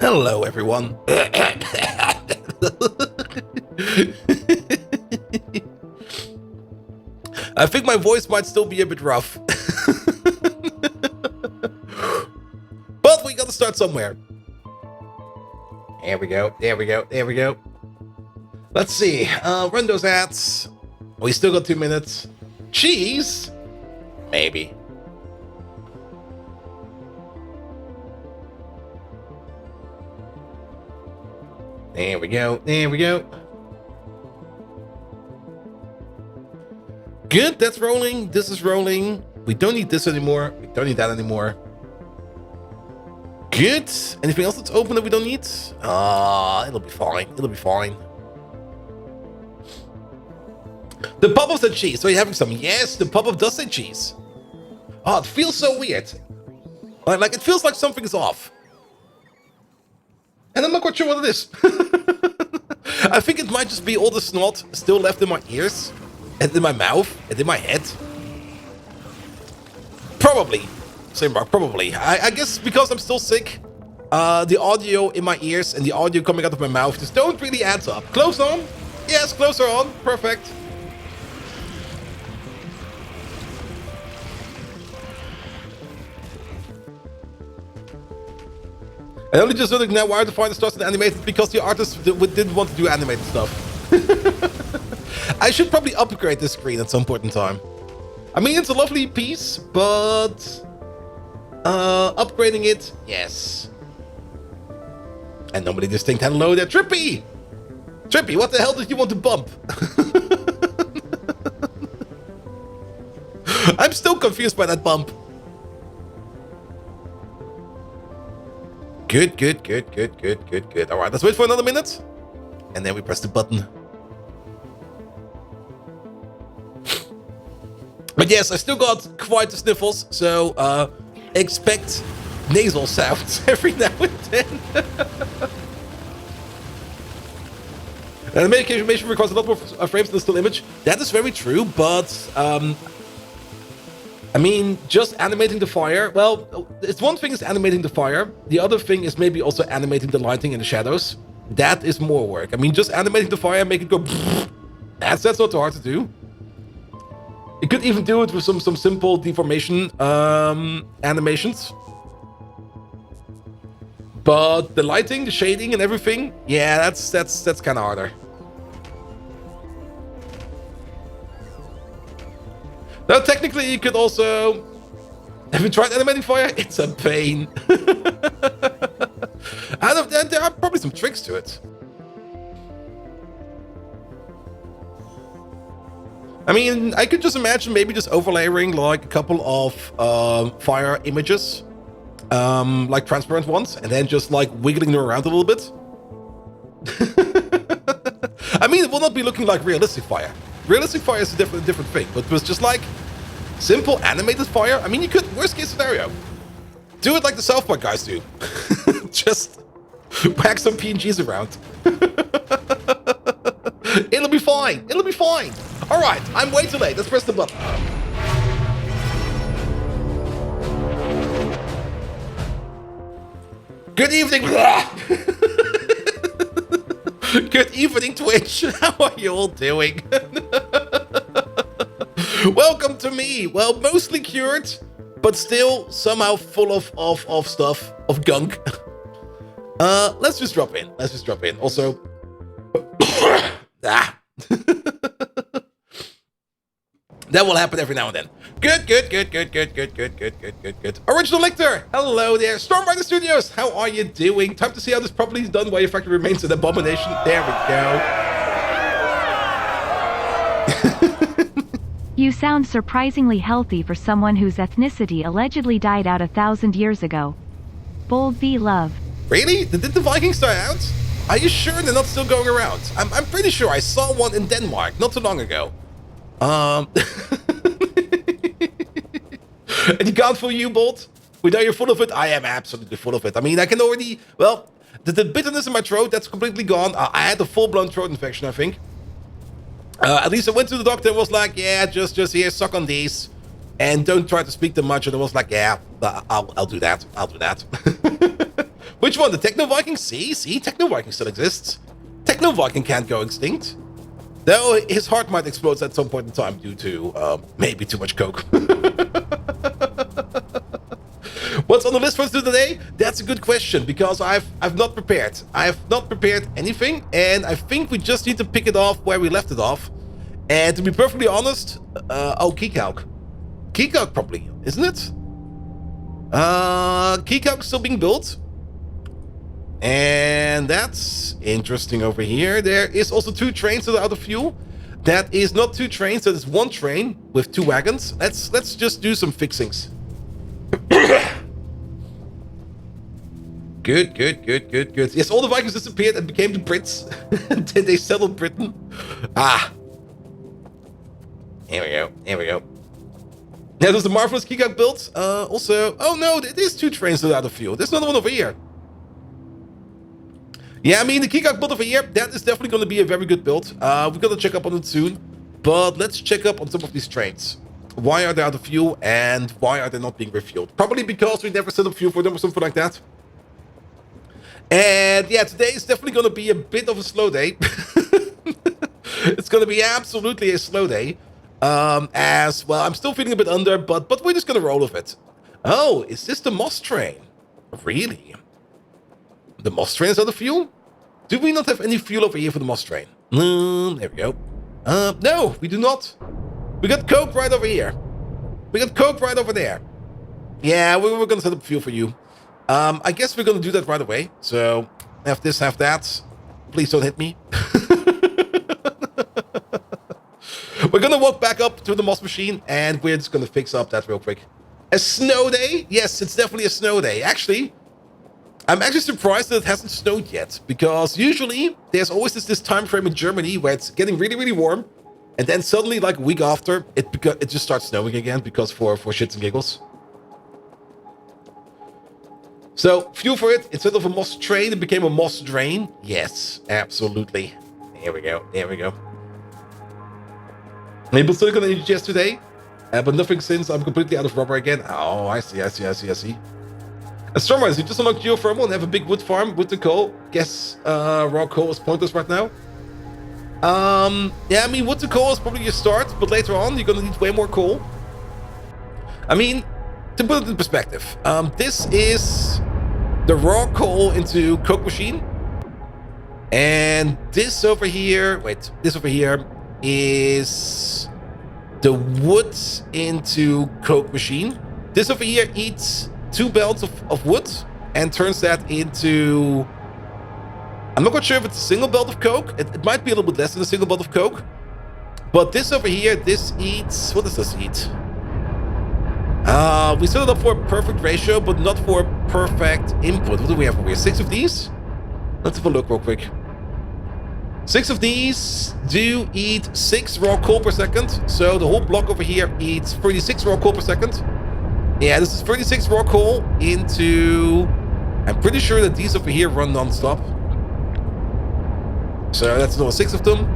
Hello, everyone. I think my voice might still be a bit rough. But we gotta start somewhere. There we go, there we go, there we go. Let's see, run those ads. We still got 2 minutes. Cheese? Maybe. There we go, there we go. Good, that's rolling, this is rolling. We don't need this anymore, we don't need that anymore. Good, anything else that's open that we don't need? It'll be fine, it'll be fine. The pop-up said cheese, so you're having some? Yes, the pop-up does say cheese. Oh, it feels so weird. Like it feels like something is off. And I'm not quite sure what it is. I think it might just be all the snot still left in my ears, and in my mouth, and in my head. Probably. Same Mark, probably. I guess because I'm still sick, the audio in my ears and the audio coming out of my mouth just don't really add up. Close on? Yes, closer on. Perfect. I only just noticed now why the final started animated because the artist didn't want to do animated stuff. I should probably upgrade this screen at some point in time. I mean, it's a lovely piece, but upgrading it, yes. And nobody just think hello there, Trippy. Trippy, what the hell did you want to bump? I'm still confused by that bump. Good, good, good, good, good, good, good. All right, let's wait for another minute. And then we press the button. But yes, I still got quite the sniffles, so expect nasal sounds every now and then. And animation requires a lot more frames than the still image. That is very true, but I mean, just animating the fire, well, it's one thing is animating the fire. The other thing is maybe also animating the lighting and the shadows. That is more work. I mean, just animating the fire, make it go that's not too hard to do. You could even do it with some simple deformation animations. But the lighting, the shading and everything, yeah, that's kind of harder. Now, technically, you could also... Have you tried animating fire? It's a pain. There are probably some tricks to it. I mean, I could just imagine maybe just overlaying like a couple of fire images, like transparent ones, and then just like wiggling them around a little bit. I mean, it will not be looking like realistic fire. Realistic fire is a different thing, but it was just like simple animated fire. I mean, you could, worst case scenario, do it like the South Park guys do. Just whack some PNGs around. It'll be fine. It'll be fine. All right, I'm way too late. Let's press the button. Good evening. Good evening, Twitch. How are you all doing? Welcome to me. Well, mostly cured, but still somehow full of stuff, of gunk. Let's just drop in. Let's just drop in. Also, that will happen every now and then. Good. Original Lictor, hello there. Stormrider Studios, how are you doing? Time to see how this properly is done while your factory remains an abomination. There we go. You sound surprisingly healthy for someone whose ethnicity allegedly died out 1,000 years ago. Bold v love. Really? Did the Vikings die out? Are you sure they're not still going around? I'm pretty sure I saw one in Denmark not too long ago. And you can't fool you, Bolt? We know you're full of it. I am absolutely full of it. I mean, I can already... Well, the bitterness in my throat, that's completely gone. I had a full-blown throat infection, I think. At least I went to the doctor and was like, yeah, just here, suck on these. And don't try to speak too much. And I was like, yeah, I'll do that. I'll do that. Which one? The Techno Viking? See, Techno Viking still exists. Techno Viking can't go extinct. Though his heart might explode at some point in time due to maybe too much coke. What's on the list for us today? That's a good question because I've not prepared. I have not prepared anything, and I think we just need to pick it off where we left it off. And to be perfectly honest, Keycalc. Keycalc probably, isn't it? Keycalc still being built. And that's interesting over here. There is also 2 trains that are out of fuel. That is not 2 trains, that is 1 train with 2 wagons. Let's just do some fixings. Good. Yes, all the Vikings disappeared and became the Brits. And then they settled Britain. Ah. Here we go. Now, there's the marvelous Keycalc built. Also, oh no, it is 2 trains that are out of fuel. There's another one over here. Yeah, I mean, the Keycalc build over here, that is definitely going to be a very good build. We're going to check up on it soon. But let's check up on some of these trains. Why are they out of fuel and why are they not being refueled? Probably because we never set up fuel for them or something like that. And yeah, today is definitely going to be a bit of a slow day. It's going to be absolutely a slow day. As well, I'm still feeling a bit under, but we're just going to roll with it. Oh, is this the Moss train? Really? The Moss train is out of fuel? Do we not have any fuel over here for the Moss train? There we go. No, we do not. We got coke right over here. We got coke right over there. Yeah, we're going to set up fuel for you. I guess we're going to do that right away. So, have this, have that. Please don't hit me. We're going to walk back up to the Moss machine, and we're just going to fix up that real quick. A snow day? Yes, it's definitely a snow day. Actually, I'm actually surprised that it hasn't snowed yet, because usually there's always this time frame in Germany where it's getting really, really warm, and then suddenly, like a week after, it just starts snowing again because for shits and giggles. So, fuel for it, instead of a Moss train, it became a Moss drain. Yes, absolutely. There we go. Maybe silicon energy yesterday, but nothing since I'm completely out of rubber again. Oh, I see. Astronomers, you just unlocked geothermal and have a big wood farm with the coal. Guess raw coal is pointless right now. Yeah, I mean, wood to coal is probably your start, but later on, you're gonna need way more coal. I mean, to put it in perspective, this is the raw coal into coke machine. And this over here, is the wood into coke machine. This over here eats 2 belts of wood and turns that into... I'm not quite sure if it's a single belt of coke. It might be a little bit less than a single belt of coke. But this over here, this eats... What does this eat? We set it up for a perfect ratio, but not for a perfect input. What do we have over here? 6 of these? Let's have a look real quick. 6 of these do eat 6 raw coal per second. So the whole block over here eats 36 raw coal per second. Yeah, this is 36 raw coal into... I'm pretty sure that these over here run non-stop. So that's another 6 of them.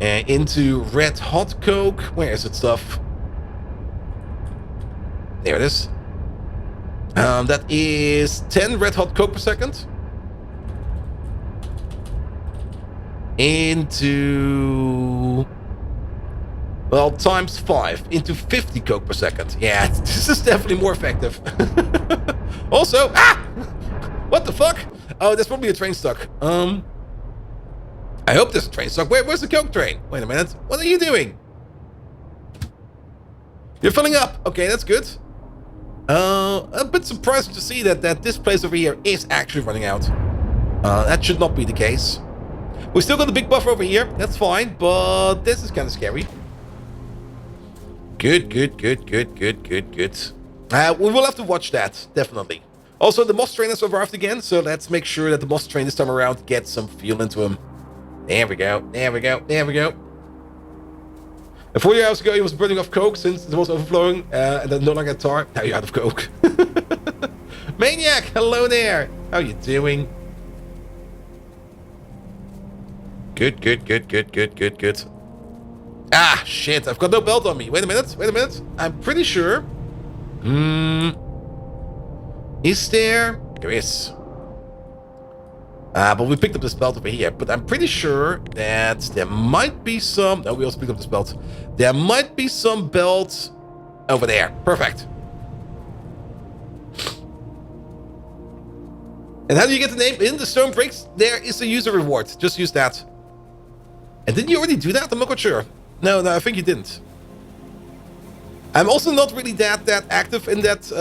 And into red hot coke. Where is it stuff? There it is. That is 10 red hot coke per second. Into... Well, times 5. Into 50 coke per second. Yeah, this is definitely more effective. Also... Ah! What the fuck? Oh, there's probably a train stuck. I hope there's a train stuck. Where's the coke train? Wait a minute. What are you doing? You're filling up. Okay, that's good. A bit surprising to see that this place over here is actually running out. That should not be the case. We still got a big buffer over here. That's fine, but this is kind of scary. Good. We will have to watch that, definitely. Also, the Moss train has arrived again, so let's make sure that the Moss train this time around gets some fuel into him. There we go. And 4 hours ago, he was burning off coke since it was overflowing, and then no longer had tar. Now you're out of coke. Maniac, hello there. How you doing? Good. Ah, shit, I've got no belt on me. Wait a minute. I'm pretty sure. Is there? There is. But we picked up this belt over here. But I'm pretty sure that there might be some... No, we also picked up this belt. There might be some belts over there. Perfect. And how do you get the name? In the stone bricks, there is a user reward. Just use that. And didn't you already do that? I'm not quite sure. No, I think you didn't. I'm also not really that active in that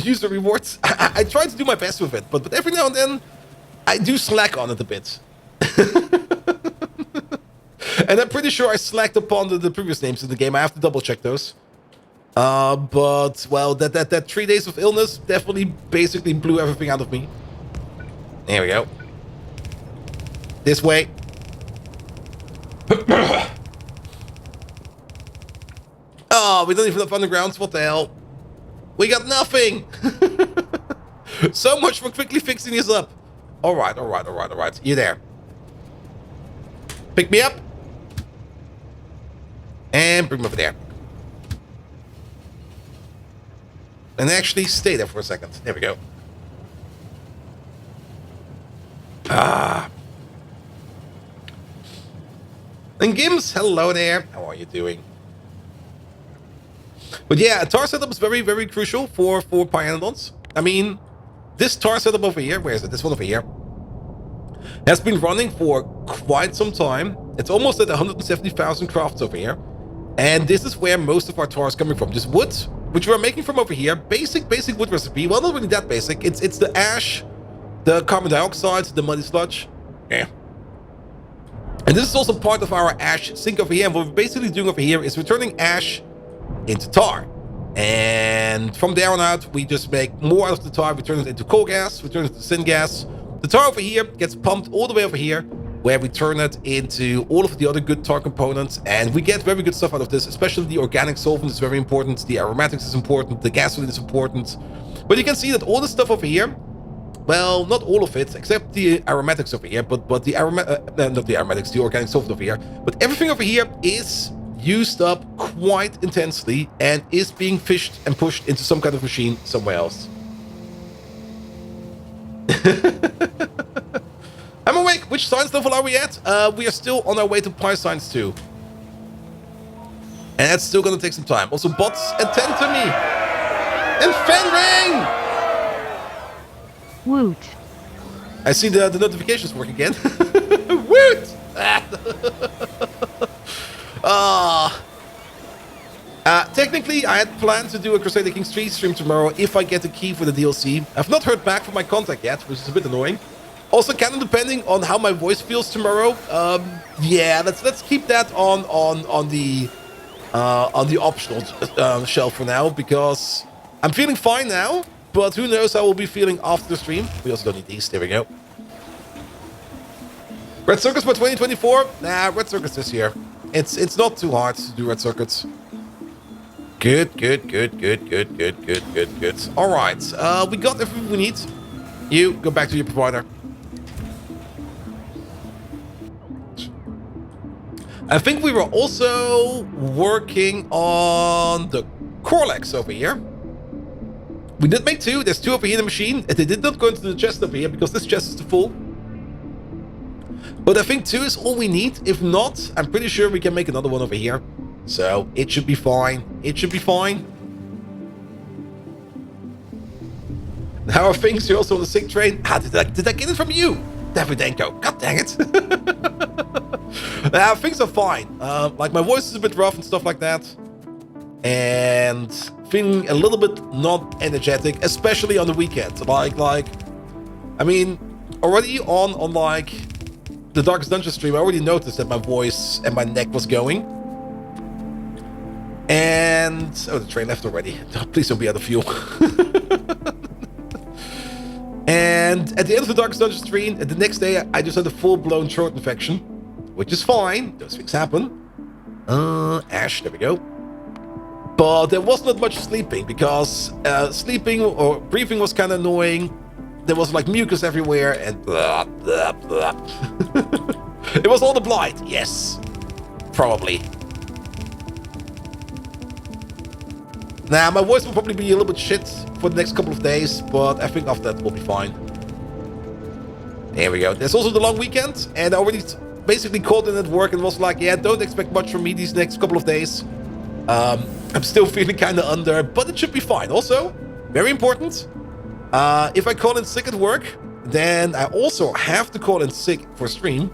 user rewards. I try to do my best with it, but every now and then, I do slack on it a bit. And I'm pretty sure I slacked upon the previous names in the game. I have to double check those. But, well, that 3 days of illness definitely basically blew everything out of me. There we go. This way. Oh, we don't even have undergrounds. What the hell? We got nothing. So much for quickly fixing this up. All right. You there? Pick me up. And bring me over there. And actually stay there for a second. There we go. And Gims, hello there. How are you doing? But yeah, a tar setup is very, very crucial for Pyanodons. I mean, this tar setup over here, where is it? This one over here has been running for quite some time. It's almost at 170,000 crafts over here. And this is where most of our tar is coming from. Just wood, which we're making from over here. Basic wood recipe. Well, not really that basic. It's the ash, the carbon dioxide, the muddy sludge. Yeah. And this is also part of our ash sink over here. And what we're basically doing over here is we're turning ash into tar. And from there on out, we just make more out of the tar. We turn it into coal gas. We turn it into syngas. The tar over here gets pumped all the way over here, where we turn it into all of the other good tar components. And we get very good stuff out of this, especially the organic solvent is very important. The aromatics is important. The gasoline is important. But you can see that all the stuff over here, well, not all of it, except the aromatics over here, but the not the aromatics, the organic solvent over here. But everything over here is used up quite intensely and is being fished and pushed into some kind of machine somewhere else. I'm awake. Which science level are we at? We are still on our way to Pi Science 2. And that's still going to take some time. Also, bots, attend to me. And Fenring! Woot. I see the notifications work again. Woot! Technically, I had planned to do a Crusader Kings 3 stream tomorrow if I get the key for the DLC. I've not heard back from my contact yet, which is a bit annoying. Also, kind of depending on how my voice feels tomorrow. Yeah, let's keep that on the optional shelf for now, because I'm feeling fine now. But who knows how we'll be feeling after the stream. We also don't need these. There we go. Red Circuits for 2024? Nah, Red Circuits this year. It's not too hard to do Red Circuits. Good. All right. We got everything we need. You, go back to your provider. I think we were also working on the Corlex over here. We did make two. There's two over here in the machine. They did not go into the chest over here because this chest is too full. But I think two is all we need. If not, I'm pretty sure we can make another one over here. So it should be fine. It should be fine. How are things? You're also on the sick train. Did I get it from you? Davidenko. God dang it. Things are fine. Like my voice is a bit rough and stuff like that. And feeling a little bit not energetic, especially on the weekend. Like, I mean, already on like the Darkest Dungeon stream, I already noticed that my voice and my neck was going. And oh, the train left already. Please don't be out of fuel. And at the end of the Darkest Dungeon stream, the next day, I just had a full-blown throat infection, which is fine. Those things happen. Ash, there we go. But there was not much sleeping because sleeping or breathing was kind of annoying. There was like mucus everywhere and blah, blah, blah. It was all the blight. Yes, probably. Now, my voice will probably be a little bit shit for the next couple of days, but I think after that we'll be fine. There we go. There's also the long weekend, and I already basically called in at work and was like, yeah, don't expect much from me these next couple of days. I'm still feeling kind of under, but it should be fine. Also, very important, if I call in sick at work, then I also have to call in sick for stream.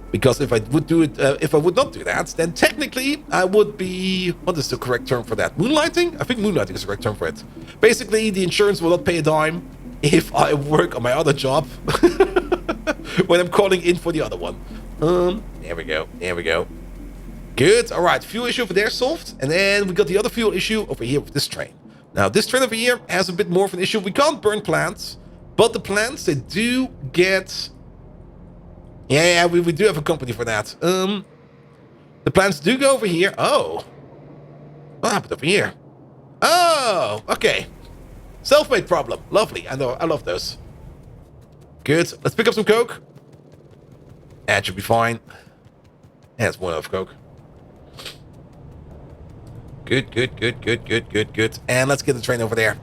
Because if I would do it, if I would not do that, then technically I would be, what is the correct term for that? Moonlighting? I think moonlighting is the correct term for it. Basically, the insurance will not pay a dime if I work on my other job when I'm calling in for the other one. There we go. There we go. Good. All right. Fuel issue over there solved. And then we got the other fuel issue over here with this train. Now, this train over here has a bit more of an issue. We can't burn plants, but the plants, they do get... Yeah, we do have a company for that. The plants do go over here. Oh. What happened over here? Oh, okay. Self-made problem. Lovely. I know. I love those. Good. Let's pick up some coke. That should be fine. That's more of coke. Good, good, good, good, good, good, good. And let's get the train over there.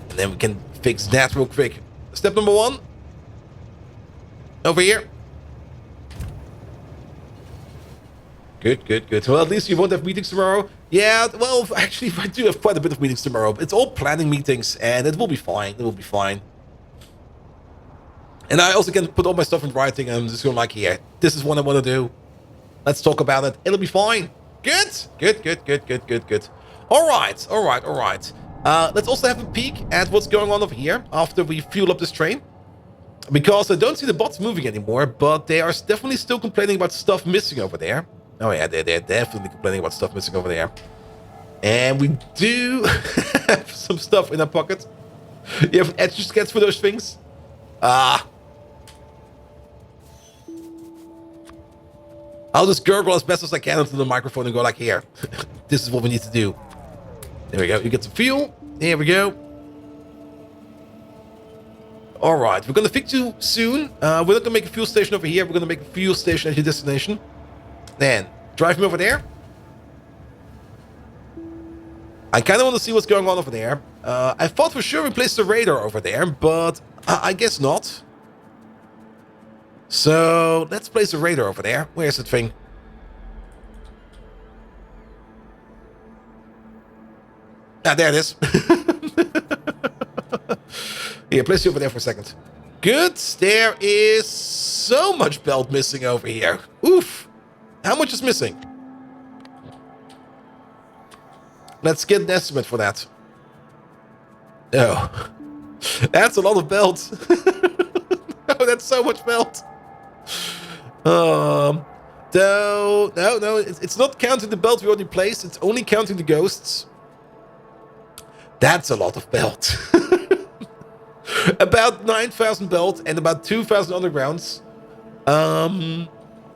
And then we can fix that real quick. Step number 1. Over here. Good, good, good. Well, at least you won't have meetings tomorrow. Yeah, well, actually, I do have quite a bit of meetings tomorrow. It's all planning meetings, and it will be fine. It will be fine. And I also can put all my stuff in writing, and I'm just going like, here, this is what I want to do. Let's talk about it. It'll be fine. Good, good, good, good, good, good, good. All right, all right, all right. Let's also have a peek at what's going on over here after we fuel up this train. Because I don't see the bots moving anymore, but they are definitely still complaining about stuff missing over there. Oh yeah, they're definitely complaining about stuff missing over there. And we do have some stuff in our pocket. You have etch sketch for those things? I'll just gurgle as best as I can into the microphone and go like, here. This is what we need to do. There we go. You get some fuel. There we go. Alright, we're going to fix you soon. We're not going to make a fuel station over here. We're going to make a fuel station at your destination. Then, drive me over there. I kind of want to see what's going on over there. I thought for sure we placed the radar over there, but I guess not. So, let's place the radar over there. Where's that thing? Ah, there it is. Here, place you over there for a second. Good. There is so much belt missing over here. Oof. How much is missing? Let's get an estimate for that. Oh. That's a lot of belt. Oh, that's so much belt. No, it's not counting the belt we already placed. It's only counting the ghosts. That's a lot of belt. About 9,000 belt and about 2,000 undergrounds.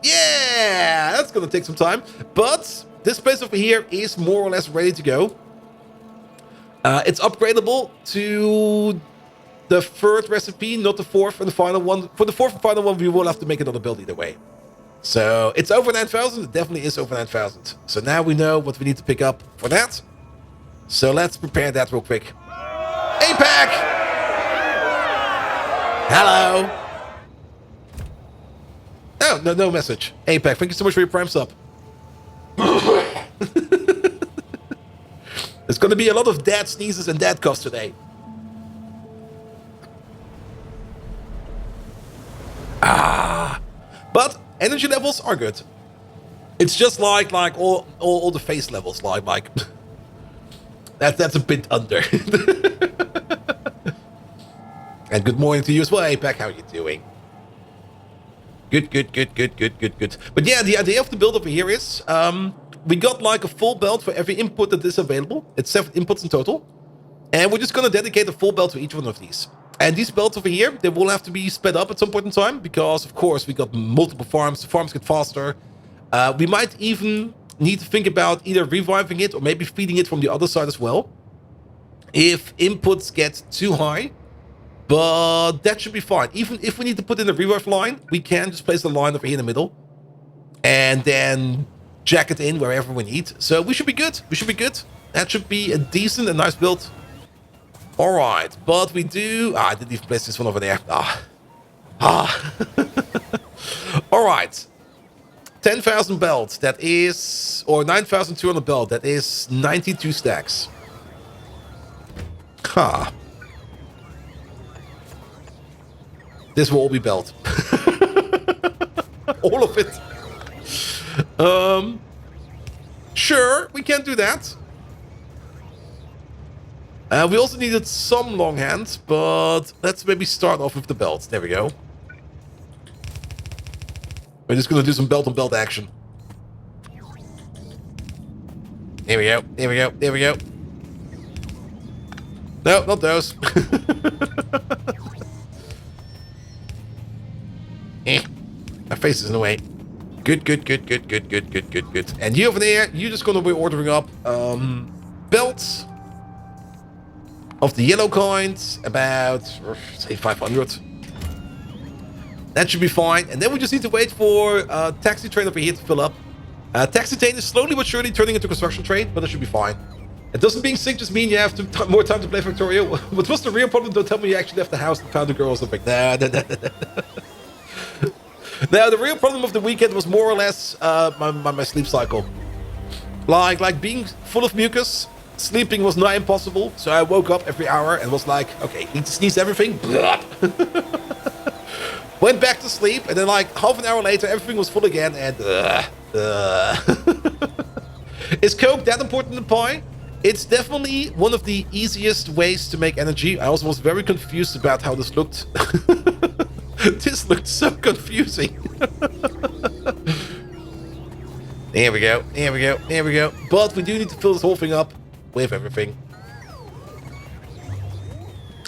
Yeah, that's gonna take some time. But this place over here is more or less ready to go. It's upgradable to the 3rd recipe, not the 4th and the final one. For the 4th and final one, we will have to make another build either way. So it's over 9,000. It definitely is over 9,000. So now we know what we need to pick up for that. So let's prepare that real quick. APAC! Hello! Oh, no message. APAC, thank you so much for your prime sub. There's gonna be a lot of dad sneezes and dad coughs today. But energy levels are good. It's just like all the face levels, like that's a bit under. And good morning to you as well, APAC. How are you doing? Good. But yeah, the idea of the build over here is we got like a full belt for every input that is available. It's 7 inputs in total. And we're just going to dedicate a full belt to each one of these. And these belts over here, they will have to be sped up at some point in time because, of course, we got multiple farms. The farms get faster. We might even need to think about either reviving it or maybe feeding it from the other side as well. If inputs get too high. But that should be fine. Even if we need to put in a revive line, we can just place the line over here in the middle. And then jack it in wherever we need. So we should be good. We should be good. That should be a decent and nice build. Alright, but we do... I didn't even place this one over there. Ah. All right. 10,000 belts, that is, or 9,200 belt, that is 92 stacks. Ha. This will all be belt. All of it. Sure, we can do that. We also needed some long hands, but let's maybe start off with the belts. There we go. We're just gonna do some belt on belt action. There we go, there we go, there we go. No, not those. My face is in the way. Good, good, good, good, good, good, good, good, good. And you over there, you're just gonna be ordering up belts of the yellow coins, about say 500. That should be fine. And then we just need to wait for taxi train over here to fill up. Taxi train is slowly but surely turning into construction train, but that should be fine. It doesn't being sick just mean you have more time to play Factorio. What was the real problem? Don't tell me you actually left the house and found a girl or something. Nah. Now, the real problem of the weekend was more or less my sleep cycle. Like being full of mucus, sleeping was not impossible. So I woke up every hour and was like, okay, need to sneeze everything. Went back to sleep, and then like half an hour later, everything was full again, and Is coke that important in pie? It's definitely one of the easiest ways to make energy. I also was very confused about how this looked. This looked so confusing. There we go, there we go, there we go. But we do need to fill this whole thing up with everything.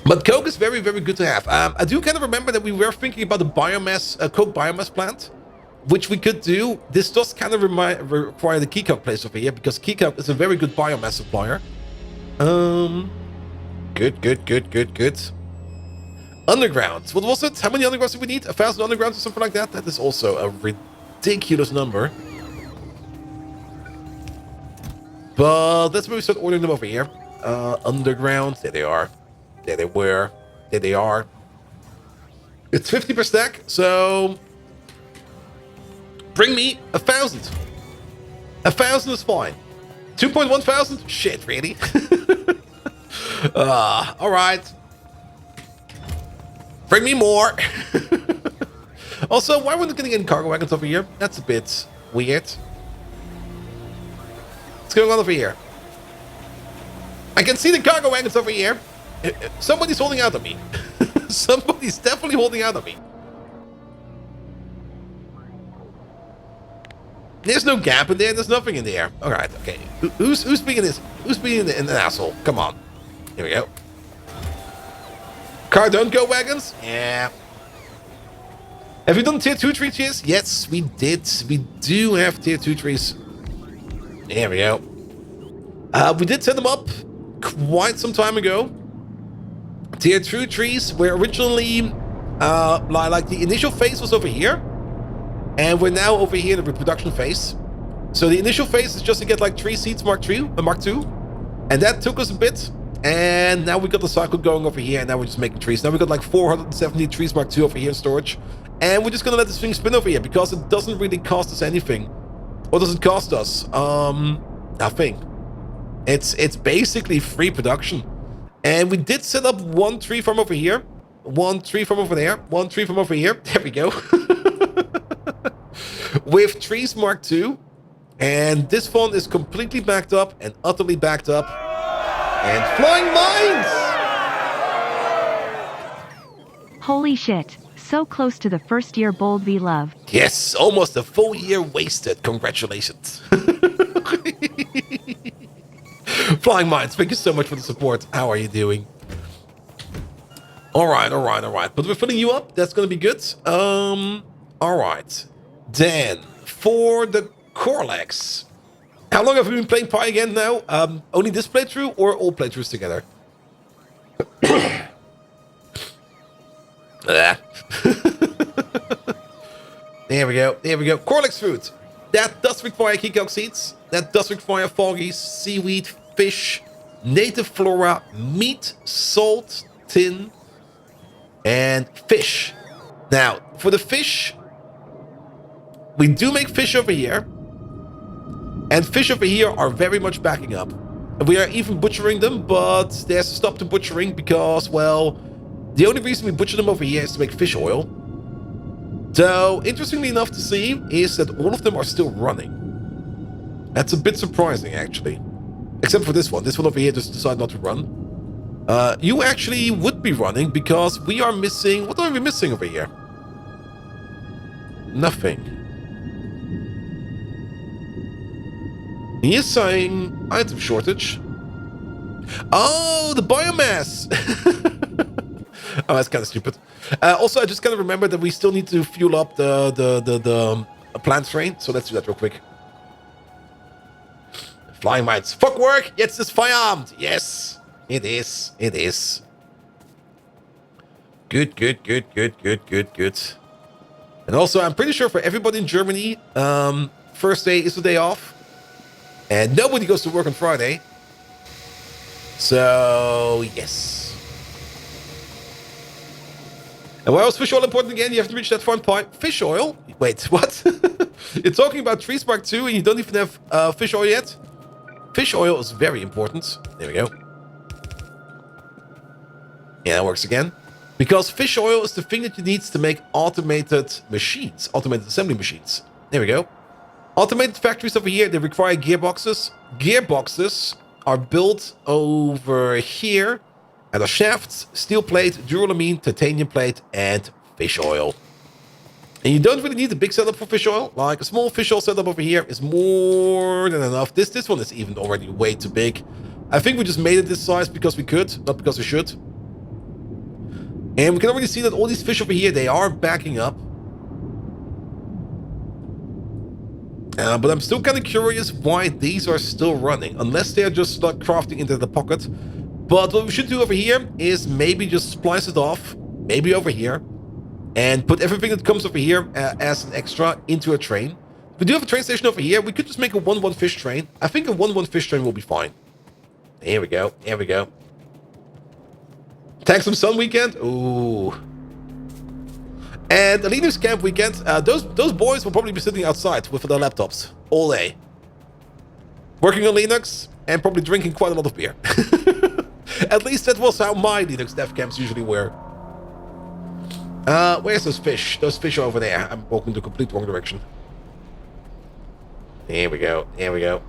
But coke is very, very good to have. I do kind of remember that we were thinking about the biomass, coke biomass plant, which we could do. This does kind of require the key coke place over here, because key coke is a very good biomass supplier. Good, good, good, good, good. Undergrounds. What was it? How many undergrounds do we need? 1,000 undergrounds or something like that? That is also a ridiculous number. But let's maybe start ordering them over here. Underground. There they are. There they were. There they are. It's 50 per stack, so bring me 1,000. 1,000 is fine. 2.1 thousand? Shit, really? All right. Bring me more. Also, why we're not getting any cargo wagons over here? That's a bit weird. What's going on over here? I can see the cargo wagons over here. Somebody's holding out on me. Somebody's definitely holding out on me. There's no gap in there. There's nothing in there. All right. Okay. Who's being this? Who's being an asshole? Come on. Here we go. Car don't go wagons. Yeah. Have you done tier 2 tree trees? Yes, we did. We do have tier 2 trees. There we go. We did set them up quite some time ago. Tier 2 trees were originally, like the initial phase was over here. And we're now over here in the reproduction phase. So the initial phase is just to get like 3 seeds Mark II. And that took us a bit. And now we got the cycle going over here. And now we're just making trees. Now we got like 470 trees Mark II over here in storage. And we're just gonna let this thing spin over here, because it doesn't really cost us anything. What does it cost us? Nothing. It's basically free production. And we did set up 1 tree farm over here, 1 tree farm over there, 1 tree farm over here. There we go. With trees Mark II. And this one is completely backed up and utterly backed up. And flying mines! Holy shit. So close to the first year Bold V love. Yes, almost a full year wasted. Congratulations. Flying Mines, thank you so much for the support. How are you doing? All right. But we're filling you up. That's going to be good. All right. Then, for the Corlex. How long have we been playing Pi again now? Only this playthrough or all playthroughs together? There we go. Corlex fruit. That does require keycock seeds. That does require foggy, seaweed, fish, native flora, meat, salt, tin, and fish. Now, for the fish, we do make fish over here. And fish over here are very much backing up. We are even butchering them, but there's a stop to butchering because, well, the only reason we butcher them over here is to make fish oil. So, interestingly enough to see is that all of them are still running. That's a bit surprising, actually. Except for this one. This one over here just decided not to run. You actually would be running because we are missing... What are we missing over here? Nothing. He is saying item shortage. Oh, the biomass! Oh, that's kind of stupid. Also, I just kind of remember that we still need to fuel up the plant train. So let's do that real quick. Flying mites. Fuck work! Jetzt ist Feierabend! Yes! It is. It is. Good, good, good, good, good, good, good. And also, I'm pretty sure for everybody in Germany, first day is the day off. And nobody goes to work on Friday. So, yes. And why was fish oil important again? You have to reach that fun point. Fish oil? Wait, what? You're talking about Trees Mark 2 and you don't even have fish oil yet? Fish oil is very important. There we go. Yeah, that works again. Because fish oil is the thing that you need to make automated machines. Automated assembly machines. There we go. Automated factories over here, they require gearboxes. Gearboxes are built over here. And the shafts, steel plate, duralumin, titanium plate, and fish oil. And you don't really need a big setup for fish oil. Like a small fish oil setup over here is more than enough. This one is even already way too big. I think we just made it this size because we could, not because we should. And we can already see that all these fish over here, they are backing up. But I'm still kind of curious why these are still running. Unless they are just like crafting into the pocket. But what we should do over here is maybe just splice it off. Maybe over here. And put everything that comes over here as an extra into a train. We do have a train station over here. We could just make a 1-1 fish train. I think a 1-1 fish train will be fine. There we go. There we go. Tag some sun weekend. Ooh. And the Linux camp weekend. Those boys will probably be sitting outside with their laptops all day. Working on Linux and probably drinking quite a lot of beer. At least that was how my Linux dev camps usually were. Where's those fish? Those fish are over there. I'm walking the complete wrong direction. There we go. There we go.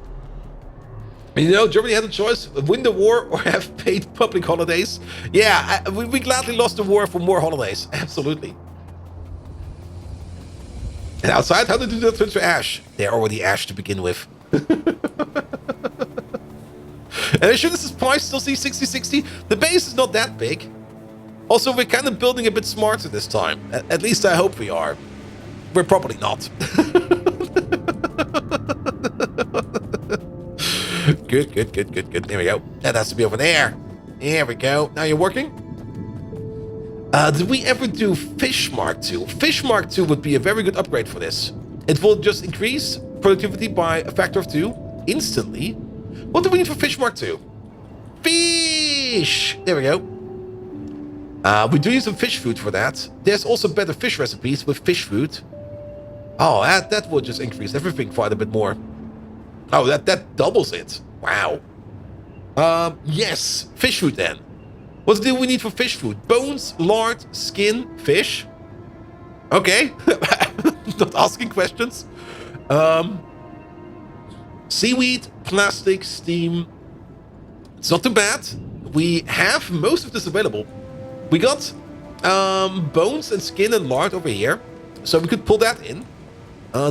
You know, Germany had a choice. Win the war or have paid public holidays. Yeah, we gladly lost the war for more holidays. Absolutely. And outside, how did they do that to ash? They're already ash to begin with. And I'm sure this is price still see 6060. The base is not that big. Also, we're kind of building a bit smarter this time. At least I hope we are. We're probably not. Good, good, good, good, good. There we go. That has to be over there. There we go. Now you're working. Did we ever do Fish Mark 2? Fish Mark 2 would be a very good upgrade for this. It will just increase productivity by a factor of 2 instantly. What do we need for Fish Mark 2? Fish! There we go. We do need some fish food for that. There's also better fish recipes with fish food. Oh, that will just increase everything quite a bit more. Oh, that doubles it. Wow. Yes, fish food then. What do we need for fish food? Bones, lard, skin, fish. Okay. Not asking questions. Seaweed, plastic, steam. It's not too bad. We have most of this available. We got bones and skin and lard over here. So we could pull that in.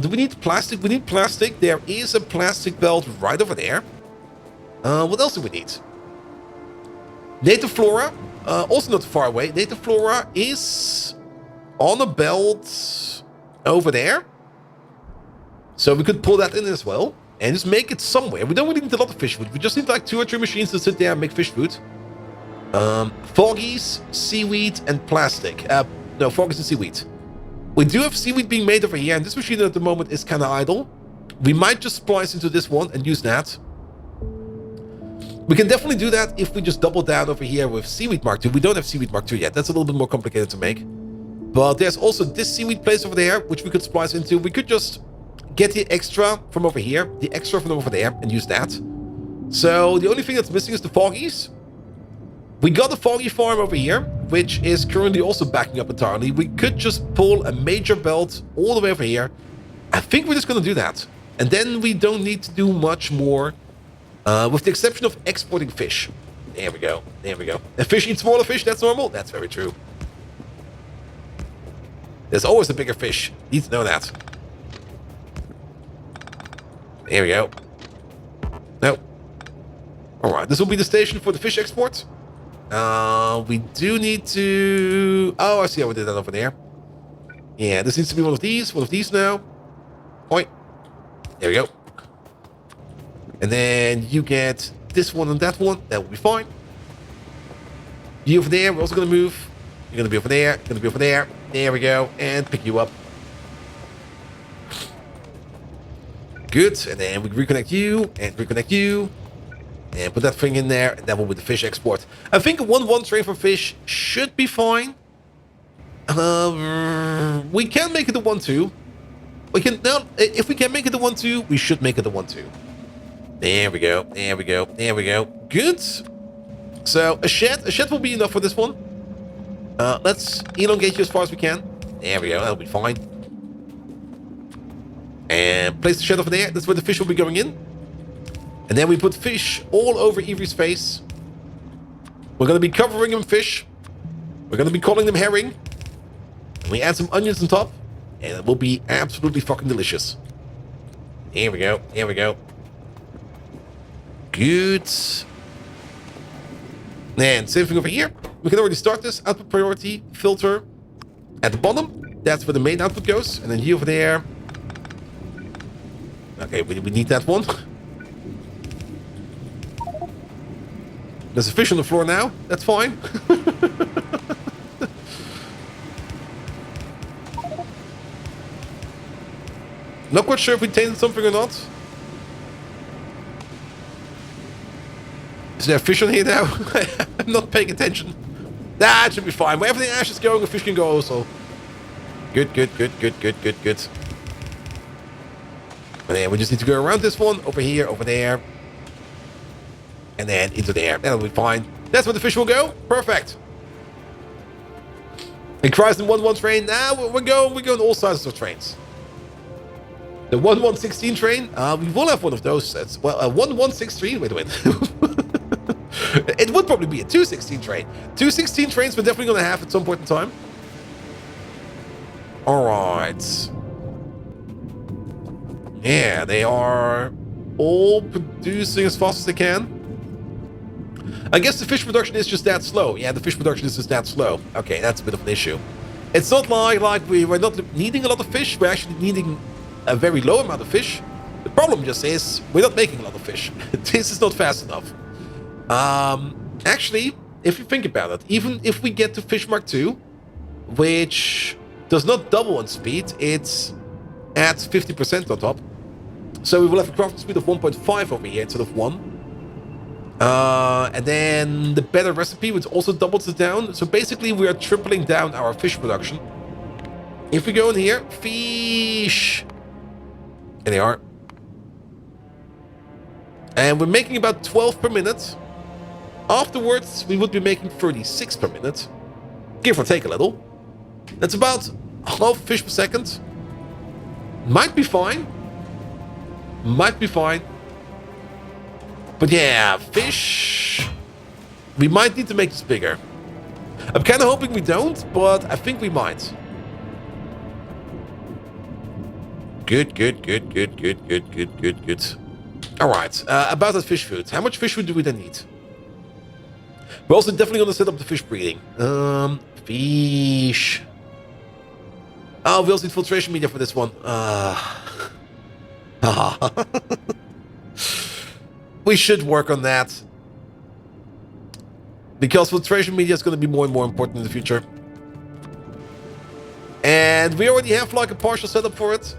Do we need plastic? We need plastic. There is a plastic belt right over there. What else do we need? Native flora. Also not far away. Native flora is on a belt over there. So we could pull that in as well. And just make it somewhere. We don't really need a lot of fish food. We just need like 2 or 3 machines to sit there and make fish food. Foggies, seaweed, and plastic. No, foggies and seaweed. We do have seaweed being made over here, and this machine at the moment is kind of idle. We might just splice into this one and use that. We can definitely do that if we just double down over here with Seaweed Mark II. We don't have Seaweed Mark II yet. That's a little bit more complicated to make. But there's also this seaweed place over there, which we could splice into. We could just get the extra from over here, the extra from over there, and use that. So the only thing that's missing is the foggies. We got the foggy farm over here, which is currently also backing up entirely. We could just pull a major belt all the way over here. I think we're just going to do that. And then we don't need to do much more, with the exception of exporting fish. There we go. There we go. And fish eat smaller fish. That's normal. That's very true. There's always a bigger fish. Need to know that. There we go. No. Alright, this will be the station for the fish export. We do need to... Oh, I see how we did that over there. Yeah, this needs to be one of these now. Oi. There we go. And then you get this one and that one. That will be fine. You over there, we're also going to move. You're going to be over there. You're going to be over there. There we go. And pick you up. Good. And then we reconnect you. And reconnect you. And put that thing in there. And that will be the fish export. I think a 1-1 train for fish should be fine. We can make it a 1-2. We can now. If we can make it a 1-2, we should make it a 1-2. There we go. There we go. There we go. Good. So a shed will be enough for this one. Let's elongate you as far as we can. There we go. That'll be fine. And place the shed over there. That's where the fish will be going in. And then we put fish all over Evie's face. We're going to be covering him fish. We're going to be calling them herring. And we add some onions on top. And it will be absolutely fucking delicious. Here we go. Here we go. Good. And same thing over here. We can already start this. Output priority filter at the bottom. That's where the main output goes. And then here over there. Okay, we need that one. There's a fish on the floor now. That's fine. Not quite sure if we tainted something or not. Is there a fish on here now? I'm not paying attention. That should be fine. Wherever the ash is going, a fish can go also. Good, good, good, good, good, good, good. And then we just need to go around this one. Over here, over there. And then into there. That'll be fine. That's where the fish will go. Perfect. And Chrysler 1-1 train. Now we're going all sizes of trains. The 1-1-16 train. We will have one of those. It's, well, a 1-1-6-3. Wait a minute. It would probably be a 2-16 train. 2-16 trains we're definitely going to have at some point in time. Alright. Yeah, they are all producing as fast as they can. I guess the fish production is just that slow. Yeah, the fish production is just that slow. Okay, that's a bit of an issue. It's not like we're not needing a lot of fish. We're actually needing a very low amount of fish. The problem just is we're not making a lot of fish. This is not fast enough. Actually, if you think about it, even if we get to fish mark 2, which does not double on speed, it adds 50% on top. So we will have a crafting speed of 1.5 over here instead of 1. And then the better recipe, which also doubles it down. So basically we are tripling down our fish production. If we go in here, fish. There they are. And we're making about 12 per minute. Afterwards, we would be making 36 per minute. Give or take a little. That's about half fish per second. Might be fine. Might be fine. But yeah, fish... We might need to make this bigger. I'm kind of hoping we don't, but I think we might. Good, good, good, good, good, good, good, good, good. Alright, about that fish food. How much fish food do we then need? We're also definitely going to set up the fish breeding. Fish... Oh, we also need filtration media for this one. We should work on that. Because filtration media is going to be more and more important in the future. And we already have like a partial setup for it.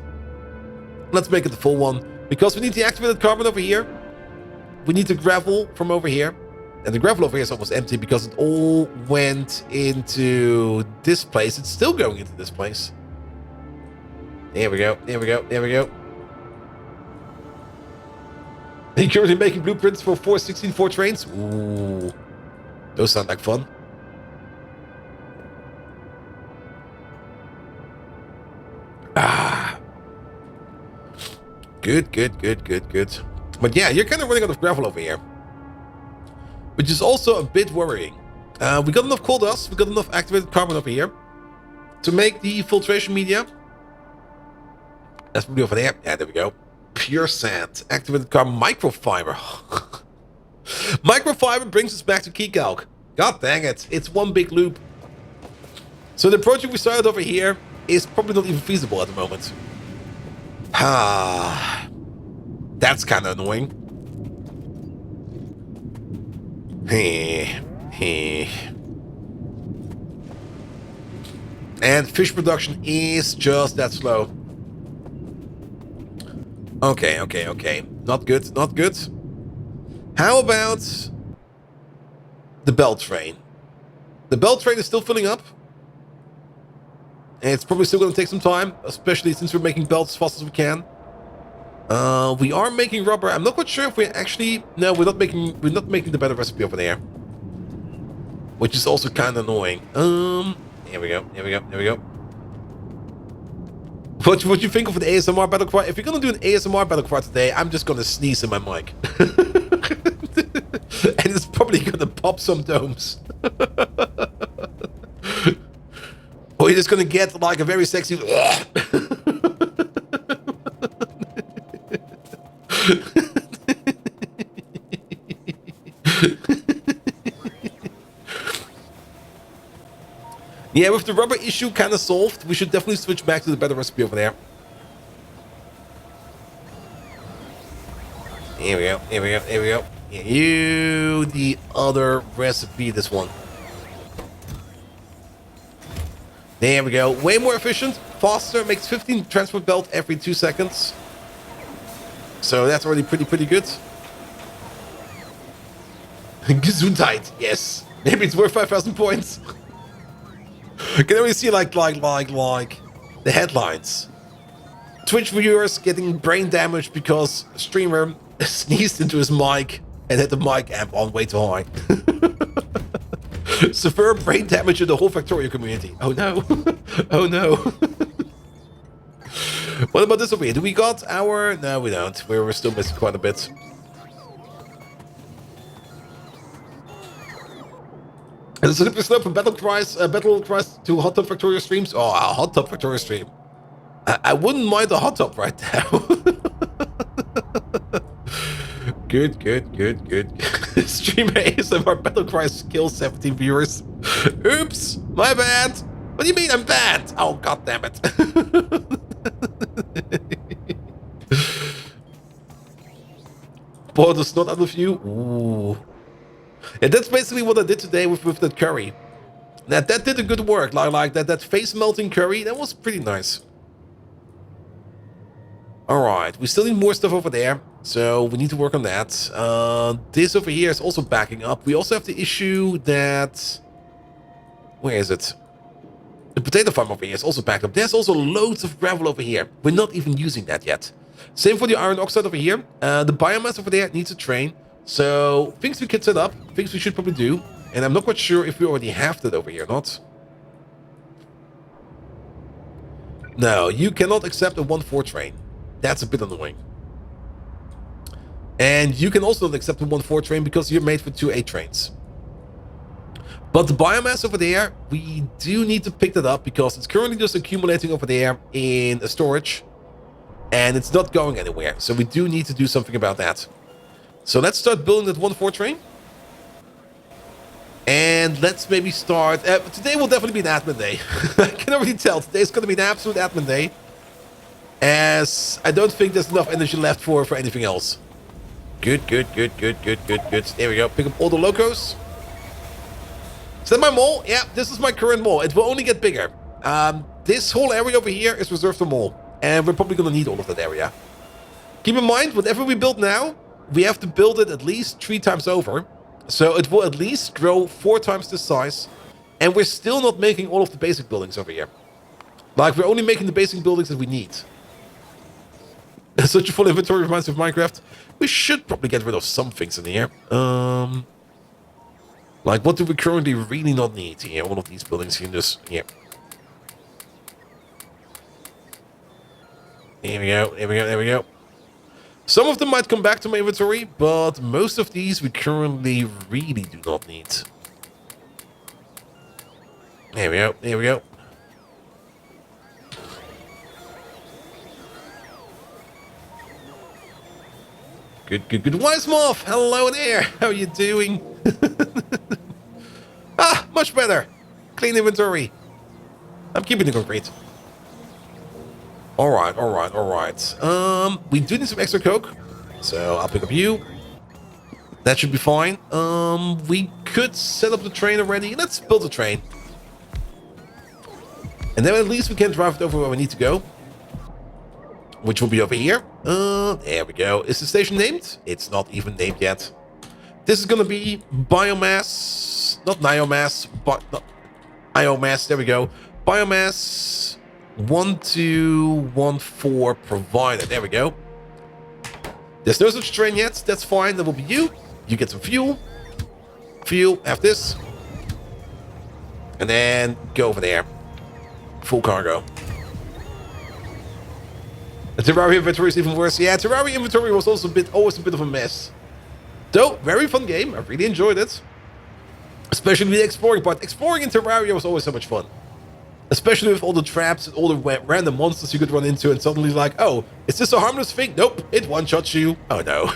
Let's make it the full one. Because we need the activated carbon over here. We need the gravel from over here. And the gravel over here is almost empty because it all went into this place. It's still going into this place. There we go. There we go. There we go. Are you currently making blueprints for 416-4 trains? Ooh. Those sound like fun. Ah. Good, good, good, good, good. But yeah, you're kind of running out of gravel over here. Which is also a bit worrying. We got enough coal dust, we got enough activated carbon over here to make the filtration media. That's probably over there. Yeah, there we go. Pure sand, activated carbon, microfiber. Microfiber brings us back to key calc. God dang it, it's one big loop. So the project we started over here is probably not even feasible at the moment. Ah, that's kind of annoying. And fish production is just that slow. Okay, okay, okay. Not good, not good. How about the belt train? The belt train is still filling up. And it's probably still going to take some time, especially since we're making belts as fast as we can. We are making rubber. I'm not quite sure if we're actually... No, we're not making the better recipe over there. Which is also kind of annoying. Here we go, here we go, here we go. What do you think of an ASMR battle cry? If you're gonna do an ASMR battle cry today, I'm just gonna sneeze in my mic. And it's probably gonna pop some domes. Or you're just gonna get like a very sexy... Yeah, with the rubber issue kind of solved, we should definitely switch back to the better recipe over there. Here we go, here we go, here we go. You, the other recipe, this one. There we go. Way more efficient, faster, makes 15 transport belt every 2 seconds. So that's already pretty good. Gesundheit, yes. Maybe it's worth 5,000 points. I can already see like the headlines. Twitch viewers getting brain damage because a streamer sneezed into his mic and had the mic amp on way too high. Severe brain damage in the whole Factorio community. Oh no. Oh no. What about this over here? Do we got our... No, we don't. We're still missing quite a bit. And the slippery slope from battle cries to hot tub Factorio streams. Oh, a hot tub Factorio stream. I wouldn't mind a hot tub right now. Good, good, good, good. Streamer ASMR battle cries kills 17 viewers. Oops, my bad. What do you mean I'm bad? Oh, god damn it. Boy, the snot out of you. Ooh. Yeah, that's basically what I did today with that curry. That did a good work. Like that face melting curry, that was pretty nice. Alright, we still need more stuff over there, so we need to work on that. This over here is also backing up. We also have the issue that... Where is it? The potato farm over here is also backed up. There's also loads of gravel over here. We're not even using that yet. Same for the iron oxide over here. The biomass over there needs a train. So, things we can set up, things we should probably do. And I'm not quite sure if we already have that over here or not. No, you cannot accept a 1-4 train. That's a bit annoying. And you can also not accept a 1-4 train because you're made for 2 8 trains. But the biomass over there, we do need to pick that up because it's currently just accumulating over there in a storage. And it's not going anywhere. So we do need to do something about that. So let's start building that 1-4 train. And let's maybe start... today will definitely be an admin day. I can already tell. Today's going to be an absolute admin day. As I don't think there's enough energy left for anything else. Good, good, good, good, good, good, good. There we go. Pick up all the locos. Is that my mall? Yeah, this is my current mall. It will only get bigger. This whole area over here is reserved for mall. And we're probably going to need all of that area. Keep in mind, whatever we build now... We have to build it at least 3 times over. So it will at least grow 4 times the size. And we're still not making all of the basic buildings over here. Like, we're only making the basic buildings that we need. Such a full inventory reminds me of Minecraft. We should probably get rid of some things in here. Like, what do we currently really not need here? All of these buildings here, just here. Here we go, here we go, there we go. Some of them might come back to my inventory, but most of these we currently really do not need. There we go, there we go. Good, good, good. Wise Moth, hello there. How are you doing? Ah, much better. Clean inventory. I'm keeping the concrete. All right, all right, all right. We do need some extra coke, so I'll pick up you. That should be fine. We could set up the train already. Let's build the train. And then at least we can drive it over where we need to go. Which will be over here. There we go. Is the station named? It's not even named yet. This is gonna be biomass, not biomass, but not biomass. There we go. Biomass 1214 provided. There we go. There's no such train yet. That's fine. That will be you. You get some fuel. Fuel. Have this. And then go over there. Full cargo. The Terraria inventory is even worse. Yeah, Terraria inventory was also always a bit of a mess. Though, very fun game. I really enjoyed it. Especially the exploring part. Exploring in Terraria was always so much fun. Especially with all the traps and all the random monsters you could run into and suddenly like, oh, is this a harmless thing? Nope, it one-shots you. Oh no.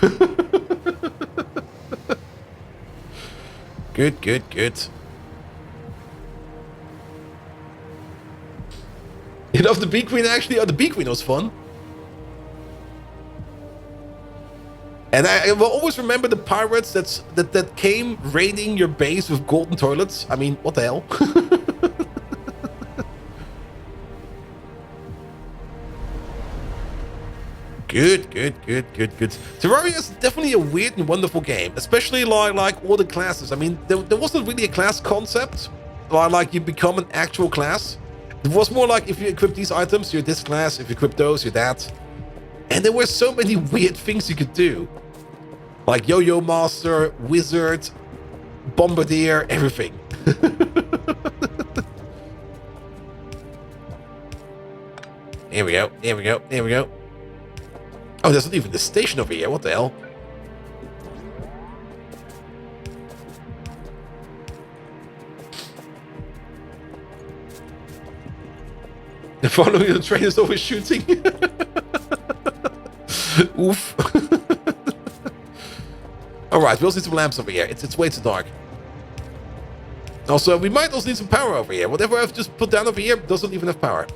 Good, good, good. You love the Bee Queen actually? Oh, the Bee Queen was fun. And I will always remember the pirates that came raiding your base with golden toilets. I mean, what the hell? Good, good, good, good, good. Terraria is definitely a weird and wonderful game, especially like all the classes. I mean, there wasn't really a class concept, like you become an actual class. It was more like if you equip these items, you're this class. If you equip those, you're that. And there were so many weird things you could do. Like Yo-Yo Master, Wizard, Bombardier, everything. Here we go, here we go, here we go. Oh, there's not even the station over here. What the hell? Following the train is always shooting. Oof. Alright, we also need some lamps over here. It's way too dark. Also, we might also need some power over here. Whatever I've just put down over here doesn't even have power.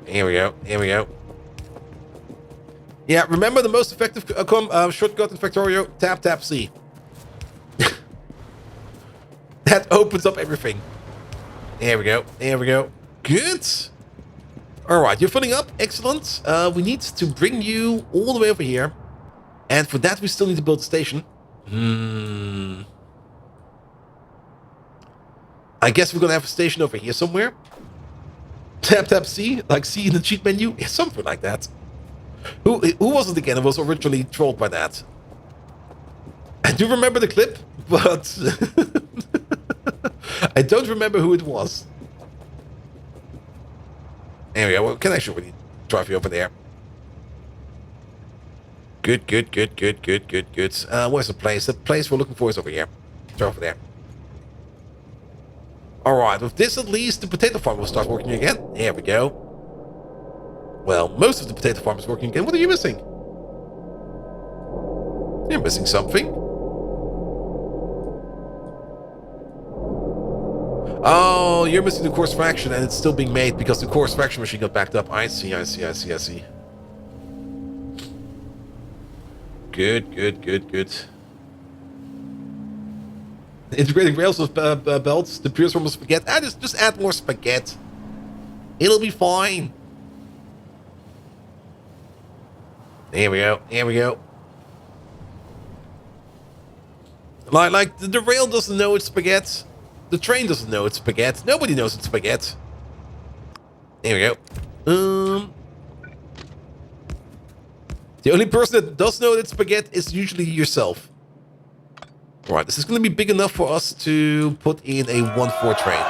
Here we go. Here we go. Yeah, remember the most effective shortcut in Factorio? Tap, tap, C. That opens up everything. There we go. There we go. Good. Alright, you're filling up. Excellent. We need to bring you all the way over here. And for that, we still need to build a station. I guess we're going to have a station over here somewhere. Tap, tap, C. Like C in the cheat menu. Yeah, something like that. Who was it again? I was originally trolled by that. I do remember the clip, but I don't remember who it was. There we go. Well, can I actually drive you over there? Good, good, good, good, good, good, good. Where's the place? The place we're looking for is over here. Drive over there. Alright, with this at least, the potato farm will start working again. There we go. Well, most of the potato farm is working again. What are you missing? You're missing something. Oh, you're missing the coarse fraction and it's still being made because the coarse fraction machine got backed up. I see, I see, I see, I see. Good, good, good, good. Integrating rails with belts, the pure form of spaghetti. Just add more spaghetti. It'll be fine. There we go. Here we go. Like the rail doesn't know it's spaghetti. The train doesn't know it's spaghetti. Nobody knows it's spaghetti. There we go. The only person that does know that it's spaghetti is usually yourself. Alright, this is going to be big enough for us to put in a 1-4 train.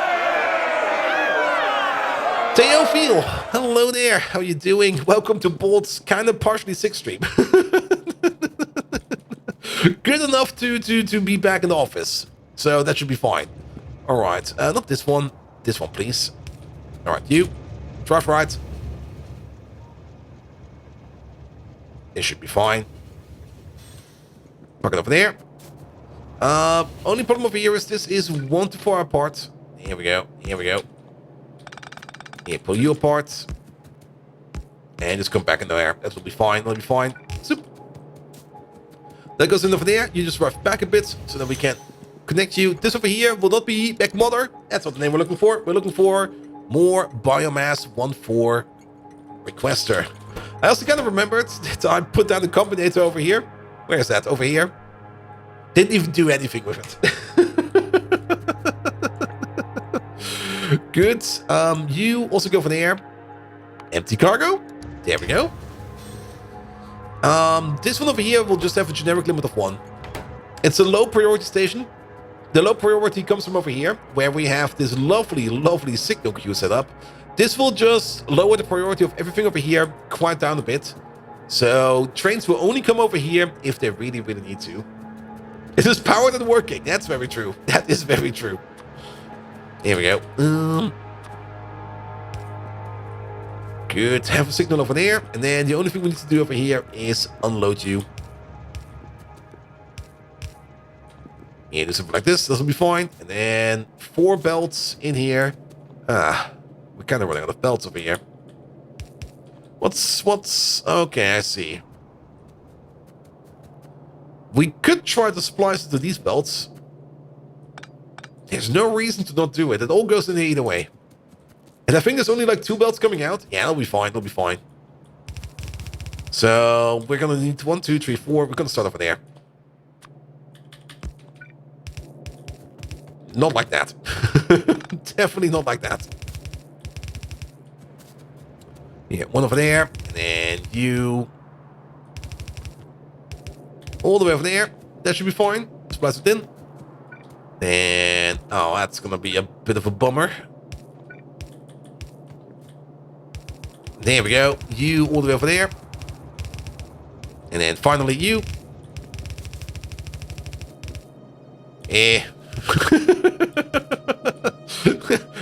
Teofil, hello there. How are you doing? Welcome to Bolt's kind of partially sick stream. Good enough to be back in the office. So that should be fine. Alright, not this one. This one, please. Alright, you. Drive right. It should be fine. Park it over there. Only problem over here is this is 1 to 4 apart. Here we go. Here we go. Here, pull you apart. And just come back in there. That will be fine. That'll be fine. Zoop. That goes in over there. You just drive back a bit so that we can connect you. This over here will not be back mother. That's not the name we're looking for. We're looking for more biomass 1-4 requester. I also kind of remembered that I put down the combinator over here. Where is that? Over here. Didn't even do anything with it. Good. You also go for there. Empty cargo. There we go. This one over here will just have a generic limit of 1. It's a low priority station. The low priority comes from over here, where we have this lovely, lovely signal queue set up. This will just lower the priority of everything over here quite down a bit. So trains will only come over here if they really, really need to. It is powered and working. That's very true. That is very true. Here we go. Good. Have a signal over there. And then the only thing we need to do over here is unload you. Yeah, do something like this. This will be fine. And then 4 belts in here. We're kind of running out of belts over here. What's... Okay, I see. We could try to splice it to these belts. There's no reason to not do it. It all goes in there either way. And I think there's only like 2 belts coming out. Yeah, that'll be fine. That'll be fine. So we're going to need 1, 2, 3, 4. We're going to start over there. Not like that. Definitely not like that. Yeah, 1 over there. And then you... all the way over there. That should be fine. Splice it in. And... oh, that's going to be a bit of a bummer. There we go. You all the way over there. And then finally you. Eh.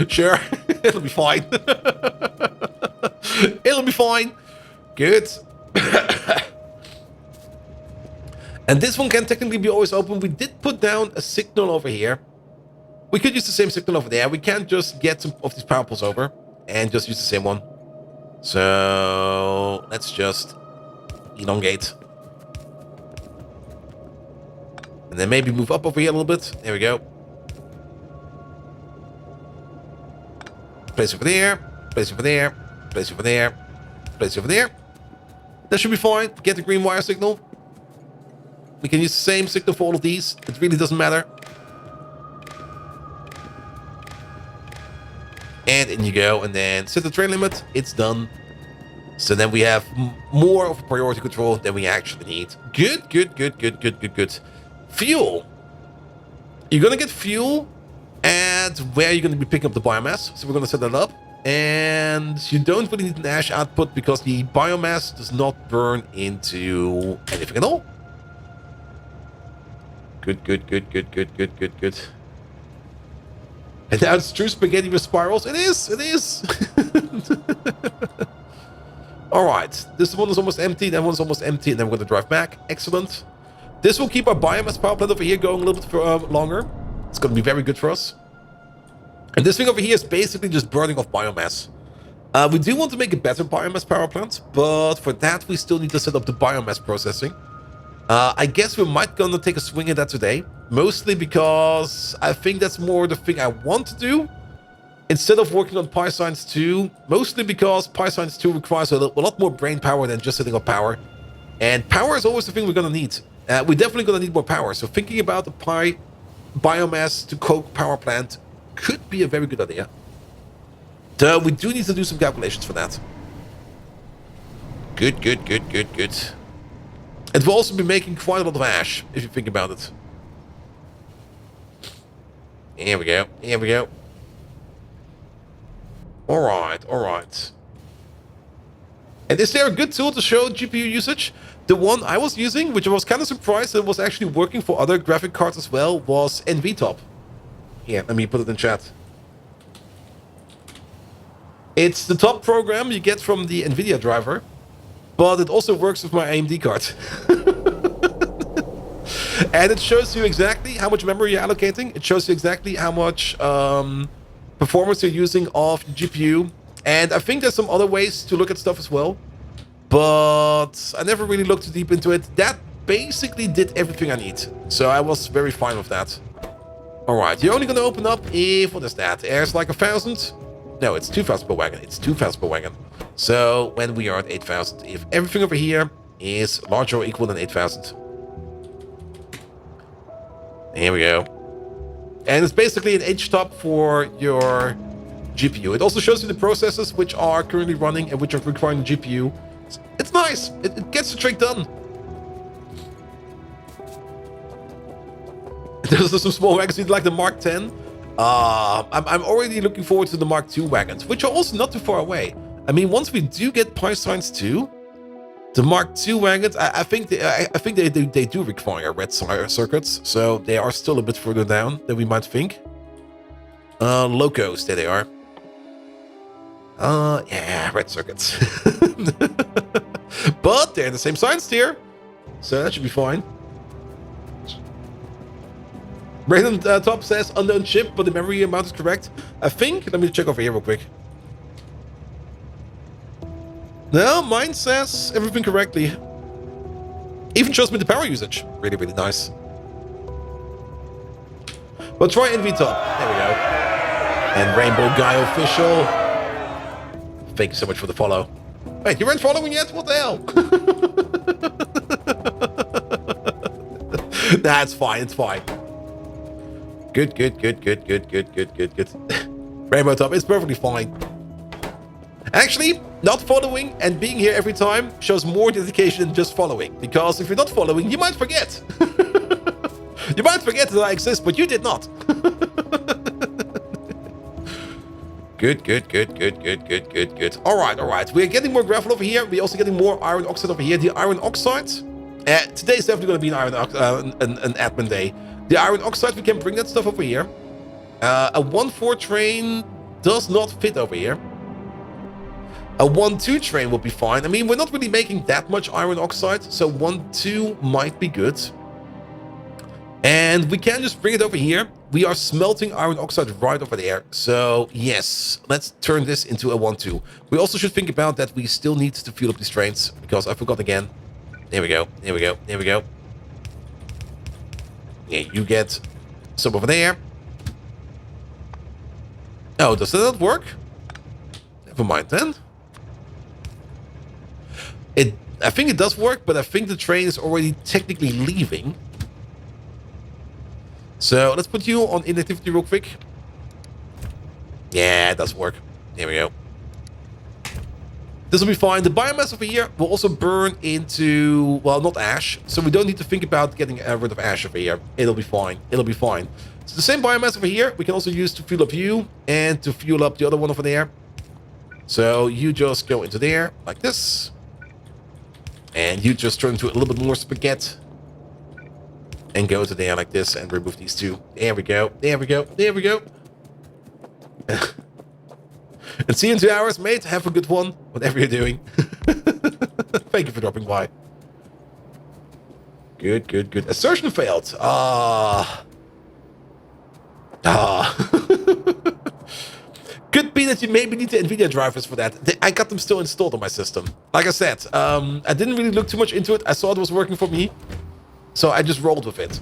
Sure. It'll be fine. It'll be fine. Good. And this one can technically be always open. We did put down a signal over here. We could use the same signal over there. We can't just get some of these power poles over and just use the same one. So let's just elongate. And then maybe move up over here a little bit. There we go. Place over there. Place over there. Place over there. Place over there. That should be fine. Get the green wire signal. We can use the same signal for all of these. It really doesn't matter. And in you go. And then set the train limit. It's done. So then we have more of priority control than we actually need. Good, good, good, good, good, good, good. Fuel. You're going to get fuel at where you're going to be picking up the biomass. So we're going to set that up. And you don't really need an ash output because the biomass does not burn into anything at all. Good, good, good, good, good, good, good, good. And now it's true spaghetti with spirals. It is, it is. All right, this one is almost empty. That one's almost empty, and then we're going to drive back. Excellent. This will keep our biomass power plant over here going a little bit for, longer. It's going to be very good for us. And this thing over here is basically just burning off biomass. We do want to make a better biomass power plant, but for that we still need to set up the biomass processing. I guess we might gonna take a swing at that today, mostly because I think that's more the thing I want to do instead of working on PyScience 2, mostly because PyScience 2 requires a lot more brain power than just setting up power. And power is always the thing we're gonna need. We're definitely going to need more power. So thinking about the biomass to coke power plant could be a very good idea. Though we do need to do some calculations for that. Good. It will also be making quite a lot of ash, if you think about it. Here we go. Alright. And is there a good tool to show GPU usage? The one I was using, which I was kind of surprised that was actually working for other graphic cards as well, was NVTop. Here, let me put it in chat. It's the top program you get from the NVIDIA driver, but it also works with my AMD card. And it shows you exactly how much memory you're allocating. It shows you exactly how much performance you're using of the GPU. And I think there's some other ways to look at stuff as well. But I never really looked too deep into it. That basically did everything I need. So I was very fine with that. Alright, you're only going to open up if... What is that? There's like 1,000? No, it's 2,000 per wagon. It's 2,000 per wagon. So when we are at 8,000, if everything over here is larger or equal than 8,000. Here we go. And it's basically an H-top for your GPU. It also shows you the processes which are currently running and which are requiring the GPU. It's nice. It gets the trick done. There's some small wagons like the Mark 10. I'm already looking forward to the Mark 2 wagons, which are also not too far away. I mean, once we do get Pi Science 2, the Mark 2 wagons, I think they do require red circuits, so they are still a bit further down than we might think. Locos, there they are. Yeah, red circuits. But they're in the same science tier, so that should be fine. Brandon Top says unknown chip, but the memory amount is correct. I think. Let me check over here real quick. No, mine says everything correctly. Even shows me the power usage. Really, really nice. Well, try NV Top. There we go. And Rainbow Guy Official. Thank you so much for the follow. Wait, you weren't following yet? What the hell? Nah, it's fine. It's fine. Good. Rainbow Top, it's perfectly fine. Actually, not following and being here every time shows more dedication than just following. Because if you're not following, you might forget. You might forget that I exist, but you did not. Good. Alright. We're getting more gravel over here. We're also getting more iron oxide over here. The iron oxide. Today is definitely going to be an admin day. The iron oxide, we can bring that stuff over here. A 1-4 train does not fit over here. A 1-2 train will be fine. I mean, we're not really making that much iron oxide, so 1-2 might be good. And we can just bring it over here. We are smelting iron oxide right over there. So, yes, let's turn this into a 1-2. We also should think about that we still need to fuel up these trains, because I forgot again. There we go. Yeah, you get some over there. Oh, does that not work? Never mind then. I think it does work, but I think the train is already technically leaving. So let's put you on inactivity real quick. Yeah, it does work. There we go. This will be fine. The biomass over here will also burn into, well, not ash. So we don't need to think about getting rid of ash over here. It'll be fine. So the same biomass over here, we can also use to fuel up you and to fuel up the other one over there. So you just go into there like this. And you just turn into a little bit more spaghetti. And go to there like this and remove these two. There we go. And see you in 2 hours, mate. Have a good one, whatever you're doing. Thank you for dropping by. Good. Assertion failed. Could be that you maybe need the NVIDIA drivers for that. I got them still installed on my system. Like I said, I didn't really look too much into it. I saw it was working for me. So I just rolled with it.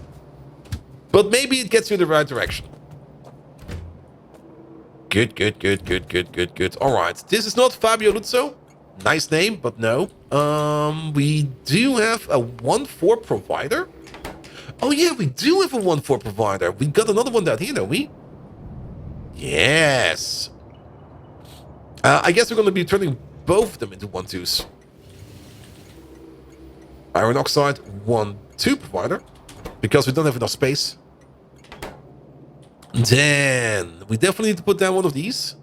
But maybe it gets you in the right direction. Good. Alright, this is not Fabio Luzzo. Nice name, but no. We do have a 1-4 provider. Oh yeah, we do have a 1-4 provider. We got another one down here, don't we? Yes. I guess we're going to be turning both of them into 1-2s. Iron oxide 1-2 provider, because we don't have enough space. Then we definitely need to put down one of these.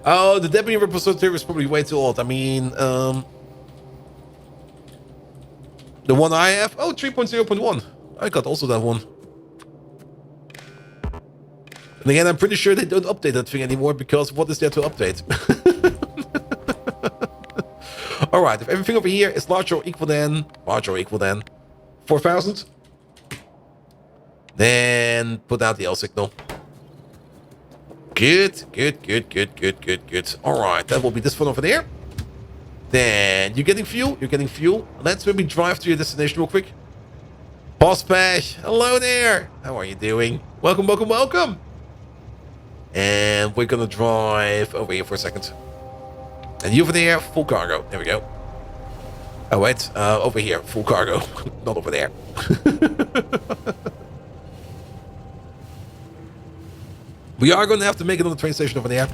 Oh, the debris repository is probably way too old. I mean, the one I have, 3.0.1. I got also that one. And again, I'm pretty sure they don't update that thing anymore, because what is there to update? All right, if everything over here is larger or equal than 4,000, then put out the L signal. Good. All right, that will be this one over there. Then you're getting fuel. Let's maybe drive to your destination real quick. Boss Pash, hello there. How are you doing? Welcome. And we're gonna drive over here for a second. And you over there, full cargo. There we go. Oh wait, over here, full cargo, not over there. We are going to have to make another train station over there.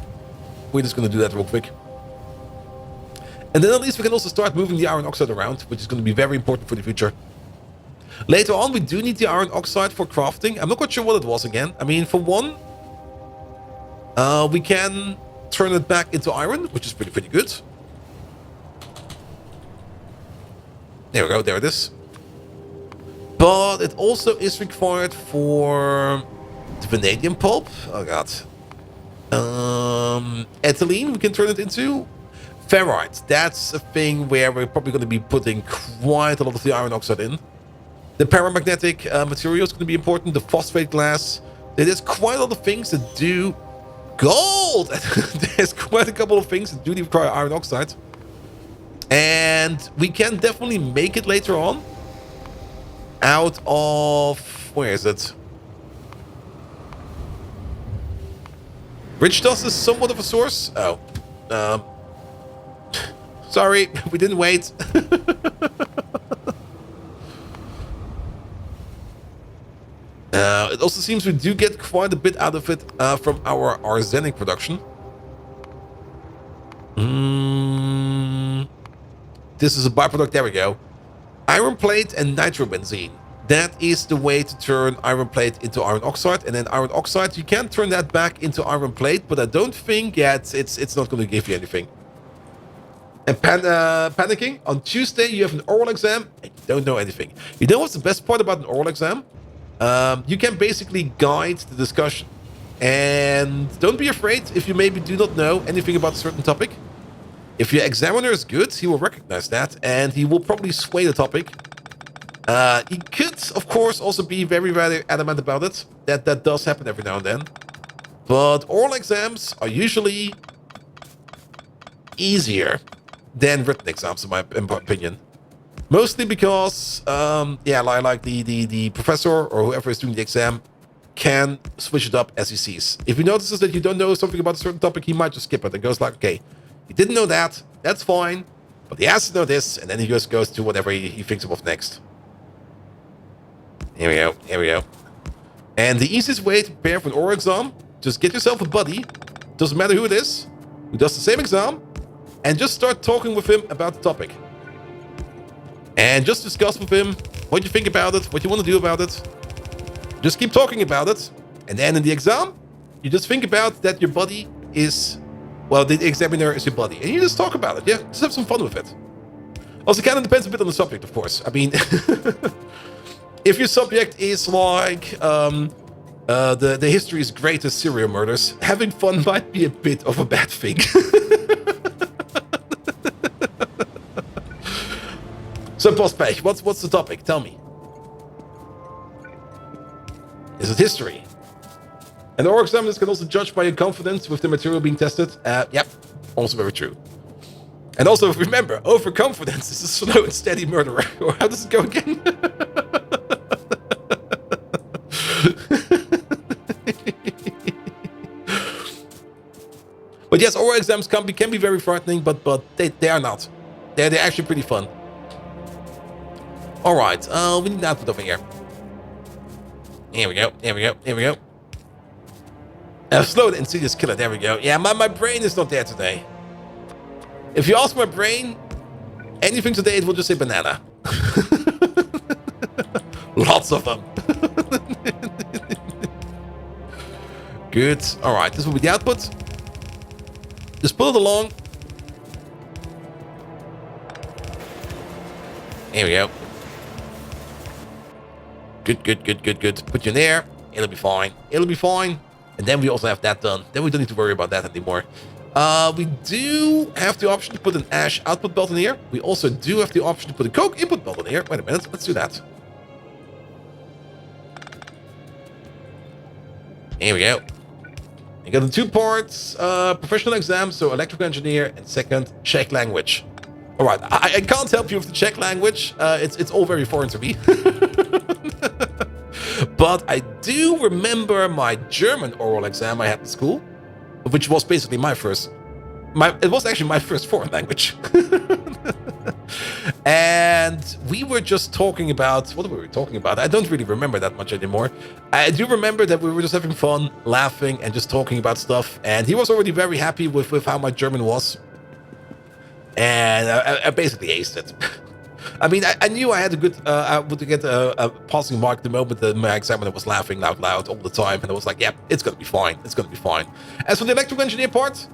We're just going to do that real quick. And then at least we can also start moving the iron oxide around, which is going to be very important for the future. Later on, we do need the iron oxide for crafting. I'm not quite sure what it was again. I mean, for one, we can turn it back into iron, which is pretty good. There we go, there it is. But it also is required for the vanadium pulp. Oh god. Ethylene, we can turn it into ferrite. That's a thing where we're probably going to be putting quite a lot of the iron oxide in. The paramagnetic material is going to be important. The phosphate glass. There's quite a lot of things that do gold. There's quite a couple of things that do require iron oxide. And we can definitely make it later on out of... Where is it? Rich dust is somewhat of a source. Oh. Sorry, we didn't wait. It also seems we do get quite a bit out of it from our arsenic production. This is a byproduct. There we go. Iron plate and nitrobenzene. That is the way to turn iron plate into iron oxide. And then iron oxide, you can turn that back into iron plate, but I don't think yet it's not going to give you anything. And panicking. On Tuesday, you have an oral exam and you don't know anything. You know what's the best part about an oral exam? You can basically guide the discussion. And don't be afraid if you maybe do not know anything about a certain topic. If your examiner is good, he will recognize that and he will probably sway the topic. He could, of course, also be very, very adamant about it. That does happen every now and then. But oral exams are usually easier than written exams, in my opinion. Mostly because, like the professor or whoever is doing the exam can switch it up as he sees. If he notices that you don't know something about a certain topic, he might just skip it and goes like, okay, he didn't know that, that's fine, but he has to know this, and then he just goes to whatever he thinks of next. Here we go. And the easiest way to prepare for an oral exam, just get yourself a buddy, doesn't matter who it is, who does the same exam, and just start talking with him about the topic. And just discuss with him what you think about it, what you want to do about it. Just keep talking about it. And then in the exam, you just think about that your buddy is... Well, the examiner is your buddy. And you just talk about it, yeah? Just have some fun with it. Also, it kind of depends a bit on the subject, of course. I mean... If your subject is like the history's greatest serial murders, having fun might be a bit of a bad thing. So, Boss Pech, what's the topic? Tell me. Is it history? And oral examiners can also judge by your confidence with the material being tested. Yep, also very true. And also, remember, overconfidence is a slow and steady murderer. Or how does it go again? But yes, oral exams can be very frightening, but they are not. They're actually pretty fun. All right, we need an output over here. Here we go. Here we go. Here we go. Slow and insidious killer. There we go. Yeah, my brain is not there today. If you ask my brain anything today, it will just say banana. Lots of them. Good. All right, this will be the output. Just pull it along. Here we go. Good, good, good, good, good. Put you in there. It'll be fine. It'll be fine. And then we also have that done. Then we don't need to worry about that anymore. We do have the option to put an ash output belt in here. We also do have the option to put a coke input belt in here. Wait a minute. Let's do that. Here we go. You got the 2 parts. Professional exam, so electrical engineer, and second, Czech language. All right. I can't help you with the Czech language. It's all very foreign to me. But I do remember my German oral exam I had in school, which was basically it was actually my first foreign language. And we were just talking about, what were we talking about? I don't really remember that much anymore. I do remember that we were just having fun, laughing, and just talking about stuff. And he was already very happy with how my German was. And I basically aced it. I mean, I knew I had a good, I would get a passing mark the moment that my examiner was laughing out loud all the time. And I was like, yeah, it's going to be fine. It's going to be fine. As for the electrical engineer part,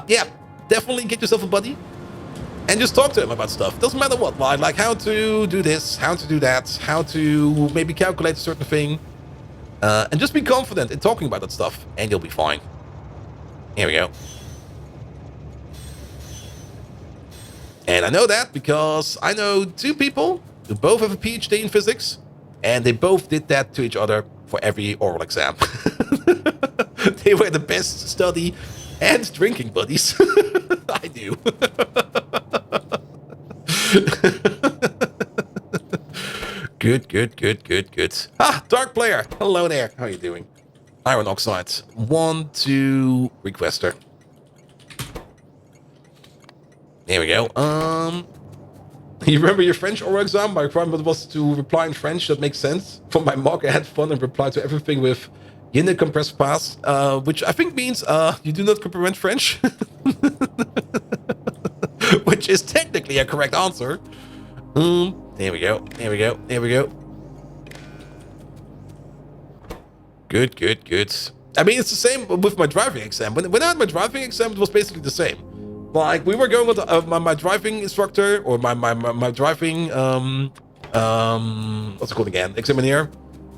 yeah, definitely get yourself a buddy and just talk to him about stuff. Doesn't matter what, like how to do this, how to do that, how to maybe calculate a certain thing. And just be confident in talking about that stuff and you'll be fine. Here we go. And I know that because I know 2 people who both have a PhD in physics, and they both did that to each other for every oral exam. They were the best study and drinking buddies. I do. Good, good, good, good, good. Ah, Dark Player. Hello there. How are you doing? Iron oxide. 1, 2, requester. There we go. You remember your French oral exam? My requirement was to reply in French. That makes sense. For my mock, I had fun and replied to everything with "Je ne comprends pas," which I think means you do not comprehend French, which is technically a correct answer. There we go. There we go. There we go. Good, good, good. I mean, it's the same with my driving exam. When I had my driving exam, it was basically the same. Like, we were going with my driving instructor, or my driving, what's it called again? Examiner.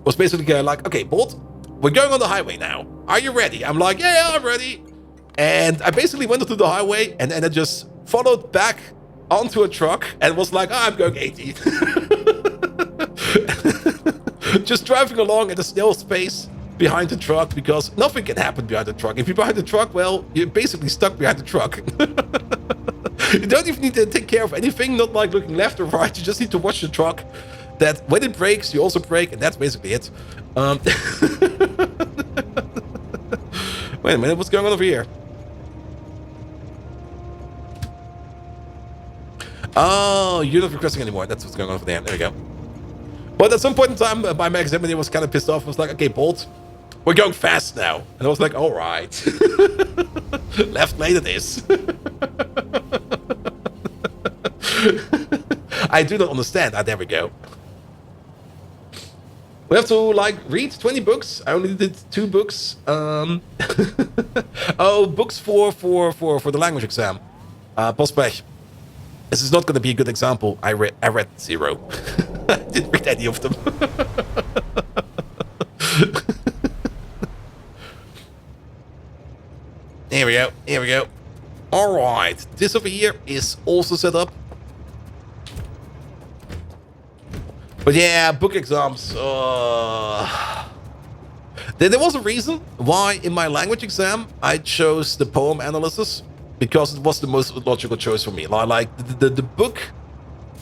Was basically like, okay, Bolt, we're going on the highway now. Are you ready? I'm like, yeah, I'm ready. And I basically went onto the highway, and I just followed back onto a truck, and was like, oh, I'm going 80. Just driving along at a snail's pace behind the truck, because nothing can happen behind the truck. If you're behind the truck, well, you're basically stuck behind the truck. You don't even need to take care of anything, not like looking left or right. You just need to watch the truck, that when it brakes, you also brake, and that's basically it. Wait a minute, what's going on over here? Oh, you're not requesting anymore. That's what's going on over there. There we go. But at some point in time, my examiner was kind of pissed off. I was like, okay, Bolt, we're going fast now. And I was like, all right. Left lane it is. I do not understand. Ah, there we go. We have to, like, read 20 books. I only did 2 books. Oh, books for the language exam. Postpech. This is not going to be a good example. I read 0. I didn't read any of them. Here we go. Here we go. All right. This over here is also set up. But yeah, book exams. There was a reason why in my language exam I chose the poem analysis, because it was the most logical choice for me. Like the book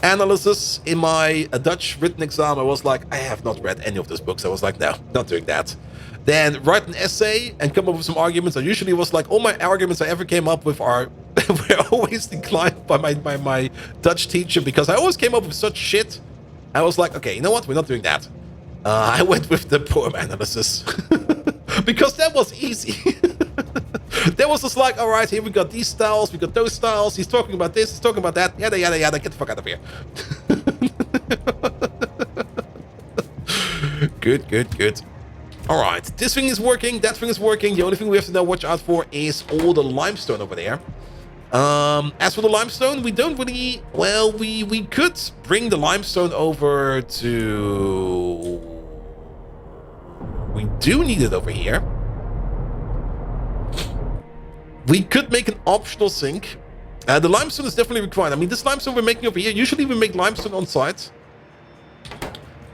analysis in my Dutch written exam, I was like, I have not read any of those books. I was like, no, not doing that. then write an essay and come up with some arguments. And usually it was like all my arguments I ever came up with are were always declined by my Dutch teacher because I always came up with such shit. I was like, okay, you know what? We're not doing that. I went with the poem analysis because that was easy. That was just like, all right, here we got these styles, we got those styles. He's talking about this, he's talking about that. Yada yada yada. Get the fuck out of here. Good. All right, this thing is working, that thing is working. The only thing we have to now watch out for is all the limestone over there. As for the limestone, we don't really... Well, we could bring the limestone over to... We do need it over here. We could make an optional sink. The limestone is definitely required. I mean, this limestone we're making over here, usually we make limestone on site.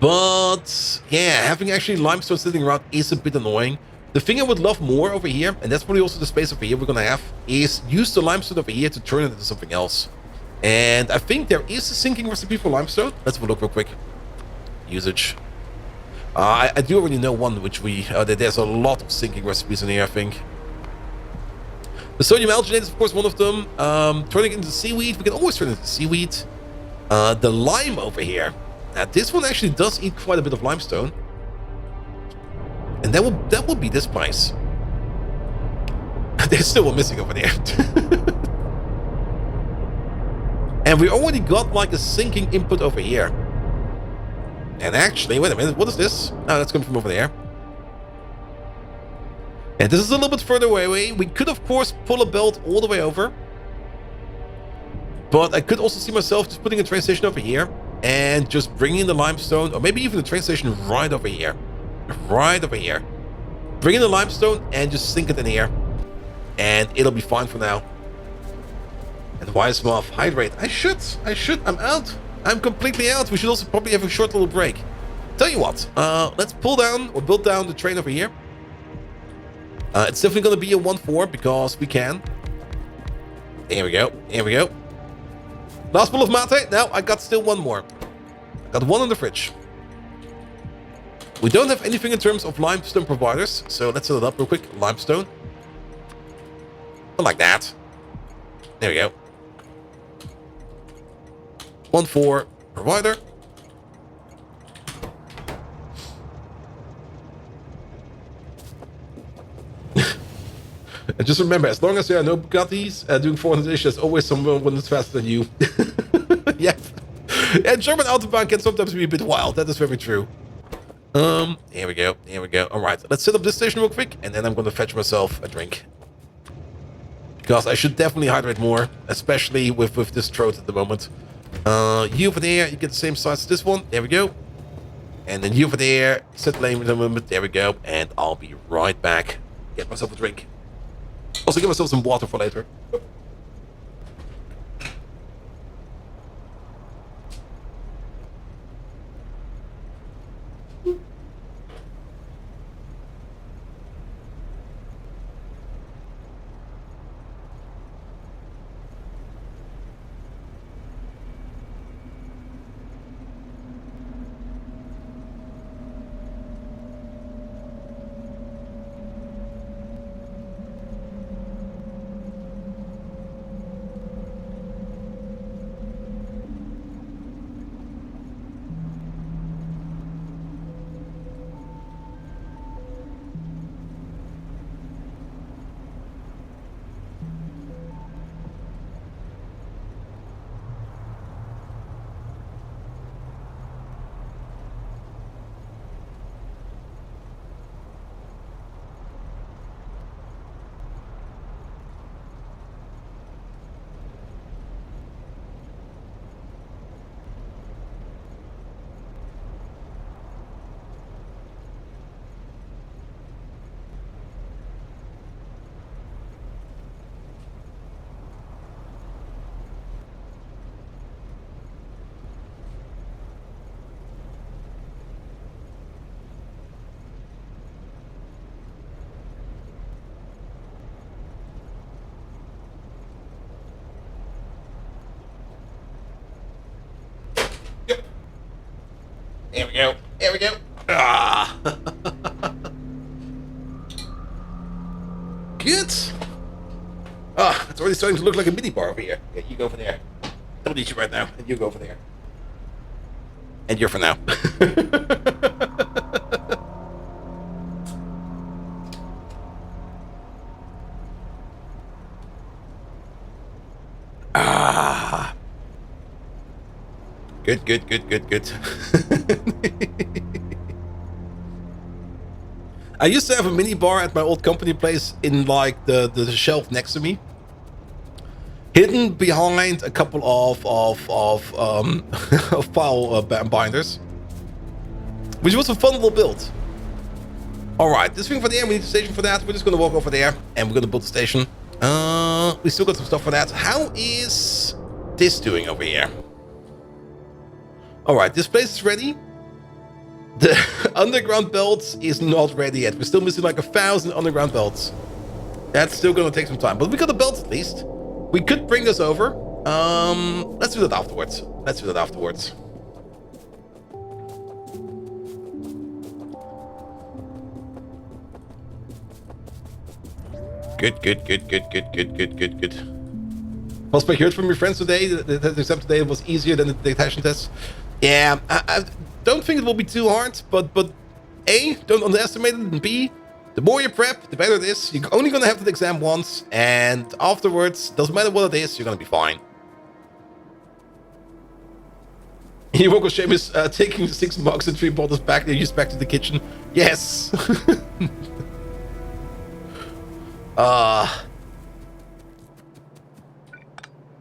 But, yeah, having actually limestone sitting around is a bit annoying. The thing I would love more over here, and that's probably also the space over here we're gonna have, is use the limestone over here to turn it into something else. And I think there is a sinking recipe for limestone. Let's have a look real quick. Usage. I do already know one, which we... there's a lot of sinking recipes in here, I think. The sodium alginate is, of course, one of them. Turning it into seaweed. We can always turn it into seaweed. The lime over here. Now, this one actually does eat quite a bit of limestone. And that will be this place. There's still one missing over there. And we already got like a sinking input over here. And actually, wait a minute, what is this? Oh, that's coming from over there. And this is a little bit further away. We could, of course, pull a belt all the way over. But I could also see myself just putting a train station over here. And just bringing the limestone, or maybe even the train station right over here. Right over here. Bring in the limestone and just sink it in here. And it'll be fine for now. And why is Moth hydrate? I should. I'm out. I'm completely out. We should also probably have a short little break. Tell you what, let's pull down or build down the train over here. It's definitely going to be a 1-4 because we can. Here we go. Here we go. Last bowl of mate. Now I got still one more. I got one in the fridge. We don't have anything in terms of limestone providers, so let's set it up real quick. Limestone. Like that. There we go. 1-4 provider. And just remember, as long as there are no Bugattis doing 400 ish, there's always someone that's faster than you. Yeah. And German Autobahn can sometimes be a bit wild. That is very true. Here we go. Here we go. All right, let's set up this station real quick, and then I'm going to fetch myself a drink. Because I should definitely hydrate more, especially with this throat at the moment. You over there, you get the same size as this one. There we go. And then you over there, set lane in a moment. There we go. And I'll be right back. Get myself a drink. Also give myself some water for later. Here we go. Here we go. Ah. already starting to look like a mini bar over here. Yeah, you go over there. I don't need you right now. And you go over there. And you're for now. Ah. Good, good, good, good, good. I used to have a mini bar at my old company place in like the shelf next to me, hidden behind a couple of of file binders, which was a fun little build. All right, this thing for there, we need a station for that. We're just gonna walk over there and we're gonna build a station. We still got some stuff for that. How is this doing over here? All right, this place is ready. The underground belt is not ready yet. We're still missing like 1,000 underground belts. That's still gonna take some time, but we got the belts at least. We could bring this over. Let's do that afterwards. Let's do that afterwards. Good, good, good, good, good, good, good, good, good. Also, I heard from your friends today that the exam today was easier than the dictation test. Yeah, I don't think it will be too hard, but A, don't underestimate it, and B, the more you prep, the better it is. You're only gonna have the exam once, and afterwards, doesn't matter what it is, you're gonna be fine. He woke up Seamus taking 6 mugs and 3 bottles back, they used back to the kitchen. Yes!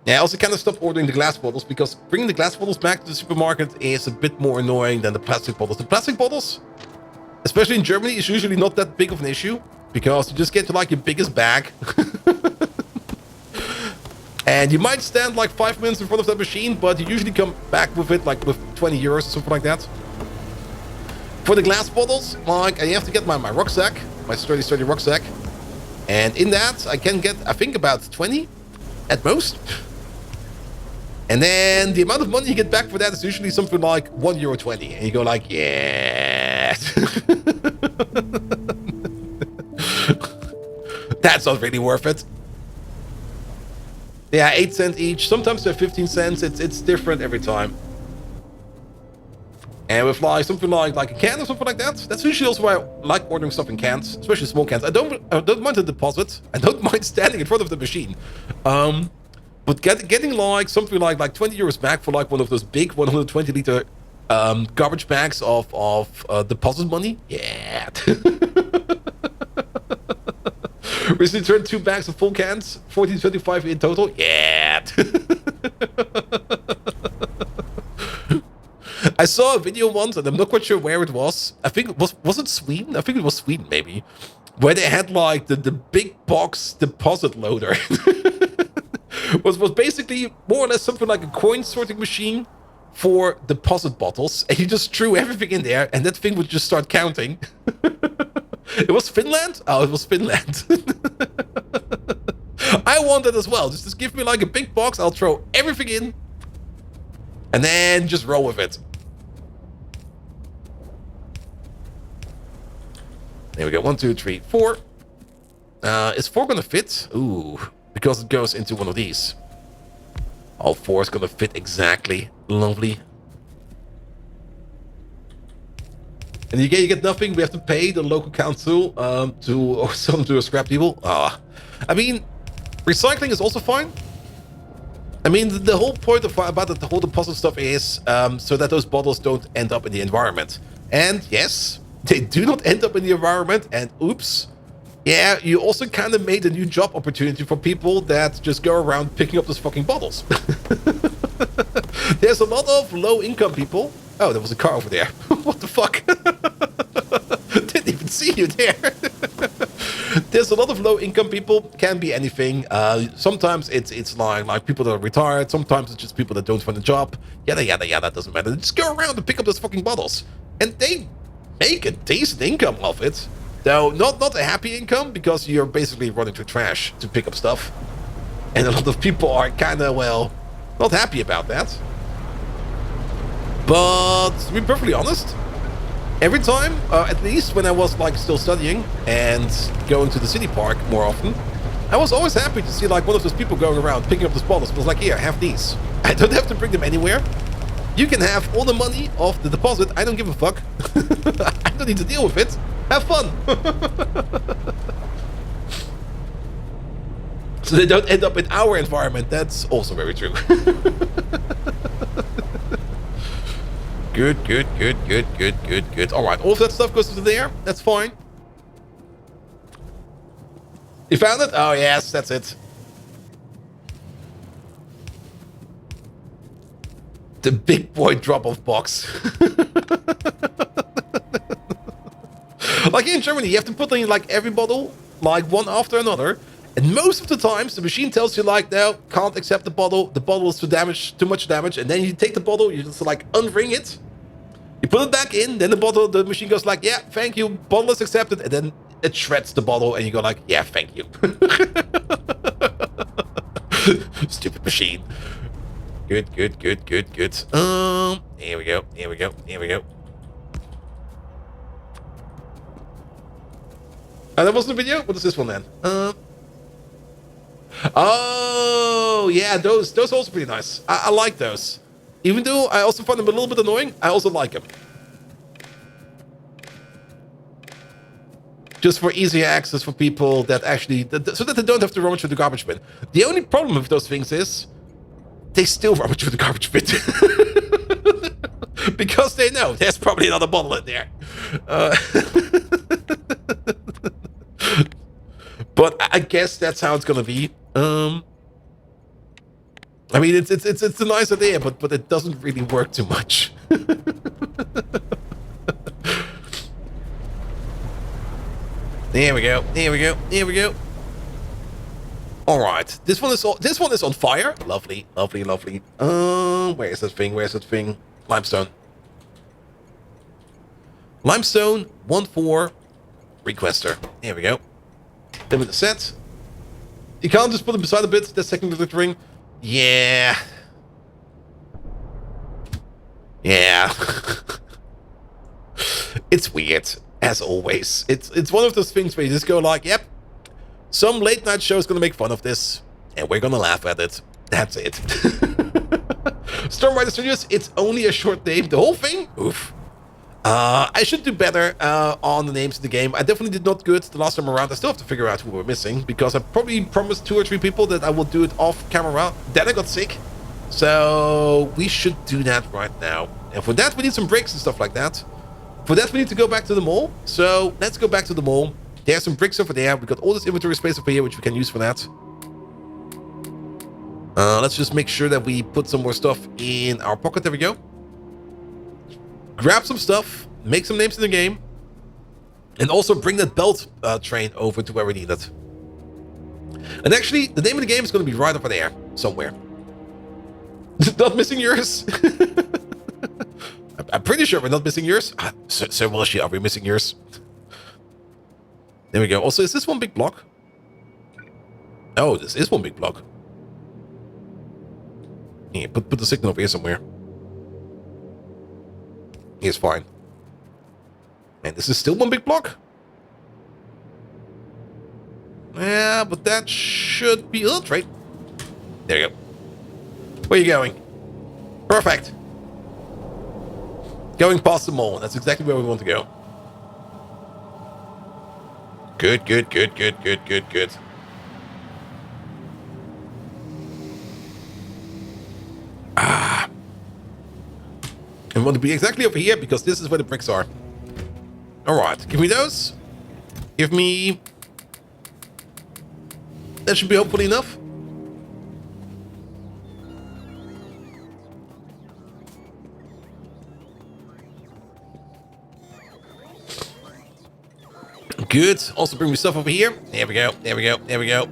Yeah, I also kind of stopped ordering the glass bottles because bringing the glass bottles back to the supermarket is a bit more annoying than the plastic bottles. The plastic bottles, especially in Germany, is usually not that big of an issue because you just get to like your biggest bag. And you might stand like 5 minutes in front of that machine, but you usually come back with it like with 20 euros or something like that. For the glass bottles, like I have to get my rucksack, my sturdy rucksack. And in that, I can get, I think, about 20 at most. And then the amount of money you get back for that is usually something like €1.20. And you go like, yeah. That's not really worth it. Yeah, 8 cents each. Sometimes they're 15 cents. It's different every time. And with like something like a can or something like that, that's usually also why I like ordering stuff in cans, especially small cans. I don't mind the deposit. I don't mind standing in front of the machine. But getting like something like 20 euros back for like one of those big 120 liter garbage bags of deposit money, yeah. Recently turned 2 bags of full cans, 14.25 in total, yeah. I saw a video once, and I'm not quite sure where it was. I think it was it Sweden? I think it was Sweden, maybe, where they had like the big box deposit loader. was basically more or less something like a coin sorting machine for deposit bottles, and you just threw everything in there, and that thing would just start counting. It was Finland? Oh, it was Finland. I want that as well. Just give me like a big box, I'll throw everything in, and then just roll with it. There we go. 1, 2, 3, 4. Is 4 gonna fit? Ooh, because it goes into one of these. All 4 is gonna fit exactly. Lovely. And you get nothing. We have to pay the local council to sell them to a scrap people. I mean, recycling is also fine. I mean, the whole point about the whole deposit stuff is so that those bottles don't end up in the environment. And yes, they do not end up in the environment. And oops, yeah, you also kind of made a new job opportunity for people that just go around picking up those fucking bottles. There's a lot of low-income people. Oh, there was a car over there. What the fuck? Didn't even see you there. There's a lot of low-income people. Can be anything. Sometimes it's like people that are retired. Sometimes it's just people that don't find a job. Yada yada yada. Doesn't matter. They just go around and pick up those fucking bottles, and they make a decent income off it. Though not a happy income, because you're basically running through trash to pick up stuff, and a lot of people are kind of, well, not happy about that. But to be perfectly honest, every time, at least when I was like still studying and going to the city park more often, I was always happy to see like one of those people going around picking up those bottles. It was like, here, have these. I don't have to bring them anywhere. You can have all the money of the deposit. I don't give a fuck. I don't need to deal with it. Have fun. So they don't end up in our environment. That's also very true. Good. All right, all of that stuff goes into there. That's fine. You found it? Oh, yes, that's it. The big boy drop-off box. Like in Germany, you have to put in like every bottle, like one after another. And most of the times, the machine tells you like, no, can't accept the bottle is too much damage. And then you take the bottle, you just like unring it. You put it back in, then the machine goes like, yeah, thank you, bottle is accepted. And then it shreds the bottle and you go like, yeah, thank you. Stupid machine. Good. Here we go. That wasn't a video? What is this one then? Oh, yeah, those are also pretty nice. I like those. Even though I also find them a little bit annoying, I also like them. Just for easier access for people that actually... so that they don't have to rummage through the garbage bin. The only problem with those things is... they still rummage through the garbage bin. Because they know there's probably another bottle in there. But I guess that's how it's gonna be. I mean, it's a nice idea, but it doesn't really work too much. There we go. All right, this one is on fire. Lovely. Where is that thing? Limestone. 1-4 requester. There we go. Limited set. You can't just put them beside the bit. That's technically glittering. Yeah. It's weird, as always. It's one of those things where you just go like, yep, some late night show is gonna make fun of this, and we're gonna laugh at it. That's it. Stormrider Studios, it's only a short name. The whole thing? Oof. I should do better on the names of the game. I definitely did not good the last time around. I still have to figure out who we're missing, because I probably promised 2 or 3 people that I will do it off camera. Then I got sick. So we should do that right now. And for that, we need some bricks and stuff like that. For that, we need to go back to the mall. So let's go back to the mall. There's some bricks over there. We got all this inventory space over here, which we can use for that. Let's just make sure that we put some more stuff in our pocket. There we go. Grab some stuff, make some names in the game, and also bring that belt train over to where we need it. And actually, the name of the game is going to be right over there, somewhere. Not missing yours? I'm pretty sure we're not missing yours. So will she. Are we missing yours? There we go. Also, is this one big block? Oh, this is one big block. Yeah, put the signal over here somewhere. Here's fine. And this is still one big block? Yeah, but that should be... oh, right. There you go. Where are you going? Perfect. Going past the mall. That's exactly where we want to go. Good. And want to be exactly over here, because this is where the bricks are. Alright, give me those. Give me... that should be hopefully enough. Good. Also bring me stuff over here. There we go. Yeah,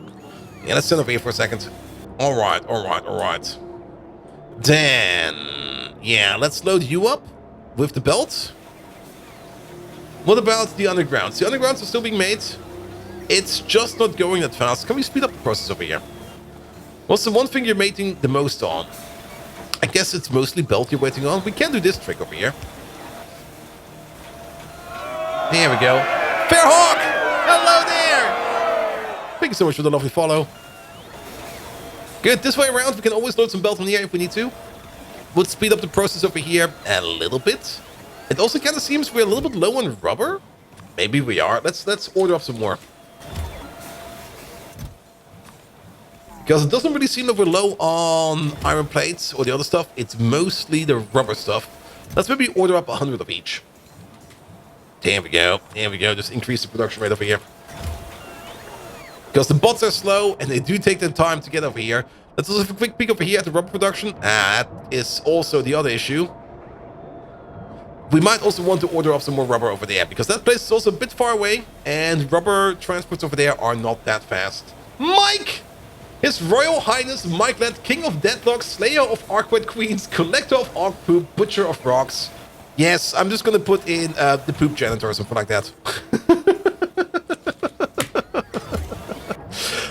let's sit over here for a second. Alright. Then... yeah, let's load you up with the belt. What about the undergrounds? The undergrounds are still being made. It's just not going that fast. Can we speed up the process over here? What's the one thing you're mating the most on? I guess it's mostly belt you're waiting on. We can do this trick over here. There we go. Fairhawk! Hello there! Thank you so much for the lovely follow. Good, this way around, we can always load some belt on here if we need to. Would speed up the process over here a little bit. It also kind of seems we're a little bit low on rubber. Maybe we are. Let's order up some more. Because it doesn't really seem that we're low on iron plates or the other stuff. It's mostly the rubber stuff. Let's maybe order up 100 of each. There we go. There we go. Just increase the production rate over here. Because the bots are slow and they do take their time to get over here. Let's also have a quick peek over here at the rubber production. That is also the other issue. We might also want to order up some more rubber over there, because that place is also a bit far away and rubber transports over there are not that fast. Mike! His Royal Highness Mike Led, King of Deadlock, Slayer of Arcwed Queens, Collector of Arc Poop, Butcher of Rocks. Yes, I'm just gonna put in the Poop Janitor or something like that.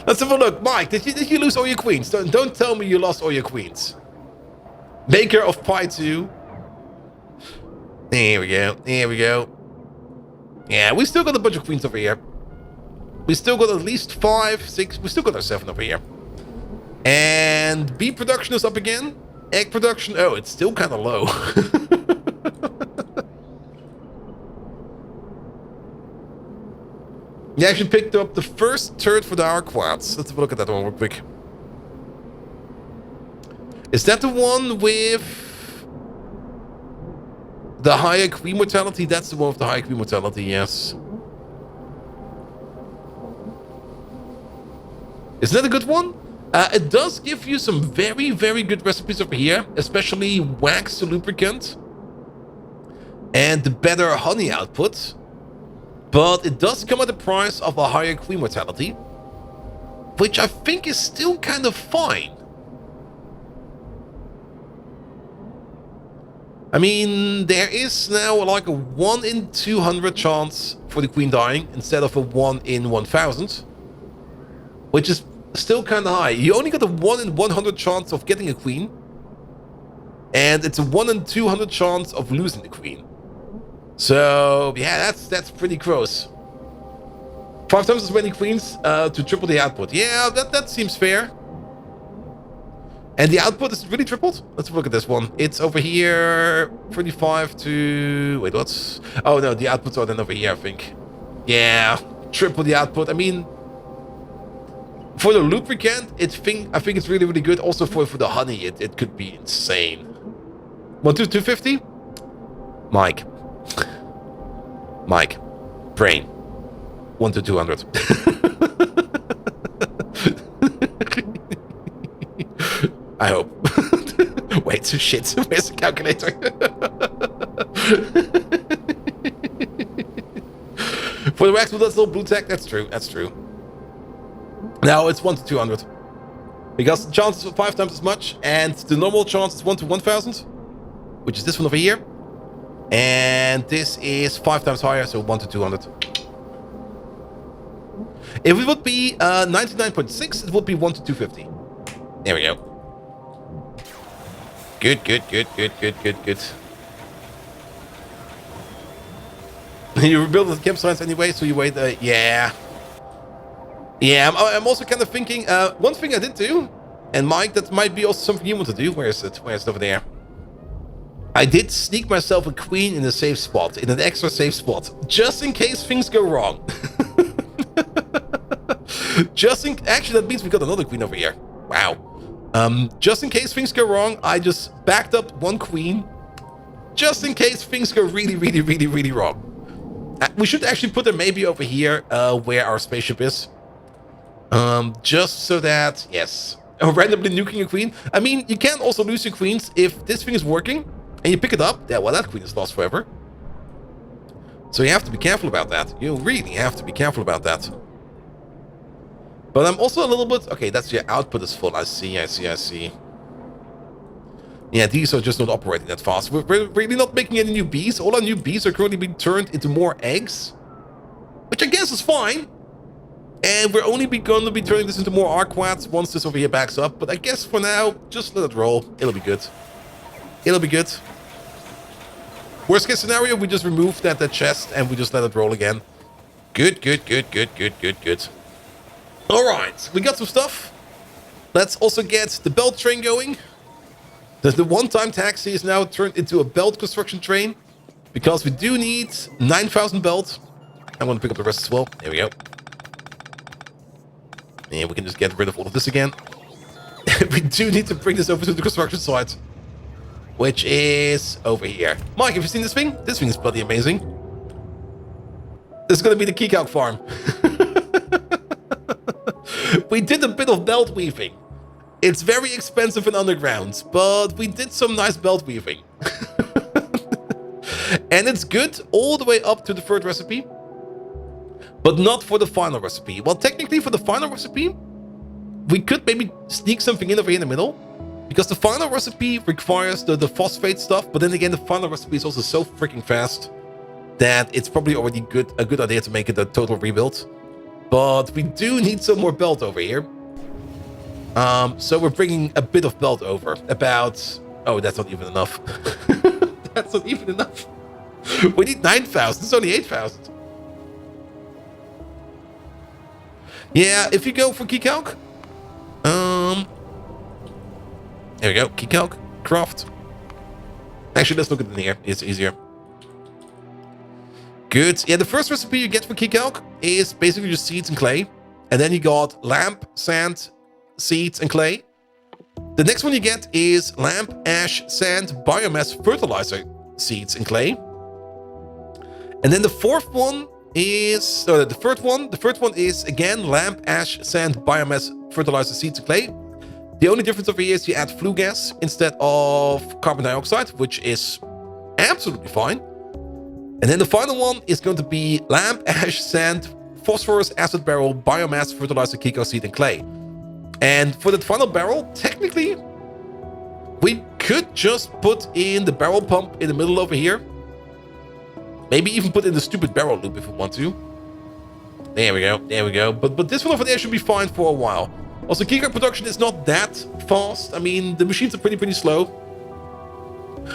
Let's have a look. Mike, did you lose all your queens? Don't tell me you lost all your queens. Maker of Pie 2. There we go. There we go. Yeah, we still got a bunch of queens over here. We still got at least 5, 6. We still got our 7 over here. And bee production is up again. Egg production. Oh, it's still kind of low. You actually picked up the first turd for the Arquats. Let's have a look at that one real quick. Is that the one with the higher queen mortality? That's the one with the higher queen mortality, yes. Isn't that a good one? It does give you some very, very good recipes over here, especially wax to lubricant and the better honey output. But it does come at the price of a higher queen mortality, which I think is still kind of fine. I mean, there is now like a 1 in 200 chance for the queen dying instead of a 1 in 1000, which is still kind of high. You only got a 1 in 100 chance of getting a queen, and it's a 1 in 200 chance of losing the queen. So yeah, that's pretty gross. 5 times as many queens to triple the output. Yeah, that seems fair. And the output is really tripled. Let's look at this one. It's over here, 35 to... Wait, what's... Oh no, the outputs are then over here, I think. Yeah, triple the output. I mean, for the lubricant, I think it's really, really good. Also for the honey, it could be insane. 250? Mike. Mike. Brain. 1 to 200. I hope. Wait, so shit. Where's the calculator? For the wax, that's little blue tech. That's true. That's true. Now it's 1 to 200. Because the chances are 5 times as much, and the normal chance is 1 to 1000, which is this one over here. And this is 5 times higher, so 1 to 200. If it would be 99.6, it would be 1 to 250. There we go. Good. You rebuild the campsites anyway, so you wait. Yeah. I'm also kind of thinking. One thing I did do, and Mike, that might be also something you want to do. Where is it? Where is it over there? I did sneak myself a queen in a safe spot, in an extra safe spot, just in case things go wrong. Actually, that means we got another queen over here. Wow. Just in case things go wrong, I just backed up 1 queen, just in case things go really, really, really, really wrong. We should actually put them maybe over here, where our spaceship is. Just so that, yes, randomly nuking a queen. I mean, you can also lose your queens if this thing is working and you pick it up. Yeah, well, that queen is lost forever. So you have to be careful about that. You really have to be careful about that. But I'm also a little bit... Okay, that's your output is full. I see. Yeah, these are just not operating that fast. We're really not making any new bees. All our new bees are currently being turned into more eggs, which I guess is fine. And we're only going to be turning this into more Arquats once this over here backs up. But I guess for now, just let it roll. It'll be good. It'll be good. Worst case scenario, we just remove that chest and we just let it roll again. Good. Alright, we got some stuff. Let's also get the belt train going. The one-time taxi is now turned into a belt construction train. Because we do need 9,000 belt. I'm going to pick up the rest as well. There we go. And we can just get rid of all of this again. We do need to bring this over to the construction site. Which is over here. Mike, have you seen this thing? This thing is bloody amazing. This is going to be the key calc farm. We did a bit of belt weaving. It's very expensive and underground, but we did some nice belt weaving. And it's good all the way up to the third recipe, but not for the final recipe. Well, technically for the final recipe, we could maybe sneak something in over here in the middle, because the final recipe requires the phosphate stuff, but then again, the final recipe is also so freaking fast that it's probably already a good idea to make it a total rebuild. But we do need some more belt over here. So we're bringing a bit of belt over. About... Oh, that's not even enough. That's not even enough. We need 9,000. It's only 8,000. Yeah, if you go for key calc. There we go. Key calc. Craft. Actually, let's look at it in here. It's easier. Good. Yeah, the first recipe you get for key calc is basically just seeds and clay. And then you got lamp, sand, seeds, and clay. The next one you get is lamp, ash, sand, biomass, fertilizer, seeds, and clay. And then the fourth one is... the third one is, again, lamp, ash, sand, biomass, fertilizer, seeds, and clay. The only difference over here is you add flue gas instead of carbon dioxide, which is absolutely fine. And then the final one is going to be lamp, ash, sand, phosphorus, acid barrel, biomass, fertilizer, kiko, seed, and clay. And for the final barrel, technically, we could just put in the barrel pump in the middle over here. Maybe even put in the stupid barrel loop if we want to. There we go, there we go. But this one over there should be fine for a while. Also, keycard production is not that fast. I mean, the machines are pretty slow.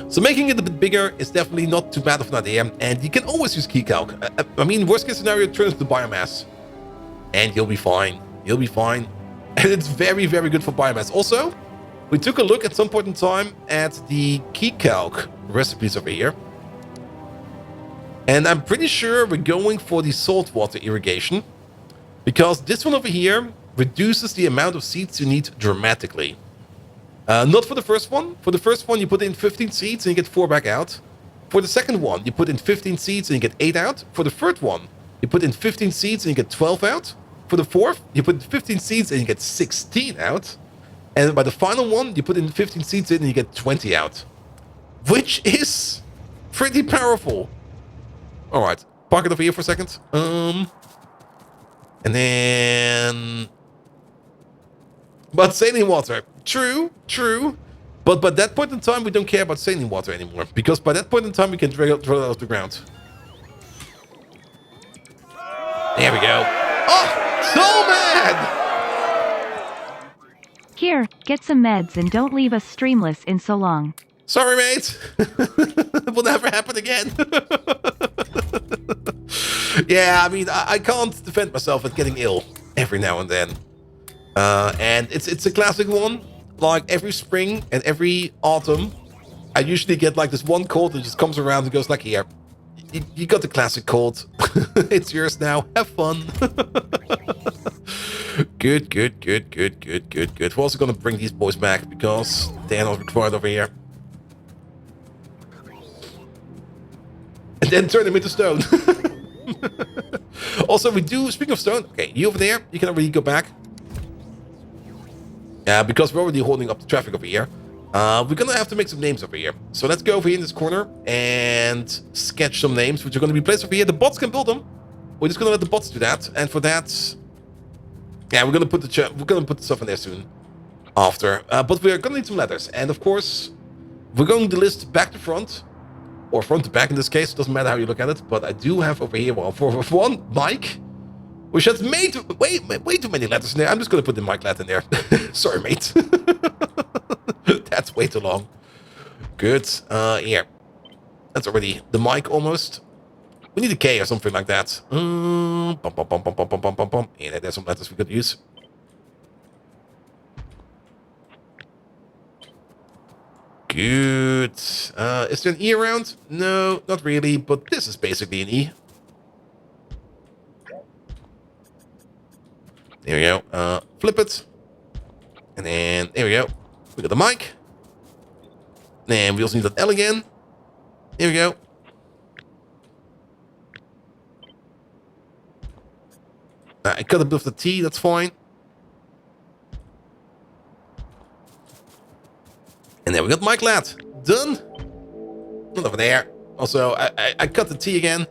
So making it a bit bigger is definitely not too bad of an idea. And you can always use key calc. I mean, worst case scenario, turn it to biomass. And you'll be fine. You'll be fine. And it's very good for biomass. Also, we took a look at some point in time at the key calc recipes over here. And I'm pretty sure we're going for the saltwater irrigation. Because this one over here reduces the amount of seeds you need dramatically. Not for the first one. For the first one, you put in 15 seeds and you get 4 back out. For the second one, you put in 15 seeds and you get 8 out. For the third one, you put in 15 seeds and you get 12 out. For the fourth, you put in 15 seeds and you get 16 out. And by the final one, you put in 15 seeds in and you get 20 out. Which is pretty powerful. Alright, park it over here for a second. And then... But saline water. True. But by that point in time, we don't care about saline water anymore. Because by that point in time, we can drill it out of the ground. There we go. Oh, so mad! Here, get some meds and don't leave us streamless in so long. Sorry, mate. It will never happen again. Yeah, I mean, I can't defend myself at getting ill every now and then. And it's a classic one. Like every spring and every autumn, I usually get like this one cold that just comes around and goes like, here, you got the classic cold. It's yours now. Have fun. Good. We're also gonna bring these boys back because they're not required over here. And then turn them into stone. Also, we do, speaking of stone, okay, you over there, you can already go back. Because we're already holding up the traffic over here. We're gonna have to make some names over here. So let's go over here in this corner and sketch some names, which are gonna be placed over here. The bots can build them. We're just gonna let the bots do that. And for that, yeah, we're gonna put the stuff in there soon. After, but we're gonna need some letters. And of course, we're going to list back to front, or front to back in this case. It doesn't matter how you look at it. But I do have over here, well, for one, Mike. Which has made way too many letters in there. I'm just going to put the Mike letter in there. Sorry, mate. That's way too long. Good. Here. That's already the Mike almost. We need a K or something like that. Yeah, there's some letters we could use. Good. Is there an E around? No, not really, but this is basically an E. There we go. Flip it. And then, there we go. We got the mic. And we also need that L again. There we go. I cut a bit of the T, that's fine. And then we got mic lat. Done. Not over there. Also, I cut the T again.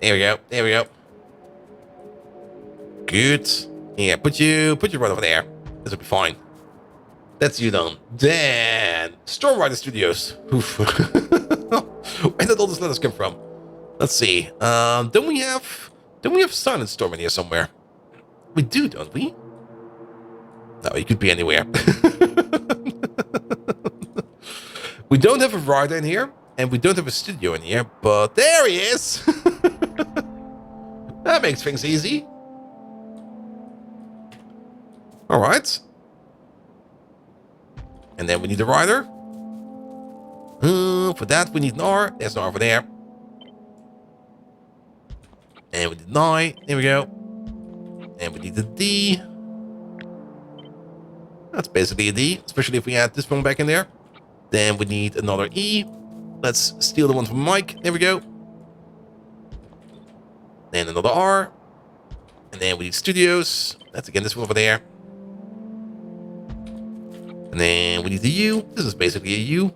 There we go. There we go. Good. Yeah, put you right over there. This will be fine. That's you done. Then Stormrider Studios. Oof. Where did all these letters come from? Let's see. Don't we have Silent Storm in here somewhere? We do, don't we? No, it could be anywhere. We don't have a rider in here, and we don't have a studio in here, but there he is. That makes things easy. All right. And then we need a rider. For that, we need an R. There's an R over there. And we need an I. There we go. And we need a D. That's basically a D, especially if we add this one back in there. Then we need another E. Let's steal the one from Mike. There we go. Then another R. And then we need studios. That's again this one over there. And then we need the U. This is basically a U.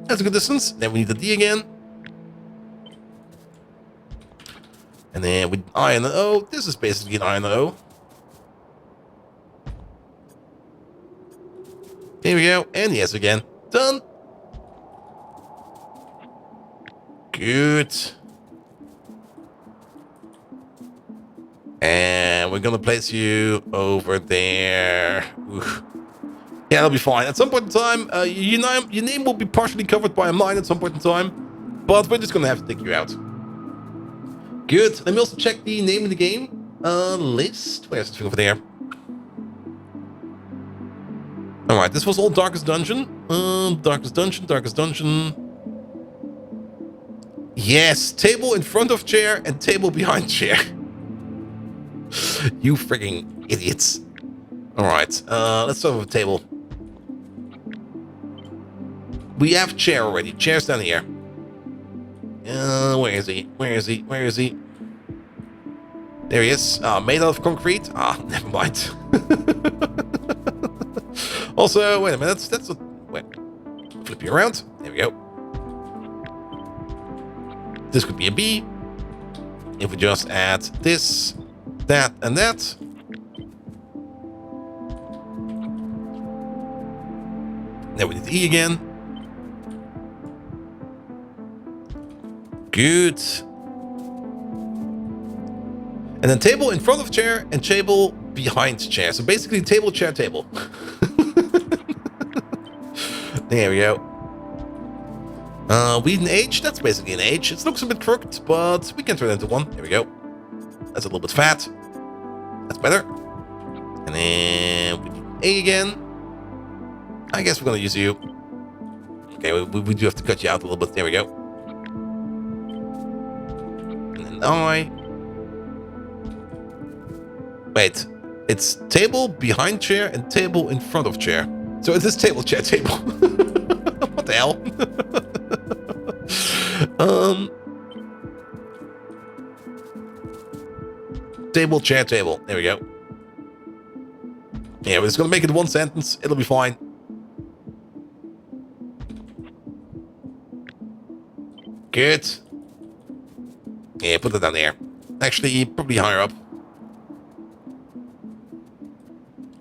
That's a good distance. Then we need the D again. And then with I and an O. This is basically an I and an O. Here we go. And yes again. Done. Good. And we're gonna place you over there. Oof. Yeah, that'll be fine. At some point in time, your name will be partially covered by a mine at some point in time. But we're just gonna have to take you out. Good. Let me also check the name of the game list. Where's the thing over there? Alright, this was all Darkest Dungeon. Darkest Dungeon. Yes, table in front of chair and table behind chair. You freaking idiots. Alright, let's start with a table. We have chair already. Chair's down here. Where is he? Where is he? Where is he? There he is. Made out of concrete. Never mind. Also, wait a minute. That's a... Wait. Flip you around. There we go. This could be a B. If we just add this, that, and that. Then we need E again. Good. And then table in front of chair and table behind chair. So basically table, chair, table. There we go. We need an H. That's basically an H. It looks a bit crooked, but we can turn it into one. There we go. That's a little bit fat. That's better. And then we need A again. I guess we're going to use you. Okay, we do have to cut you out a little bit. There we go. And then I. Wait. It's table behind chair and table in front of chair. So it is table, chair, table. What the hell? Table, chair, table. There we go. Yeah, we're just gonna make it one sentence. It'll be fine. Good. Yeah, put it down there. Actually, probably higher up.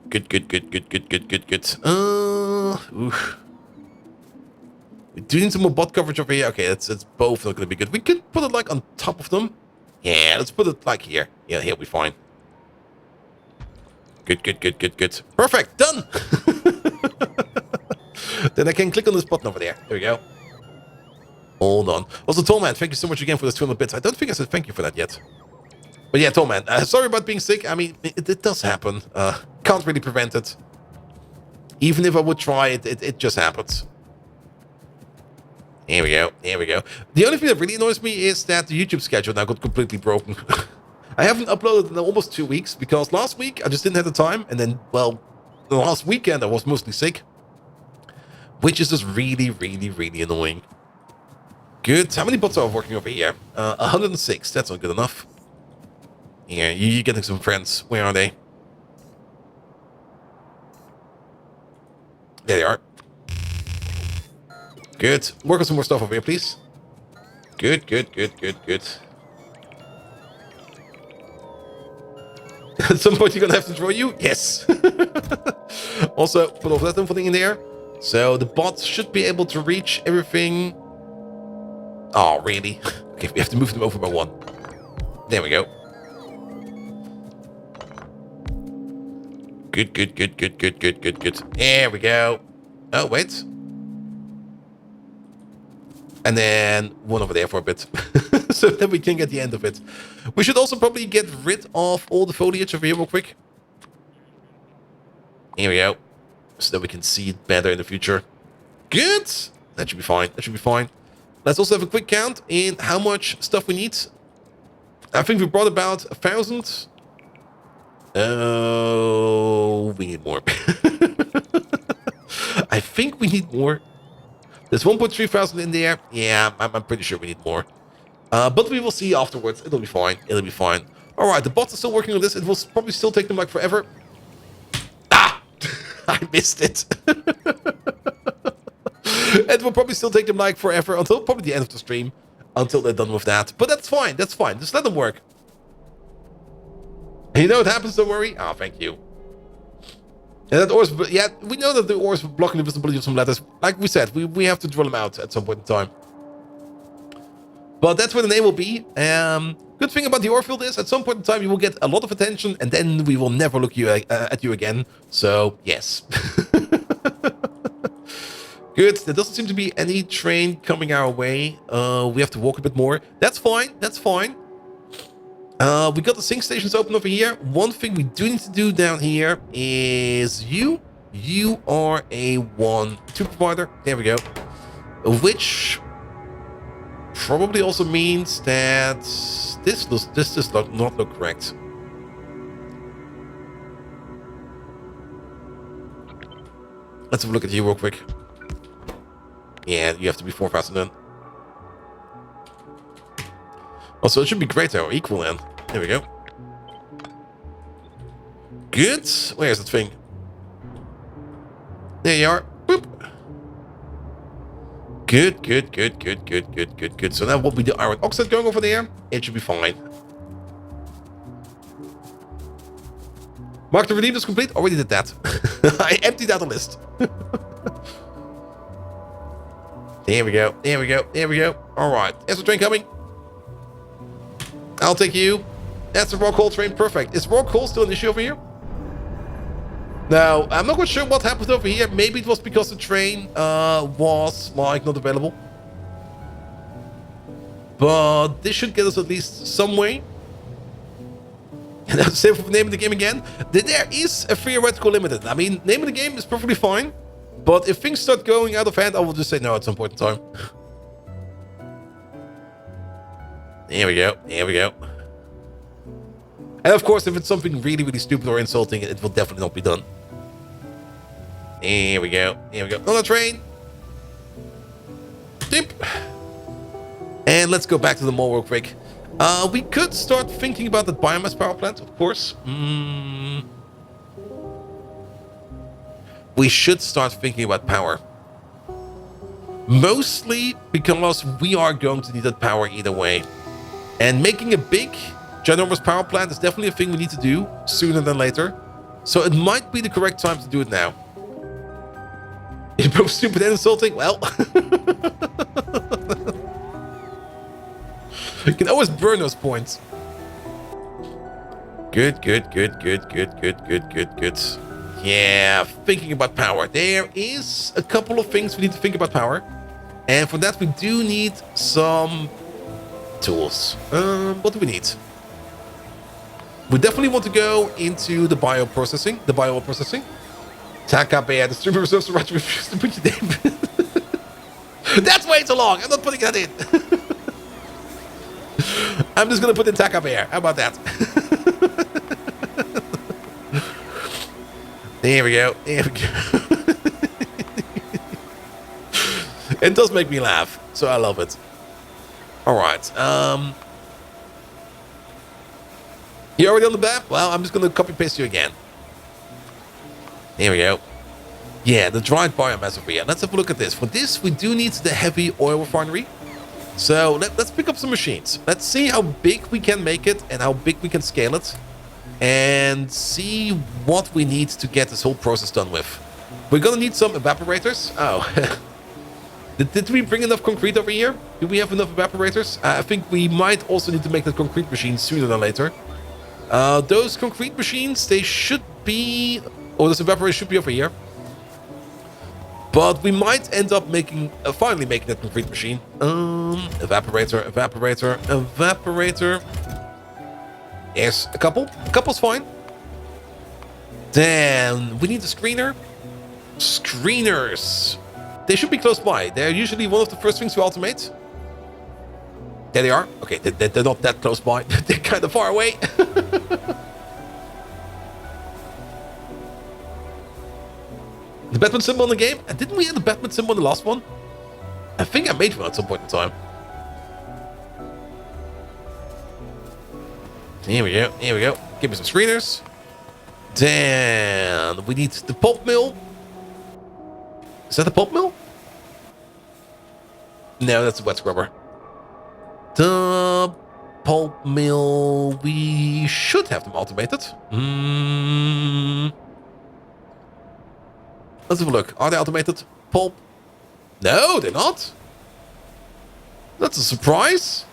Good. Oof. We do need some more bot coverage over here. Okay, it's both not gonna be good. We could put it like on top of them. Yeah, let's put it like here. Yeah, here'll be fine. Good. Perfect, done. Then I can click on this button over there. There we go. Hold on. Also, Tollman, thank you so much again for the 200 bits. I don't think I said thank you for that yet. But yeah, Tollman, sorry about being sick. I mean, it does happen. Can't really prevent it. Even if I would try, it just happens. Here we go. Here we go. The only thing that really annoys me is that the YouTube schedule now got completely broken. I haven't uploaded in almost 2 weeks because last week I just didn't have the time. And then, well, the last weekend I was mostly sick. Which is just really, really, really annoying. Good. How many bots are working over here? 106. That's not good enough. Yeah, you're getting some friends. Where are they? There they are. Good. Work on some more stuff over here, please. Good, good, good, good, good. At some point, you're gonna have to draw you? Yes. Also, put all that info in there. So the bots should be able to reach everything. Oh, really? Okay, we have to move them over by 1. There we go. Good, good, good, good, good, good, good, good. There we go. Oh, wait. And then 1 over there for a bit. So that we can get the end of it. We should also probably get rid of all the foliage over here real quick. Here we go. So that we can see it better in the future. Good. That should be fine. That should be fine. Let's also have a quick count in how much stuff we need. I think we brought about 1,000. Oh, we need more. I think we need more. There's 1.3 thousand in there. Yeah, I'm pretty sure we need more. But we will see afterwards. It'll be fine. It'll be fine. All right, the bots are still working on this. It will probably still take them like forever. Ah! I missed it. It will probably still take them like forever until probably the end of the stream. Until they're done with that. But that's fine. That's fine. Just let them work. You know what happens, don't worry. Ah, thank you. And that ores, yeah, we know that the ores are blocking the visibility of some letters. Like we said, we have to drill them out at some point in time. But that's where the name will be. Good thing about the ore field is, at some point in time, you will get a lot of attention, and then we will never look at you again. So, yes. Good. There doesn't seem to be any train coming our way. We have to walk a bit more. That's fine. That's fine. We got the sync stations open over here. One thing we do need to do down here is you. You are a 1-2 provider. There we go. Which probably also means that this does not look correct. Let's have a look at you real quick. Yeah, you have to be 4,000 then. Also, it should be greater or equal then. There we go. Good. Where's that thing? There you are. Boop. Good, good, good, good, good, good, good, good. So now what we do, iron oxide going over there, it should be fine. Mark the redeem is complete. Already did that. I emptied out the list. There we go. There we go. There we go. All right. There's a train coming. I'll take you. That's a raw coal train. Perfect. Is raw coal still an issue over here? No, I'm not quite sure what happened over here. Maybe it was because the train was, like, not available. But this should get us at least some way. And that's the same for naming the game again. There is a theoretical limit. I mean, naming the game is perfectly fine. But if things start going out of hand, I will just say no at some point in time. There we go. There we go. And of course, if it's something really, really stupid or insulting, it will definitely not be done. There we go. There we go. On the train. Dip. And let's go back to the mall real quick. We could start thinking about the biomass power plant, of course. We should start thinking about power. Mostly because we are going to need that power either way. And making a big, ginormous power plant is definitely a thing we need to do sooner than later. So it might be the correct time to do it now. You're both stupid and insulting? Well. You can always burn those points. Good, good, good, good, good, good, good, good, good. Yeah, thinking about power. There is a couple of things we need to think about power. And for that, we do need some tools. What do we need? We definitely want to go into the bioprocessing. TACAP, the streamer reserves the right to refuse to put your name. That's way too long. I'm not putting that in. I'm just going to put in TACAP. How about that? There we go. It does make me laugh, so I love it. All right. You already on the map? Well, I'm just going to copy paste you again. Here we go. Yeah, the dried biomass over here. Let's have a look at this. For this, we do need the heavy oil refinery. So let's pick up some machines. Let's see how big we can make it and how big we can scale it. And see what we need to get this whole process done with. We're going to need some evaporators. Oh. Did we bring enough concrete over here? Do we have enough evaporators? I think we might also need to make that concrete machine sooner than later. Those concrete machines, they should be... Oh, this evaporator should be over here. But we might end up making... finally making that concrete machine. Evaporator. Yes, a couple. A couple's fine. Then we need a screener. Screeners. They should be close by. They're usually one of the first things we automate. There they are. Okay, they're not that close by. They're kind of far away. The Batman symbol in the game? Didn't we have the Batman symbol in the last one? I think I made one at some point in time. Here we go. Give me some screeners. Then we need the pulp mill. Is that the pulp mill? No, that's a wet scrubber. The pulp mill, we should have them automated. Let's have a look. Are they automated? Pulp? No, they're not. That's a surprise.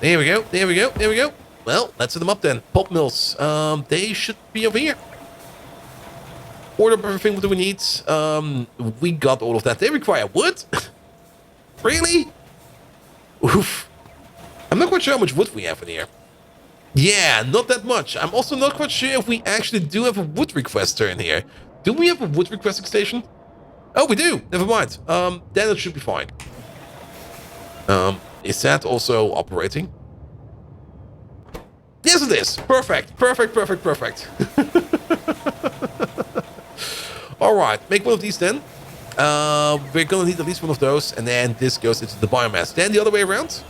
There we go. Well, let's set them up then. Pulp mills. They should be over here. Order up everything. What do we need? We got all of that. They require wood? Really? Oof. I'm not quite sure how much wood we have in here. Yeah, not that much. I'm also not quite sure if we actually do have a wood requester in here. Do we have a wood requesting station? Oh, we do. Never mind. Then it should be fine. Is that also operating? Yes, it is. Perfect. All right, make one of these then. We're gonna need at least one of those, and then this goes into the biomass. Then the other way around.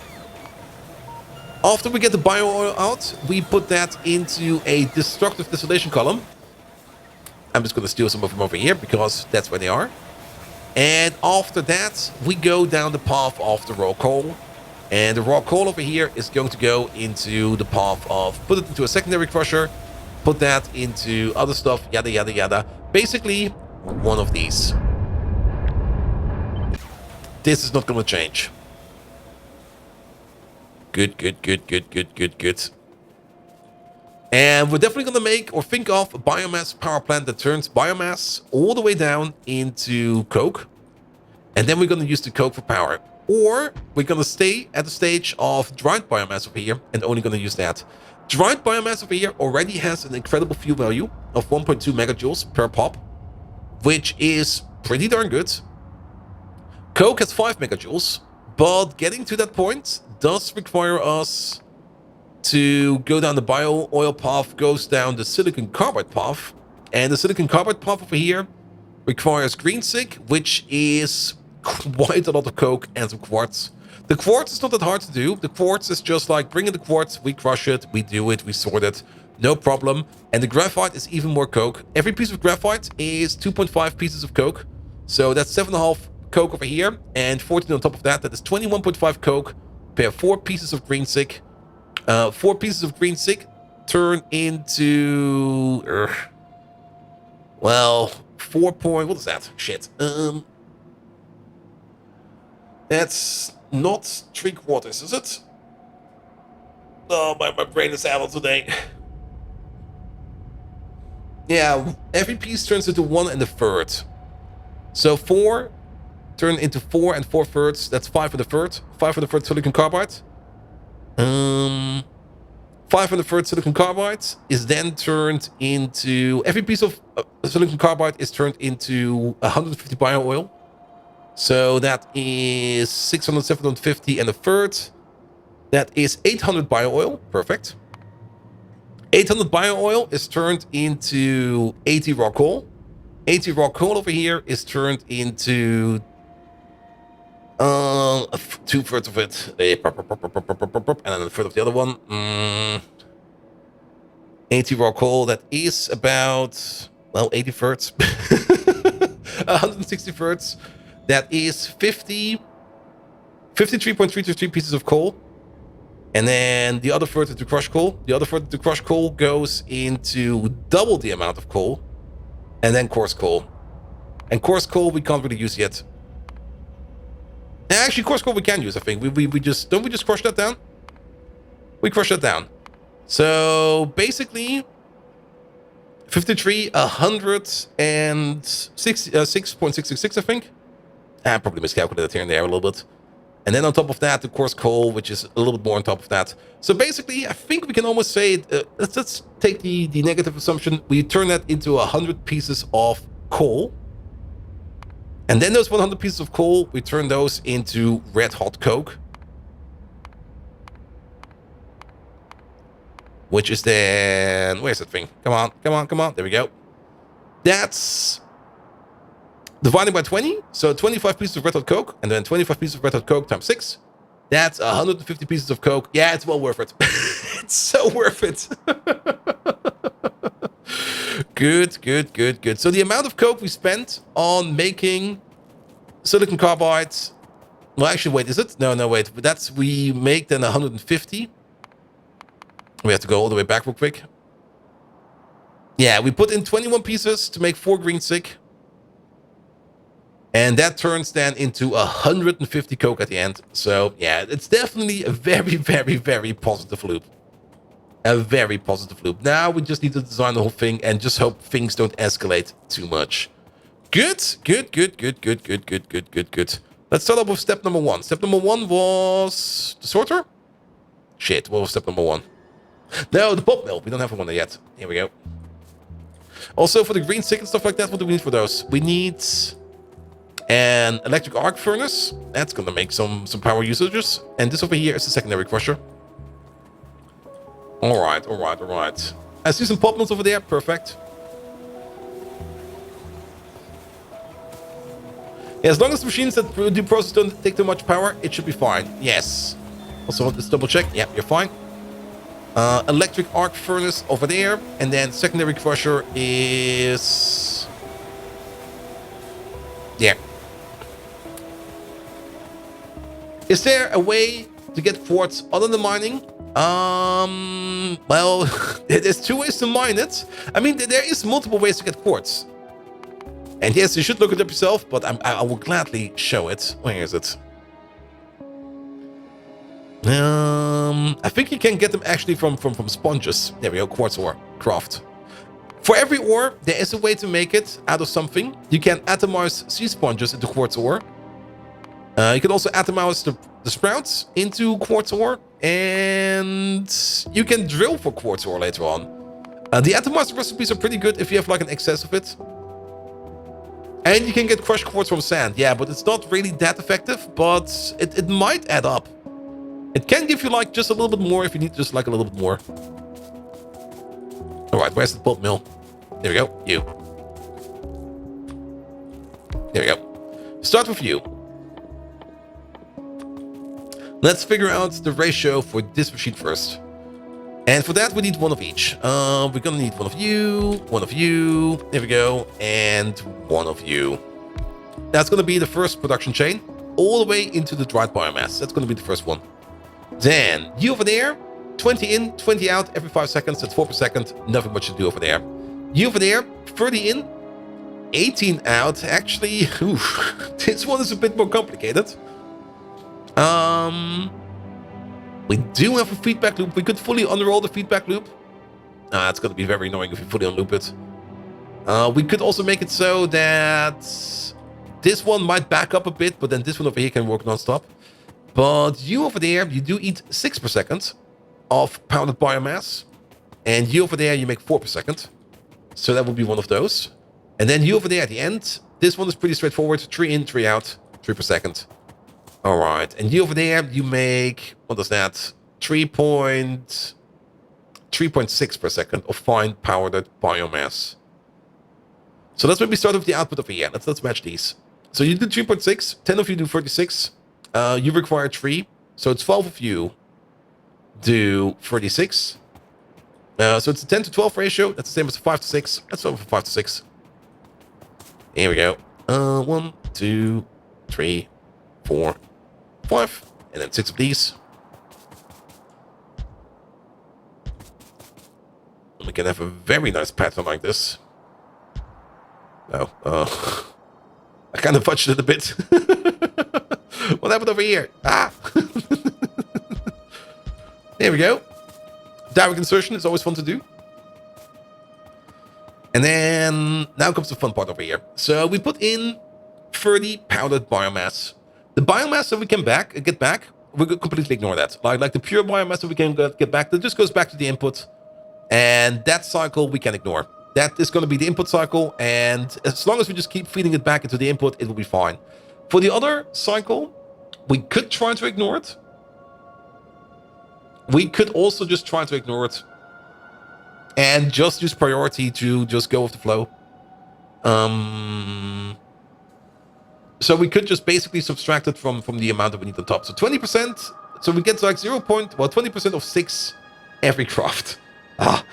After we get the bio oil out, we put that into a destructive distillation column. I'm just gonna steal some of them over here because that's where they are. And after that, we go down the path of the raw coal. And the raw coal over here is going to go into the path of put it into a secondary crusher, put that into other stuff, yada, yada, yada. Basically, one of these. This is not going to change. Good. And we're definitely going to make or think of a biomass power plant that turns biomass all the way down into coke. And then we're going to use the coke for power. Or we're going to stay at the stage of dried biomass over here and only going to use that. Dried biomass over here already has an incredible fuel value of 1.2 megajoules per pop, which is pretty darn good. Coke has 5 megajoules, but getting to that point does require us to go down the bio oil path, goes down the silicon carbide path. And the silicon carbide path over here requires green sig, which is quite a lot of coke and some quartz. The quartz is not that hard to do. The quartz is just like bring in the quartz, we crush it, we do it, we sort it, no problem. And the graphite is even more coke. Every piece of graphite is 2.5 pieces of coke. So that's 7.5 coke over here, and 14 on top of that. That is 21.5 coke per 4 pieces of green sig. 4 pieces of green sig turn into... well, 4 point... What is that? Shit. That's not 3/4, is it? Oh, my brain is out today. Yeah, every piece turns into 1 1/3. So 4 turn into 4 4/3. That's 5 1/3. 5 1/3 silicon carbide. 5 1/3 silicon carbide is then turned into... Every piece of silicon carbide is turned into 150 bio oil. So that is 600, 750 and a third. That is 800 bio oil. Perfect. 800 bio oil is turned into 80 raw coal. 80 raw coal over here is turned into 2/3 of it. And then a third of the other one. 80 raw coal, that is about, well, 80 thirds. 160 thirds. That is 53.323 pieces of coal. And then the other third into crushed coal. The other third into crushed coal goes into double the amount of coal. And then coarse coal. And coarse coal we can't really use yet. Actually, coarse coal we can use, I think. We just... Don't we just crush that down? We crush that down. So, basically... 53, 106.666, I think. I probably miscalculated here and there a little bit. And then on top of that, the coarse coal, which is a little bit more on top of that. So basically, I think we can almost say, let's take the negative assumption. We turn that into 100 pieces of coal. And then those 100 pieces of coal, we turn those into red hot coke. Which is then... Where's that thing? Come on, come on, come on. There we go. That's... divided by 20, so 25 pieces of red hot coke, and then 25 pieces of red hot coke times 6. That's 150 pieces of coke. Yeah, it's well worth it. It's so worth it. Good, good, good, good. So the amount of coke we spent on making silicon carbide... Well, actually, wait, is it? No, wait. That's... We make then 150. We have to go all the way back real quick. Yeah, we put in 21 pieces to make 4 green stick. And that turns then into 150 coke at the end. So, yeah, it's definitely a very, very, very positive loop. A very positive loop. Now we just need to design the whole thing and just hope things don't escalate too much. Good, good, good, good, good, good, good, good, good, good. Let's start off with step number 1. Step number 1 was the sorter? Shit, what was step number 1? No, the pulp mill. We don't have one yet. Here we go. Also, for the green stick and stuff like that, what do we need for those? We need... an electric arc furnace. That's gonna make some power usages. And this over here is the secondary crusher. Alright, alright, alright. I see some pulp mills over there. Perfect. Yeah, as long as the machines that do process don't take too much power, it should be fine. Yes. Also, let's double check. Yeah, you're fine. Electric arc furnace over there. And then secondary crusher is... yeah. Is there a way to get quartz other than mining? Well, there's 2 ways to mine it. I mean, there is multiple ways to get quartz. And yes, you should look it up yourself, but I will gladly show it. Where is it? I think you can get them actually from sponges. There we go, quartz ore, craft. For every ore, there is a way to make it out of something. You can atomize sea sponges into quartz ore. You can also atomize the sprouts into quartz ore. And you can drill for quartz ore later on. The atomized recipes are pretty good if you have like an excess of it. And you can get crushed quartz from sand. Yeah, but it's not really that effective. But it might add up. It can give you like just a little bit more if you need just like a little bit more. Alright, where's the pulp mill? There we go. You. There we go. Start with you. Let's figure out the ratio for this machine first. And for that, we need one of each. We're gonna need one of you, there we go, and one of you. That's gonna be the first production chain, all the way into the dried biomass. That's gonna be the first one. Then, you over there, 20 in, 20 out every 5 seconds. That's 4 per second. Nothing much to do over there. You over there, 30 in, 18 out. Actually, this one is a bit more complicated. We do have a feedback loop. We could fully unroll the feedback loop. It's going to be very annoying if we fully unloop it. We could also make it so that this one might back up a bit, but then this one over here can work non-stop. But you over there, you do eat 6 per second of powdered biomass. And you over there, you make 4 per second. So that would be one of those. And then you over there at the end, this one is pretty straightforward. 3 in, 3 out, 3 per second. All right. And you over there, you make, what is that? 3.6 per second of fine powdered biomass. So let's maybe start with the output over here. Let's match these. So you do 3.6, 10 of you do 36. You require 3. So it's 12 of you do 36. So it's a 10 to 12 ratio. That's the same as 5 to 6. Let's start with 5 to 6. Here we go. 1, 2, 3, 4, 5. And then 6 of these. And we can have a very nice pattern like this. Oh, I kind of fudged it a bit. What happened over here? Ah! There we go. Direct insertion is always fun to do. And then now comes the fun part over here. So we put in 30 powdered biomass. The biomass that we can get back, we could completely ignore that. Like the pure biomass that we can get back, that just goes back to the input. And that cycle we can ignore. That is going to be the input cycle, and as long as we just keep feeding it back into the input, it will be fine. For the other cycle, we could try to ignore it. We could also just try to ignore it and just use priority to just go with the flow. So we could just basically subtract it from the amount that we need on top. So 20%, so we get like 20% of 6 every craft. Ah,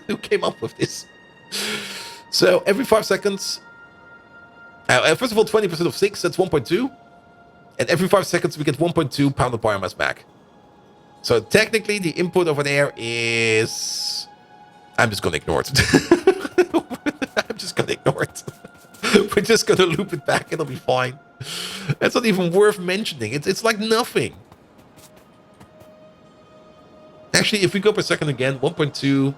who came up with this? So every 5 seconds, first of all, 20% of 6, that's 1.2. And every 5 seconds, we get 1.2 pound of biomass back. So technically, the input over there is... I'm just going to ignore it. I'm just going to ignore it. We're just going to loop it back, it'll be fine. That's not even worth mentioning. It's like nothing. Actually, if we go per second again, 1.2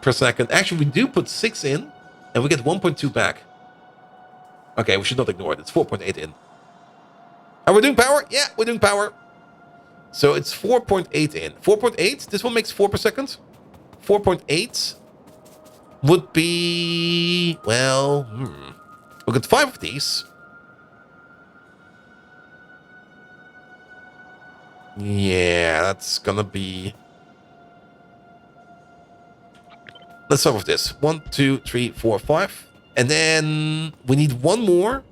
per second. Actually, we do put 6 in, and we get 1.2 back. Okay, we should not ignore it. It's 4.8 in. Are we doing power? Yeah, we're doing power. So it's 4.8 in. 4.8, this one makes 4 per second. 4.8 would be, well, we'll get 5 of these. Yeah, that's gonna be... Let's start with this. 1, 2, 3, 4, 5. And then we need one more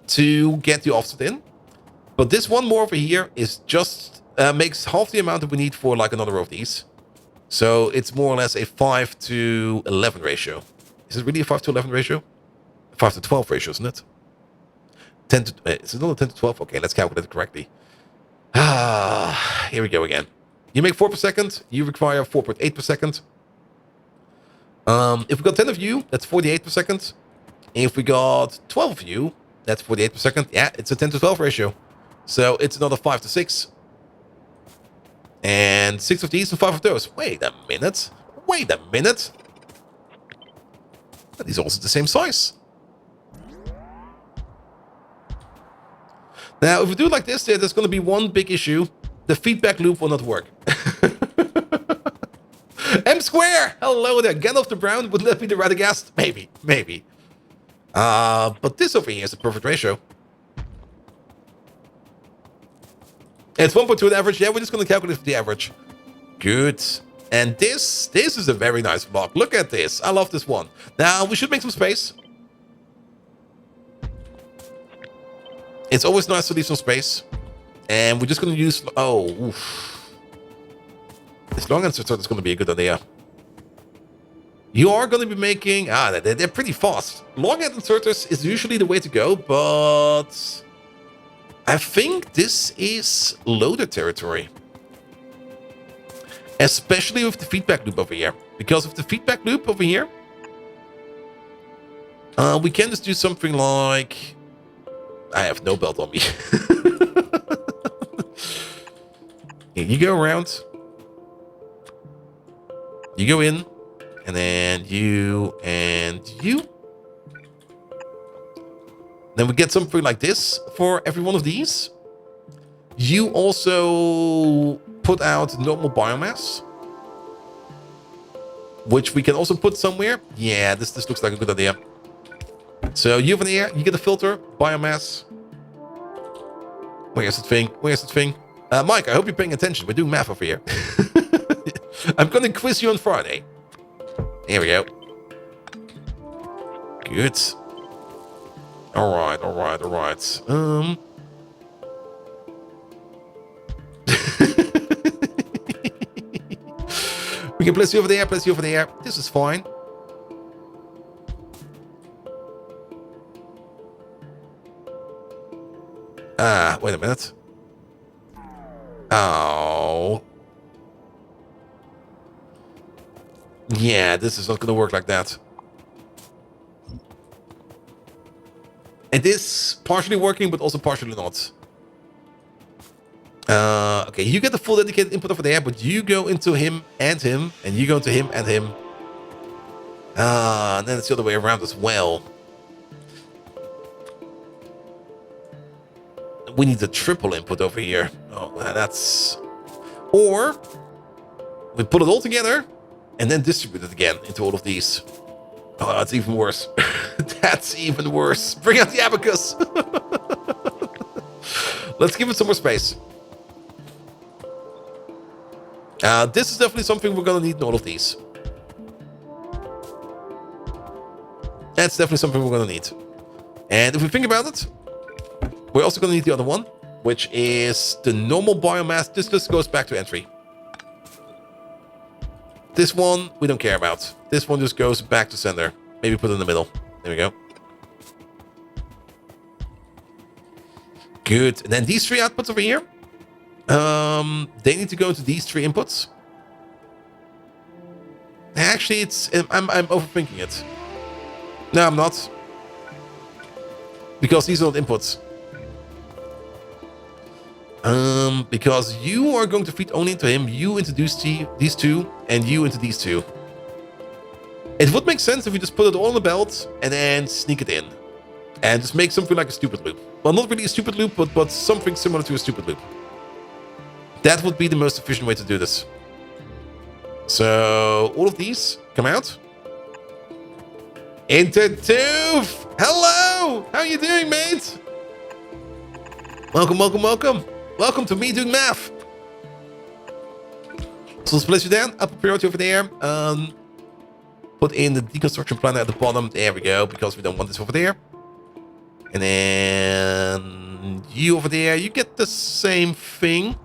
to get the offset in. But this one more over here is just makes half the amount that we need for like another row of these. So it's more or less a 5 to 11 ratio. Is it really a 5 to 11 ratio? 5 to 12 ratio, isn't it? 10 to... is it not a 10 to 12? Okay, let's calculate it correctly. Here we go again. You make 4 per second. You require 4.8 per second. If we got 10 of you, that's 48 per second. If we got 12 of you, that's 48 per second. Yeah, it's a 10 to 12 ratio. So it's another 5 to 6. And 6 of these and 5 of those. Wait a minute. Wait a minute. These are also the same size. Now, if we do it like this, there's going to be one big issue. The feedback loop will not work. M square! Hello there. Gandalf the Brown. Would that be the Radagast? Maybe. Maybe. But this over here is a perfect ratio. It's 1.2 on average. Yeah, we're just going to calculate the average. Good. And this is a very nice block. Look at this. I love this one. Now, we should make some space. It's always nice to leave some space. And we're just going to use... Oh, oof. This long answer is going to be a good idea. You are going to be making... they're pretty fast. Long end inserters is usually the way to go, but... I think this is loader territory. Especially with the feedback loop over here. Because of the feedback loop over here, we can just do something like... I have no belt on me. You go around. You go in. And then you and you. Then we get something like this for every one of these. You also put out normal biomass, which we can also put somewhere. Yeah, this looks like a good idea. So you over there, you get a filter, biomass. Where's the thing? Where's the thing? Mike, I hope you're paying attention. We're doing math over here. I'm going to quiz you on Friday. Here we go. Good. All right. We can place you over there, This is fine. Wait a minute. Oh. Yeah, this is not going to work like that. It is partially working, but also partially not. Okay, you get the full dedicated input over there, but you go into him, and you go into him and him. And then it's the other way around as well. We need a triple input over here. Oh, that's... Or we put it all together and then distribute it again into all of these. Oh, that's even worse. That's even worse. Bring out the abacus. Let's give it some more space. This is definitely something we're going to need in all of these. That's definitely something we're going to need. And if we think about it, we're also going to need the other one, which is the normal biomass. This just goes back to entry. This one, we don't care about. This one just goes back to center. Maybe put it in the middle. There we go. Good. And then these three outputs over here. They need to go into these three inputs. Actually, I'm overthinking it. No, I'm not. Because these are not inputs. Because you are going to feed only into him, you into these two, and you into these two. It would make sense if we just put it all in the belt and then sneak it in. And just make something like a stupid loop. Well, not really a stupid loop, but something similar to a stupid loop. That would be the most efficient way to do this. So, all of these come out. Intertooth! Hello! How you doing, mate? Welcome. Welcome to me doing math. So let's place you down. Upper priority over there. Put in the deconstruction planner at the bottom. There we go, because we don't want this over there. And then you over there, you get the same thing.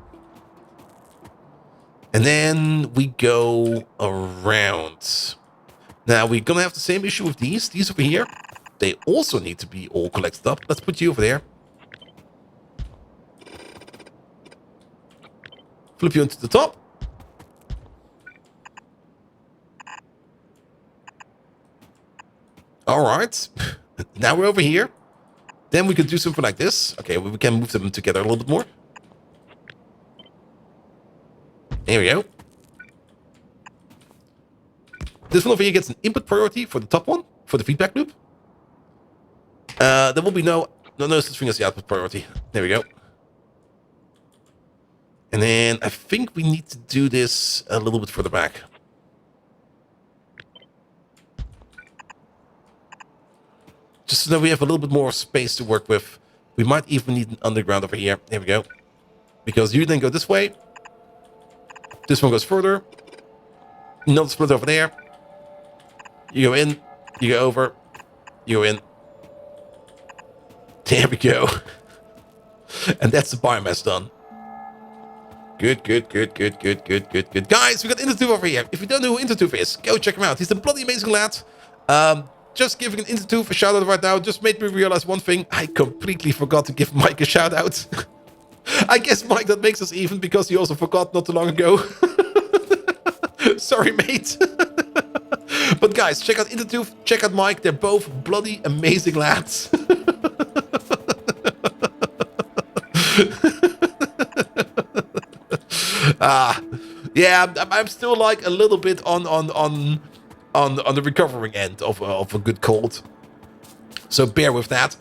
And then we go around. Now we're gonna have the same issue with these. These over here, they also need to be all collected up. Let's put you over there. Flip you into the top. All right. Now we're over here. Then we could do something like this. Okay, we can move them together a little bit more. There we go. This one over here gets an input priority for the top one, for the feedback loop. There will be no such thing as the output priority. There we go. And then I think we need to do this a little bit further back. Just so that we have a little bit more space to work with. We might even need an underground over here. There we go. Because you then go this way. This one goes further. Another split over there. You go in. You go over. You go in. There we go. And that's the biomass done. Good. Guys, we got Intertooth over here. If you don't know who Intertooth is, go check him out. He's a bloody amazing lad. Just giving an Intertooth a shout out right now just made me realize one thing. I completely forgot to give Mike a shout out. I guess, Mike, that makes us even because he also forgot not too long ago. Sorry, mate. But guys, check out Intertooth, check out Mike. They're both bloody amazing lads. Yeah, I'm still like a little bit on on the recovering end of a good cold. So bear with that.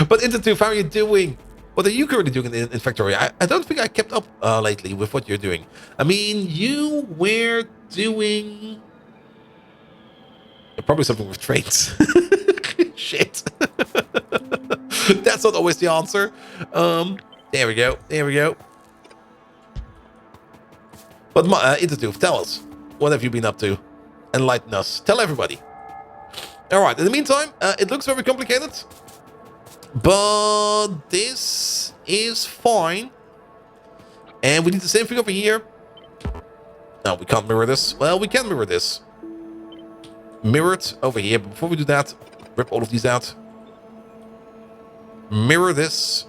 But Intertube, how are you doing? What are you currently doing in Factorio? I don't think I kept up lately with what you're doing. I mean, you were doing probably something with trains. Shit. That's not always the answer. There we go. There we go. But Intertube, tell us. What have you been up to? Enlighten us. Tell everybody. All right. In the meantime, it looks very complicated. But this is fine. And we need the same thing over here. No, we can't mirror this. Well, we can mirror this. Mirrored over here. But before we do that, rip all of these out. Mirror this.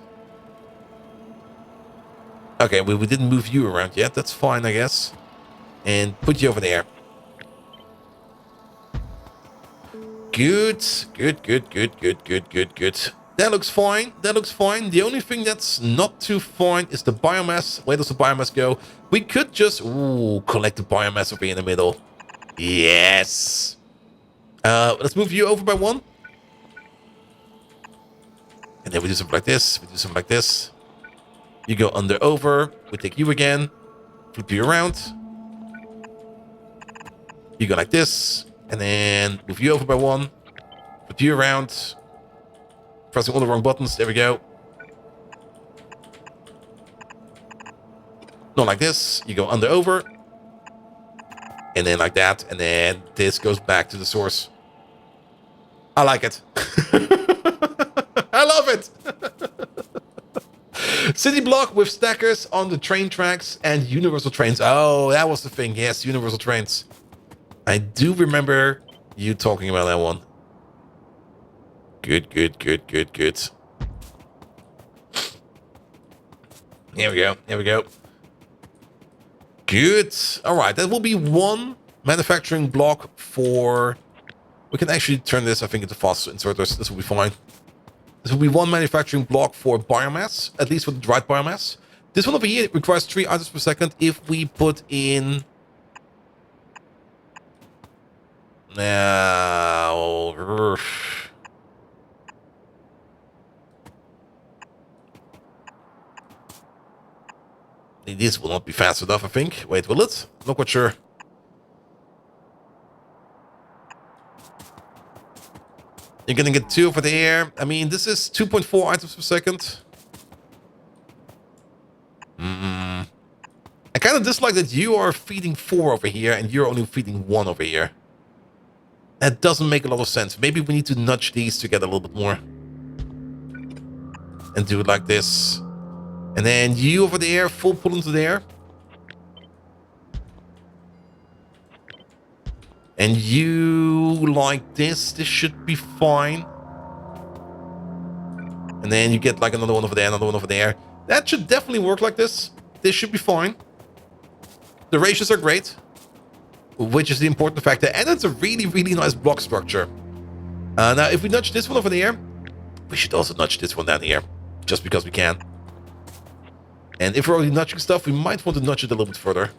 Okay, we didn't move you around yet. That's fine, I guess. And put you over there. Good. Good, good, good, good, good, good, good. That looks fine. That looks fine. The only thing that's not too fine is the biomass. Where does the biomass go? We could just collect the biomass over here in the middle. Yes. Let's move you over by one. And then we do something like this. We do something like this. You go under over. We take you again. Flip you around. You go like this. And then move you over by one. Flip you around. Pressing all the wrong buttons. There we go. Not like this. You go under over. And then like that. And then this goes back to the source. I like it. I love it. City block with stackers on the train tracks and universal trains. Oh, that was the thing. Yes, universal trains. I do remember you talking about that one. Good, good, good, good, good. Here we go. Here we go. Good. All right. That will be one manufacturing block for... We can actually turn this, I think, into fast inserters. This will be fine. This will be one manufacturing block for biomass, at least for the dried biomass. This one over here requires 3 items per second if we put in... Now... This will not be fast enough, I think. Wait, will it? Not quite sure. You're gonna get 2 over there. I mean, this is 2.4 items per second. I kind of dislike that you are feeding 4 over here and you're only feeding 1 over here. That doesn't make a lot of sense. Maybe we need to nudge these together a little bit more. And do it like this. And then you over there, full pull into there. And you like this. This should be fine. And then you get like another one over there, another one over there. That should definitely work like this. This should be fine. The ratios are great. Which is the important factor. And it's a really, really nice block structure. Now, if we nudge this one over there, we should also nudge this one down here. Just because we can. And if we're already nudging stuff, we might want to nudge it a little bit further.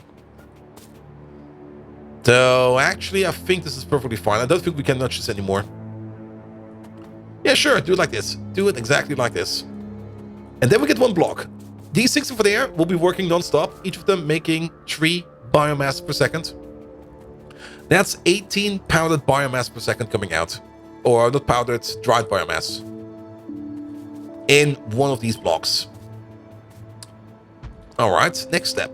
So, actually, I think this is perfectly fine. I don't think we can nudge this anymore. Yeah, sure. Do it like this. Do it exactly like this. And then we get one block. These 6 over there will be working non-stop. Each of them making 3 biomass per second. That's 18 powdered biomass per second coming out. Or not powdered, dried biomass. In one of these blocks. Alright, next step.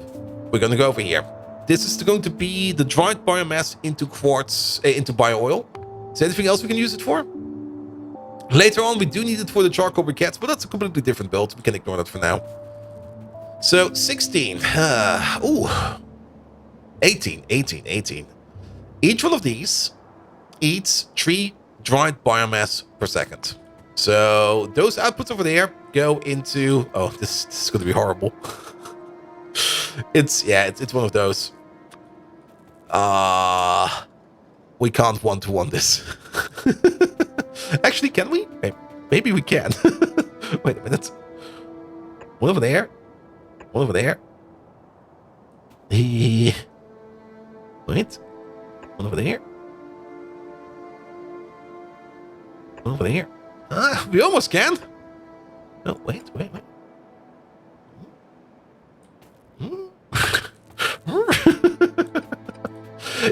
We're going to go over here. This is going to be the dried biomass into quartz, into bio-oil. Is there anything else we can use it for? Later on, we do need it for the charcoal briquettes, but that's a completely different build. We can ignore that for now. So, 16. 18. Each one of these eats 3 dried biomass per second. So, those outputs over there go into... Oh, this is going to be horrible. It's one of those. We can't one-to-one this. Actually, can we? Maybe we can. Wait a minute. One over there. One over there. Wait. One over there. One over there. Ah, we almost can. Oh, wait.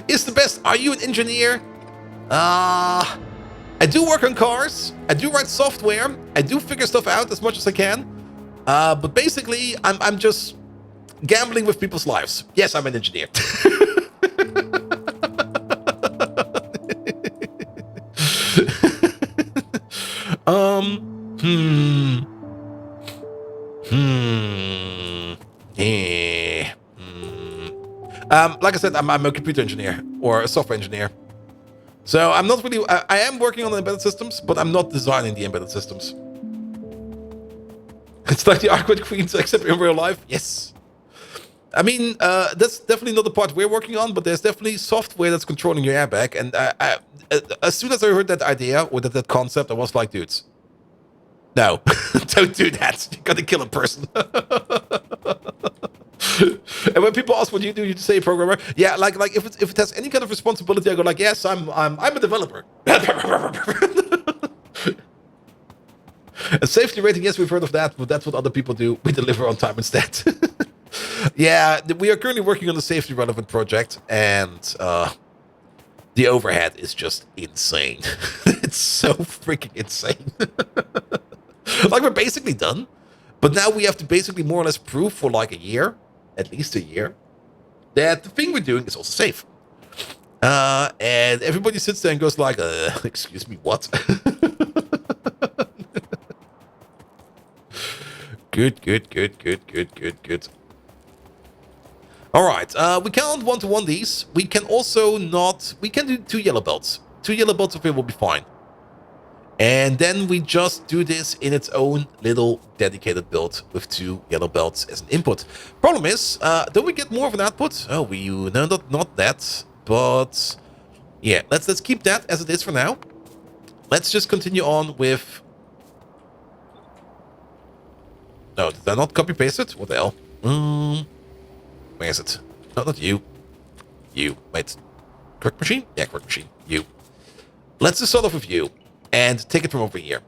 Is the best. Are you an engineer? I do work on cars. I do write software. I do figure stuff out as much as I can. But basically, I'm just gambling with people's lives. Yes, I'm an engineer. Like I said, I'm a computer engineer or a software engineer. So I'm not really, I am working on embedded systems, but I'm not designing the embedded systems. It's like the Arcade Queens, except in real life. Yes. I mean, that's definitely not the part we're working on, but there's definitely software that's controlling your airbag. And as soon as I heard that idea or that concept, I was like, dudes, no, don't do that. You're gonna kill a person. And when people ask what you do, you say programmer. Yeah, like if it has any kind of responsibility, I go like, yes, I'm a developer. A safety rating, yes, we've heard of that, but that's what other people do. We deliver on time instead. Yeah, we are currently working on a safety relevant project, and the overhead is just insane. It's so freaking insane. Like, we're basically done, but now we have to basically more or less prove for like a year, at least a year, that the thing we're doing is also safe. And everybody sits there and goes like, excuse me, what? Good. All right, we can't one-to-one these. We can also not, we can do 2 yellow belts. 2 yellow belts of it will be fine. And then we just do this in its own little dedicated build with 2 yellow belts as an input. Problem is, don't we get more of an output? Oh, no, not that, but yeah, let's keep that as it is for now. Let's just continue on with. No, did I not copy paste it? What the hell? Where is it? No, not you. You. Wait. Correct machine? Yeah, correct machine. You. Let's just start off with you and take it from over here.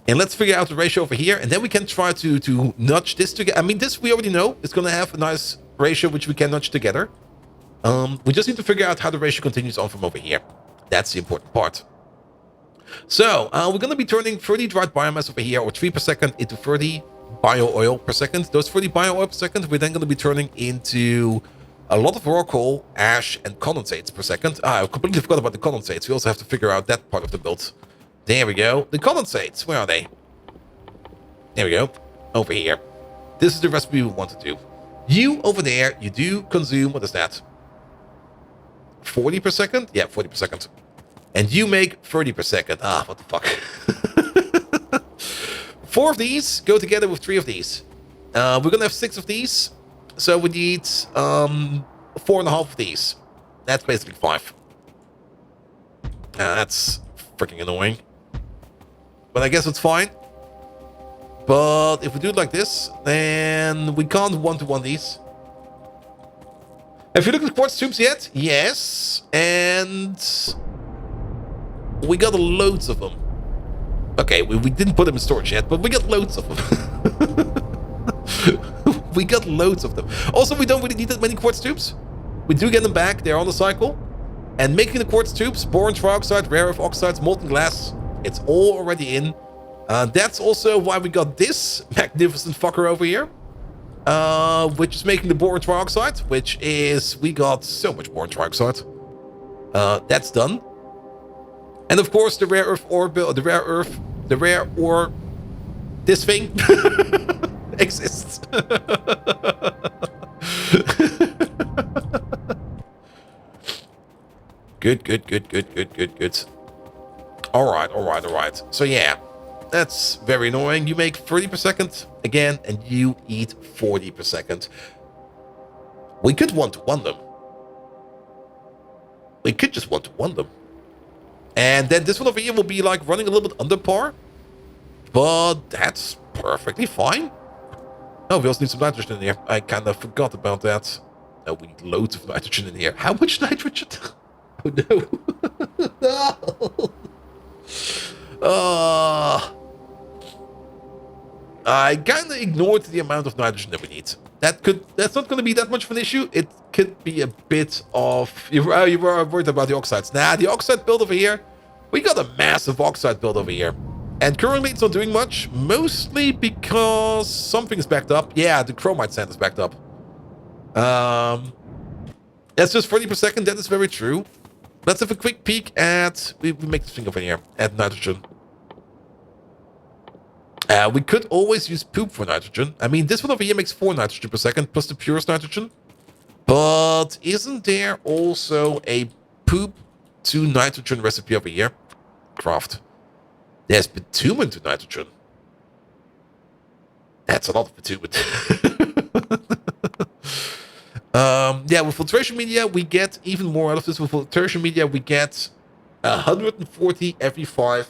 And let's figure out the ratio over here, and then we can try to nudge this together. I mean, this we already know. It's going to have a nice ratio which we can nudge together. We just need to figure out how the ratio continues on from over here. That's the important part. So, we're going to be turning 30 dried biomass over here, or 3 per second, into 30 bio-oil per second. Those 30 bio-oil per second, we're then going to be turning into a lot of raw coal, ash, and condensates per second. I completely forgot about the condensates. We also have to figure out that part of the build. There we go. The condensates, where are they? There we go. Over here. This is the recipe we want to do. You, over there, you do consume, what is that? 40 per second? Yeah, 40 per second. And you make 30 per second. Ah, what the fuck? 4 of these go together with 3 of these. We're going to have 6 of these. So we need 4.5 of these. That's basically 5. That's freaking annoying. But I guess it's fine. But if we do it like this, then we can't one-to-one these. Have you looked at quartz tubes yet? Yes. And we got loads of them. Okay, we didn't put them in storage yet, but we got loads of them. We got loads of them. Also, we don't really need that many quartz tubes. We do get them back. They're on the cycle. And making the quartz tubes, boron trioxide, rare earth oxides, molten glass, it's all already in. That's also why we got this magnificent fucker over here. Which is making the boron trioxide, which is, we got so much boron trioxide. That's done. And of course, the rare earth ore, this thing exists. Good. All right. So yeah, that's very annoying. You make 30 per second again, and you eat 40 per second. We could one-to-one them. We could just one-to-one them. And then this one over here will be like running a little bit under par. But that's perfectly fine. Oh, we also need some nitrogen in here. I kind of forgot about that. No, we need loads of nitrogen in here. How much nitrogen? Oh no. No. I kind of ignored the amount of nitrogen that we need. That's not going to be that much of an issue. It could be a bit of... You were worried about the oxides. Nah, the oxide build over here, we got a massive oxide build over here. And currently it's not doing much, mostly because something's backed up. Yeah, the chromite sand is backed up. That's just 40 per second. That is very true. Let's have a quick peek at... We make this thing over here. At nitrogen. We could always use poop for nitrogen. I mean, this one over here makes 4 nitrogen per second, plus the purest nitrogen. But isn't there also a poop to nitrogen recipe over here? Craft. There's bitumen to nitrogen. That's a lot of bitumen. Yeah, with filtration media, we get even more out of this. With filtration media, we get 140 every 5.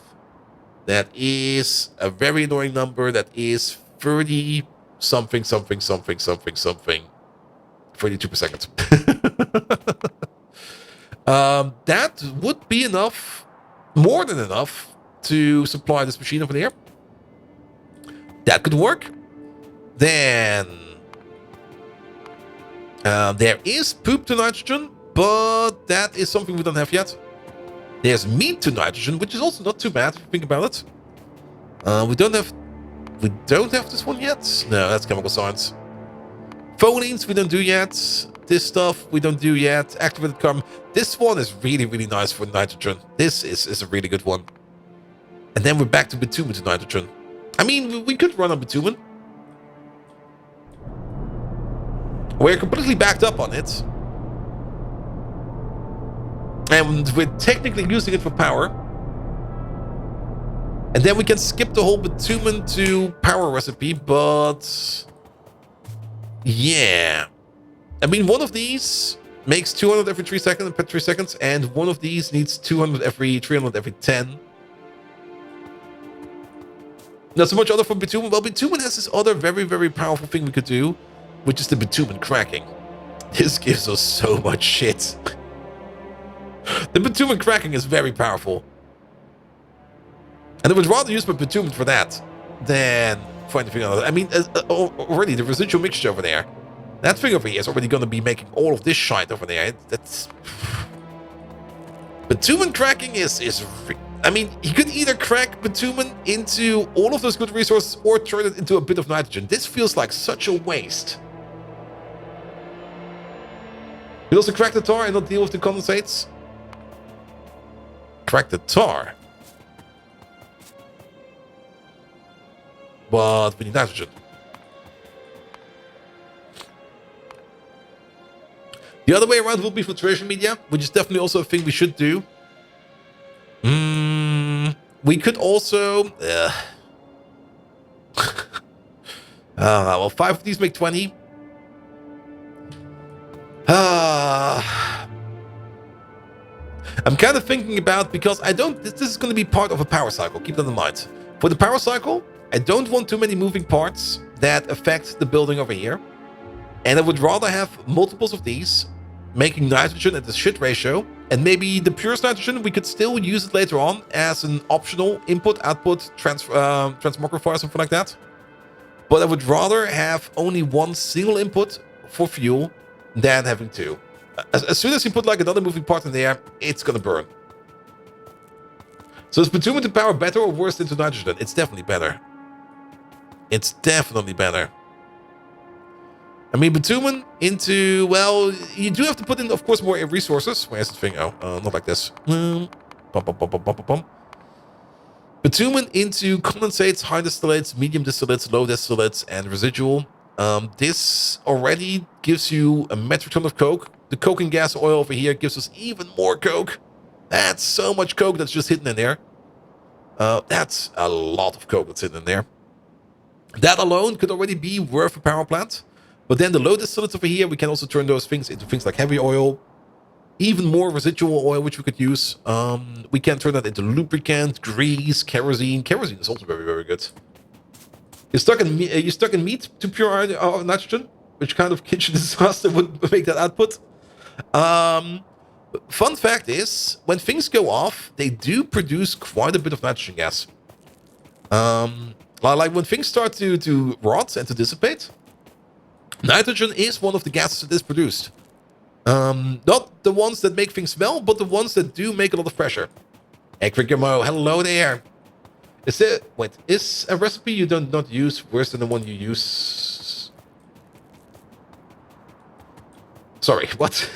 That is a very annoying number. That is 30 something, something, something, something, something. 32 per second. That would be enough, more than enough, to supply this machine over there. That could work. Then there is poop to nitrogen, but that is something we don't have yet. There's meat to nitrogen, which is also not too bad if you think about it. We don't have this one yet. No, that's chemical science. Phonenes we don't do yet. This stuff we don't do yet. Activated carbon. This one is really, really nice for nitrogen. This is a really good one. And then we're back to bitumen to nitrogen. I mean, we could run on bitumen. We're completely backed up on it. And we're technically using it for power. And then we can skip the whole bitumen to power recipe, but... yeah. I mean, one of these makes 200 every 3 seconds, and one of these needs 200 every 300 every 10. Not so much other for bitumen. Well, bitumen has this other very, very powerful thing we could do, which is the bitumen cracking. This gives us so much shit. The bitumen cracking is very powerful. And I would rather use my bitumen for that than for anything else. I mean, already the residual mixture over there. That thing over here is already going to be making all of this shite over there. That's... bitumen cracking is... I mean, you could either crack bitumen into all of those good resources or turn it into a bit of nitrogen. This feels like such a waste. You also crack the tar and not deal with the condensates. Crack the tar. But we need nitrogen. The other way around will be filtration media, which is definitely also a thing we should do. We could also... well, 5 of these make 20. I'm kind of thinking about, because I don't... This is going to be part of a power cycle. Keep that in mind. For the power cycle, I don't want too many moving parts that affect the building over here. And I would rather have multiples of these, making nitrogen at the shit ratio. And maybe the purest nitrogen, we could still use it later on as an optional input-output transmogrifier, something like that. But I would rather have only one single input for fuel than having two. As soon as you put like another moving part in there, it's gonna burn. So is bitumen to power better or worse than to nitrogen? It's definitely better. It's definitely better. I mean, bitumen into, well, you do have to put in, of course, more resources. Where's the thing? Oh, not like this. Bitumen into condensates, high distillates, medium distillates, low distillates, and residual. This already gives you a metric ton of coke. The coking gas oil over here gives us even more coke. That's so much coke that's just hidden in there. That's a lot of coke that's hidden in there. That alone could already be worth a power plant. But then the low distillates over here, we can also turn those things into things like heavy oil. Even more residual oil, which we could use. We can turn that into lubricant, grease, kerosene. Kerosene is also very, very good. You're stuck in meat to pure nitrogen? which kind of kitchen disaster would make that output. Fun fact is, when things go off, they do produce quite a bit of nitrogen gas. Like when things start to rot and to dissipate, nitrogen is one of the gases that is produced. Not the ones that make things smell, but the ones that do make a lot of pressure. Ekrigamo, hello there. Is a recipe you don't not use worse than the one you use? Sorry, what?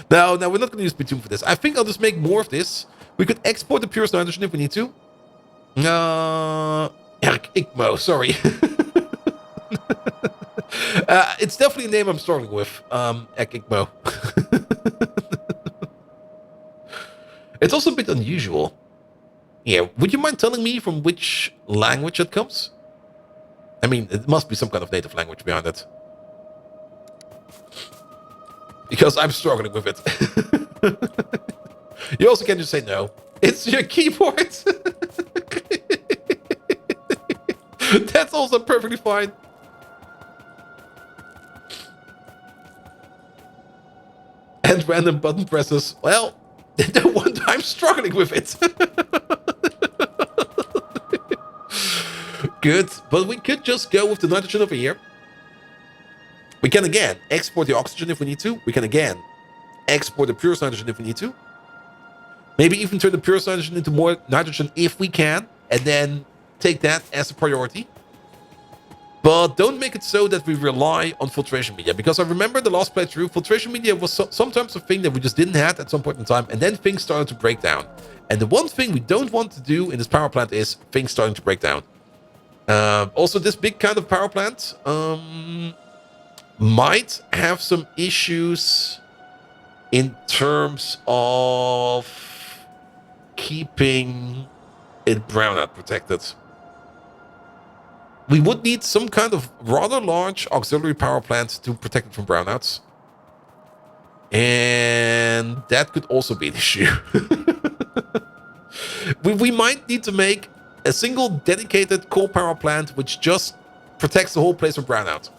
No, we're not going to use bitumen for this. I think I'll just make more of this. We could export the purest nitrogen if we need to. Ikmo, sorry. It's definitely a name I'm struggling with. Ikmo. It's also a bit unusual. Yeah, would you mind telling me from which language it comes? I mean, it must be some kind of native language behind it. Because I'm struggling with it. You also can just say no. It's your keyboard. That's also perfectly fine. And random button presses. Well, the one time struggling with it. Good, but we could just go with the nitrogen over here. We can again export the oxygen if we need to. We can again export the purest nitrogen if we need to. Maybe even turn the purest nitrogen into more nitrogen if we can, and then take that as a priority. But don't make it so that we rely on filtration media, because I remember the last playthrough, filtration media was sometimes a thing that we just didn't have at some point in time, and then things started to break down. And the one thing we don't want to do in this power plant is things starting to break down. Also, this big kind of power plant might have some issues in terms of keeping it brownout protected. We would need some kind of rather large auxiliary power plant to protect it from brownouts. And that could also be an issue. we might need to make a single dedicated coal power plant which just protects the whole place from brownout.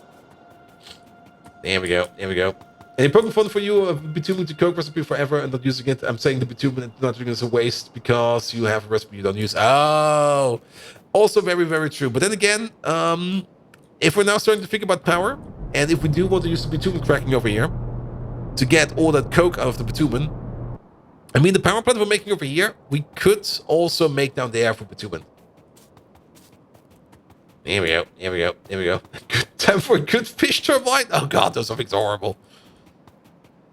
There we go. There we go. Any poking fun for you of bitumen to coke recipe forever and not using it? I'm saying the bitumen and nitrogen is a waste because you have a recipe you don't use. Oh, also very, very true. But then again, if we're now starting to think about power, and if we do want to use the bitumen cracking over here to get all that coke out of the bitumen, I mean, the power plant we're making over here, we could also make down there for bitumen. Here we go. Here we go. Here we go. Good time for a good fish turbine. Oh god, those things are horrible.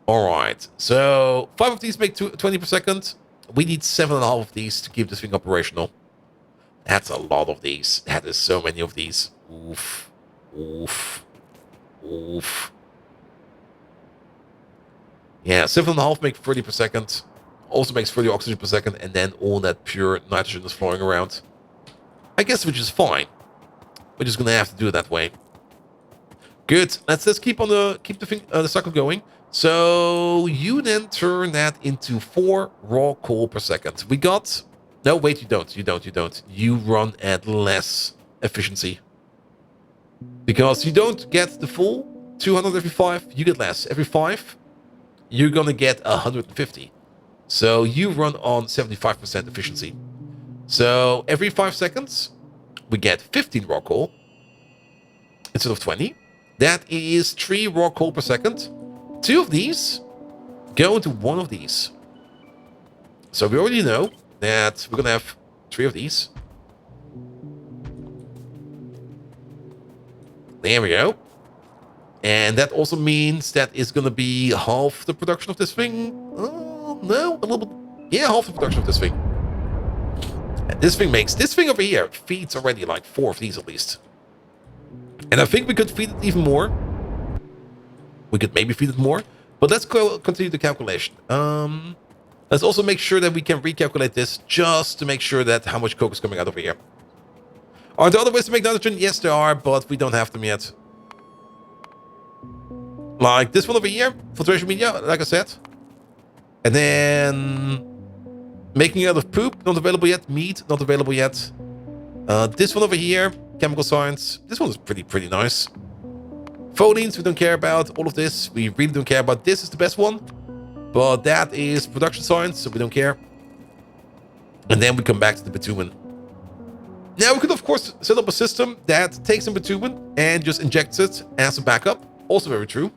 All right. So 5 of these make 20 per second. We need 7.5 of these to keep this thing operational. That's a lot of these. That is so many of these. Oof. Oof. Oof. Yeah, 7.5 make 30 per second. Also makes 30 oxygen per second. And then all that pure nitrogen is flowing around. I guess which is fine. We're just gonna have to do it that way. Good. Let's keep on the cycle going. So you then turn that into 4 raw coal per second. We got. No, wait, you don't. You don't. You don't. You run at less efficiency because you don't get the full 200 every 5. You get less every 5. You're gonna get 150. So you run on 75% efficiency. So every 5 seconds. We get 15 raw coal instead of 20. That is 3 raw coal per second. 2 of these go into 1 of these. So we already know that we're going to have 3 of these. There we go. And that also means that it's going to be half the production of this thing. Oh, no, a little bit. Yeah, half the production of this thing. And this thing over here feeds already like 4 of these at least. And I think we could feed it even more. We could maybe feed it more. But let's go continue the calculation. Let's also make sure that we can recalculate this just to make sure that how much coke is coming out over here. Are there other ways to make nitrogen? Yes, there are, but we don't have them yet. Like this one over here, filtration media, like I said. And then making out of poop, not available yet. Meat, not available yet. This one over here, chemical science. This one is pretty nice. Phonenes, we don't care about. All of this, we really don't care about. This is the best one. But that is production science, so we don't care. And then we come back to the bitumen. Now, we could, of course, set up a system that takes some bitumen and just injects it as a backup. Also very true.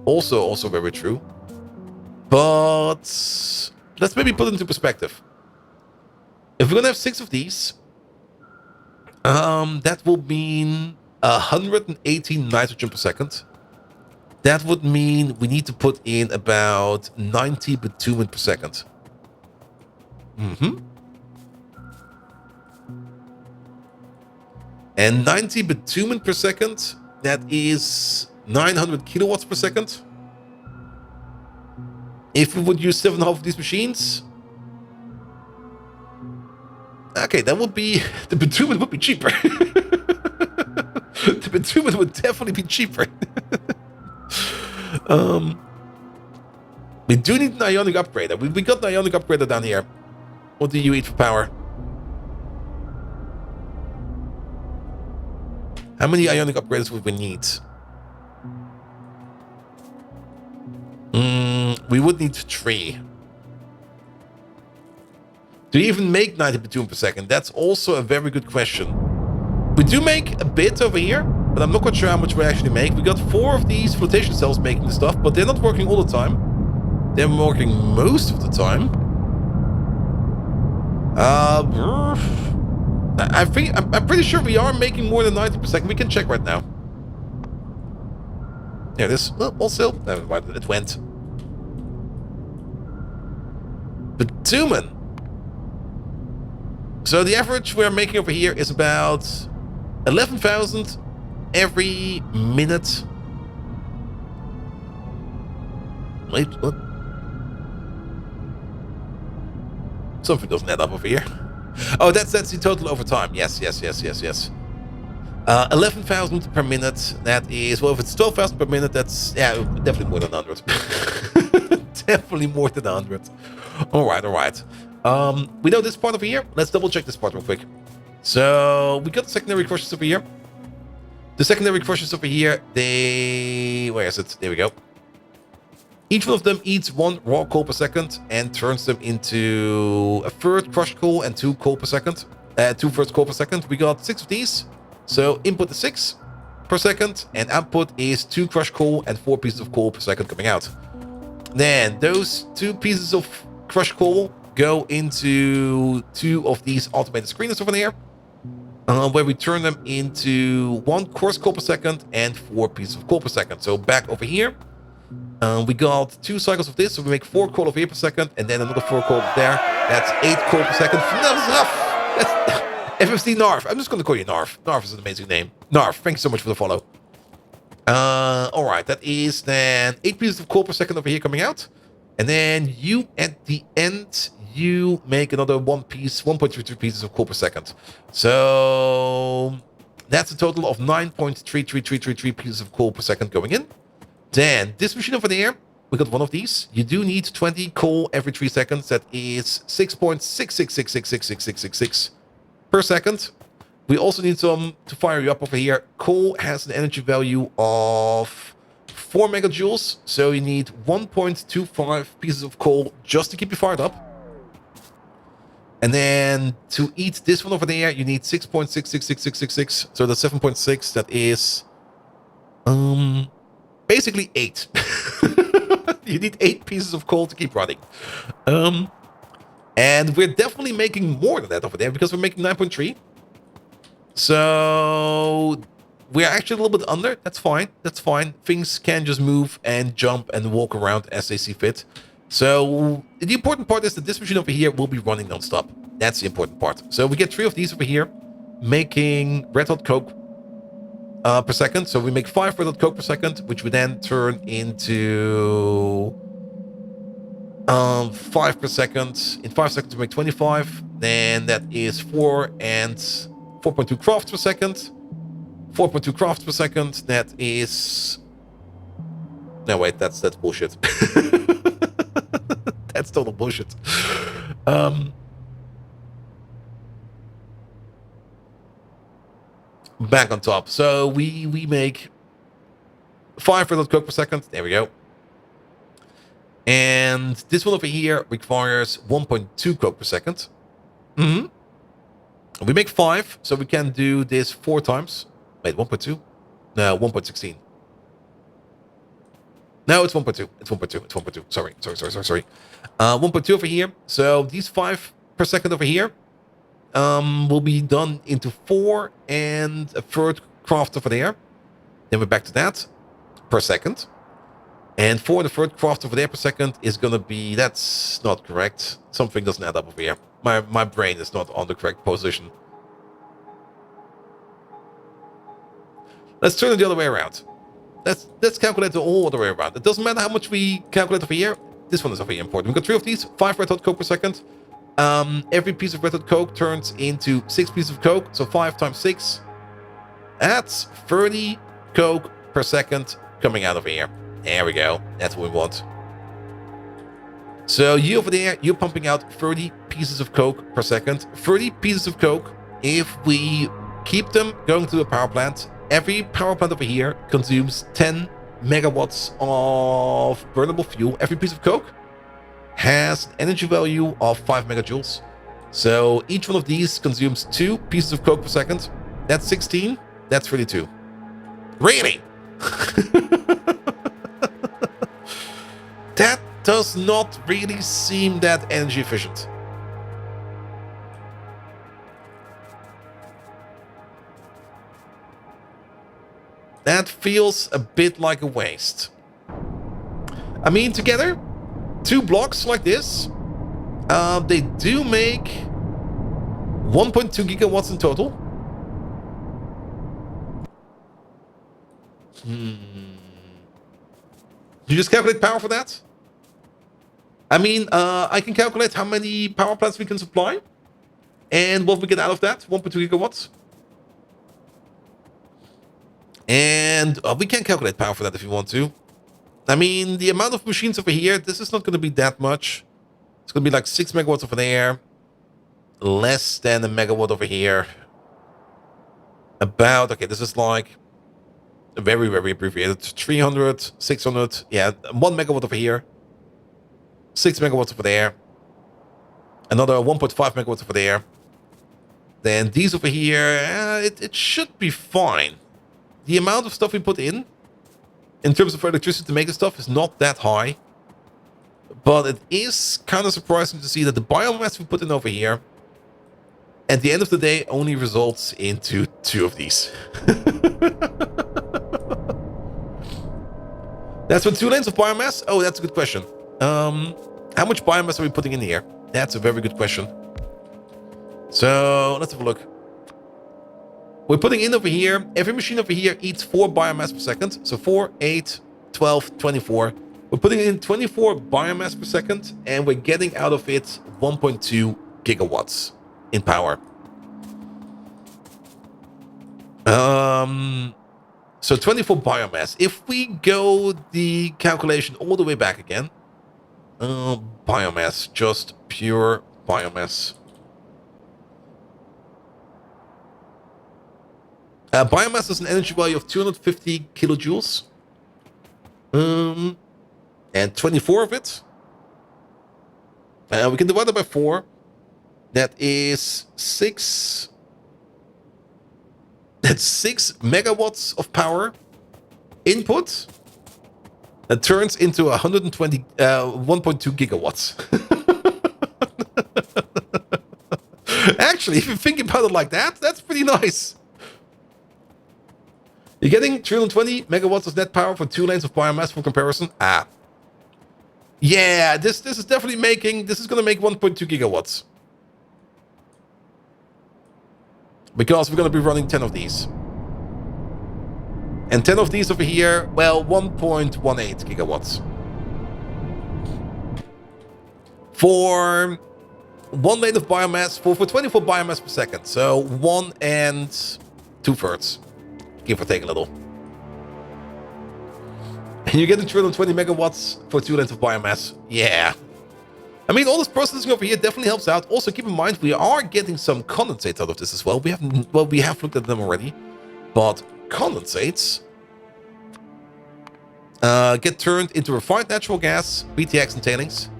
Also very true. But let's maybe put it into perspective. If we're going to have 6 of these, that will mean 118 nitrogen per second. That would mean we need to put in about 90 bitumen per second. And 90 bitumen per second, that is 900 kilowatts per second. If we would use 7.5 of these machines, okay, that would be, the bitumen would be cheaper. The bitumen would definitely be cheaper. We do need an ionic upgrader. We got an ionic upgrader down here. What do you eat for power? How many ionic upgraders would we need? We would need 3. Do you even make 90 bitumen per second? That's also a very good question. We do make a bit over here, but I'm not quite sure how much we actually make. We got 4 of these flotation cells making the stuff, but they're not working all the time. They're working most of the time. I'm pretty sure we are making more than 90 per second. We can check right now. There it is. Oh, also, never mind, it went. Bitumen. So the average we're making over here is about 11,000 every minute. Wait, what? Something doesn't add up over here. Oh, that's the total over time. Yes. 11,000 per minute. That is, well, if it's 12,000 per minute, that's, yeah, definitely more than 100. Definitely more than 100. All right. We know this part over here. Let's double check this part real quick. So we got the secondary crushers over here. The secondary crushers over here, where is it? There we go. Each one of them eats 1 raw coal per second and turns them into a third crushed coal and 2 coal per second. 2 thirds coal per second. We got 6 of these. So input is 6 per second and output is 2 crushed coal and 4 pieces of coal per second coming out. Then those 2 pieces of crushed coal go into 2 of these automated screeners over there, where we turn them into 1 coarse coal per second and 4 pieces of coal per second. So back over here, we got 2 cycles of this, so we make 4 coal over here per second, and then another 4 coal there. That's 8 coal per second. That's enough. That's FFC Narf. I'm just going to call you Narf. Narf is an amazing name. Narf, thanks so much for the follow. All right, that is then 8 pieces of coal per second over here coming out. And then you, at the end, you make another 1.33 pieces of coal per second. So that's a total of 9.33333 pieces of coal per second going in. Then this machine over there, we got 1 of these. You do need 20 coal every 3 seconds. That is 6.666666666 per second. We also need some to fire you up over here. Coal has an energy value of 4 megajoules, so you need 1.25 pieces of coal just to keep you fired up. And then to eat this one over there, you need 6.6666666. So that's 7.6. That is basically 8. You need 8 pieces of coal to keep running. And we're definitely making more than that over there because we're making 9.3. So we're actually a little bit under. That's fine. Things can just move and jump and walk around as they see fit. So the important part is that this machine over here will be running non-stop. That's the important part. So we get 3 of these over here, making red hot coke per second. So we make 5 red hot coke per second, which we then turn into 5 per second. In 5 seconds we make 25. Then that is 4 and 4.2 crafts per second. 4.2 crafts per second. That is... No, wait, that's bullshit. That's total bullshit. Back on top. So we make 5 red hot coke per second. There we go. And this one over here requires 1.2 coke per second. We make 5, so we can do this 4 times. Wait, 1.2? No, 1.16. No, it's 1.2. It's 1.2. It's 1.2. Sorry. 1.2 over here. So these 5 per second over here will be done into 4 and a third craft over there. Then we're back to that per second. And 4 and a third craft over there per second is going to be... That's not correct. Something doesn't add up over here. My brain is not on the correct position. Let's turn it the other way around. Let's calculate the whole other way around. It doesn't matter how much we calculate over here. This one is over here important. We've got 3 of these. 5 red hot coke per second. Every piece of red hot coke turns into 6 pieces of coke. So 5 times 6. That's 30 coke per second coming out of here. There we go. That's what we want. So you over there, you're pumping out 30 pieces of coke per second. 30 pieces of coke. If we keep them going to a power plant, every power plant over here consumes 10 megawatts of burnable fuel. Every piece of coke has an energy value of 5 megajoules. So each one of these consumes 2 pieces of coke per second. That's 16. That's 32. Really? That does not really seem that energy efficient. That feels a bit like a waste. I mean, together, 2 blocks like this, they do make 1.2 gigawatts in total. You just calculate power for that? I mean, I can calculate how many power plants we can supply and what we get out of that, 1.2 gigawatts. And we can calculate power for that if you want to. I mean, the amount of machines over here, this is not going to be that much. It's going to be like 6 megawatts over there. Less than a megawatt over here. About, okay, this is like very, very abbreviated. 300, 600, yeah, 1 megawatt over here. 6 megawatts over there. Another 1.5 megawatts over there. Then these over here, it should be fine. The amount of stuff we put in terms of electricity to make this stuff, is not that high. But it is kind of surprising to see that the biomass we put in over here, at the end of the day, only results into 2 of these. That's with 2 lanes of biomass? Oh, that's a good question. How much biomass are we putting in here? That's a very good question. So, let's have a look. We're putting in over here, every machine over here eats 4 biomass per second. So 4, 8, 12, 24. We're putting in 24 biomass per second, and we're getting out of it 1.2 gigawatts in power. So 24 biomass. If we go the calculation all the way back again, biomass, just pure biomass. Biomass has an energy value of 250 kilojoules. And 24 of it. We can divide it by 4. That is 6. That's 6 megawatts of power input. That turns into 1.2 gigawatts. Actually, if you think about it like that, that's pretty nice. You're getting 320 megawatts of net power for 2 lanes of biomass for comparison. Yeah, this is definitely making... This is going to make 1.2 gigawatts. Because we're going to be running 10 of these. And 10 of these over here, well, 1.18 gigawatts. For 1 lane of biomass, for 24 biomass per second. So 1 and 2/3. Give or take a little. And you're getting 320 megawatts for 2 lanes of biomass. Yeah. I mean, all this processing over here definitely helps out. Also, keep in mind, we are getting some condensates out of this as well. We have looked at them already. But condensates get turned into refined natural gas, BTX and tailings,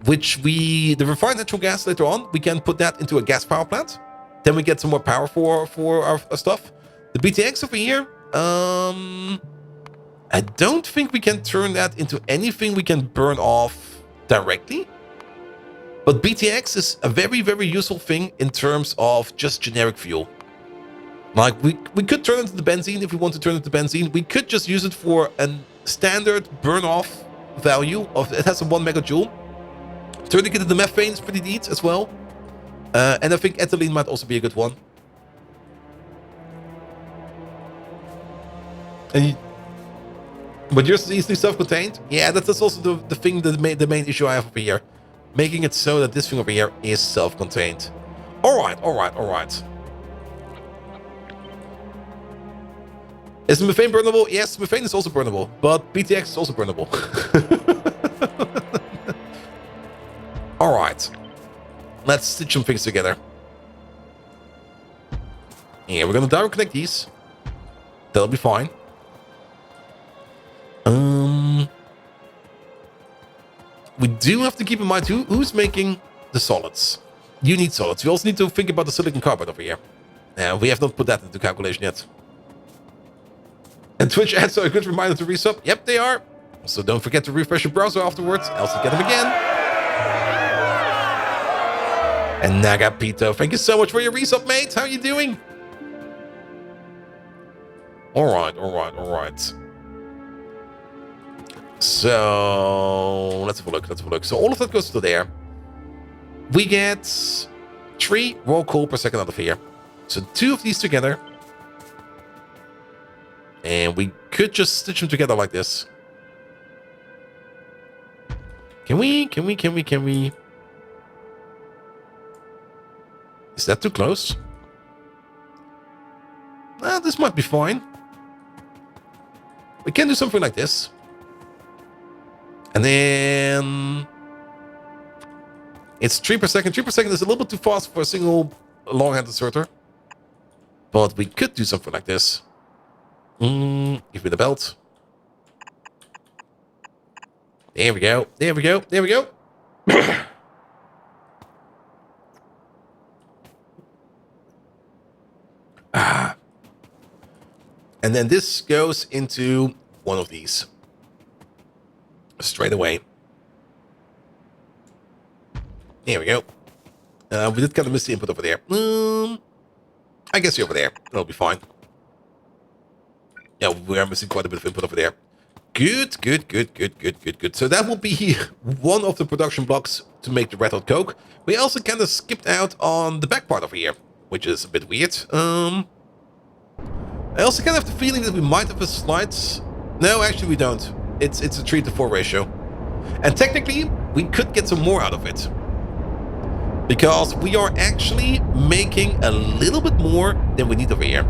which the refined natural gas later on, we can put that into a gas power plant. Then we get some more power for our stuff. The BTX over here, I don't think we can turn that into anything we can burn off directly. But BTX is a very, very useful thing in terms of just generic fuel. Like, we could turn it into benzene if we want to turn it into benzene. We could just use it for a standard burn-off value of, it has a 1 megajoule. Turning it into methane is pretty neat as well. And I think ethylene might also be a good one. But yours is easily self-contained? Yeah, that's also the thing, the main issue I have over here. Making it so that this thing over here is self-contained. Alright. Is methane burnable? Yes, methane is also burnable, but BTX is also burnable. Alright. Let's stitch some things together. Yeah, we're gonna direct connect these. That'll be fine. We do have to keep in mind who's making the solids. You need solids. We also need to think about the silicon carbide over here. We have not put that into calculation yet. And Twitch ads are a good reminder to resub. Yep, they are. So don't forget to refresh your browser afterwards, else you get them again. And Nagapito, thank you so much for your resub, mate. How you doing? Alright. So let's have a look. So all of that goes to there. We get 3 raw coal per second out of here. So 2 of these together. And we could just stitch them together like this. Can we? Is that too close? This might be fine. We can do something like this. And then it's 3 per second. 3 per second is a little bit too fast for a single long-hand inserter. But we could do something like this. Give me the belt. There we go. And then this goes into one of these. Straight away. There we go. We did kind of miss the input over there. I guess you're over there. That'll be fine. Yeah, we are missing quite a bit of input over there. Good. So that will be one of the production blocks to make the red hot coke. We also kind of skipped out on the back part over here, which is a bit weird. I also kind of have the feeling that we might have a slight... No, actually we don't. It's a 3-to-4 ratio. And technically, we could get some more out of it. Because we are actually making a little bit more than we need over here.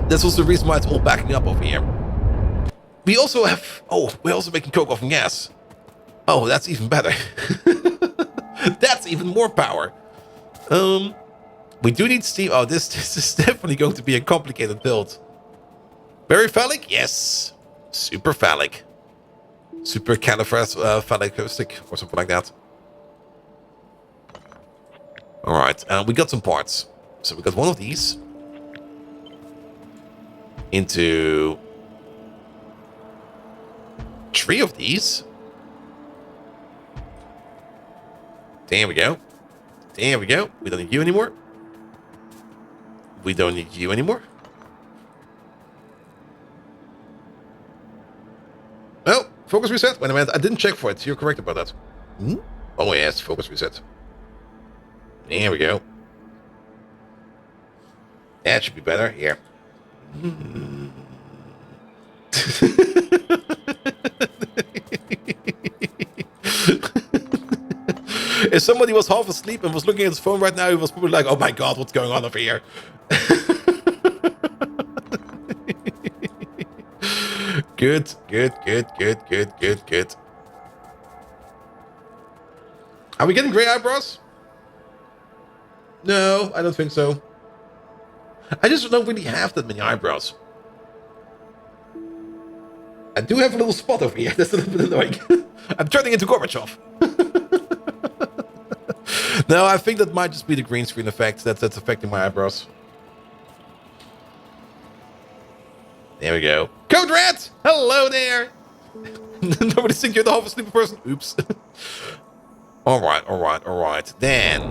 That's also the reason why it's all backing up over here. We also have... Oh, we're also making coke off from gas. Oh, that's even better. That's even more power. We do need steam. Oh, this is definitely going to be a complicated build. Very phallic? Yes. Super phallic. Super califragilistic or something like that. Alright, we got some parts. So we got one of these. Into 3 of these. There we go. We don't need you anymore. Oh, focus reset. Wait a minute, I didn't check for it. You're correct about that. Oh yes, focus reset. There we go. That should be better. Here. If somebody was half asleep and was looking at his phone right now, he was probably like, oh my god, what's going on over here? Good. Are we getting gray eyebrows? No, I don't think so. I just don't really have that many eyebrows. I do have a little spot over here. That's a little bit annoying. I'm turning into Gorbachev. No, I think that might just be the green screen effect that's affecting my eyebrows. There we go. Code Red! Hello there! Nobody think you're the half asleep person. Oops. Alright. Then,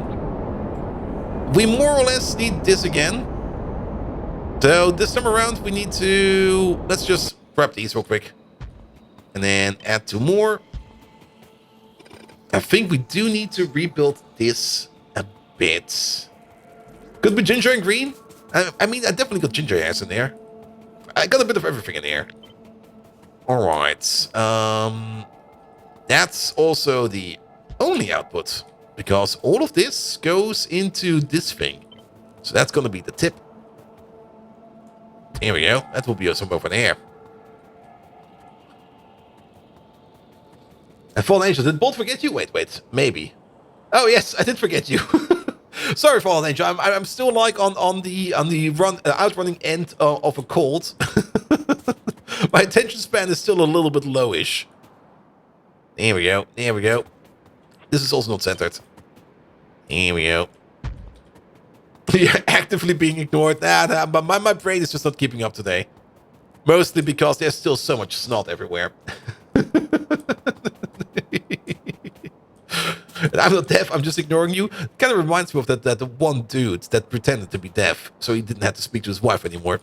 we more or less need this again. So this time around, we need to... Let's just grab these real quick. And then add 2 more. I think we do need to rebuild this a bit. Could be ginger and green. I mean, I definitely got ginger hairs in there. I got a bit of everything in here. Alright. That's also the only output. Because all of this goes into this thing. So that's going to be the tip. Here we go. That will be some over there. And Fallen Angel, did Bolt forget you? Wait. Maybe. Oh, yes, I did forget you. Sorry, Fallen Angel. I'm still like on the outrunning end of a cold. My attention span is still a little bit lowish. Here we go. This is also not centered. Here we go. You're actively being ignored. But my brain is just not keeping up today. Mostly because there's still so much snot everywhere. And I'm not deaf, I'm just ignoring you. Kind of reminds me of that one dude that pretended to be deaf, so he didn't have to speak to his wife anymore.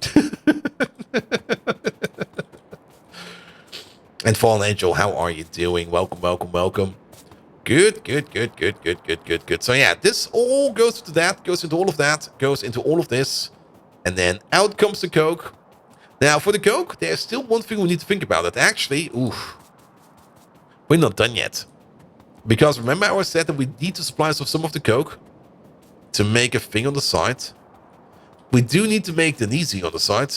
And Fallen Angel, how are you doing? Welcome. Good. So yeah, this all goes into that, goes into all of that, goes into all of this. And then out comes the Coke. Now, for the Coke, there's still one thing we need to think about. That actually, we're not done yet. Because remember I said that we need to supply some of the Coke to make a thing on the side. We do need to make the Nisi on the side.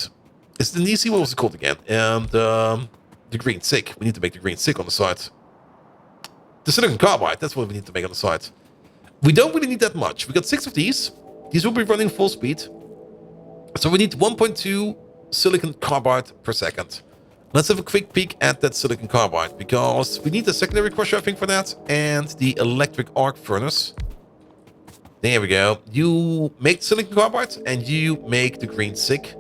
Is the Nisi, what was it called again? The green sick. We need to make the green sick on the side. The silicon carbide, that's what we need to make on the side. We don't really need that much. We got 6 of these. These will be running full speed. So we need 1.2 silicon carbide per second. Let's have a quick peek at that silicon carbide, because we need a secondary crusher, I think, for that, and the electric arc furnace. There we go. You make silicon carbide, and you make the green sick.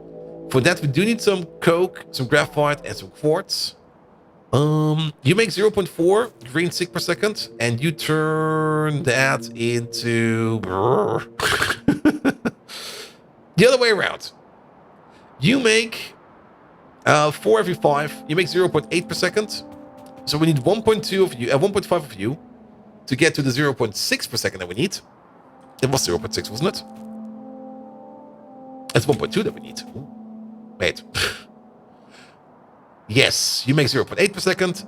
For that, we do need some coke, some graphite, and some quartz. You make 0.4 green sick per second, and you turn that into... the other way around. You make... 4 every 5, you make 0.8 per second. So we need 1.2 of you, 1.5 of you to get to the 0.6 per second that we need. It was 0.6, wasn't it? It's 1.2 that we need. Ooh. Wait. Yes, you make 0.8 per second.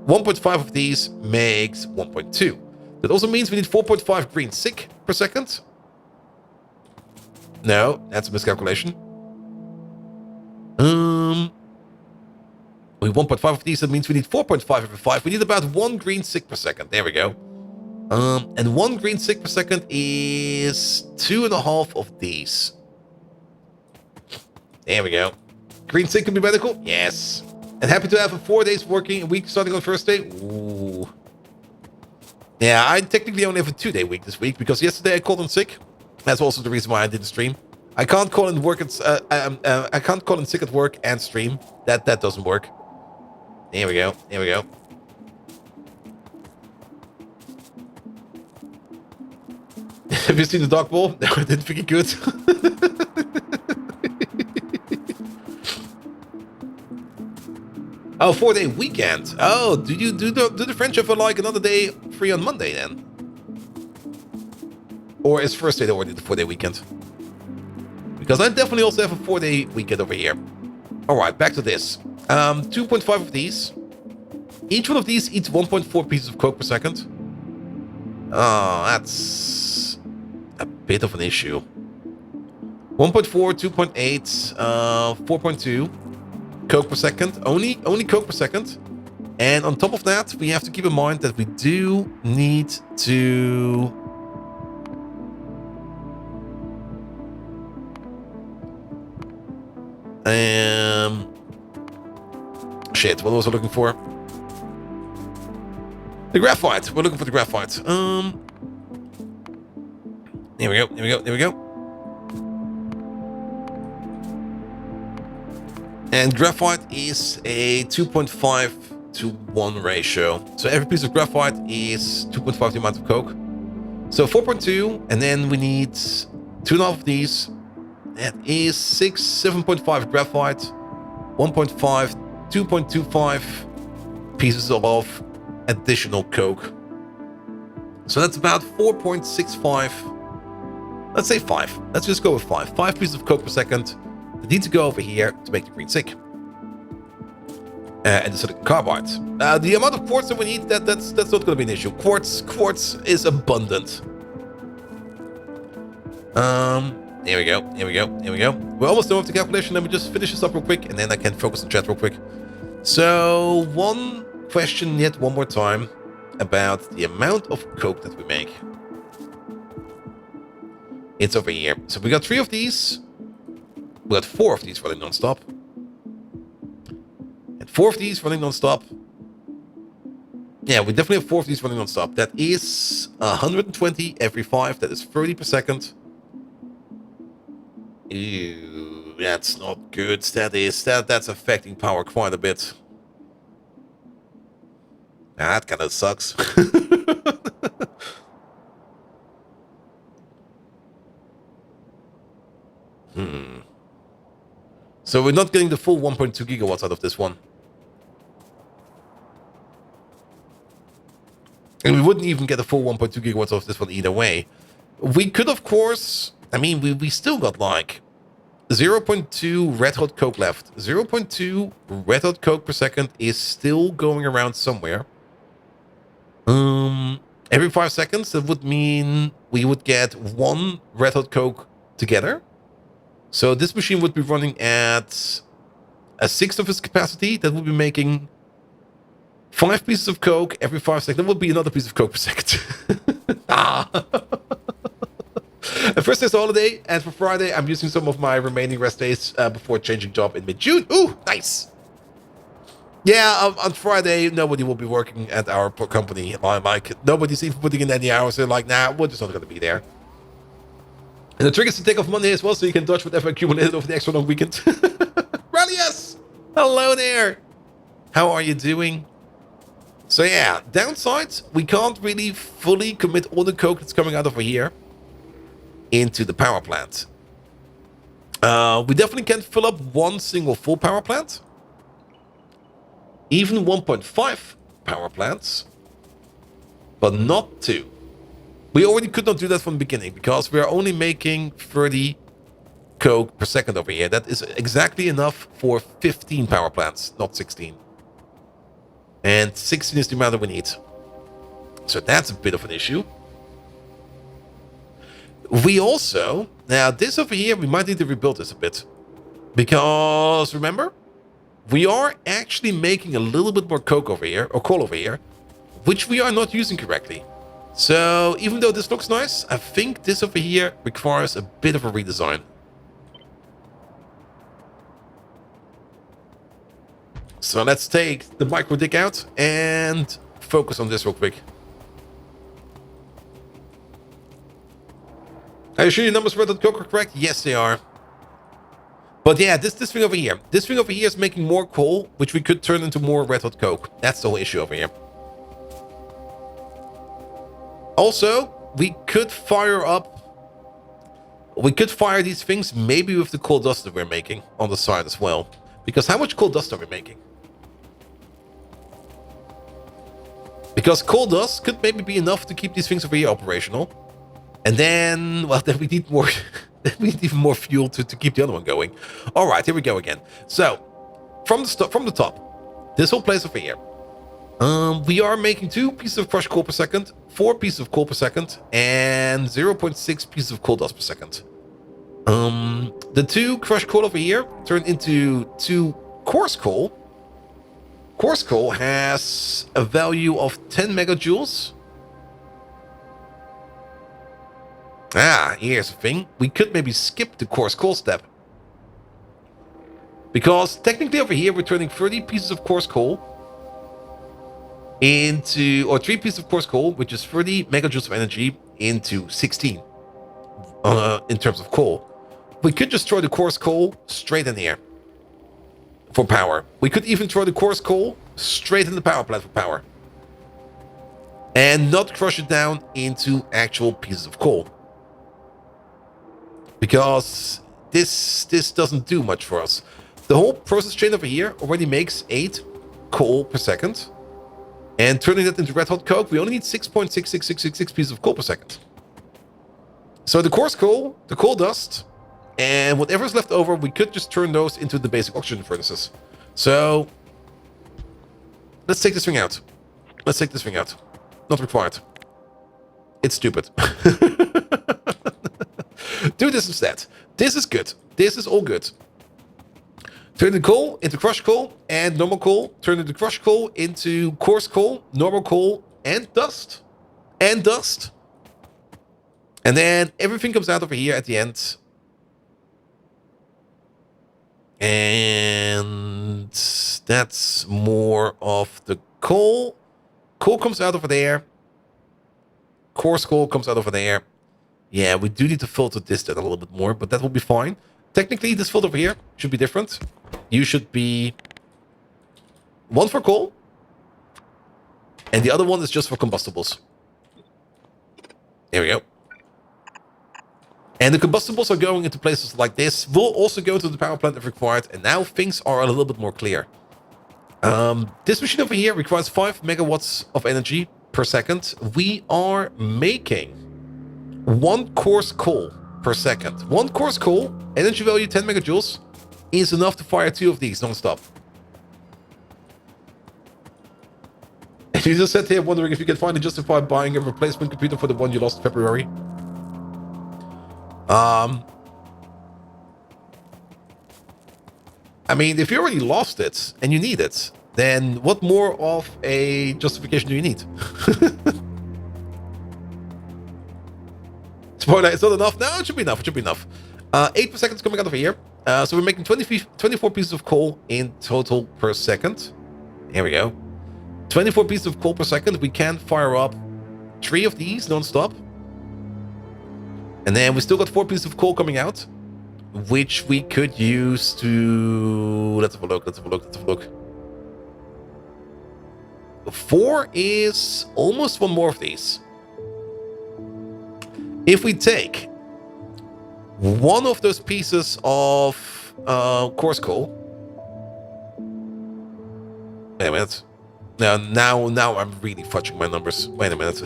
1.5 of these makes 1.2. That also means we need 4.5 green sick per second. No, that's a miscalculation. We 1.5 of these, that means we need 4.5 every 5. We need about 1 green sick per second. There we go. And 1 green sick per second is 2.5 of these. There we go. Green sick can be medical? Yes. And happy to have a 4 days working week starting on first day? Ooh. Yeah, I technically only have a 2-day week this week, because yesterday I called in sick. That's also the reason why I didn't stream. I can't call in work. I can't call in sick at work and stream. That doesn't work. There we go. Have you seen the dog bowl? No, I didn't think it could. Oh, 4-day weekend. Oh, do the French have like another day free on Monday then? Or is first day already the 4-day weekend? Because I definitely also have a 4-day weekend over here. Alright, back to this. 2.5 of these. Each one of these eats 1.4 pieces of coke per second. Oh, that's a bit of an issue. 1.4, 2.8, 4.2 coke per second. Only coke per second. And on top of that, we have to keep in mind that we do need to... Shit, what was I looking for? The graphite. We're looking for the graphite. Here we go. Here we go. Here we go. And graphite is a 2.5 to 1 ratio. So every piece of graphite is 2.5 the amount of coke. So 4.2, and then we need 2.5 of these. That is 7.5 graphite, 1.5, 2.25 pieces of additional coke. So that's about 4.65. Let's say 5. Let's just go with 5. 5 pieces of coke per second that need to go over here to make the green zinc. And the silicon carbide. The amount of quartz that we need, that's not going to be an issue. Quartz is abundant. Here we go. Here we go. Here we go. We're almost done with the calculation. Let me just finish this up real quick, and then I can focus on chat real quick. So, one question yet one more time about the amount of coke that we make. It's over here. So we got 3 of these. We got 4 of these running non-stop. And 4 of these running non-stop. Yeah, we definitely have 4 of these running non-stop. That is 120 every 5. That is 30 per second. Ew, that's not good. That's affecting power quite a bit. That kind of sucks. So we're not getting the full 1.2 gigawatts out of this one. And we wouldn't even get the full 1.2 gigawatts of this one either way. We could, of course... I mean, we still got like 0.2 red hot coke left. 0.2 red hot coke per second is still going around somewhere. Every 5 seconds, that would mean we would get 1 red hot coke together. So this machine would be running at a sixth of its capacity. That would be making 5 pieces of coke every 5 seconds. That would be another piece of coke per second. And first day's holiday, and for Friday, I'm using some of my remaining rest days before changing job in mid-June. Ooh, nice. Yeah, on Friday, nobody will be working at our company. Like, nobody's even putting in any hours. They're like, nah, we're just not going to be there. And the trick is to take off Monday as well, so you can dodge whatever accumulated over the extra long weekend. Rallius! Hello there! How are you doing? So yeah, downsides, we can't really fully commit all the coke that's coming out over here into the power plant. We definitely can't fill up one single full power plant. Even 1.5 power plants. But not 2. We already could not do that from the beginning because we are only making 30 coke per second over here. That is exactly enough for 15 power plants, not 16. And 16 is the amount that we need. So that's a bit of an issue. We also, now this over here, we might need to rebuild this a bit. Because, remember, we are actually making a little bit more coke over here, or coal over here, which we are not using correctly. So, even though this looks nice, I think this over here requires a bit of a redesign. So let's take the micro dig out and focus on this real quick. Are you sure your numbers for that coke are correct? Yes, they are. But yeah, this thing over here. This thing over here is making more coal, which we could turn into more red hot coke. That's the whole issue over here. Also, we could fire these things maybe with the coal dust that we're making on the side as well. Because how much coal dust are we making? Because coal dust could maybe be enough to keep these things over here operational. And then, well, then we need more... we need even more fuel to keep the other one going. All right, here we go again. So, from the top, this whole place over here. We are making 2 pieces of crushed coal per second, 4 pieces of coal per second, and 0.6 pieces of coal dust per second. The 2 crushed coal over here turn into 2 coarse coal. Coarse coal has a value of 10 megajoules. Here's the thing. We could maybe skip the coarse coal step. Because technically over here, we're turning 30 pieces of coarse coal into, or 3 pieces of coarse coal, which is 30 megajoules of energy, into 16 in terms of coal. We could just throw the coarse coal straight in the air for power. We could even throw the coarse coal straight in the power plant for power. And not crush it down into actual pieces of coal. Because this doesn't do much for us. The whole process chain over here already makes 8 coal per second. And turning that into red hot coke, we only need 6.66666 pieces of coal per second. So the coarse coal, the coal dust, and whatever's left over, we could just turn those into the basic oxygen furnaces. So let's take this thing out. Let's take this thing out. Not required. It's stupid. Do this instead. This is good. This is all good. Turn the coal into crushed coal and normal coal. Turn the crushed coal into coarse coal, normal coal, and dust. And dust. And then everything comes out over here at the end. And that's more of the coal. Coal comes out over there. Coarse coal comes out over there. Yeah, we do need to filter this then a little bit more, but that will be fine. Technically, this filter over here should be different. You should be 1 for coal, and the other one is just for combustibles. There we go. And the combustibles are going into places like this. We'll also go to the power plant if required, and now things are a little bit more clear. This machine over here requires 5 megawatts of energy per second. We are making 1 coarse coal per second. 1 coarse coal, energy value 10 megajoules, is enough to fire 2 of these non-stop. And you just sat here wondering if you can finally justify buying a replacement computer for the one you lost in February. I mean, if you already lost it and you need it, then what more of a justification do you need? Spoiler, it's not enough. No, it should be enough. It should be enough. 8 per second is coming out over here. So we're making 24 pieces of coal in total per second. Here we go. 24 pieces of coal per second. We can fire up 3 of these non-stop. And then we still got 4 pieces of coal coming out, which we could use to... Let's have a look. 4 is almost 1 more of these. If we take 1 of those pieces of coarse coal... Wait a minute. Now I'm really fudging my numbers. Wait a minute.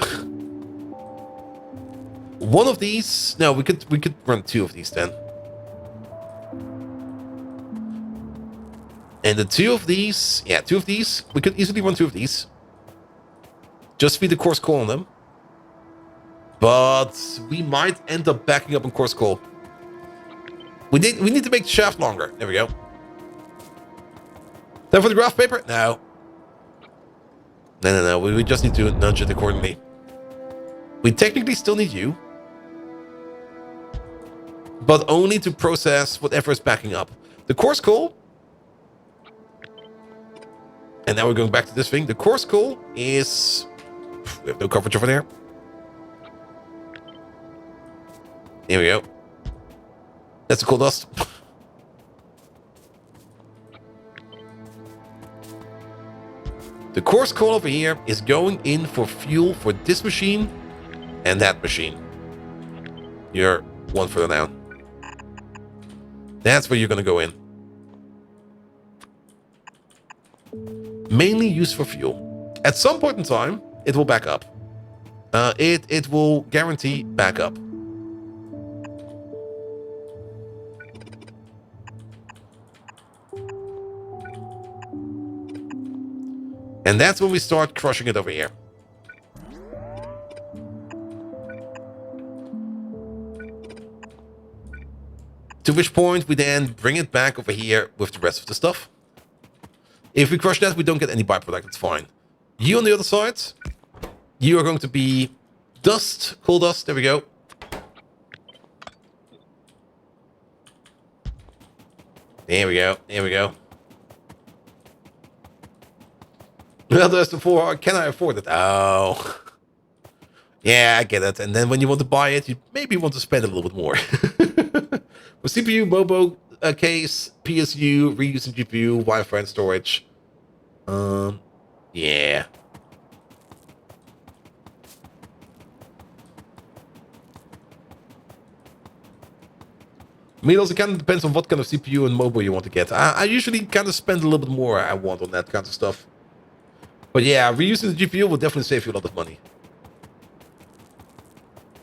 1 of these... No, we could run 2 of these then. And the 2 of these... Yeah, 2 of these. We could easily run 2 of these. Just feed the coarse coal on them. But we might end up backing up on coarse coal. We need to make the shaft longer. There we go. Time for the graph paper? No. No. We just need to nudge it accordingly. We technically still need you. But only to process whatever is backing up. The coarse coal... And now we're going back to this thing. The coarse coal is... We have no coverage over there. Here we go. That's the coal dust. The coarse coal over here is going in for fuel for this machine and that machine. You're 1 further down. That's where you're going to go in. Mainly used for fuel. At some point in time, it will back up. It will guarantee backup. And that's when we start crushing it over here. To which point we then bring it back over here with the rest of the stuff. If we crush that, we don't get any byproduct. It's fine. You on the other side, you are going to be dust, coal dust. There we go. There we go. There we go. Well, there's the 4. Can I afford it? Oh. Yeah, I get it. And then when you want to buy it, you maybe want to spend a little bit more. For CPU, Mobo case, PSU, reusing GPU, Wi-Fi and storage. Yeah. I mean, it also kind of depends on what kind of CPU and mobile you want to get. I usually kind of spend a little bit more I want on that kind of stuff. But yeah, reusing the GPU will definitely save you a lot of money.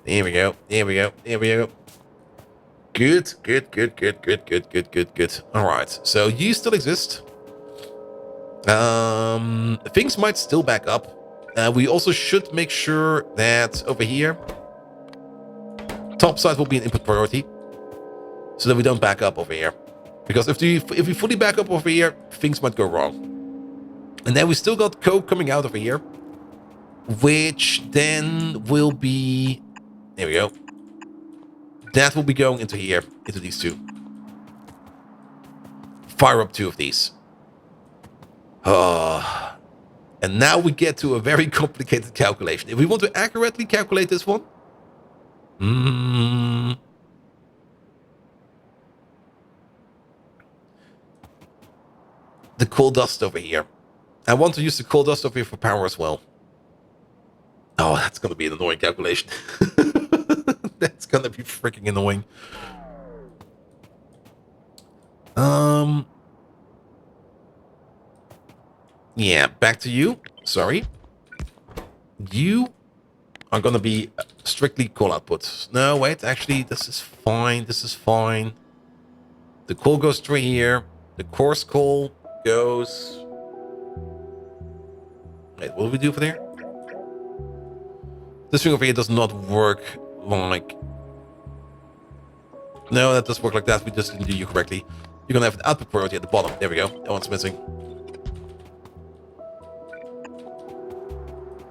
There we go. There we go. There we go. Good, good, good, good, good, good, good, good, good. All right. So you still exist. Things might still back up. We also should make sure that over here, top side will be an input priority, so that we don't back up over here. Because if we fully back up over here, things might go wrong. And then we still got coke coming out over here, which then will be, there we go. That will be going into here, into these two. Fire up 2 of these. And now we get to a very complicated calculation. If we want to accurately calculate this one, the coal dust over here. I want to use the coal dust over here for power as well. Oh, that's going to be an annoying calculation. That's going to be freaking annoying. Yeah, back to you. Sorry. You are going to be strictly coal output. No, wait. Actually, this is fine. This is fine. The coal goes through here. The coarse coal goes... Wait, what do we do for there? This thing over here does not work like... No, that does work like that. We just didn't do you correctly. You're going to have an output priority at the bottom. There we go. That one's missing.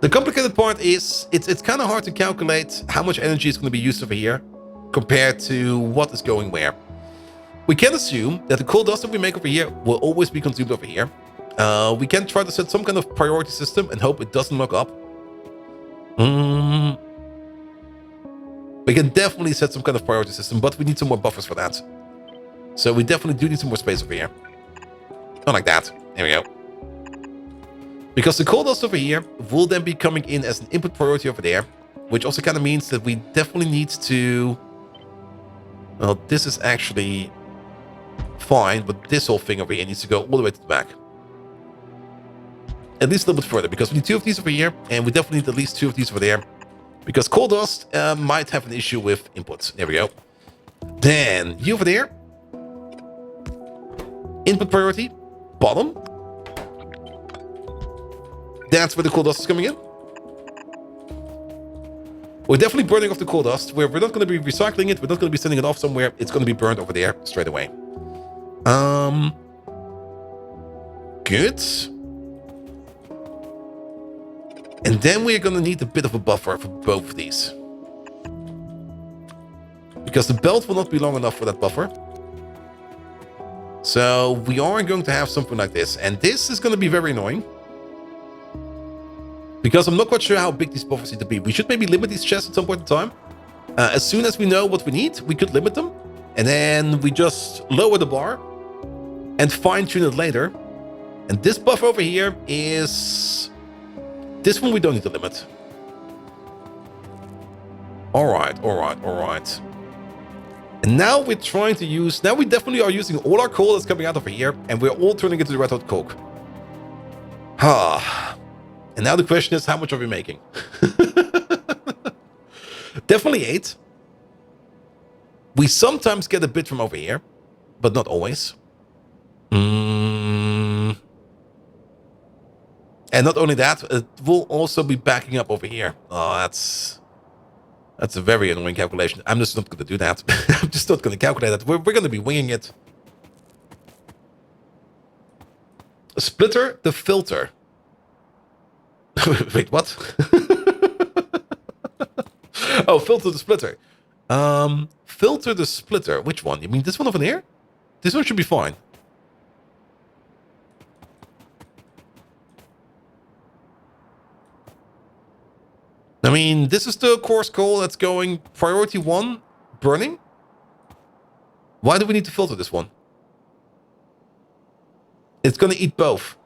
The complicated part is it's kind of hard to calculate how much energy is going to be used over here compared to what is going where. We can assume that the coal dust that we make over here will always be consumed over here. We can try to set some kind of priority system and hope it doesn't lock up. We can definitely set some kind of priority system, but we need some more buffers for that. So we definitely do need some more space over here. Not like that. There we go. Because the coal dust over here will then be coming in as an input priority over there, which also kind of means that we definitely need to... Well, this is actually fine, but this whole thing over here needs to go all the way to the back. At least a little bit further, because we need 2 of these over here, and we definitely need at least 2 of these over there. Because coal dust might have an issue with inputs. There we go. Then, you over there. Input priority. Bottom. That's where the coal dust is coming in. We're definitely burning off the coal dust. We're not going to be recycling it. We're not going to be sending it off somewhere. It's going to be burned over there straight away. Good. And then we're going to need a bit of a buffer for both of these. Because the belt will not be long enough for that buffer. So we are going to have something like this. And this is going to be very annoying. Because I'm not quite sure how big these buffers need to be. We should maybe limit these chests at some point in time. As soon as we know what we need, we could limit them. And then we just lower the bar. And fine-tune it later. And this buffer over here is... This one we don't need to limit. Alright, alright, alright. And now we're trying to use... Now we definitely are using all our coal that's coming out over here. And we're all turning it into red hot coke. And now the question is, how much are we making? Definitely 8. We sometimes get a bit from over here, but not always. And not only that, it will also be backing up over here. Oh, that's a very annoying calculation. I'm just not going to do that. I'm just not going to calculate that. We're going to be winging it. Splitter the filter. Wait, what? Oh, filter the splitter. Filter the splitter. Which one? You mean this one over here? This one should be fine. I mean, this is the coarse coal that's going priority 1, burning. Why do we need to filter this one? It's going to eat both.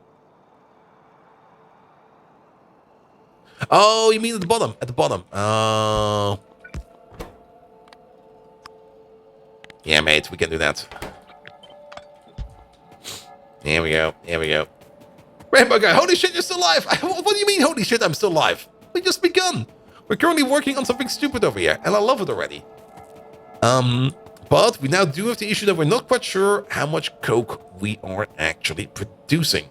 Oh, you mean at the bottom? At the bottom. Oh. Yeah, mate, we can do that. There we go. There we go. Rainbow guy, holy shit, you're still alive. What do you mean, holy shit, I'm still alive? We just begun. We're currently working on something stupid over here, and I love it already. But we now do have the issue that we're not quite sure how much coke we are actually producing.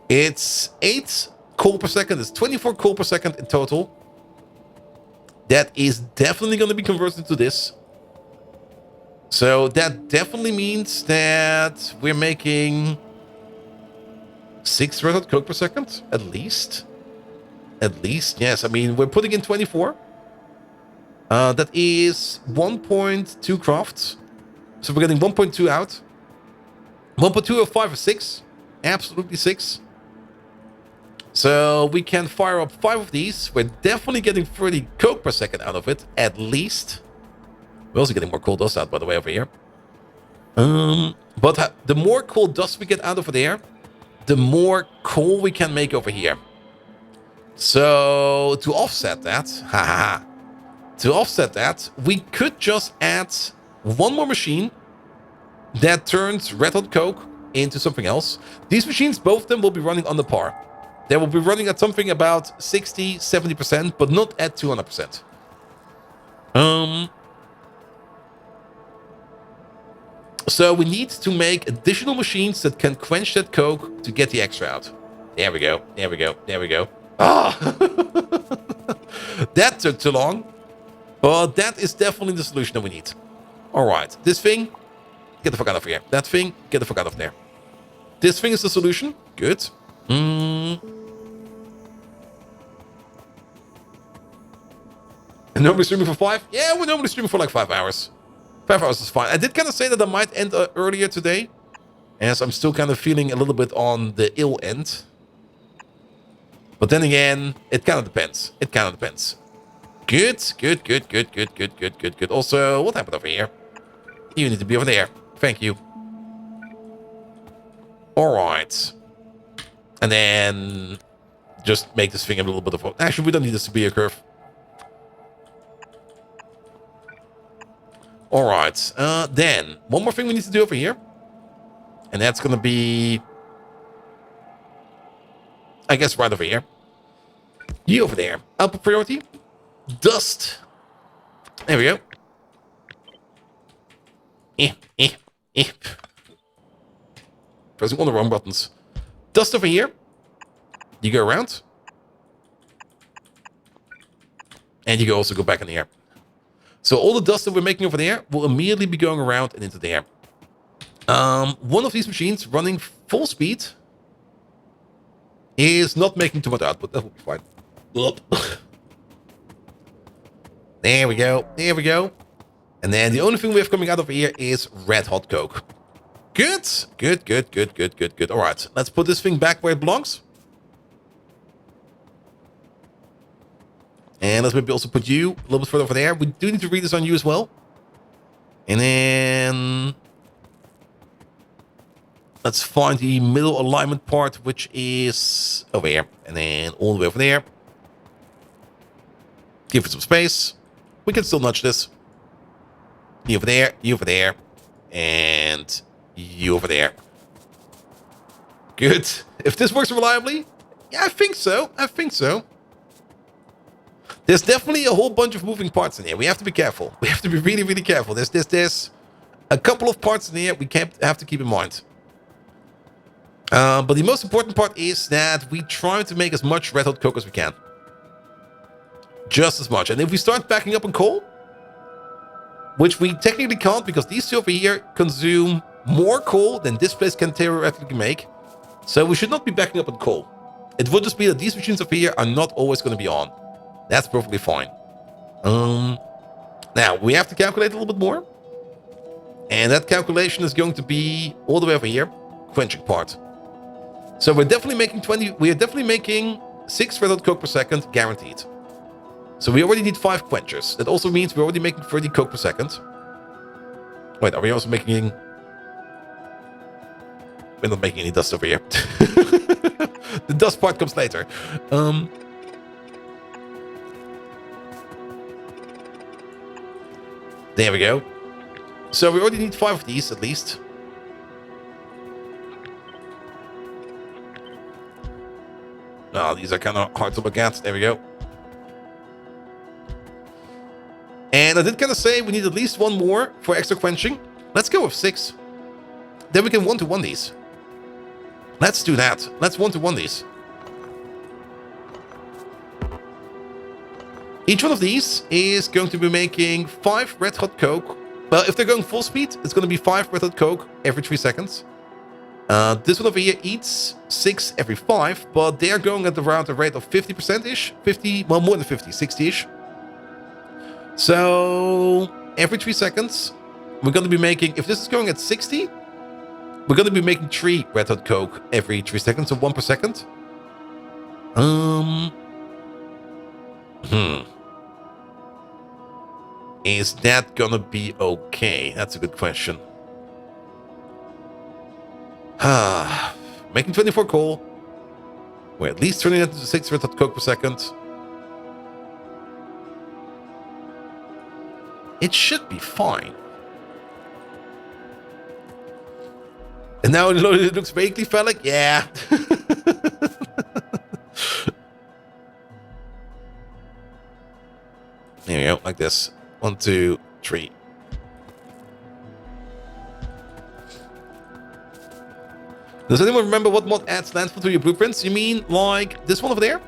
It's 8 coal per second. It's 24 coal per second in total. That is definitely going to be converted into this. So that definitely means that we're making 6 red hot coke per second, at least. At least, yes. I mean, we're putting in 24. That is 1.2 crafts. So we're getting 1.2 out. 1.2 of 5 is 6. Absolutely 6. So we can fire up 5 of these. We're definitely getting 30 coke per second out of it, at least. We're also getting more coal dust out, by the way, over here. But the more coal dust we get out over there, the more coal we can make over here. So to offset that, to offset that, we could just add one more machine that turns red hot coke into something else. These machines, both of them will be running under par. They will be running at something about 60, 70%, but not at 200%. So we need to make additional machines that can quench that coke to get the extra out. There we go. There we go. There we go. Ah! That took too long. But that is definitely the solution that we need. All right. This thing, get the fuck out of here. That thing, get the fuck out of there. This thing is the solution. Good. And normally streaming for 5? Yeah, we're normally streaming for like 5 hours. 5 hours is fine. I did kind of say that I might end earlier today, as I'm still kind of feeling a little bit on the ill end. But then again, it kind of depends. It kind of depends. Good, good, good, good, good, good, good, good, good. Also, what happened over here? You need to be over there. Thank you. All right. And then just make this thing a little bit of a... Actually, we don't need this to be a curve. All right. Then, one more thing we need to do over here. And that's going to be... I guess right over here. You over there. Output priority. Dust. There we go. Pressing all the wrong buttons. Dust over here. You go around. And you can also go back in the air. So all the dust that we're making over there will immediately be going around and into the air. One of these machines running full speed is not making too much output. That will be fine. There we go. There we go. And then the only thing we have coming out over here is red hot coke. Good. Good, good, good, good, good, good. All right. Let's put this thing back where it belongs. And let's maybe also put you a little bit further over there. We do need to redesign you as well. And then... let's find the middle alignment part, which is over here. And then all the way over there. Give it some space. We can still nudge this. You over there, you over there. And you over there. Good. If this works reliably, yeah, I think so. I think so. There's definitely a whole bunch of moving parts in here. We have to be careful. We have to be really, really careful. There's a couple of parts in here we have to keep in mind. But the most important part is that we try to make as much red hot coke as we can. Just as much. And if we start backing up on coal, which we technically can't because these two over here consume more coal than this place can theoretically make. So we should not be backing up on coal. It would just be that these machines over here are not always going to be on. That's perfectly fine. Now, we have to calculate a little bit more. And that calculation is going to be all the way over here. Quenching part. So we're definitely making 6 red hot coke per second, guaranteed. So we already need 5 quenchers. That also means we're already making 30 coke per second. Wait, are we also making... We're not making any dust over here. The dust part comes later. There we go. So we already need 5 of these, at least. Oh, these are kind of hard to look at. There we go. And I did kind of say we need at least 1 more for extra quenching. Let's go with 6. Then we can 1-to-1 these. Let's do that. Let's 1-to-1 these. Each one of these is going to be making 5 red hot coke. Well, if they're going full speed, it's going to be 5 red hot coke every 3 seconds. This one over here eats 6 every 5, but they are going at around a rate of 50%-ish. 50, well, more than 50, 60-ish. So every 3 seconds, we're going to be making, if this is going at 60, we're going to be making 3 red hot coke every 3 seconds, so 1 per second. Is that gonna be okay? That's a good question. Making 24 coal. We're at least turning it into 6 red hot coke per second. It should be fine. And now it looks vaguely phallic? Yeah. There we go, like this. 1, 2, 3. Does anyone remember what mod adds landfill to your blueprints? You mean like this one over there?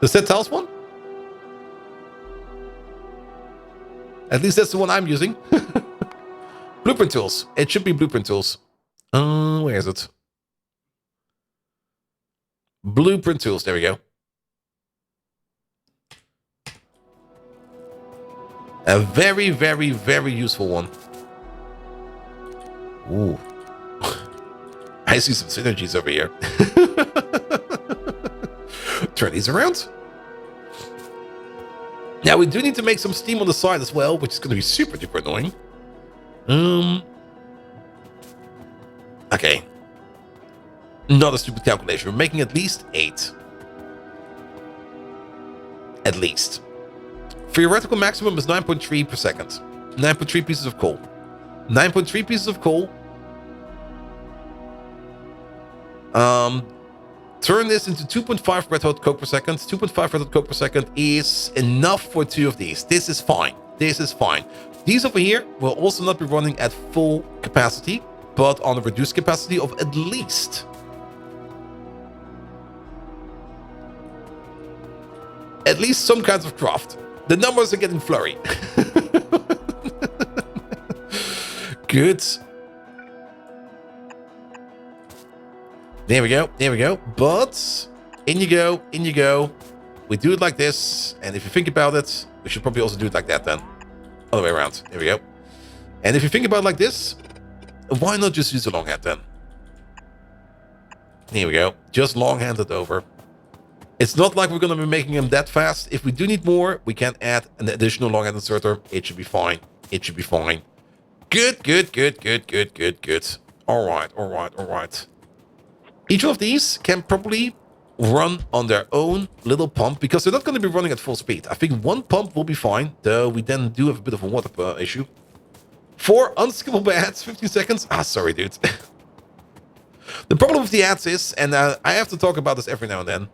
The set tiles one? At least that's the one I'm using. Blueprint tools. It should be blueprint tools. Where is it? Blueprint tools. There we go. A very, very, very useful one. Ooh. I see some synergies over here. Turn these around. Now, we do need to make some steam on the side as well, which is going to be super duper annoying. Okay. Not a stupid calculation. We're making at least 8. At least. Theoretical maximum is 9.3 per second. 9.3 pieces of coal. 9.3 pieces of coal. Turn this into 2.5 red hot coke per second. 2.5 red hot coke per second is enough for 2 of these. This is fine. This is fine. These over here will also not be running at full capacity, but on a reduced capacity of at least some kinds of craft. The numbers are getting flurry. Good. There we go. There we go. But in you go. In you go. We do it like this. And if you think about it, we should probably also do it like that then. Other way around. There we go. And if you think about it like this, why not just use the long hand then? Here we go. Just long hand it over. It's not like we're going to be making them that fast. If we do need more, we can add an additional long hand inserter. It should be fine. It should be fine. Good, good, good, good, good, good, good. All right, all right, all right. Each one of these can probably run on their own little pump because they're not going to be running at full speed. I think 1 pump will be fine, though we then do have a bit of a water issue. 4 unskippable ads, 15 seconds. Ah, sorry, dude. The problem with the ads is, and I have to talk about this every now and then.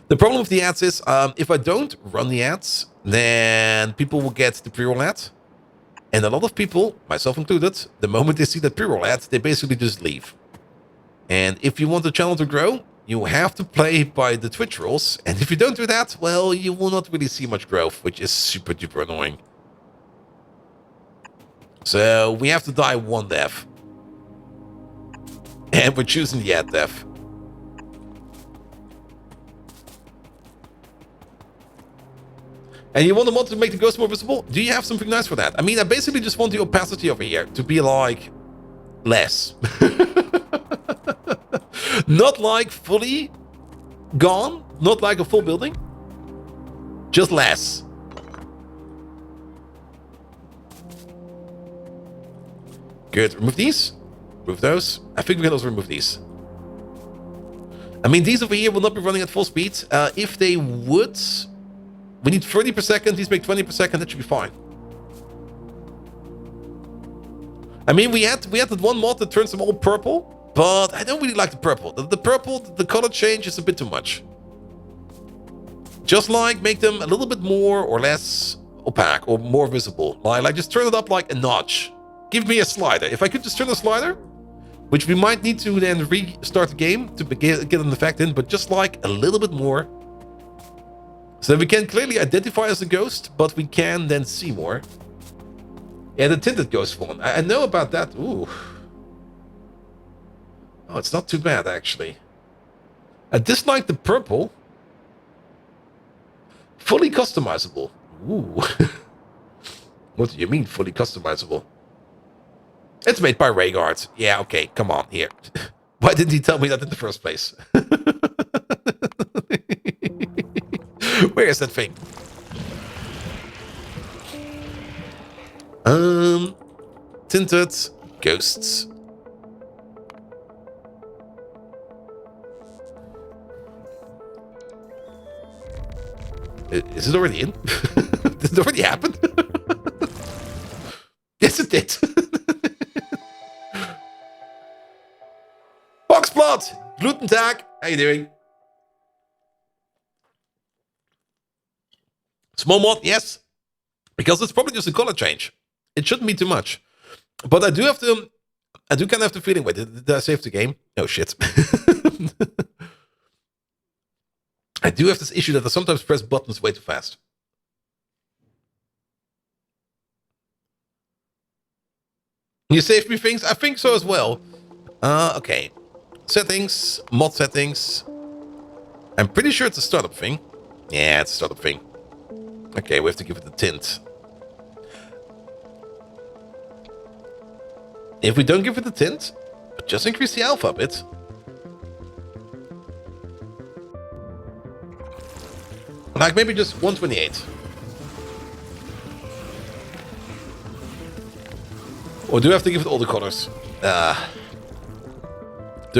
The problem with the ads is, if I don't run the ads, then people will get the pre-roll ad. And a lot of people, myself included, the moment they see that pre-roll ad, they basically just leave. And if you want the channel to grow, you have to play by the Twitch rules. And if you don't do that, well, you will not really see much growth, which is super duper annoying. So we have to die 1 death. And we're choosing the ad death. And you want the mod to make the ghost more visible? Do you have something nice for that? I mean, I basically just want the opacity over here to be like less. Not like fully gone, Not like a full building. Just less. Good. Remove these. Remove those. I think we can also remove these. I mean, these over here will not be running at full speed. If they would... We need 30 per second. These make 20 per second. That should be fine. I mean, we had that one mod that turns them all purple. But I don't really like the purple. The purple, the color change is a bit too much. Just like make them a little bit more or less opaque or more visible. Like just turn it up like a notch. Give me a slider. If I could just turn the slider, which we might need to then restart the game to get an effect in, but just like a little bit more. So that we can clearly identify as a ghost, but we can then see more. Yeah, the tinted ghost one. I know about that. Ooh. Oh, it's not too bad, actually. I dislike the purple. Fully customizable. Ooh. What do you mean, fully customizable? It's made by Rhaegar. Yeah, okay, come on, here. Why didn't he tell me that in the first place? Where is that thing? Tinted ghosts. Is it already in? Did it already happen? Yes, it did. Boxplot! Gluten tag! How you doing? Small mod, yes. Because it's probably just a color change. It shouldn't be too much. But I do kind of have the feeling, wait, did I save the game? Oh shit. I do have this issue that I sometimes press buttons way too fast. You saved me things? I think so as well. Okay. Settings, mod settings. I'm pretty sure it's a startup thing. Yeah, it's a startup thing. Okay, we have to give it a tint. If we don't give it a tint, but just increase the alpha a bit. Like maybe just 128. Or do I have to give it all the colors? Do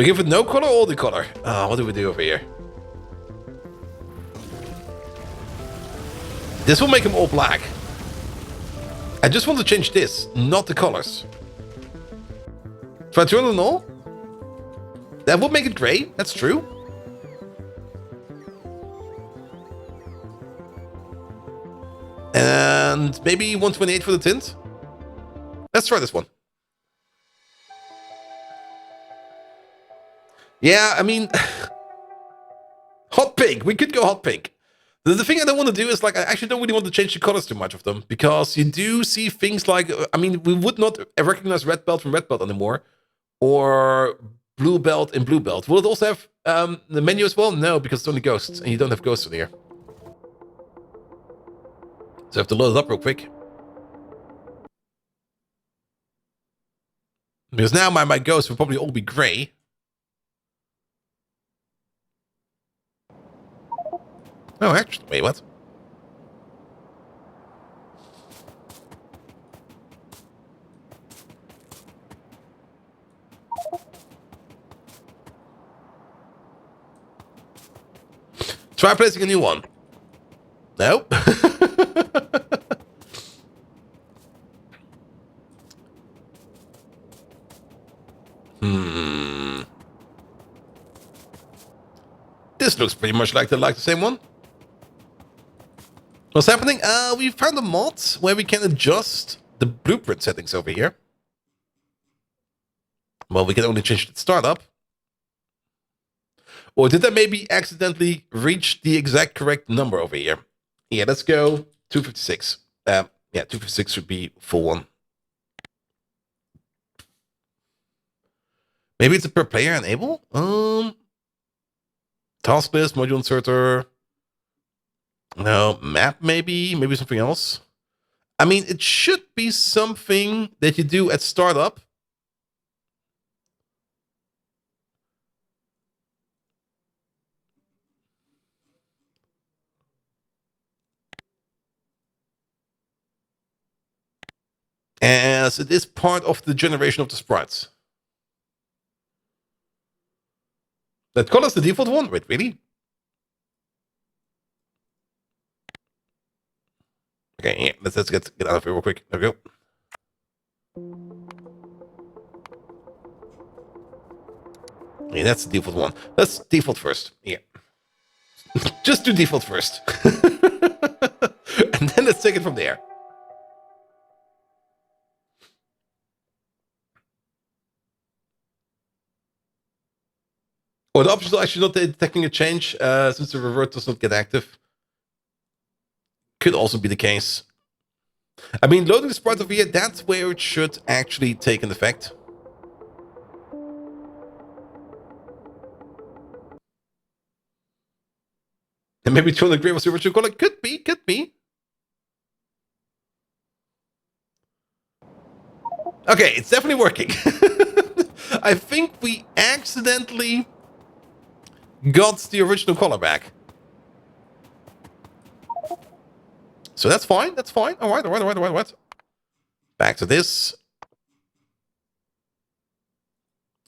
I give it no color or all the color? What do we do over here? This will make them all black. I just want to change this, not the colors. If I turn on all, that would make it gray. That's true. And maybe 128 for the tint. Let's try this one. Yeah, I mean, hot pink. We could go hot pink. The thing I don't want to do is, like, I actually don't really want to change the colors too much of them, because you do see things like, I mean, we would not recognize red belt from red belt anymore, or blue belt in blue belt. Will it also have the menu as well? No, because it's only ghosts, and you don't have ghosts in here. So I have to load it up real quick. Because now my ghosts will probably all be gray. Oh, actually, wait, what? Try placing a new one. Nope. This looks pretty much like the same one. What's happening? We found a mod where we can adjust the blueprint settings over here. Well, we can only change the startup. Or did I maybe accidentally reach the exact correct number over here? Yeah, let's go 256. Yeah, 256 should be full one. Maybe it's a per player enable? Task list, module inserter. No, map maybe something else. I mean, it should be something that you do at startup. as it is part of the generation of the sprites. That color's the default one? Wait, really? Okay, yeah, let's get out of here real quick. There we go. Yeah, that's the default one. Let's default first. Yeah. Just do default first. And then let's take it from there. Or the options are actually not detecting a change since the revert does not get active. Could also be the case. I mean, loading the sprite over here, that's where it should actually take an effect. And maybe 200 gray was the original color. Could be, could be. Okay, it's definitely working. I think we accidentally got the original color back. So that's fine, that's fine. All right. Back to this.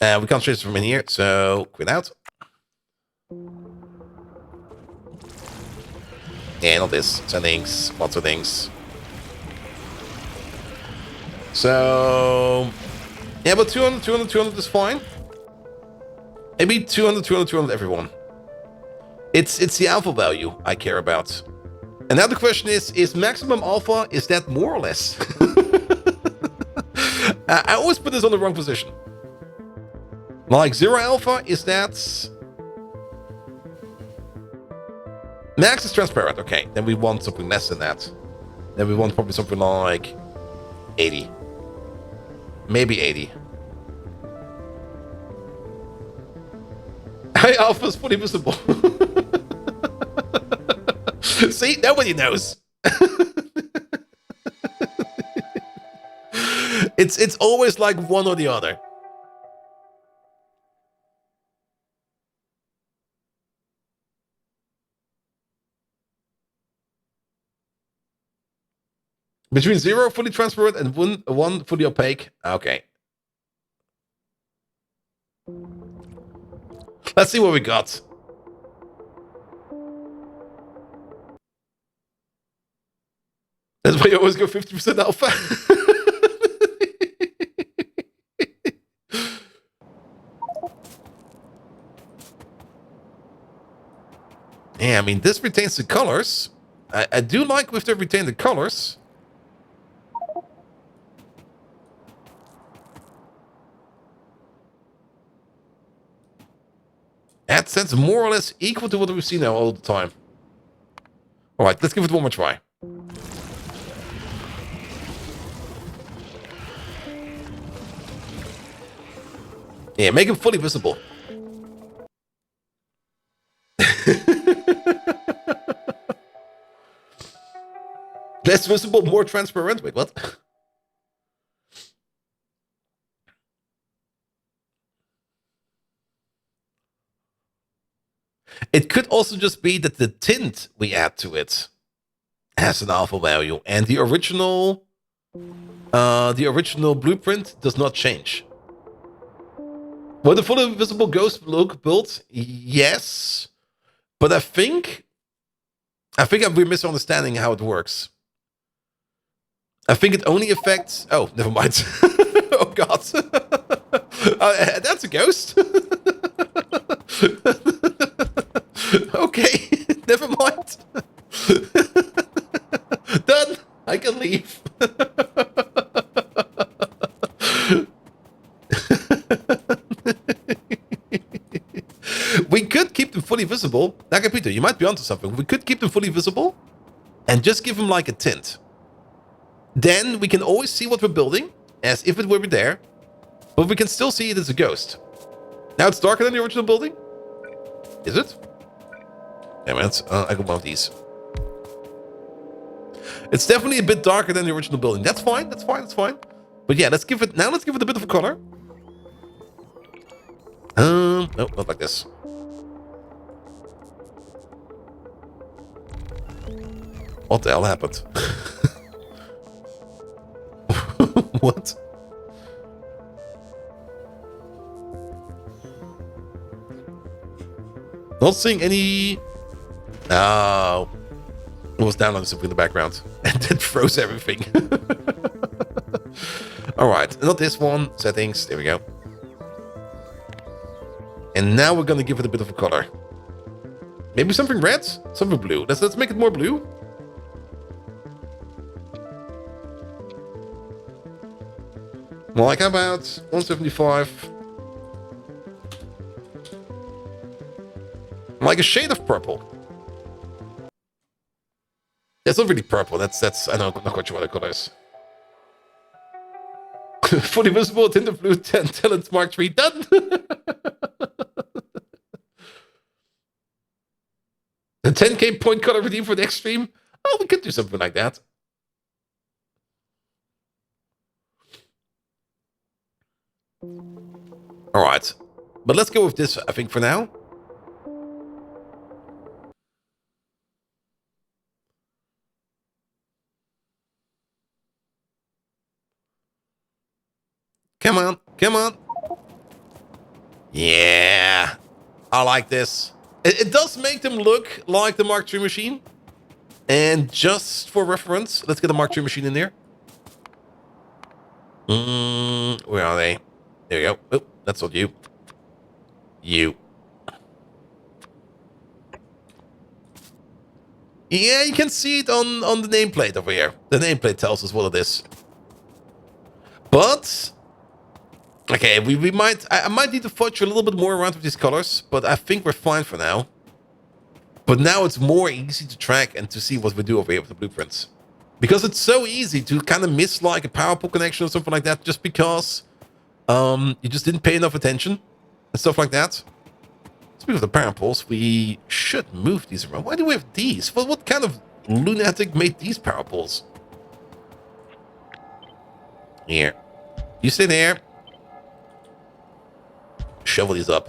We can't change it from in here, so quit out. Yeah, not this. Settings, lots of things. So, yeah, but 200 is fine. Maybe 200 everyone. It's the alpha value I care about. And now the question is maximum alpha, is that more or less? I always put this on the wrong position. Like 0 alpha, is that... Max is transparent, okay. Then we want something less than that. Then we want probably something like 80. Maybe 80. High alpha is fully visible. See, nobody knows. It's always like one or the other. Between 0 fully transparent and 1 fully opaque. Okay. Let's see what we got. That's why you always go 50% alpha. Yeah, I mean, this retains the colors. I do like with the retain the colors. AdSense more or less equal to what we've seen now all the time. All right, let's give it one more try. Yeah, make him fully visible. Less visible, more transparent. Wait, what? It could also just be that the tint we add to it has an alpha value, and the original blueprint does not change. Will the fully visible ghost look built? Yes, but I think we're misunderstanding how it works. I think it only affects. Oh, never mind. Oh God, that's a ghost. Okay, never mind. Done. I can leave. We could keep them fully visible. Nakapito, you might be onto something. We could keep them fully visible and just give them like a tint. Then we can always see what we're building as if it were there, but we can still see it as a ghost. Now it's darker than the original building. Is it? Damn it. I got one of these. It's definitely a bit darker than the original building. That's fine. That's fine. That's fine. But yeah, let's give it a bit of color. No, not like this. What the hell happened? What? Not seeing any... Oh. It was downloading something in the background. And it froze everything. Alright, not this one. Settings. There we go. And now we're going to give it a bit of a color. Maybe something red? Something blue. Let's make it more blue. Like, how about 175? Like a shade of purple. That's not really purple. That's I don't know, not quite sure what the color is. Fully visible Tinder Blue 10 Talent Mark 3 done. The 10k point color redeem for the extreme. Oh, we could do something like that. All right, but let's go with this, I think, for now. Come on, come on. Yeah, I like this. It does make them look like the Mark III machine. And just for reference, let's get the Mark III machine in there. Where are they? There we go. Oh, that's not you. You. Yeah, you can see it on the nameplate over here. The nameplate tells us what it is. But... okay, we might... I might need to fudge a little bit more around with these colors, but I think we're fine for now. But now it's more easy to track and to see what we do over here with the blueprints. Because it's so easy to kind of miss like a power pole connection or something like that just because you just didn't pay enough attention and stuff like that. Speaking of the power poles, we should move these around. Why do we have these? What kind of lunatic made these power poles? Here. You stay there. Shovel these up.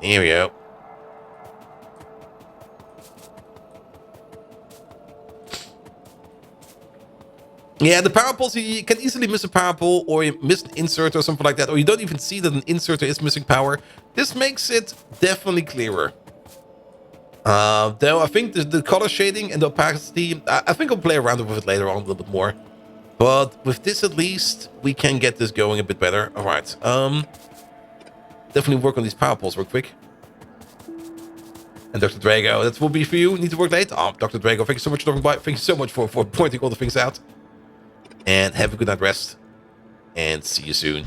Here we go. Yeah, the power poles, you can easily miss a power pole or you miss an insert or something like that, or you don't even see that an inserter is missing power. This makes it definitely clearer. Though I think the color shading and the opacity, I think I'll play around with it later on a little bit more. But with this at least, we can get this going a bit better. All right. Definitely work on these power poles real quick. And Dr. Drago, that will be for you. Need to work late? Oh, Dr. Drago, thank you so much for dropping by. Thank you so much for pointing all the things out. And have a good night rest. And see you soon.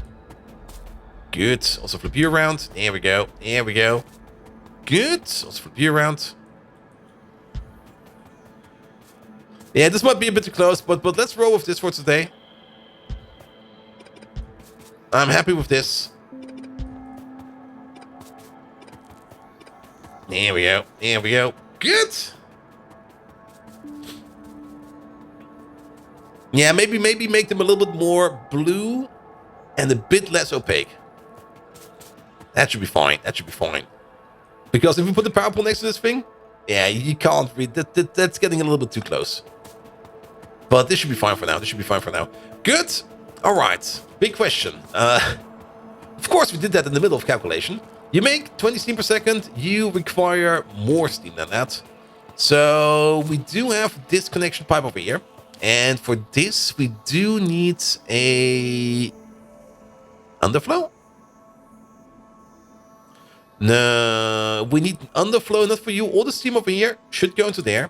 Good. Also flip you around. There we go. There we go. Good. Also flip you around. Yeah, this might be a bit too close, but let's roll with this for today. I'm happy with this. There we go. There we go. Good. Yeah, maybe make them a little bit more blue and a bit less opaque. That should be fine. That should be fine. Because if we put the power pole next to this thing, yeah, you can't read that. That's getting a little bit too close. But this should be fine for now. This should be fine for now. Good. All right. Big question. Of course, we did that in the middle of calculation. You make 20 steam per second. You require more steam than that. So we do have this connection pipe over here. And for this, we do need a underflow. No, we need underflow, not for you. All the steam over here should go into there.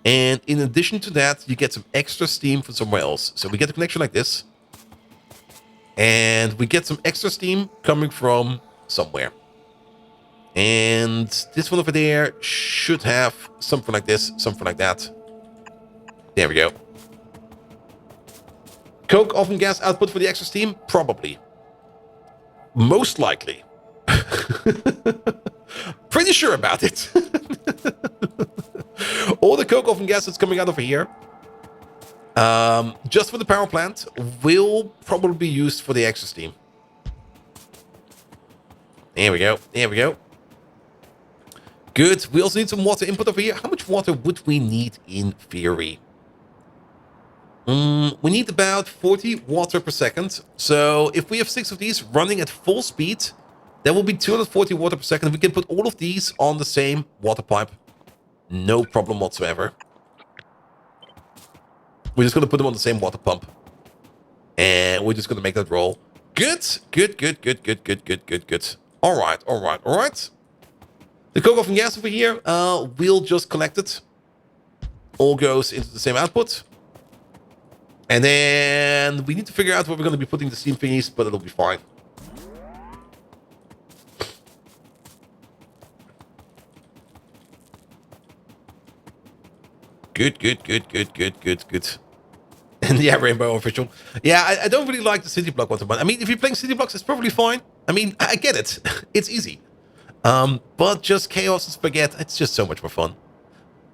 And in addition to that, you get some extra steam from somewhere else. So we get a connection like this. And we get some extra steam coming from somewhere. And this one over there should have something like this, something like that. There we go. Coke oven gas output for the extra steam? Probably. Most likely. Pretty sure about it. All the coke oven gas that's coming out over here, just for the power plant, will probably be used for the extra steam. There we go. There we go. Good. We also need some water input over here. How much water would we need in theory? We need about 40 water per second. So if we have 6 of these running at full speed, that will be 240 water per second. We can put all of these on the same water pipe. No problem whatsoever. We're just going to put them on the same water pump. And we're just going to make that roll. Good. Good, good, good, good, good, good, good, good. All right, all right, all right. The coke oven gas over here, we'll just collect it. All goes into the same output. And then we need to figure out where we're going to be putting the steam thingies, but it'll be fine. Good, good, good, good, good, good, good. And yeah, Rainbow Official. Yeah, I don't really like the city block one. I mean, if you're playing city blocks, it's probably fine. I mean, I get it. It's easy. But just chaos and spaghetti, it's just so much more fun.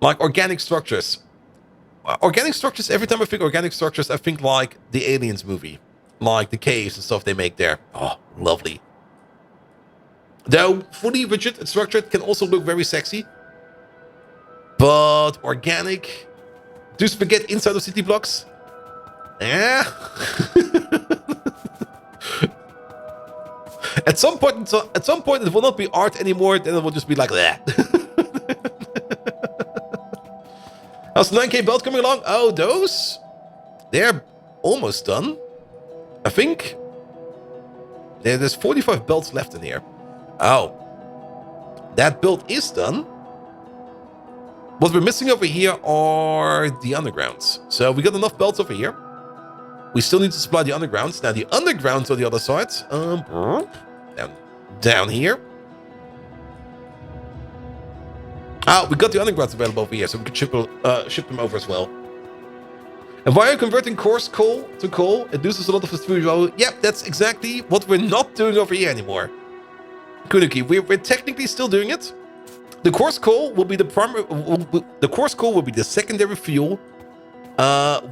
Like organic structures. Organic structures, every time I think organic structures, I think like the Aliens movie. Like the caves and stuff they make there. Oh, lovely. Though fully rigid and structured can also look very sexy. But organic, do spaghetti inside of city blocks? Yeah. At some point, it will not be art anymore. Then it will just be like that. How's the 9K belt coming along? Oh, those? They're almost done. I think. There's 45 belts left in here. Oh. That build is done. What we're missing over here are the undergrounds. So we got enough belts over here. We still need to supply the undergrounds. Now the undergrounds on the other side. Down here. Ah, we got the undergrounds available over here, so we can ship them over as well. And why are you converting coarse coal to coal? It loses a lot of its food value. Yep, that's exactly what we're not doing over here anymore. Kunuki, we're technically still doing it. The coarse coal will be the primary. The coarse coal will be the secondary fuel.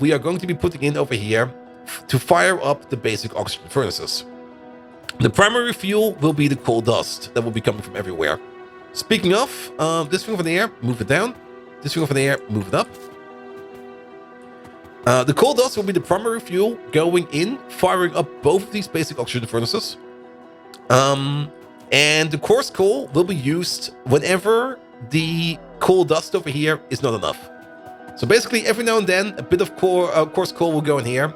We are going to be putting in over here to fire up the basic oxygen furnaces. The primary fuel will be the coal dust that will be coming from everywhere. Speaking of, this thing over there, move it down. This thing over there, move it up. The coal dust will be the primary fuel going in, firing up both of these basic oxygen furnaces. And the coarse coal will be used whenever the coal dust over here is not enough. So basically, every now and then, a bit of coarse coal will go in here.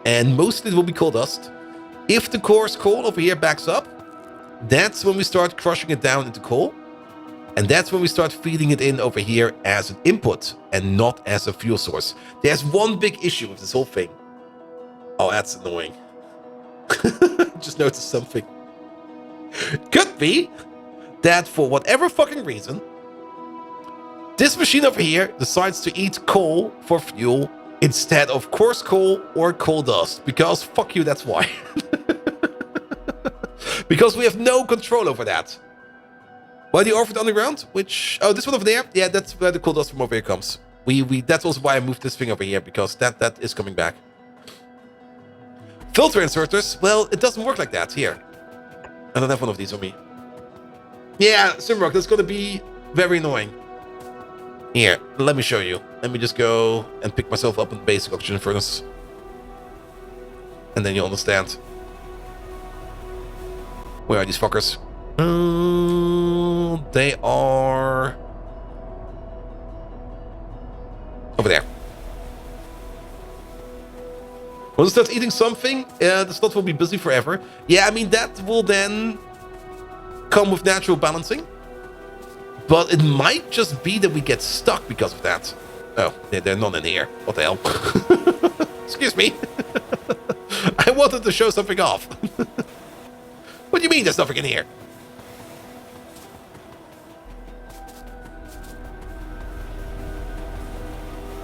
And mostly it will be coal dust. If the coarse coal over here backs up, that's when we start crushing it down into coal. And that's when we start feeding it in over here as an input and not as a fuel source. There's one big issue with this whole thing. Oh, that's annoying. Just noticed something. Could be that for whatever fucking reason, this machine over here decides to eat coal for fuel instead of coarse coal or coal dust. Because fuck you, that's why. Because we have no control over that. Why the Orphan Underground? Which... Oh, this one over there? Yeah, that's where the coal dust from over here comes. That's also why I moved this thing over here, because that is coming back. Filter inserters? Well, it doesn't work like that. Here. I don't have one of these on me. Yeah, Simrock, that's going to be very annoying. Here, let me show you. Let me just go and pick myself up in the basic oxygen furnace. And then you'll understand. Where are these fuckers? They are... over there. Once it starts eating something, the slot will be busy forever. Yeah, I mean, that will then come with natural balancing. But it might just be that we get stuck because of that. Oh, they're not in here. What the hell? Excuse me. I wanted to show something off. What do you mean there's nothing in here?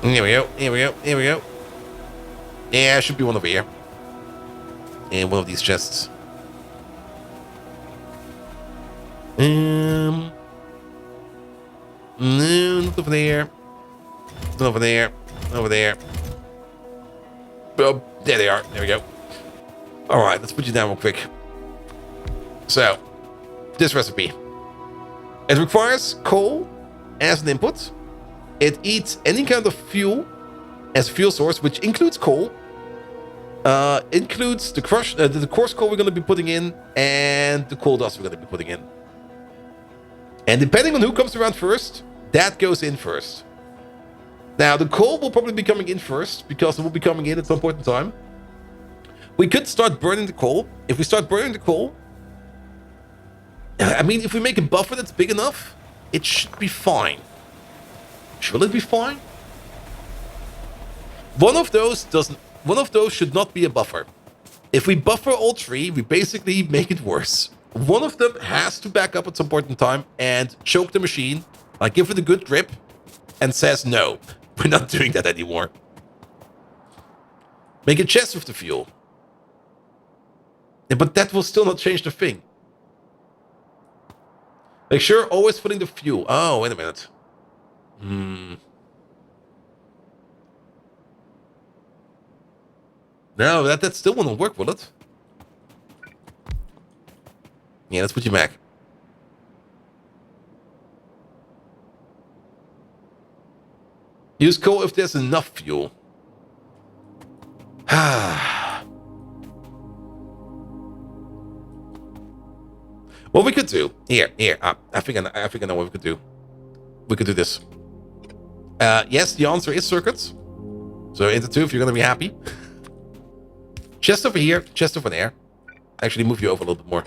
Here we go. Here we go. Here we go. Yeah, should be one over here. And one of these chests. No, not over there. Not over there. Over there. Oh, there they are. There we go. Alright, let's put you down real quick. So, this recipe. It requires coal as an input. It eats any kind of fuel as fuel source, which includes coal, includes the the coarse coal we're going to be putting in, and the coal dust we're going to be putting in. And depending on who comes around first, that goes in first. Now, the coal will probably be coming in first, because it will be coming in at some point in time. We could start burning the coal. If we start burning the coal, I mean, if we make a buffer that's big enough, it should be fine. Should it be fine? One of those should not be a buffer. If we buffer all three, we basically make it worse. One of them has to back up at some point in time and choke the machine, like give it a good grip, and says, no, we're not doing that anymore. Make a chest with the fuel. Yeah, but that will still not change the thing. Make sure always putting the fuel. Oh, wait a minute. No, that still won't work, will it? Yeah, let's put you back. Use coal if there's enough fuel. What we could do here. I think I know what we could do. We could do this. Yes, the answer is circuits. So into two, if you're gonna be happy. Chest over here, chest over there. Actually, move you over a little bit more.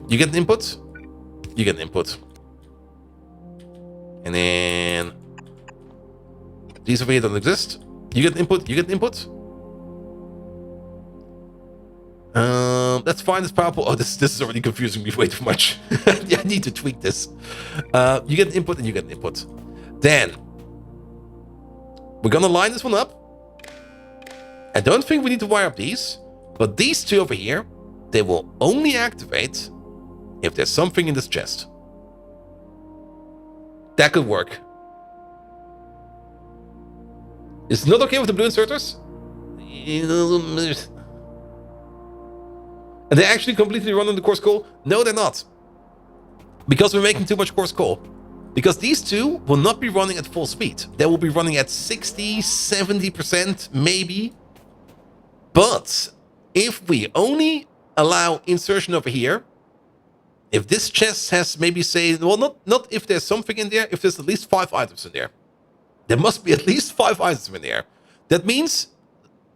You get an input. You get an input. And then these over here don't exist. You get an input. You get an input. That's fine. This power pole. Oh, this is already confusing me way too much. Yeah, I need to tweak this. You get an input and you get an input. Then we're gonna line this one up. I don't think we need to wire up these, but these two over here, they will only activate if there's something in this chest. That could work. Is it not okay with the blue inserters? And they actually completely run on the coarse coal? No, they're not. Because we're making too much coarse coal. Because these two will not be running at full speed. They will be running at 60, 70%, maybe. But if we only allow insertion over here, if this chest has maybe say, well, not if there's something in there, if there's at least 5 items in there. There must be at least 5 items in there. That means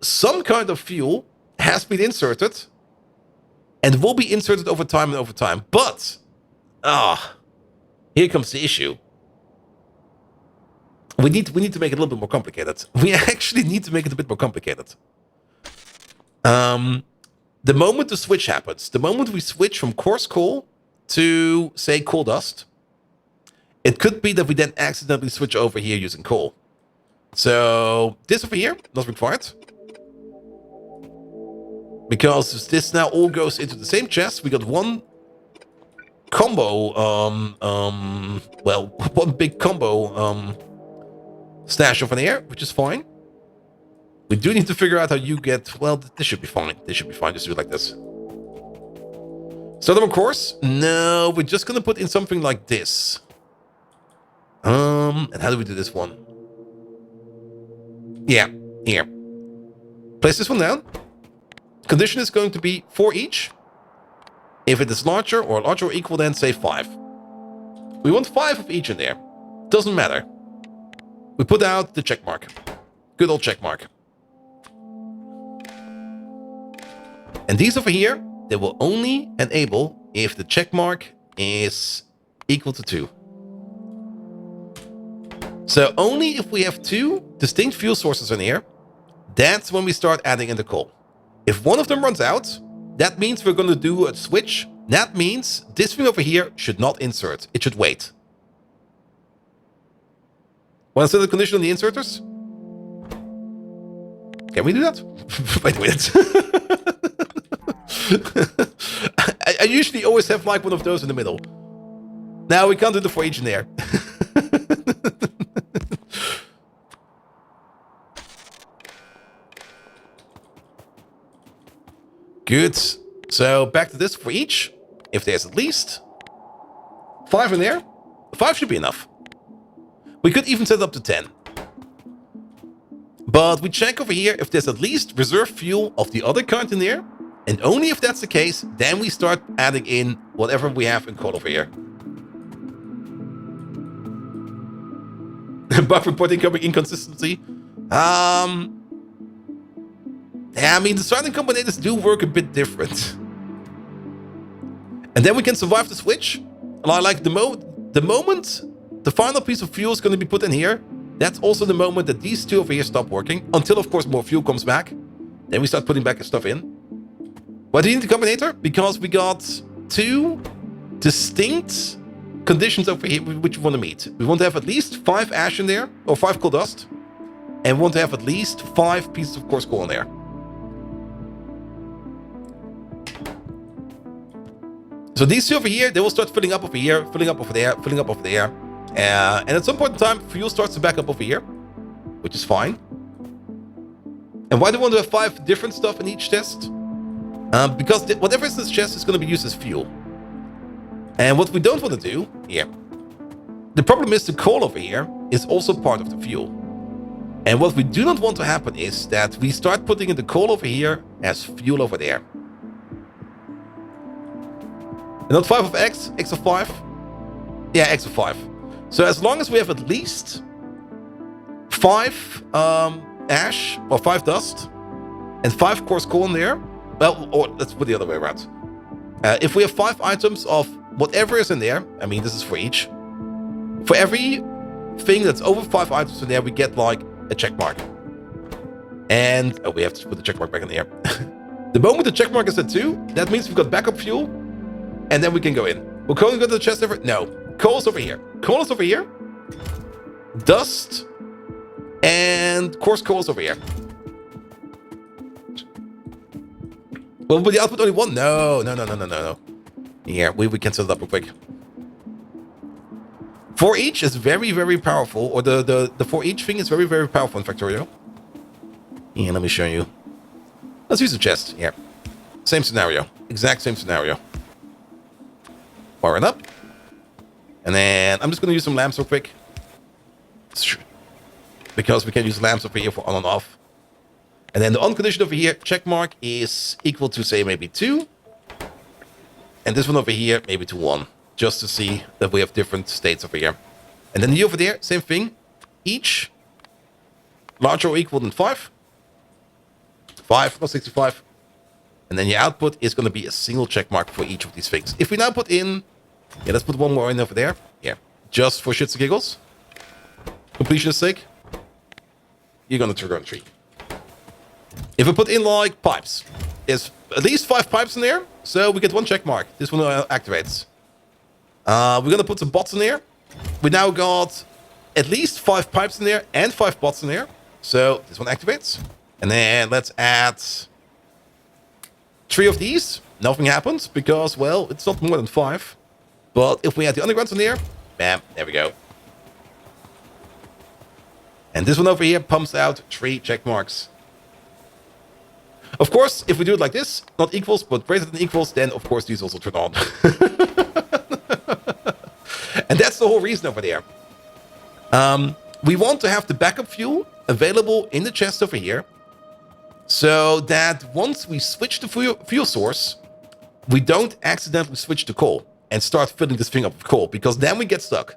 some kind of fuel has been inserted and will be inserted over time and over time. But, here comes the issue. We need to make it a little bit more complicated. We actually need to make it a bit more complicated. The moment the switch happens, the moment we switch from coarse coal to, say, coal dust, it could be that we then accidentally switch over here using coal. So this over here, not required. Because this now all goes into the same chest. We got one combo, one big combo stash over there, which is fine. We do need to figure out how you get, well, this should be fine. This should be fine, just do it like this. Start them on course? No, we're just gonna put in something like this. And how do we do this one? Yeah, here. Place this one down. Condition is going to be 4 each. If it is larger or equal, then say 5. We want 5 of each in there. Doesn't matter. We put out the check mark. Good old check mark. And these over here, they will only enable if the check mark is equal to 2. So only if we have 2 distinct fuel sources in here, that's when we start adding in the coal. If one of them runs out, that means we're going to do a switch. That means this thing over here should not insert. It should wait. Want to set the condition on the inserters? Can we do that? Wait a minute. I usually always have like one of those in the middle. Now we can't do the for each in there. Good. So back to this for each. If there's at least 5 in there, 5 should be enough. We could even set it up to 10. But we check over here if there's at least reserve fuel of the other kind in there. And only if that's the case, then we start adding in whatever we have in coal over here. Bug reporting coming inconsistency. Yeah, I mean, the starting combinators do work a bit different. And then we can survive the switch. Like the moment the final piece of fuel is going to be put in here, that's also the moment that these two over here stop working. Until, of course, more fuel comes back. Then we start putting back stuff in. Why do you need the combinator? Because we got 2 distinct conditions over here which we want to meet. We want to have at least 5 ash in there, or 5 coal dust. And we want to have at least 5 pieces of coarse coal in there. So these two over here, they will start filling up over here, filling up over there, filling up over there. And at some point in time, fuel starts to back up over here, which is fine. And why do we want to have 5 different stuff in each chest? Because whatever is in this chest is going to be used as fuel. And what we don't want to do here, the problem is the coal over here is also part of the fuel. And what we do not want to happen is that we start putting in the coal over here as fuel over there. And not 5 of X, X of 5? Yeah, X of 5. So as long as we have at least 5 ash, or 5 dust, and 5 coarse coal in there, well, or let's put the other way around. If we have 5 items of whatever is in there, I mean, this is for each. For every thing that's over 5 items in there, we get like a check mark. And we have to put the check mark back in the air. The moment the check mark is at 2, that means we've got backup fuel, and then we can go in. Will coal go to the chest over? No. Coal is over here. Coal is over here. Dust and coarse coal is over here. Well, will the output only 1? No. Here, we can set it up real quick. For each is very, very powerful, or the for each thing is very, very powerful in Factorio. Yeah, let me show you. Let's use the chest. Yeah. Same scenario. Exact same scenario. Power it up. And then I'm just going to use some lamps real quick. Because we can use lamps over here for on and off. And then the on condition over here, check mark, is equal to, say, maybe 2. And this one over here, maybe to 1. Just to see that we have different states over here. And then the over there, same thing. Each larger or equal than 5. 5, not 65. And then your output is going to be a single check mark for each of these things. If we now put in... Yeah, let's put one more in over there. Yeah, just for shits and giggles. Completion's sake. You're going to trigger on 3. If we put in, like, pipes. There's at least 5 pipes in there. So we get 1 check mark. This one activates. We're going to put some bots in there. We now got at least 5 pipes in there and 5 bots in there. So this one activates. And then let's add 3 of these. Nothing happens because, well, it's not more than 5. But if we add the undergrounds in there, bam, there we go. And this one over here pumps out 3 check marks. Of course, if we do it like this, not equals, but greater than equals, then of course these also turn on. And that's the whole reason over there. We want to have the backup fuel available in the chest over here, so that once we switch the fuel source, we don't accidentally switch to coal and start filling this thing up with coal, because then we get stuck.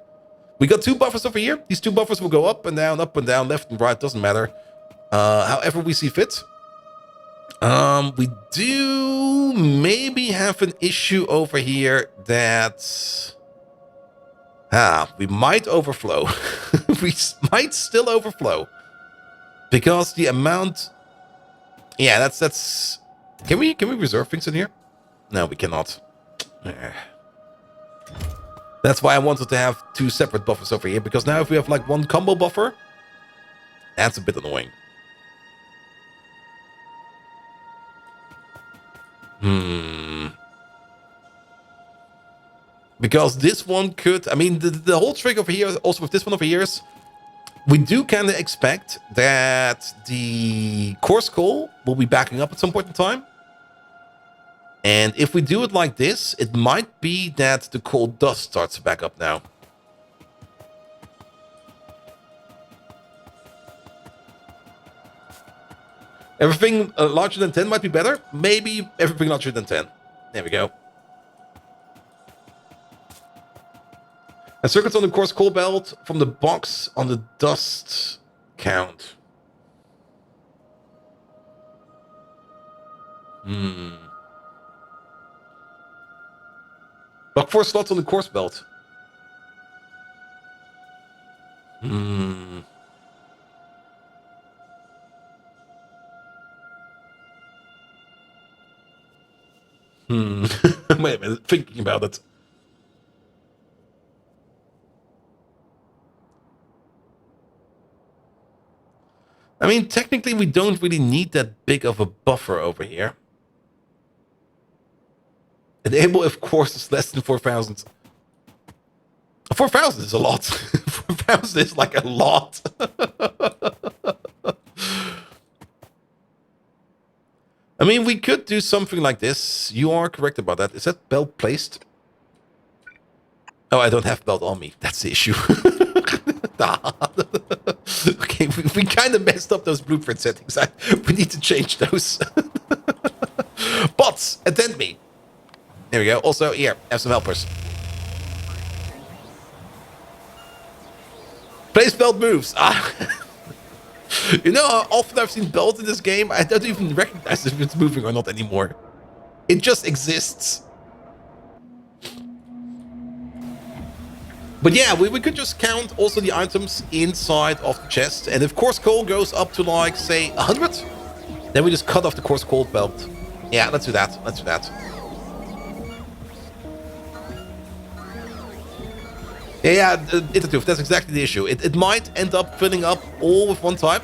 We got 2 buffers over here. These 2 buffers will go up and down, left and right, doesn't matter. However we see fit. We do maybe have an issue over here that... we might overflow. We might still overflow. Because the amount... Yeah, that's... Can we reserve things in here? No, we cannot. That's why I wanted to have 2 separate buffers over here, because now if we have like 1 combo buffer, that's a bit annoying. Because this one could... I mean, the whole trick over here, also with this one over here, is we do kind of expect that the coarse coal will be backing up at some point in time. And if we do it like this, it might be that the coal dust starts to back up now. Everything larger than 10 might be better. Maybe everything larger than 10. There we go. And circuits on the coarse coal belt from the box on the dust count. Block 4 slots on the coarse belt. Wait a minute, thinking about it. I mean, technically, we don't really need that big of a buffer over here. Enable if course is less than 4,000. 4,000 is a lot. 4,000 is like a lot. I mean, we could do something like this. You are correct about that. Is that belt placed? Oh, I don't have belt on me. That's the issue. Okay, we kind of messed up those blueprint settings. We need to change those. Bots, attend me. There we go. Also, here, have some helpers. Place belt moves. You know how often I've seen belt in this game? I don't even recognize if it's moving or not anymore. It just exists. But yeah, we could just count also the items inside of the chest. And if coarse coal goes up to like, say, 100, then we just cut off the coarse coal belt. Yeah, let's do that. Let's do that. Yeah, iterative, that's exactly the issue. It might end up filling up all with one type.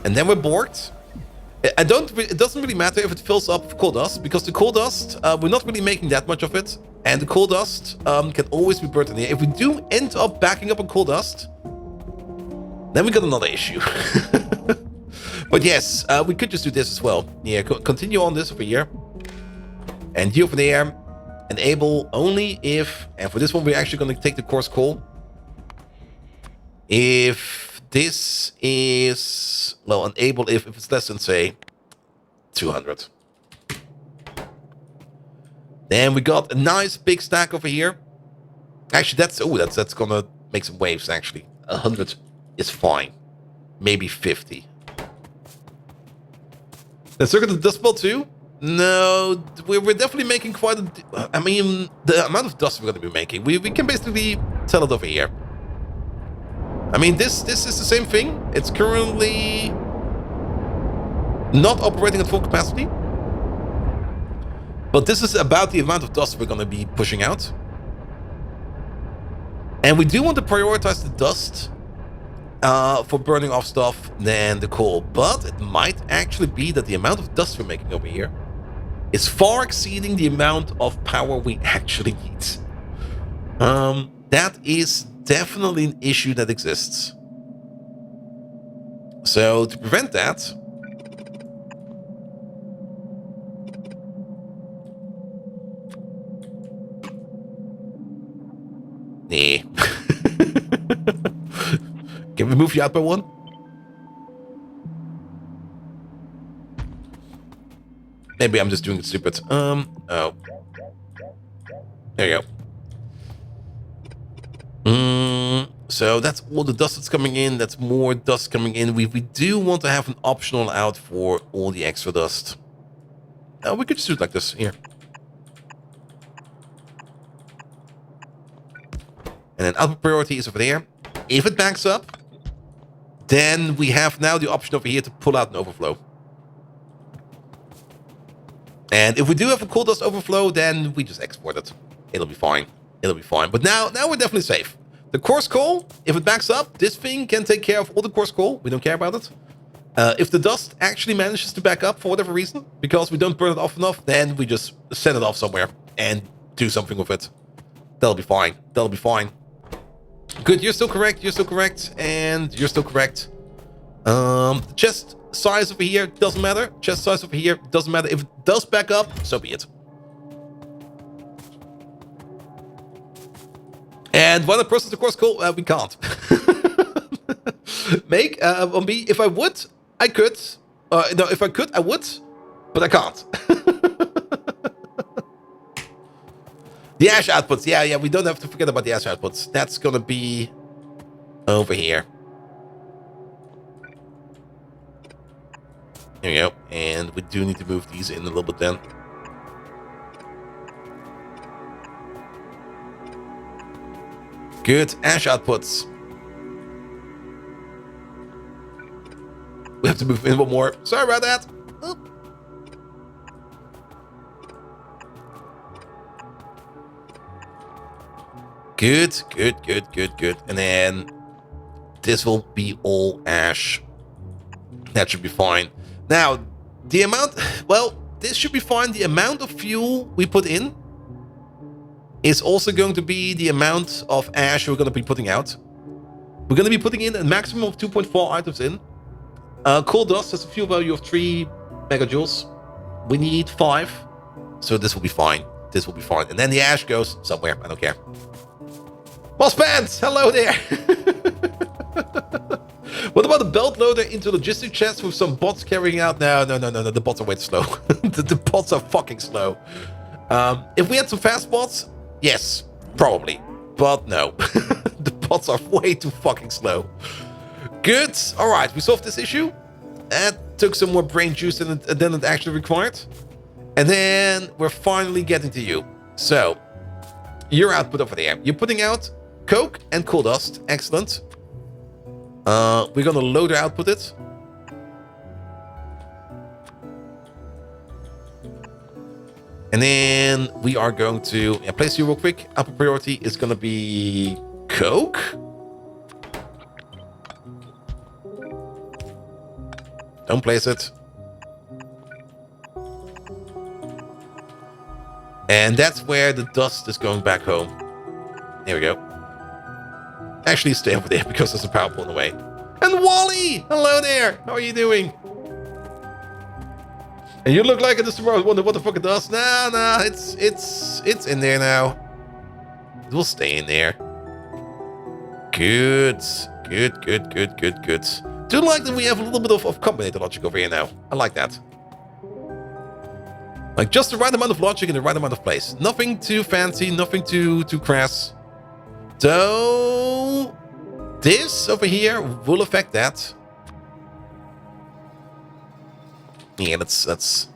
And then we're bored. It doesn't really matter if it fills up with coal dust, because the coal dust, we're not really making that much of it. And the coal dust can always be burned in here. If we do end up backing up on coal dust, then we got another issue. But yes, we could just do this as well. Yeah, continue on this over here. And you over there, enable only if, and for this one, we're actually going to take the coarse coal. If this is, well, enable if it's less than, say, 200. Then we got a nice big stack over here. Actually, that's gonna make some waves, actually. 100 is fine. Maybe 50. Let's look at the dust belt too. No, we're definitely making quite a... I mean, the amount of dust we're going to be making, we can basically tell it over here. I mean, this is the same thing. It's currently not operating at full capacity. But this is about the amount of dust we're going to be pushing out. And we do want to prioritize the dust for burning off stuff than the coal. But it might actually be that the amount of dust we're making over here is far exceeding the amount of power we actually need. That is definitely an issue that exists. So to prevent that, nah. Can we move you out by one? Maybe I'm just doing it stupid. Oh. There you go. So that's all the dust that's coming in. That's more dust coming in. We do want to have an optional out for all the extra dust. We could just do it like this. Here. And then output priority is over there. If it backs up, then we have now the option over here to pull out an overflow. And if we do have a coal dust overflow, then we just export it. It'll be fine. It'll be fine. But now we're definitely safe. The coarse coal, if it backs up, this thing can take care of all the coarse coal. We don't care about it. If the dust actually manages to back up for whatever reason, because we don't burn it off enough, then we just send it off somewhere and do something with it. That'll be fine. That'll be fine. Good, you're still correct, and you're still correct. The chest size over here, doesn't matter. Chest size over here, doesn't matter. If it does back up, so be it. And one person, of course, cool. We can't. Make on me. If I would, I could. No, if I could, I would, but I can't. The ash outputs. Yeah. We don't have to forget about the ash outputs. That's gonna be over here. There we go. And we do need to move these in a little bit then. Good. Ash outputs. We have to move in one more. Sorry about that. Oh. Good. And then this will be all ash. That should be fine. Now, the amount... Well, this should be fine. The amount of fuel we put in is also going to be the amount of ash we're going to be putting out. We're going to be putting in a maximum of 2.4 items in. Coal dust has a fuel value of 3 megajoules. We need 5. So this will be fine. This will be fine. And then the ash goes somewhere. I don't care. Boss Pants! Hello there! What about the belt loader into logistic chests with some bots carrying out? No. The bots are way too slow. the bots are fucking slow. If we had some fast bots, yes, probably. But no. The bots are way too fucking slow. Good. All right, we solved this issue. That took some more brain juice than it actually required. And then we're finally getting to you. So, your output over there. You're putting out coke and coal dust. Excellent. We're gonna loader output it. And then we are going to place you real quick. Upper priority is gonna be coke. Don't place it. And that's where the dust is going back home. There we go. Actually, stay over there because there's a power pole in the way. And Wally! Hello there! How are you doing? And you look like it is tomorrow. Wonder what the fuck it does. Nah, it's in there now. It will stay in there. Good. Do like that we have a little bit of combinator logic over here now. I like that. Like just the right amount of logic in the right amount of place. Nothing too fancy, nothing too crass. So this over here will affect that. Yeah, let's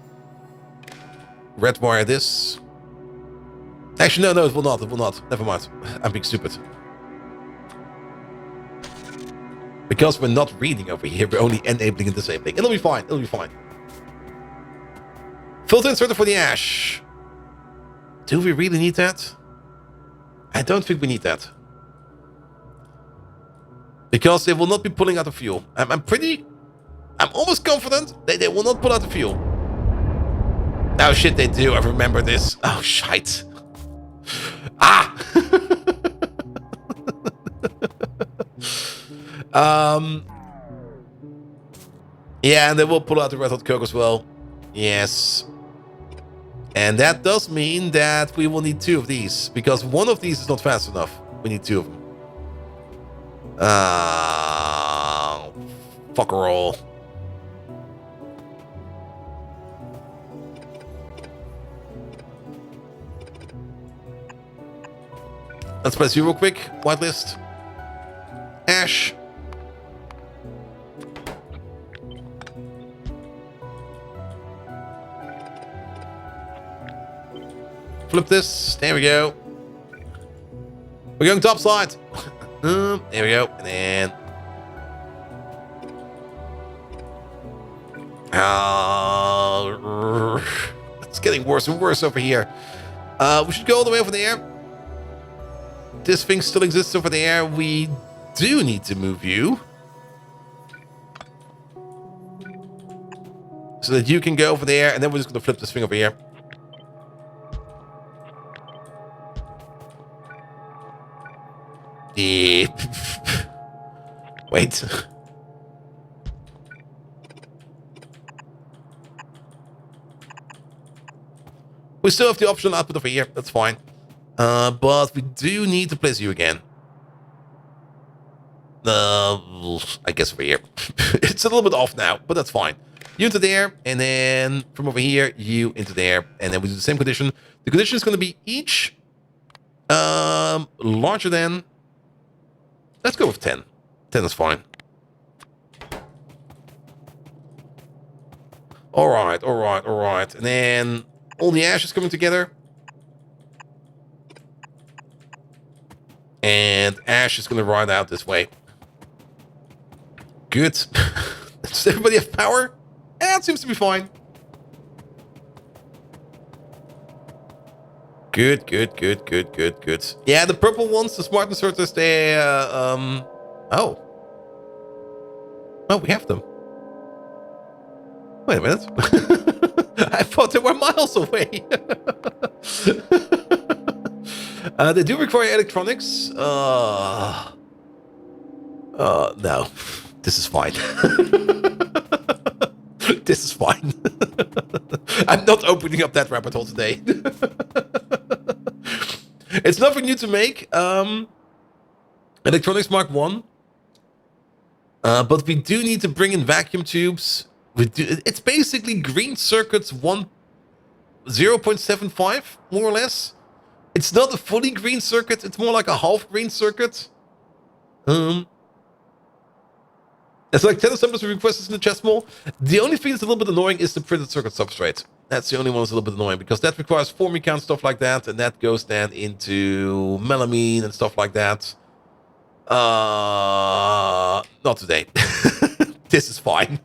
red wire this. Actually, no, it will not. It will not. Never mind. I'm being stupid. Because we're not reading over here, we're only enabling and disabling. It'll be fine. It'll be fine. Filter inserter for the ash. Do we really need that? I don't think we need that. Because they will not be pulling out the fuel. I'm almost confident that they will not pull out the fuel. Oh shit, they do. I remember this. Oh shite. Ah! Yeah, and they will pull out the red hot coke as well. Yes. And that does mean that we will need 2 of these. Because one of these is not fast enough. We need 2 of them. Fucker all. Let's press you real quick. Whitelist. Ash. Flip this. There we go. We're going topside. There we go. And then... it's getting worse and worse over here. We should go all the way over there. This thing still exists over there. We do need to move you. So that you can go over there. And then we're just going to flip this thing over here. Wait. We still have the optional output over here. That's fine. But we do need to place you again. I guess over here. It's a little bit off now, but that's fine. You into there, and then from over here, you into there, and then we do the same condition. The condition is going to be each larger than... Let's go with 10. 10 is fine. Alright. And then all the ash is coming together. And ash is going to ride out this way. Good. Does everybody have power? Yeah, it seems to be fine. Good. Yeah, the purple ones, the smart inserters, they, Oh, we have them. Wait a minute. I thought they were miles away. They do require electronics. No. This is fine. This is fine. I'm not opening up that rabbit hole today. It's nothing new to make. Electronics Mark 1. But we do need to bring in vacuum tubes. It's basically green circuits 0.75, more or less. It's not a fully green circuit. It's more like a half green circuit. It's like 10 assemblers with requests in the chest mall. The only thing that's a little bit annoying is the printed circuit substrate. That's the only one that's a little bit annoying because that requires forming count, stuff like that, and that goes then into melamine and stuff like that. Not today. This is fine.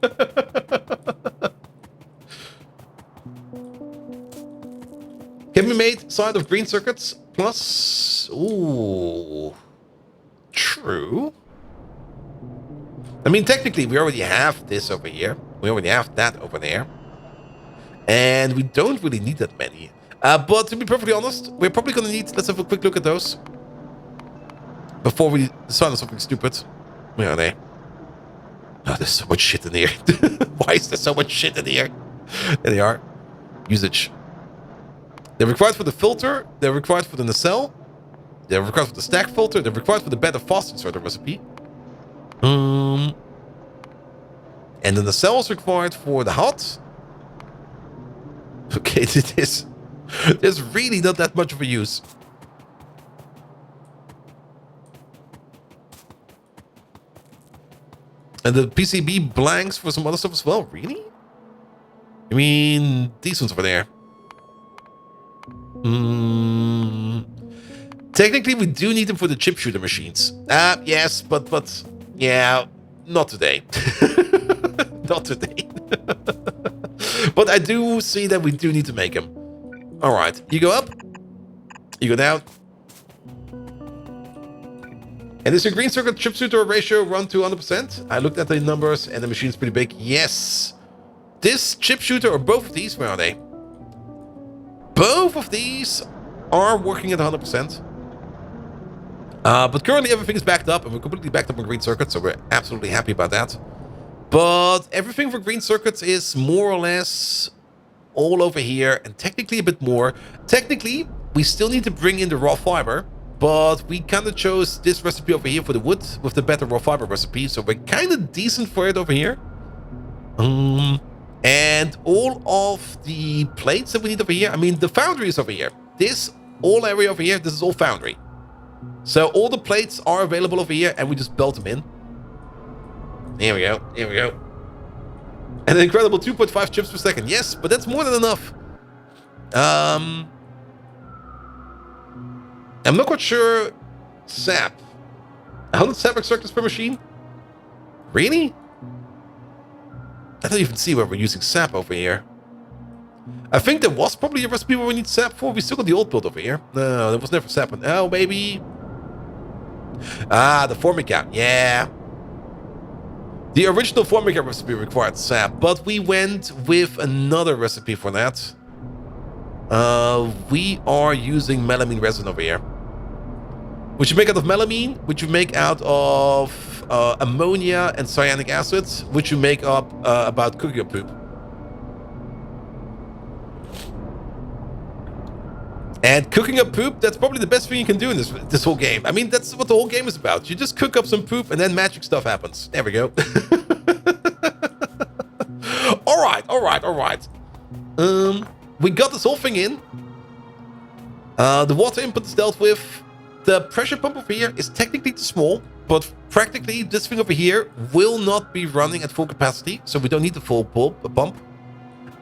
Can be made side of green circuits plus... Ooh. True. I mean, technically, we already have this over here. We already have that over there. And we don't really need that many. But to be perfectly honest, we're probably going to need... Let's have a quick look at those. Before we decide on something stupid. Where are they? Oh, there's so much shit in here. Why is there so much shit in here? There they are. Usage. They're required for the filter. They're required for the nacelle. They're required for the stack filter. They're required for the bed of fast inserter recipe. And then the nacelle is required for the hot. Okay, there's really not that much of a use. And the PCB blanks for some other stuff as well. Really? I mean, these ones over there. Technically, we do need them for the chip shooter machines. Yes, but yeah, not today. Not today. But I do see that we do need to make them. All right, you go up, you go down. And is your green circuit chip shooter ratio run to 100%? I looked at the numbers and the machine's pretty big. Yes. This chip shooter, or both of these, where are they? Both of these are working at 100%. But currently everything is backed up, and we're completely backed up on green circuits, so we're absolutely happy about that. But everything for green circuits is more or less all over here, and technically a bit more. Technically, we still need to bring in the raw fiber, but we kind of chose this recipe over here for the wood with the better raw fiber recipe, so we're kind of decent for it over here. And all of the plates that we need over here, I mean, the foundry is over here. This whole area over here, this is all foundry. So all the plates are available over here, and we just belt them in. Here we go. Here we go. And an incredible 2.5 chips per second. Yes, but that's more than enough. I'm not quite sure. SAP. 100 SAP extractors per machine? Really? I don't even see where we're using SAP over here. I think there was probably a recipe where we need SAP for. We still got the old build over here. No, there was never SAP. Oh, baby. The Formica. Yeah. The original Formica recipe required SAP, but we went with another recipe for that. We are using melamine resin over here. Which you make out of melamine, which you make out of ammonia and cyanic acid, which you make up about cooking poop. And cooking up poop, that's probably the best thing you can do in this whole game. I mean, that's what the whole game is about. You just cook up some poop and then magic stuff happens. There we go. All right. We got this whole thing in. The water input is dealt with. The pressure pump over here is technically too small, but practically this thing over here will not be running at full capacity, so we don't need the full pump.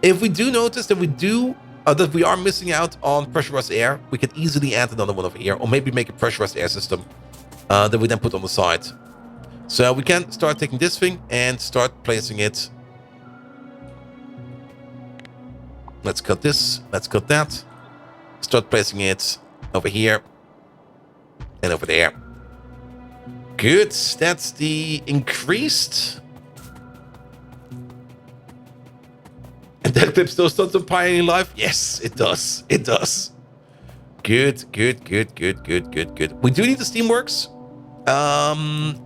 If we do notice that we are missing out on pressurized air, we can easily add another one over here, or maybe make a pressurized air system that we then put on the side. So we can start taking this thing and start placing it. Let's cut this. Let's cut that. Start placing it over here and over there. Good. That's the increased. And that clip still starts on Pioneering Life? Yes, it does. It does. Good. We do need the Steamworks.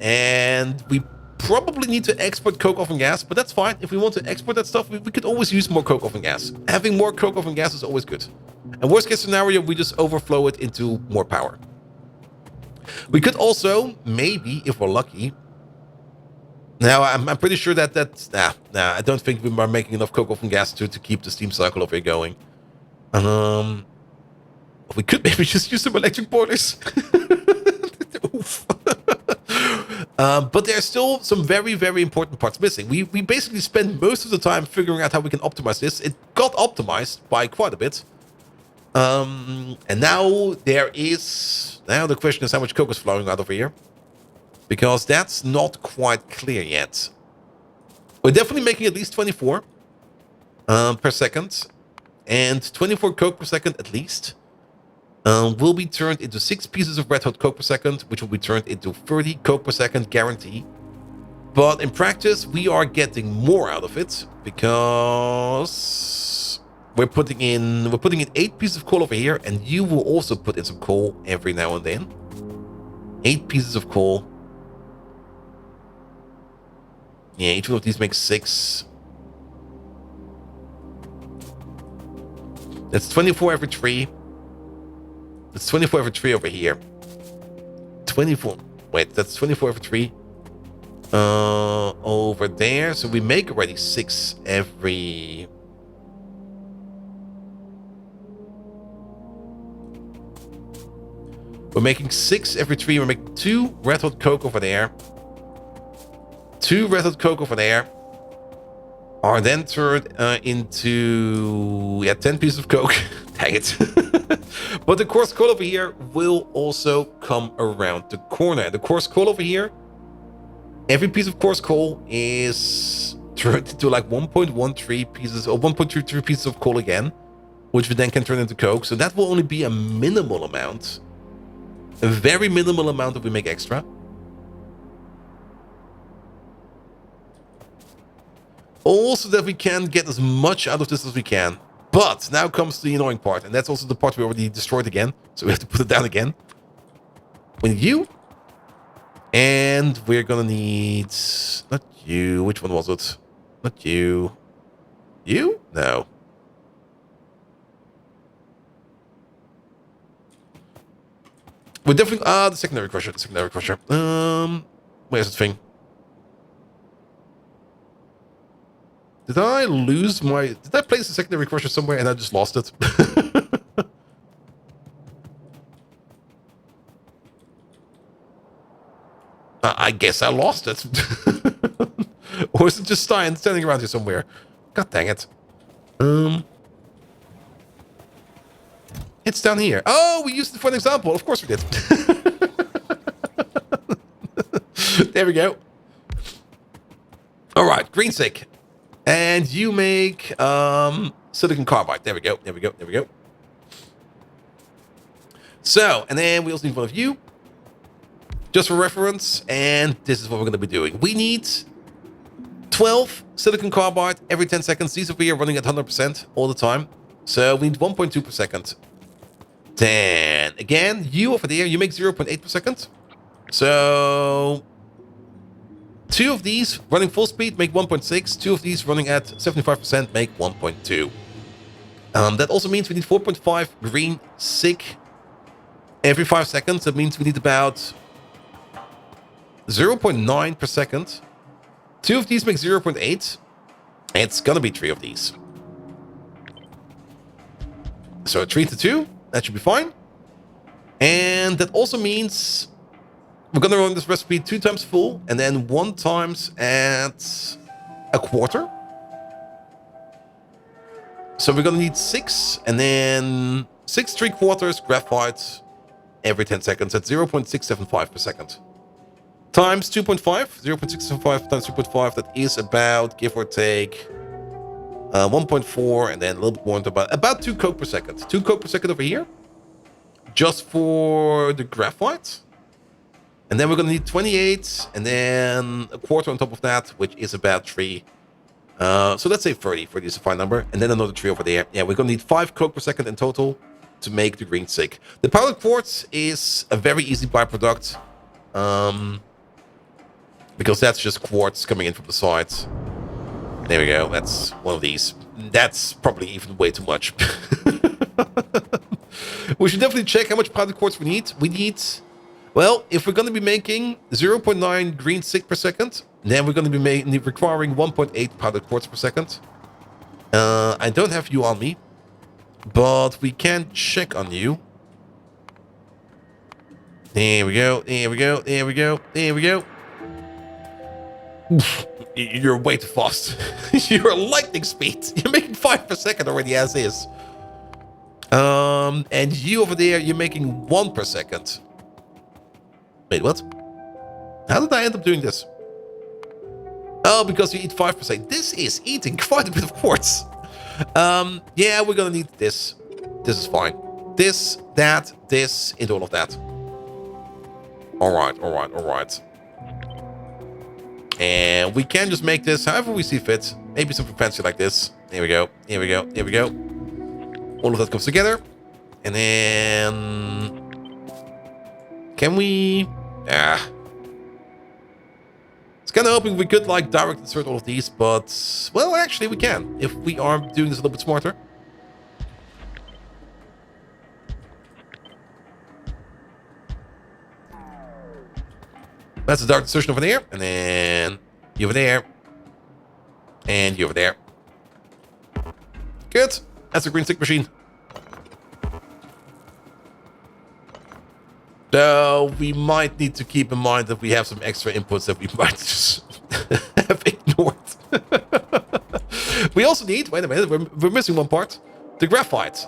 And we probably need to export coke oven gas, but that's fine. If we want to export that stuff, we could always use more coke oven gas. Having more coke oven gas is always good. And worst case scenario, we just overflow it into more power. We could also, maybe, if we're lucky. Now, I'm pretty sure that's... I don't think we are making enough coke oven gas to keep the steam cycle over here going. We could maybe just use some electric boilers. Oof. But there are still some very, very important parts missing. We basically spent most of the time figuring out how we can optimize this. It got optimized by quite a bit. And now there is... Now the question is how much coke is flowing out over here. Because that's not quite clear yet. We're definitely making at least 24 per second. And 24 coke per second at least. Will be turned into 6 pieces of red hot coke per second, which will be turned into 30 coke per second guarantee. But in practice, we are getting more out of it because we're putting in 8 pieces of coal over here, and you will also put in some coal every now and then. 8 pieces of coal. Yeah, each one of these makes 6. That's 24 every 3. That's 24 every 3 over here. 24. Wait, that's 24 every 3. Over there. So we make already 6 every... We're making 6 every 3. We're making 2 red hot coke over there. 2 red hot coke over there. Are then turned into 10 pieces of coke. Dang it. But the coarse coal over here will also come around the corner. The coarse coal over here, every piece of coarse coal is turned into like 1.13 pieces or 1.33 pieces of coal again, which we then can turn into coke. So that will only be a minimal amount. A very minimal amount that we make extra. Also that we can get as much out of this as we can. But now comes the annoying part, and that's also the part we already destroyed again. So we have to put it down again. We need you. And we're gonna need... Not you. Which one was it? Not you. You? No. We're definitely... the secondary crusher. The secondary crusher. Where's the thing? Did I lose my... Did I place the secondary crusher somewhere and I just lost it? I guess I lost it. Or is it just standing around here somewhere? God dang it. It's down here. Oh, we used it for an example. Of course we did. There we go. All right, green stick. And you make silicon carbide. There we go. There we go. There we go. So, and then we also need one of you. Just for reference. And this is what we're going to be doing. We need 12 silicon carbide every 10 seconds. These over here running at 100% all the time. So we need 1.2 per second. Then, again, you over there, you make 0.8 per second. So... 2 of these running full speed make 1.6. 2 of these running at 75% make 1.2. That also means we need 4.5 green SIG every 5 seconds. That means we need about 0.9 per second. 2 of these make 0.8. It's gonna be 3 of these. So 3 to 2, that should be fine. And that also means we're gonna run this recipe 2 times full and then 1 times at a quarter. So we're gonna need 6 and then 6 3/4 graphite every 10 seconds at 0.675 per second. Times 2.5, 0.675 times 2.5, that is about, give or take, 1.4 and then a little bit more, about 2 coke per second. 2 coke per second over here, just for the graphite. And then we're going to need 28 and then a quarter on top of that, which is about 3. So let's say 30. 30 is a fine number. And then another 3 over there. Yeah, we're going to need 5 coke per second in total to make the green SIG. The powdered quartz is a very easy byproduct. Because that's just quartz coming in from the side. There we go. That's one of these. That's probably even way too much. We should definitely check how much powdered quartz we need. We need... Well, if we're going to be making 0.9 green SIG per second, then we're going to be requiring 1.8 powdered quartz per second. I don't have you on me, but we can check on you. There we go, there we go, there we go, there we go. You're way too fast. You're lightning speed. You're making 5 per second already as is. And you over there, you're making 1 per second. Wait, what? How did I end up doing this? Oh, because you eat 5%. This is eating quite a bit of quartz. Yeah, we're gonna need this. This is fine. This, that, this, and all of that. Alright, alright, alright. And we can just make this however we see fit. Maybe something fancy like this. There we go, here we go, here we go. All of that comes together. And then... Can we... I was kind of hoping we could like direct insert all of these, but well, actually we can if we are doing this a little bit smarter. That's a direct insertion over there, and then you over there, and you over there. Good. That's a green stick machine. So we might need to keep in mind that we have some extra inputs that we might just have ignored. We also need, wait a minute, we're missing one part. The graphite.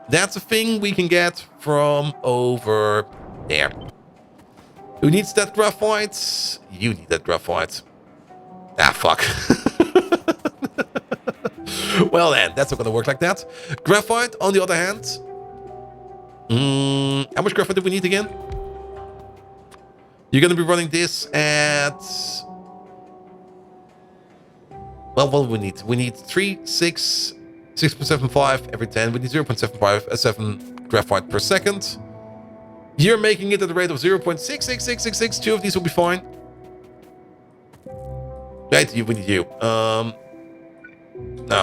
That's a thing we can get from over there. Who needs that graphite? You need that graphite. Ah, fuck. Well then, that's not gonna work like that. Graphite, on the other hand... how much graphite do we need again? You're going to be running this at... Well, what do we need? We need 3, 6, 6.75 every 10. We need 0.75, 7 graphite per second. You're making it at the rate of 0.66666. 2 of these will be fine. Right, we need you. No,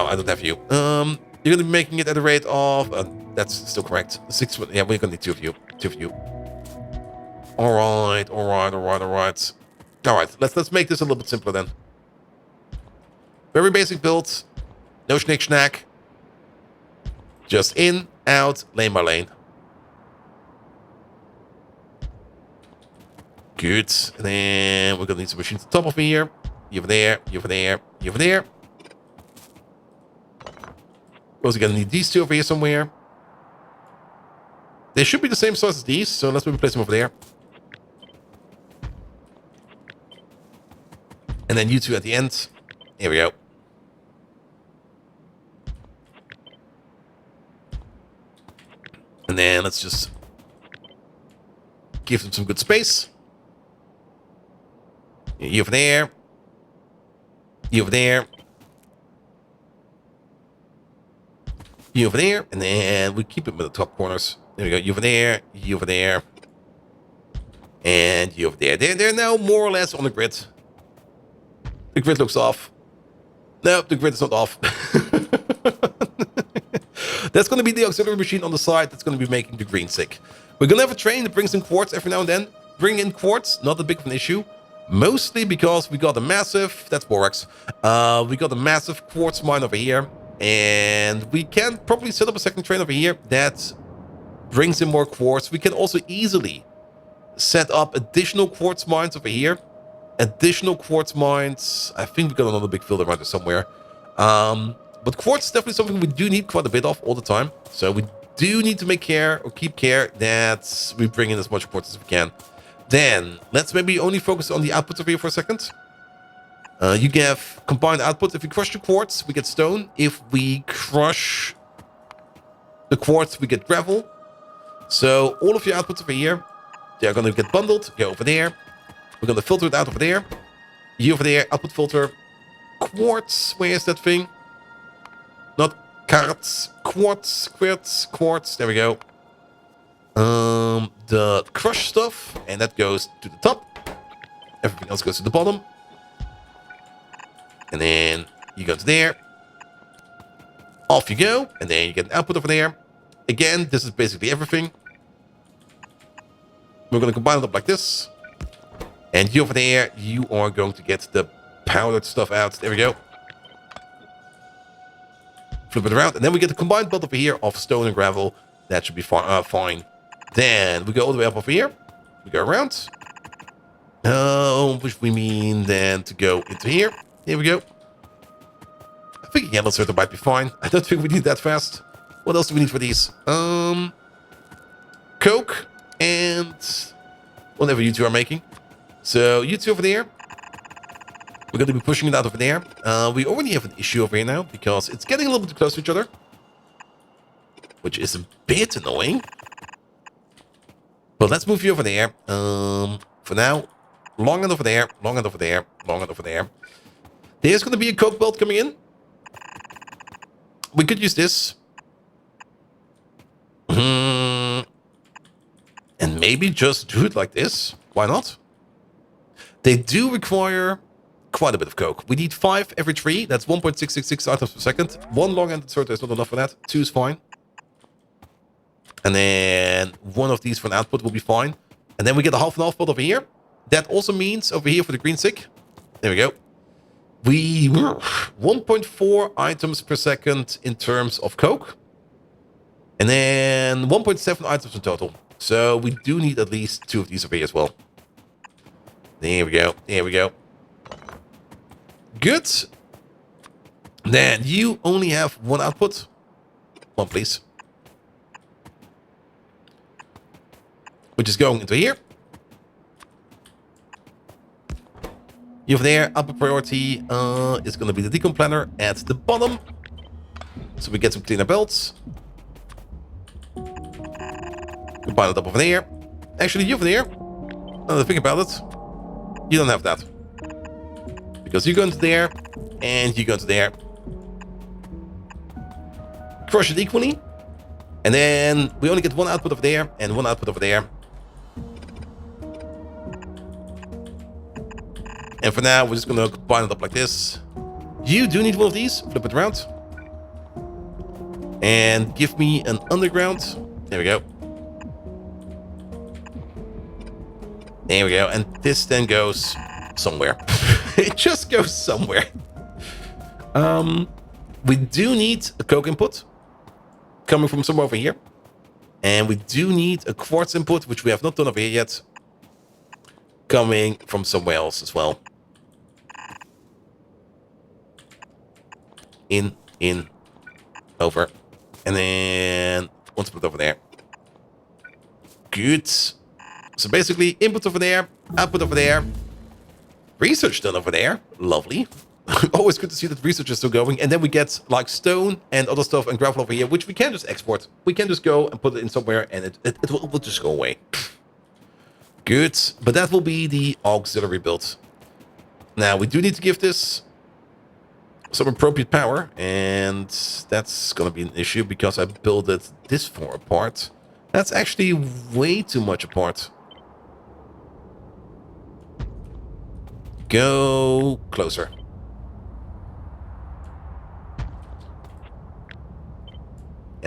I don't have you. You're going to be making it at the rate of... that's still correct. 6. Yeah, we're gonna need 2 of you. 2 of you. All right, all right, all right, all right. All right. Let's make this a little bit simpler then. Very basic build. No schnick schnack. Just in, out, lane by lane. Good. And then we're gonna need some machines on top of me here. You over there. You over there. You over there. We're also gonna need these 2 over here somewhere. They should be the same size as these, so let's place them over there. And then you 2 at the end. Here we go. And then let's just give them some good space. You over there. You over there. You over there. And then we keep them in the top corners. There we go. You over there. You over there. And you over there. They're now more or less on the grid. The grid looks off. No, the grid is not off. That's going to be the auxiliary machine on the side that's going to be making the green sick. We're going to have a train that brings in quartz every now and then. Bring in quartz, not a big of an issue. Mostly because we got a massive, that's borax, we got a massive quartz mine over here. And we can probably set up a second train over here that brings in more quartz. We can also easily set up additional quartz mines over here. Additional quartz mines. I think we got another big field around there somewhere. But quartz is definitely something we do need quite a bit of all the time. So we do need to make care or keep care that we bring in as much quartz as we can. Then let's maybe only focus on the output over here for a second. You have combined output. If we crush the quartz, we get stone. If we crush the quartz, we get gravel. So all of your outputs over here, they're going to get bundled. Go over there. We're going to filter it out over there. You over there, output filter. Quartz, where is that thing? Not quartz. Quartz. There we go. The crush stuff, and that goes to the top. Everything else goes to the bottom. And then you go to there. Off you go. And then you get an output over there. Again, this is basically everything. We're going to combine it up like this. And you over there, you are going to get the powdered stuff out. There we go. Flip it around. And then we get the combined build over here of stone and gravel. That should be fine. Then we go all the way up over here. We go around. Which we mean then to go into here. Here we go. I think a yellow circle might be fine. I don't think we need that fast. What else do we need for these? Coke and whatever you two are making. So you two over there. We're going to be pushing it out over there. We already have an issue over here now because it's getting a little bit close to each other. Which is a bit annoying. But let's move you over there. For now, long end over there, long end over there, long end over there. There's going to be a coke belt coming in. We could use this. And maybe just do it like this. Why not? They do require quite a bit of coke. We need 5 every 3. That's 1.666 items per second. 1 long-ended sorter is not enough for that. 2 is fine. And then 1 of these for an output will be fine. And then we get a half and half pot over here. That also means over here for the green stick. There we go. We 1.4 items per second in terms of coke. And then 1.7 items in total. So we do need at least 2 of these over here as well. There we go. There we go. Good. Then you only have 1 output. 1, please. Which is going into here. You over there, upper priority is going to be the decon planner at the bottom. So we get some cleaner belts. Combine it up over there. Actually, you over there, now that I think about it, you don't have that. Because you go into there, and you go into there. Crush it equally. And then we only get 1 output over there, and 1 output over there. And for now, we're just going to combine it up like this. You do need 1 of these. Flip it around. And give me an underground. There we go. There we go. And this then goes somewhere. It just goes somewhere. We do need a coke input. Coming from somewhere over here. And we do need a quartz input, which we have not done over here yet. Coming from somewhere else as well. In, over. And then one split over there. Good. So basically, input over there, output over there. Research done over there. Lovely. Always good to see that research is still going. And then we get like stone and other stuff and gravel over here, which we can just export. We can just go and put it in somewhere and it will just go away. Good. But that will be the auxiliary build. Now, we do need to give this some appropriate power. And that's going to be an issue because I built it this far apart. That's actually way too much apart. Go closer.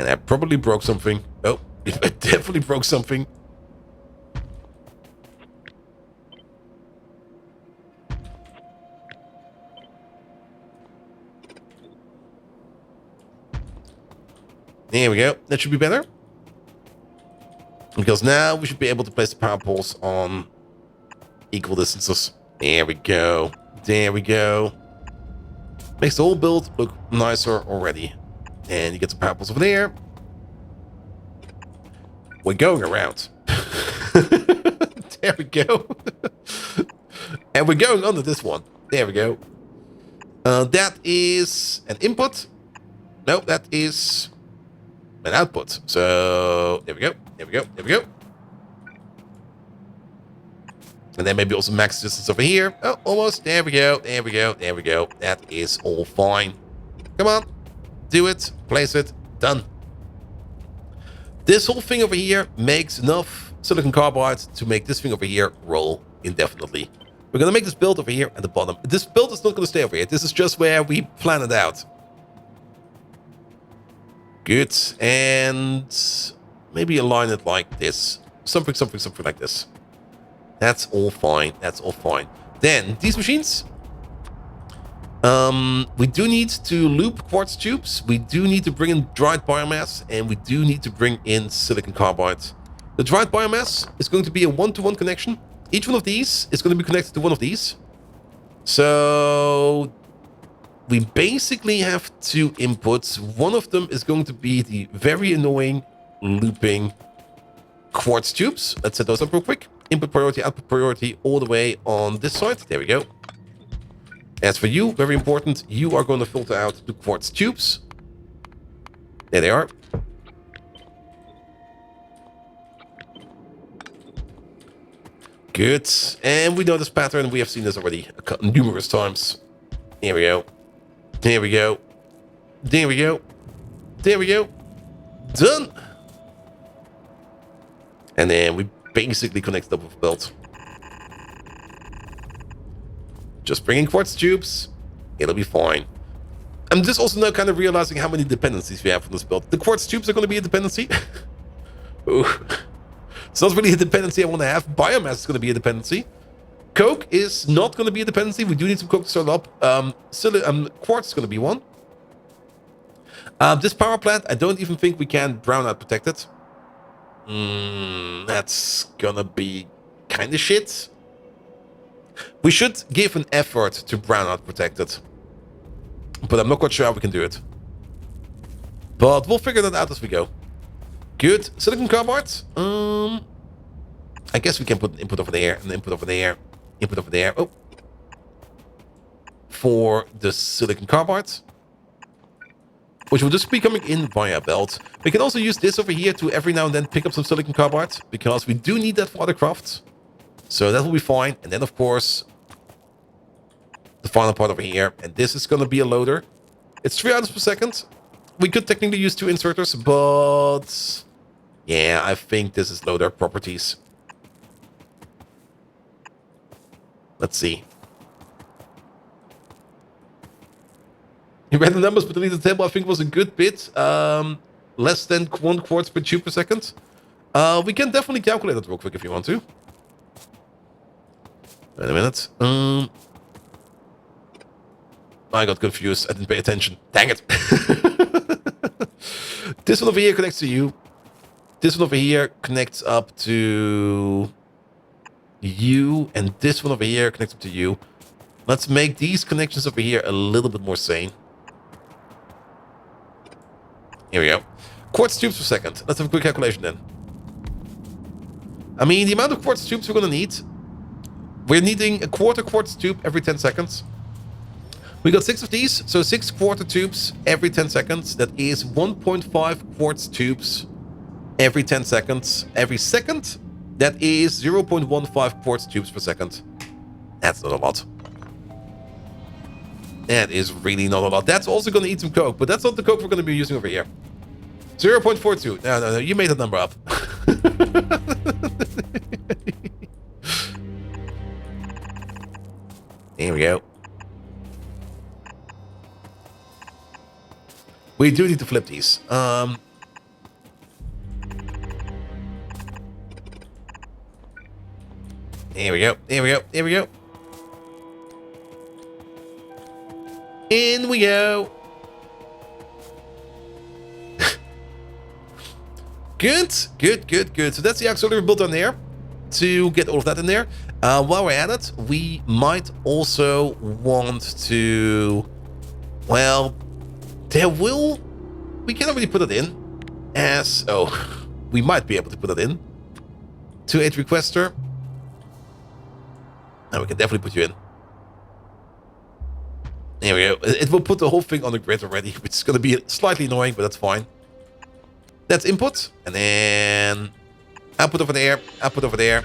And I probably broke something. Oh, I definitely broke something. There we go. That should be better. Because now we should be able to place the power poles on equal distances. There we go. There we go. Makes the whole build look nicer already. And you get the power poles over there. We're going around. There we go. And we're going under this one. There we go. That is an input. No, that is an output. So there we go. There we go. There we go. And then maybe also max distance over here. Oh, almost. There we go. There we go. There we go. That is all fine. Come on. Do it. Place it. Done. This whole thing over here makes enough silicon carbide to make this thing over here roll indefinitely. We're going to make this build over here at the bottom. This build is not going to stay over here. This is just where we plan it out. Good. And maybe align it like this. Something like this. That's all fine. That's all fine. Then, these machines. We do need to loop quartz tubes. We do need to bring in dried biomass. And we do need to bring in silicon carbide. The dried biomass is going to be a one-to-one connection. Each one of these is going to be connected to one of these. So we basically have two inputs. One of them is going to be the very annoying looping quartz tubes. Let's set those up real quick. Input priority, output priority, all the way on this side. There we go. As for you, very important, you are going to filter out the quartz tubes. There they are. Good. And we know this pattern. We have seen this already numerous times. Here we go. There we go. There we go. There we go. Done. And then we basically connect it up with a belt. Just bring in quartz tubes. It'll be fine. I'm just also now kind of realizing how many dependencies we have from this build. The quartz tubes are going to be a dependency. Ooh. It's not really a dependency I want to have. Biomass is going to be a dependency. Coke is not going to be a dependency. We do need some coke to start up. Quartz is going to be one. This power plant, I don't even think we can brownout protect it. That's going to be kind of shit. We should give an effort to brownout protect it. But I'm not quite sure how we can do it. But we'll figure that out as we go. Good. Silicon carbide. I guess we can put an input over there, and an input over there, input over there. Oh. For the silicon carbide. Which will just be coming in via a belt. We can also use this over here to every now and then pick up some silicon carbide. Because we do need that for other crafts. So that will be fine. And then, of course, the final part over here. And this is going to be a loader. It's 3 items per second. We could technically use 2 inserters, but yeah, I think this is loader properties. Let's see. You read the numbers, but deleted the table, I think was a good bit. Less than 1 quartz per tube per second. We can definitely calculate it real quick if you want to. Wait a minute. I got confused. I didn't pay attention. Dang it. This one over here connects to you. This one over here connects up to you. And this one over here connects up to you. Let's make these connections over here a little bit more sane. Here we go. Quartz tubes per second. Let's have a quick calculation then. I mean, the amount of quartz tubes we're going to need. We're needing a quarter quartz tube every 10 seconds. We got 6 of these, so 6 quarter tubes every 10 seconds. That is 1.5 quartz tubes every 10 seconds. Every second, that is 0.15 quartz tubes per second. That's not a lot. That is really not a lot. That's also going to eat some coke, but that's not the coke we're going to be using over here. 0.42. No, you made that number up. There we go. We do need to flip these. Here we go. Here we go. Here we go. In we go. Good, good, good, good. So that's the auxiliary built on there to get all of that in there. While we're at it, we might also want to, well, we cannot really put it in as, we might be able to put it in to 8 requester. And we can definitely put you in. There we go. It will put the whole thing on the grid already, which is going to be slightly annoying, but that's fine. That's input, and then output over there, output over there.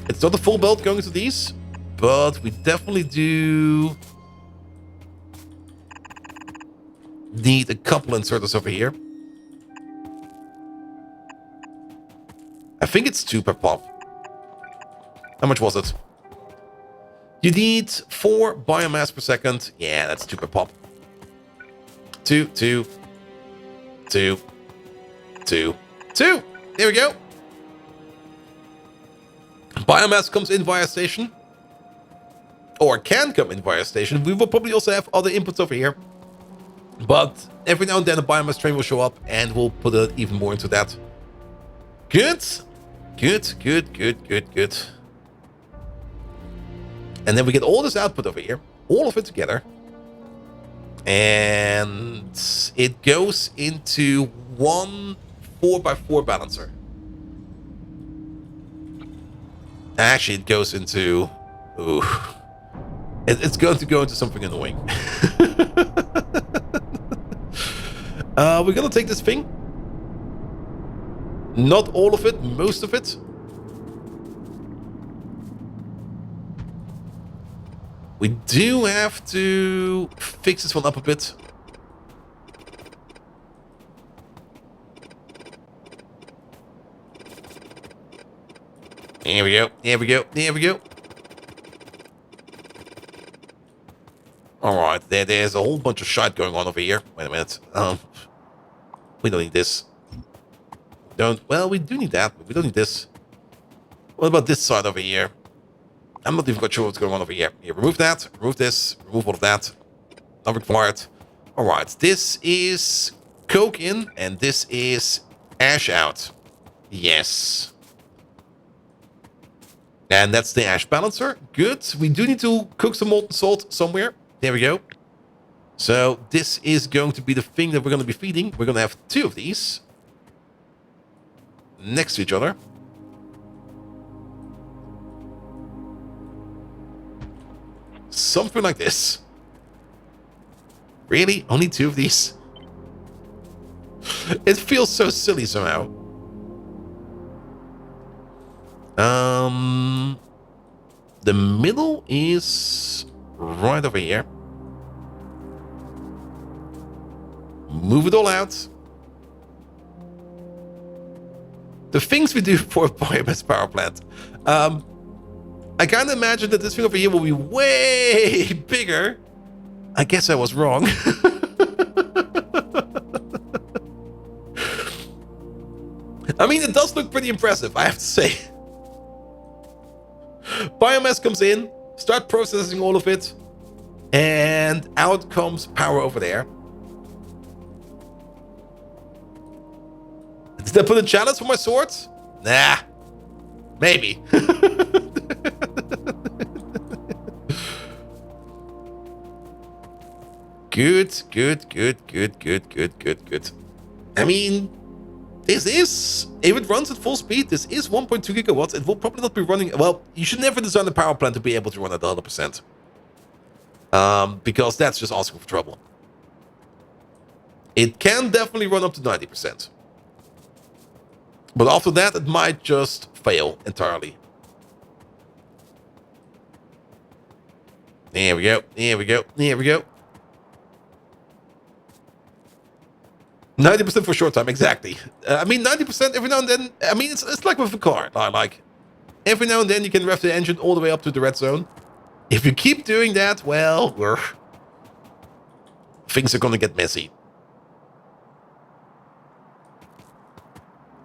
It's not a full belt going to these, but we definitely do need a couple inserters over here. I think it's 2 per pop. How much was it? You need 4 biomass per second. Yeah, that's 2 per pop. 2, 2. 2, 2, 2. There we go. Biomass comes in via station. Or can come in via station. We will probably also have other inputs over here. But every now and then a biomass train will show up and we'll put even more into that. Good. Good, good, good, good, good. And then we get all this output over here. All of it together. And it goes into one 4x4 balancer. Actually, it goes into... Ooh. It's going to go into something annoying. We're going to take this thing. Not all of it, most of it. We do have to fix this one up a bit. Here we go. Here we go. Here we go. All right. There's a whole bunch of shite going on over here. Wait a minute. We don't need this. Well, we do need that, but we don't need this. What about this side over here? I'm not even quite sure what's going on over here. Here, remove that, remove this, remove all of that. Not required. All right, this is coke in, and this is ash out. Yes. And that's the ash balancer. Good. We do need to cook some molten salt somewhere. There we go. So this is going to be the thing that we're going to be feeding. We're going to have 2 of these next to each other. Something like this. Really? Only 2 of these? It feels so silly somehow. The middle is right over here. Move it all out. The things we do for a biomass power plant. I kind of imagine that this thing over here will be way bigger. I guess I was wrong. I mean, it does look pretty impressive, I have to say. Biomass comes in, start processing all of it, and out comes power over there. Did I put a challenge for my swords? Nah. Maybe. Good, good, good, good, good, good, good, good. I mean, this is, if it runs at full speed, this is 1.2 gigawatts. It will probably not be running, well, you should never design a power plant to be able to run at 100%. Because that's just asking for trouble. It can definitely run up to 90%. But after that, it might just fail entirely. There we go, there we go, there we go. 90% for short time, exactly. I mean, 90% every now and then. I mean, it's like with a car. Like, every now and then you can rev the engine all the way up to the red zone. If you keep doing that, well, things are gonna get messy.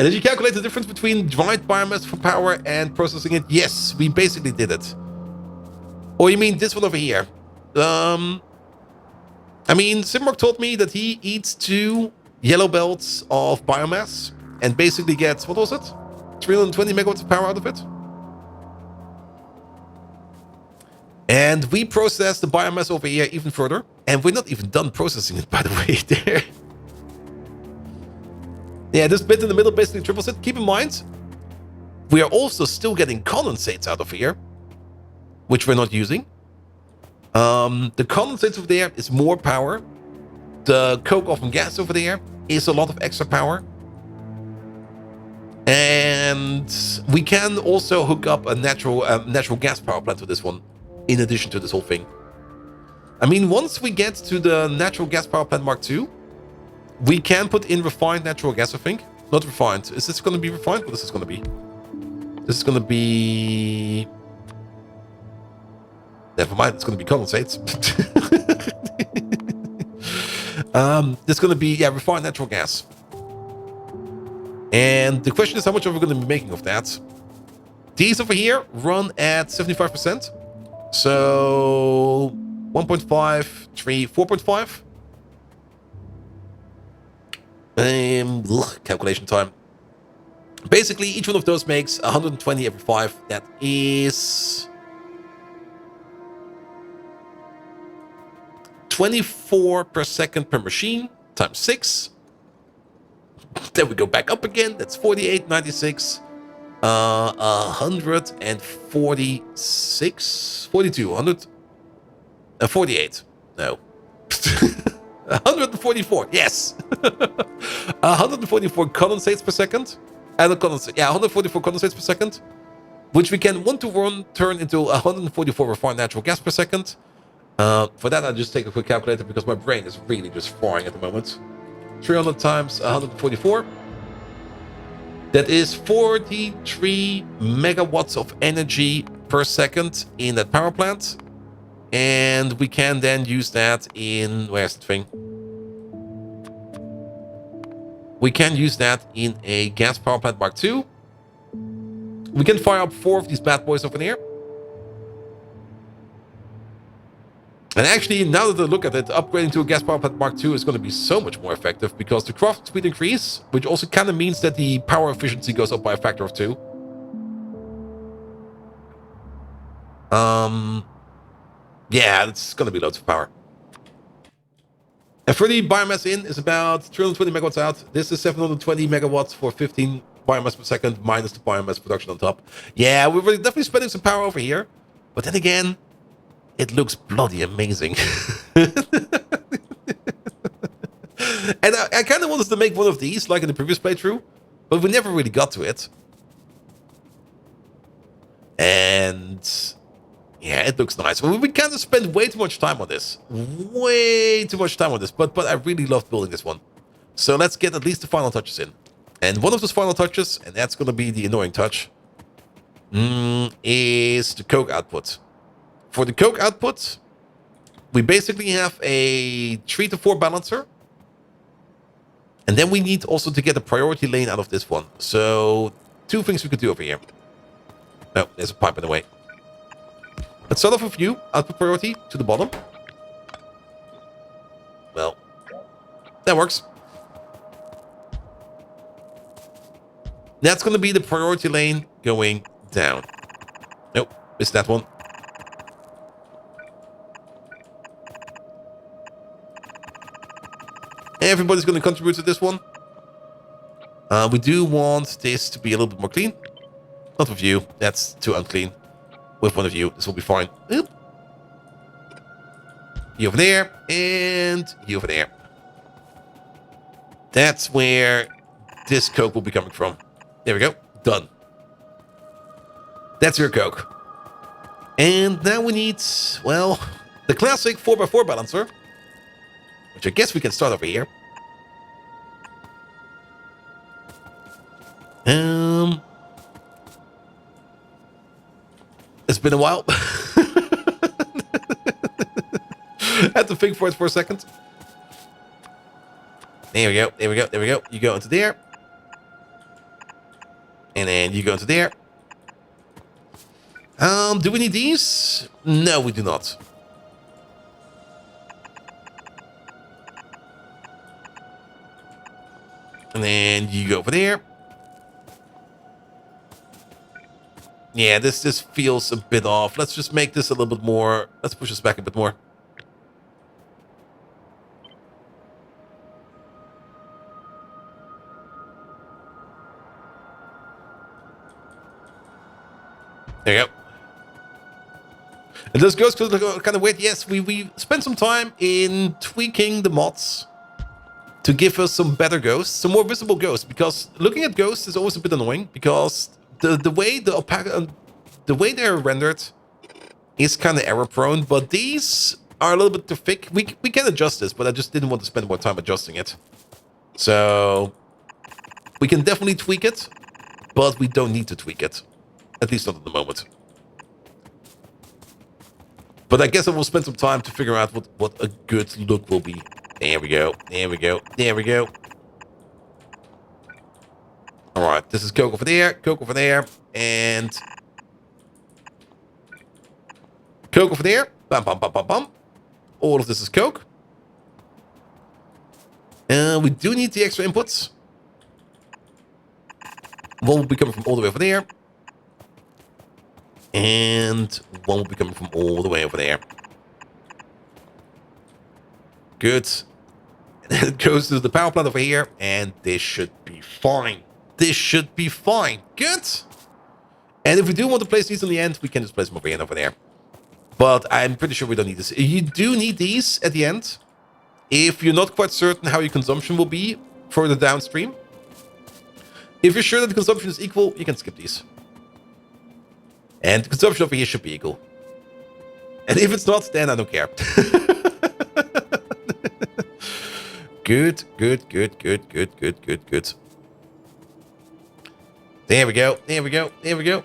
And did you calculate the difference between dried biomass for power and processing it? Yes, we basically did it. Or you mean this one over here? I mean, Simrock told me that he eats 2 yellow belts of biomass and basically gets, what was it? 320 megawatts of power out of it. And we process the biomass over here even further. And we're not even done processing it, by the way, there. Yeah, this bit in the middle basically triples it. Keep in mind, we are also still getting condensates out of here, which we're not using. The condensates over there is more power. The coke oven gas over there is a lot of extra power. And we can also hook up a natural gas power plant to this one, in addition to this whole thing. I mean, once we get to the natural gas power plant Mark II, we can put in refined natural gas, I think. Not refined. Is this going to be refined? What is this going to be? This is going to be... Never mind, it's going to be condensates. This is going to be, yeah, refined natural gas. And the question is how much are we going to be making of that? These over here run at 75%. So 1.5, 3, 4.5. Calculation time. Basically, each one of those makes 120 every 5. That is 24 per second per machine times 6. Then we go back up again. That's 48, 96, 146, 42, 148. No. 144, yes. 144 condensates per second. And yeah, 144 condensates per second, which we can 1-to-1 turn into 144 refined natural gas per second. For that, I'll just take a quick calculator because my brain is really just frying at the moment. 300 times 144. That is 43 megawatts of energy per second in that power plant. And we can then use that in... Where's the thing? We can use that in a gas power plant Mark II. We can fire up 4 of these bad boys over there. And actually, now that I look at it, upgrading to a gas power plant Mark II is going to be so much more effective because the craft speed increase, which also kind of means that the power efficiency goes up by a factor of 2. Yeah, it's going to be loads of power. And for the biomass in is about 320 megawatts out. This is 720 megawatts for 15 biomass per second minus the biomass production on top. Yeah, we're really definitely spending some power over here. But then again, it looks bloody amazing. And I kind of wanted to make one of these, like in the previous playthrough, but we never really got to it. And yeah, it looks nice. We kind of spent way too much time on this. Way too much time on this, but I really loved building this one. So let's get at least the final touches in. And one of those final touches, and that's going to be the annoying touch, is the coke output. For the coke output, we basically have a 3 to 4 balancer. And then we need also to get a priority lane out of this one. So 2 things we could do over here. No, there's a pipe in the way. Let's start off with you. Output priority to the bottom. Well, that works. That's going to be the priority lane going down. Nope, missed that one. Everybody's going to contribute to this one. We do want this to be a little bit more clean. Not with you. That's too unclean. With one of you, this will be fine. Oop. You over there, and you over there. That's where this coke will be coming from. There we go. Done. That's your coke. And now we need, well, the classic 4x4 balancer, which I guess we can start over here. It's been a while. Had to think for it for a second. There we go. There we go. There we go. You go into there. And then you go into there. Do we need these? No, we do not. And then you go over there. Yeah, this feels a bit off. Let's just make this a little bit more. Let's push this back a bit more. There you go. And those ghosts could look kind of weird. Yes, we spent some time in tweaking the mods to give us some better ghosts, some more visible ghosts. Because looking at ghosts is always a bit annoying because the way they're rendered is kind of error prone. But these are a little bit too thick. We can adjust this, but I just didn't want to spend more time adjusting it. So we can definitely tweak it, but we don't need to tweak it. At least not at the moment. But I guess I will spend some time to figure out what a good look will be. There we go. There we go. There we go. Alright, this is Coke over there. Coke over there. And Coke over there. Bam, bam, bam, bam, bam. All of this is Coke. We do need the extra inputs. One will be coming from all the way over there. And one will be coming from all the way over there. Good. And then it goes to the power plant over here. And this should be fine. This should be fine. Good. And if we do want to place these in the end, we can just place them over here and over there. But I'm pretty sure we don't need this. You do need these at the end. If you're not quite certain how your consumption will be further downstream. If you're sure that the consumption is equal, you can skip these. And the consumption over here should be equal. And if it's not, then I don't care. Good, good, good, good, good, good, good, good. There we go, there we go, there we go.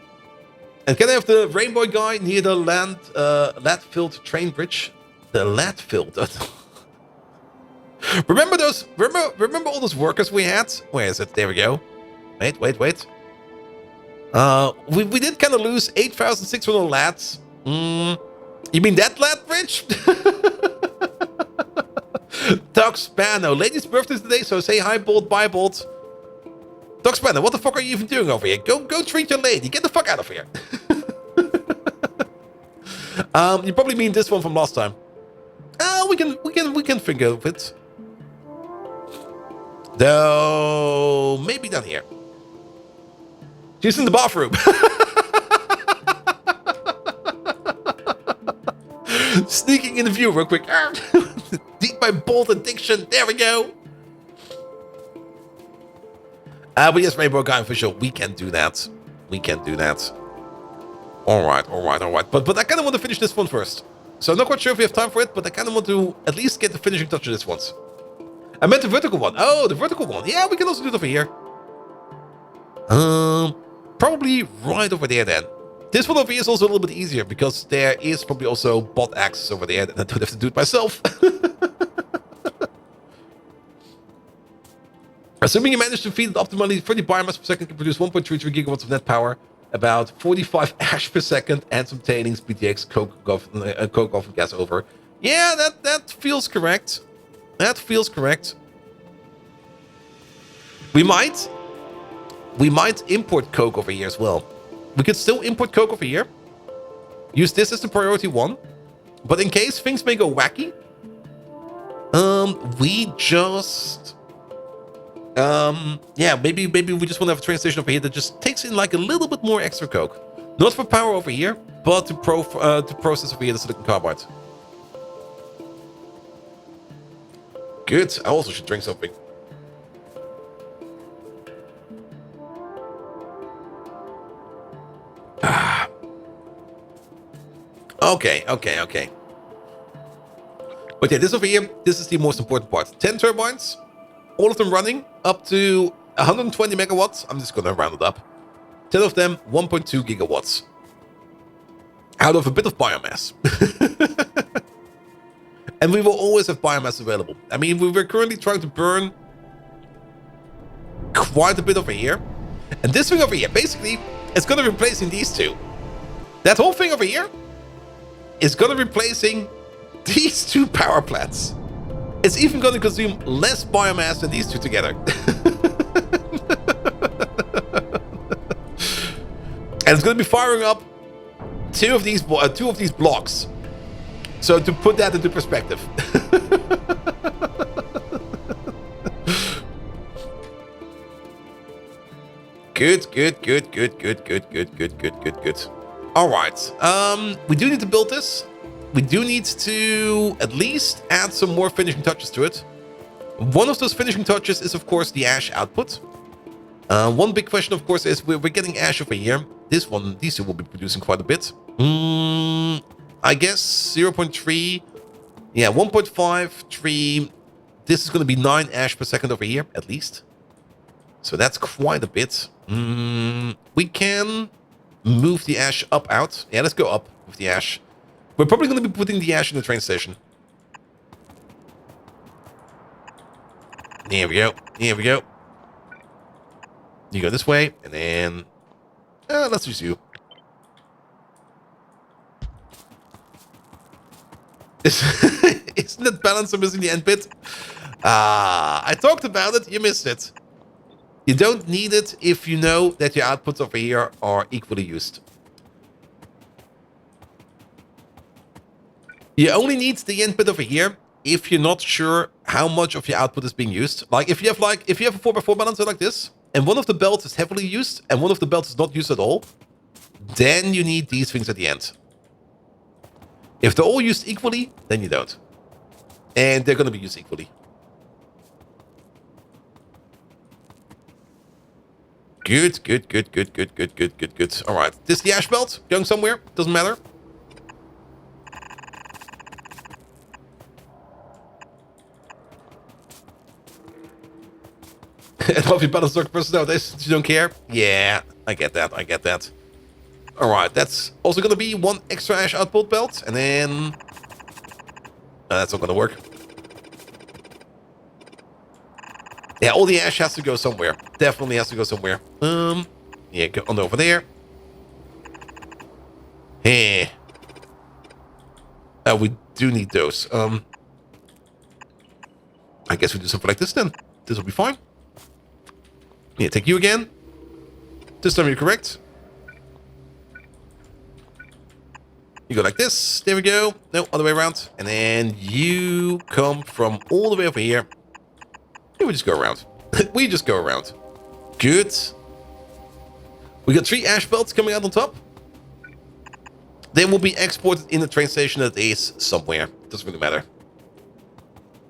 And can I have the rainbow guy near the lead-filled train bridge? The lead-filled. Remember those? Remember all those workers we had? Where is it? There we go. Wait, wait, wait. We did kind of lose 8,600 lads. You mean that lad bridge? Doc Spano. Lady's birthday today, so say hi, Bolt, bye, Bolt. Doc Spano, what the fuck are you even doing over here? Go treat your lady. Get the fuck out of here. You probably mean this one from last time. We can think of it. Though maybe not here. She's in the bathroom. Sneaking in the view real quick. Deep by bolt addiction. There we go. But yes, Rainbow Guy official. We can do that. We can do that. Alright, alright, alright. But I kind of want to finish this one first. So I'm not quite sure if we have time for it, but I kind of want to at least get the finishing touch of this one. I meant the vertical one. Oh, the vertical one. Yeah, we can also do it over here. Probably right over there then. This one over here is also a little bit easier because there is probably also bot axes over there and I don't have to do it myself. Assuming you manage to feed it optimally, 30 biomass per second can produce 1.33 gigawatts of net power, about 45 ash per second, and some tailings, BTX, coke off and gas over. Yeah, that feels correct. That feels correct. We might import coke over here as well. We could still import coke over here. Use this as the priority one. But in case things may go wacky, we just... yeah, maybe we just want to have a train station over here that just takes in like a little bit more extra coke. Not for power over here, but to process over here the silicon carbide. Good. I also should drink something. Okay. But yeah, this over here, this is the most important part. 10 turbines, all of them running up to 120 megawatts. I'm just going to round it up. 10 of them, 1.2 gigawatts. Out of a bit of biomass. And we will always have biomass available. I mean, we're currently trying to burn quite a bit over here. And this thing over here, basically, it's going to be replacing these two. That whole thing over here is going to be replacing these two power plants. It's even going to consume less biomass than these two together. And it's going to be firing up two of these blocks. So to put that into perspective. Good. All right. We do need to build this. We do need to at least add some more finishing touches to it. One of those finishing touches is, of course, the ash output. One big question, of course, is we're getting ash over here. These two will be producing quite a bit. I guess 0.3. Yeah, 1.53. This is going to be 9 ash per second over here, at least. So that's quite a bit. We can move the ash out. Yeah, let's go up with the ash. We're probably going to be putting the ash in the train station. Here we go. You go this way, and then... let's use you. Isn't that balancer missing the end bit? I talked about it, you missed it. You don't need it if you know that your outputs over here are equally used. You only need the end bit over here if you're not sure how much of your output is being used. Like if you have a 4x4 balancer like this, and one of the belts is heavily used, and one of the belts is not used at all, then you need these things at the end. If they're all used equally, then you don't. And they're going to be used equally. Good. All right. This is the ash belt. Going somewhere. Doesn't matter. And hope you balance circuit person nowadays. You don't care. Yeah, I get that. All right. That's also going to be 1 extra ash output belt. And then... that's not going to work. Yeah, all the ash has to go somewhere. Definitely has to go somewhere. Yeah, go on over there. Hey. We do need those. I guess we do something like this then. This will be fine. Yeah, take you again. This time you're correct. You go like this. There we go. No, other way around. And then you come from all the way over here. We just go around. We just go around. Good. We got 3 ash belts coming out on top. They will be exported in the train station that is somewhere. Doesn't really matter.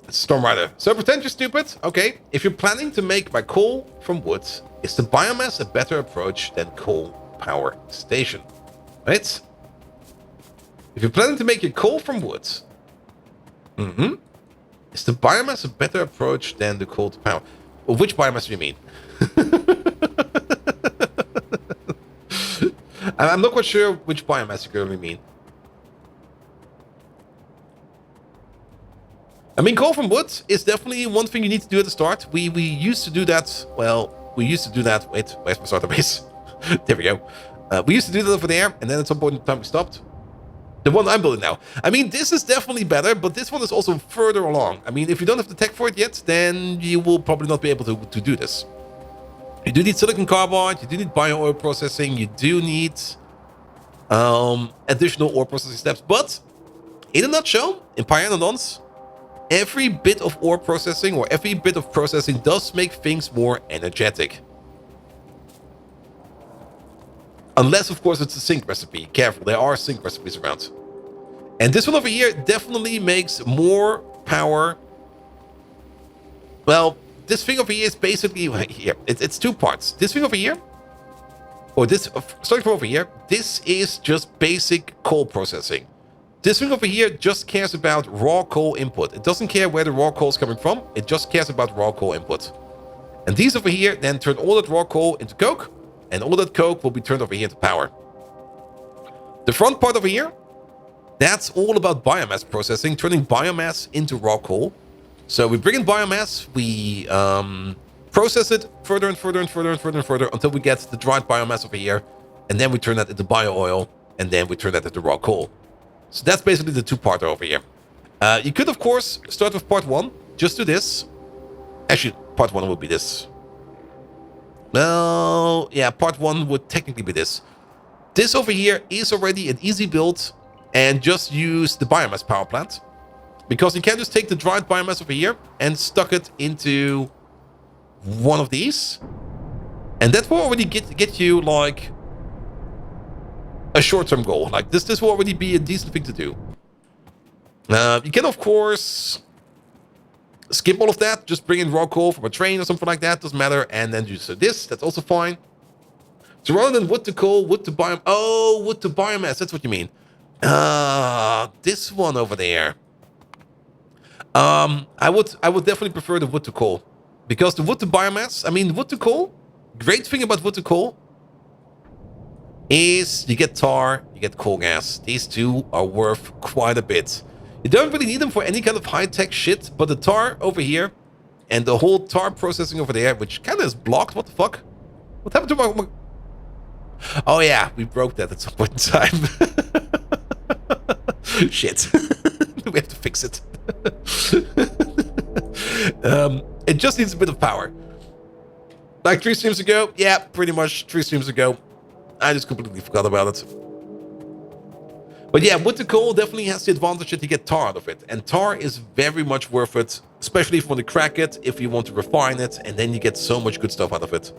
Storm Rider. So pretend you're stupid. Okay. If you're planning to make my coal from wood, is the biomass a better approach than coal power station? Right? If you're planning to make your coal from wood, is the biomass a better approach than the coal to power? Or which biomass do you mean? I'm not quite sure which biomass you currently mean. I mean, coal from wood is definitely one thing you need to do at the start. We used to do that. Well, we used to do that. Wait, where's my starter base? There we go. We used to do that over there, and then at some point in time we stopped. The one I'm building now. I mean, this is definitely better, but this one is also further along. I mean, if you don't have the tech for it yet, then you will probably not be able to do this. You do need silicon carbide, you do need bio-oil processing, you do need additional ore processing steps. But, in a nutshell, in Pyanodons, every bit of ore processing or every bit of processing does make things more energetic. Unless, of course, it's a sink recipe. Careful, there are sink recipes around. And this one over here definitely makes more power. Well, this thing over here is basically... here. It's 2 parts. This thing over here, or this... starting from over here, this is just basic coal processing. This thing over here just cares about raw coal input. It doesn't care where the raw coal is coming from. It just cares about raw coal input. And these over here then turn all that raw coal into coke. And all that coke will be turned over here into power. The front part over here, that's all about biomass processing, turning biomass into raw coal. So we bring in biomass, we process it further and further and further and further and further until we get the dried biomass over here, and then we turn that into bio oil, and then we turn that into raw coal. So that's basically the two-parter over here. You could, of course, start with part 1. Just do this. Actually, part 1 would be this. Well, yeah, part 1 would technically be this. This over here is already an easy build, and just use the biomass power plant. Because you can just take the dried biomass over here and stuck it into one of these. And that will already get you, like, a short-term goal. Like, this will already be a decent thing to do. You can, of course, skip all of that. Just bring in raw coal from a train or something like that. Doesn't matter. And then use this. That's also fine. So rather than wood to coal, wood to biomass. Oh, wood to biomass. That's what you mean. This one over there. I would definitely prefer the wood to coal. Because the wood to biomass, I mean, wood to coal, great thing about wood to coal is you get tar, you get coal gas. These two are worth quite a bit. You don't really need them for any kind of high-tech shit, but the tar over here and the whole tar processing over there, which kind of is blocked. What the fuck? What happened to my... Oh yeah, we broke that at some point in time. Shit. We have to fix it. It just needs a bit of power. Like 3 streams ago? Yeah, pretty much 3 streams ago. I just completely forgot about it. But yeah, wood to coal definitely has the advantage that you get tar out of it. And tar is very much worth it, especially if you want to crack it, if you want to refine it, and then you get so much good stuff out of it.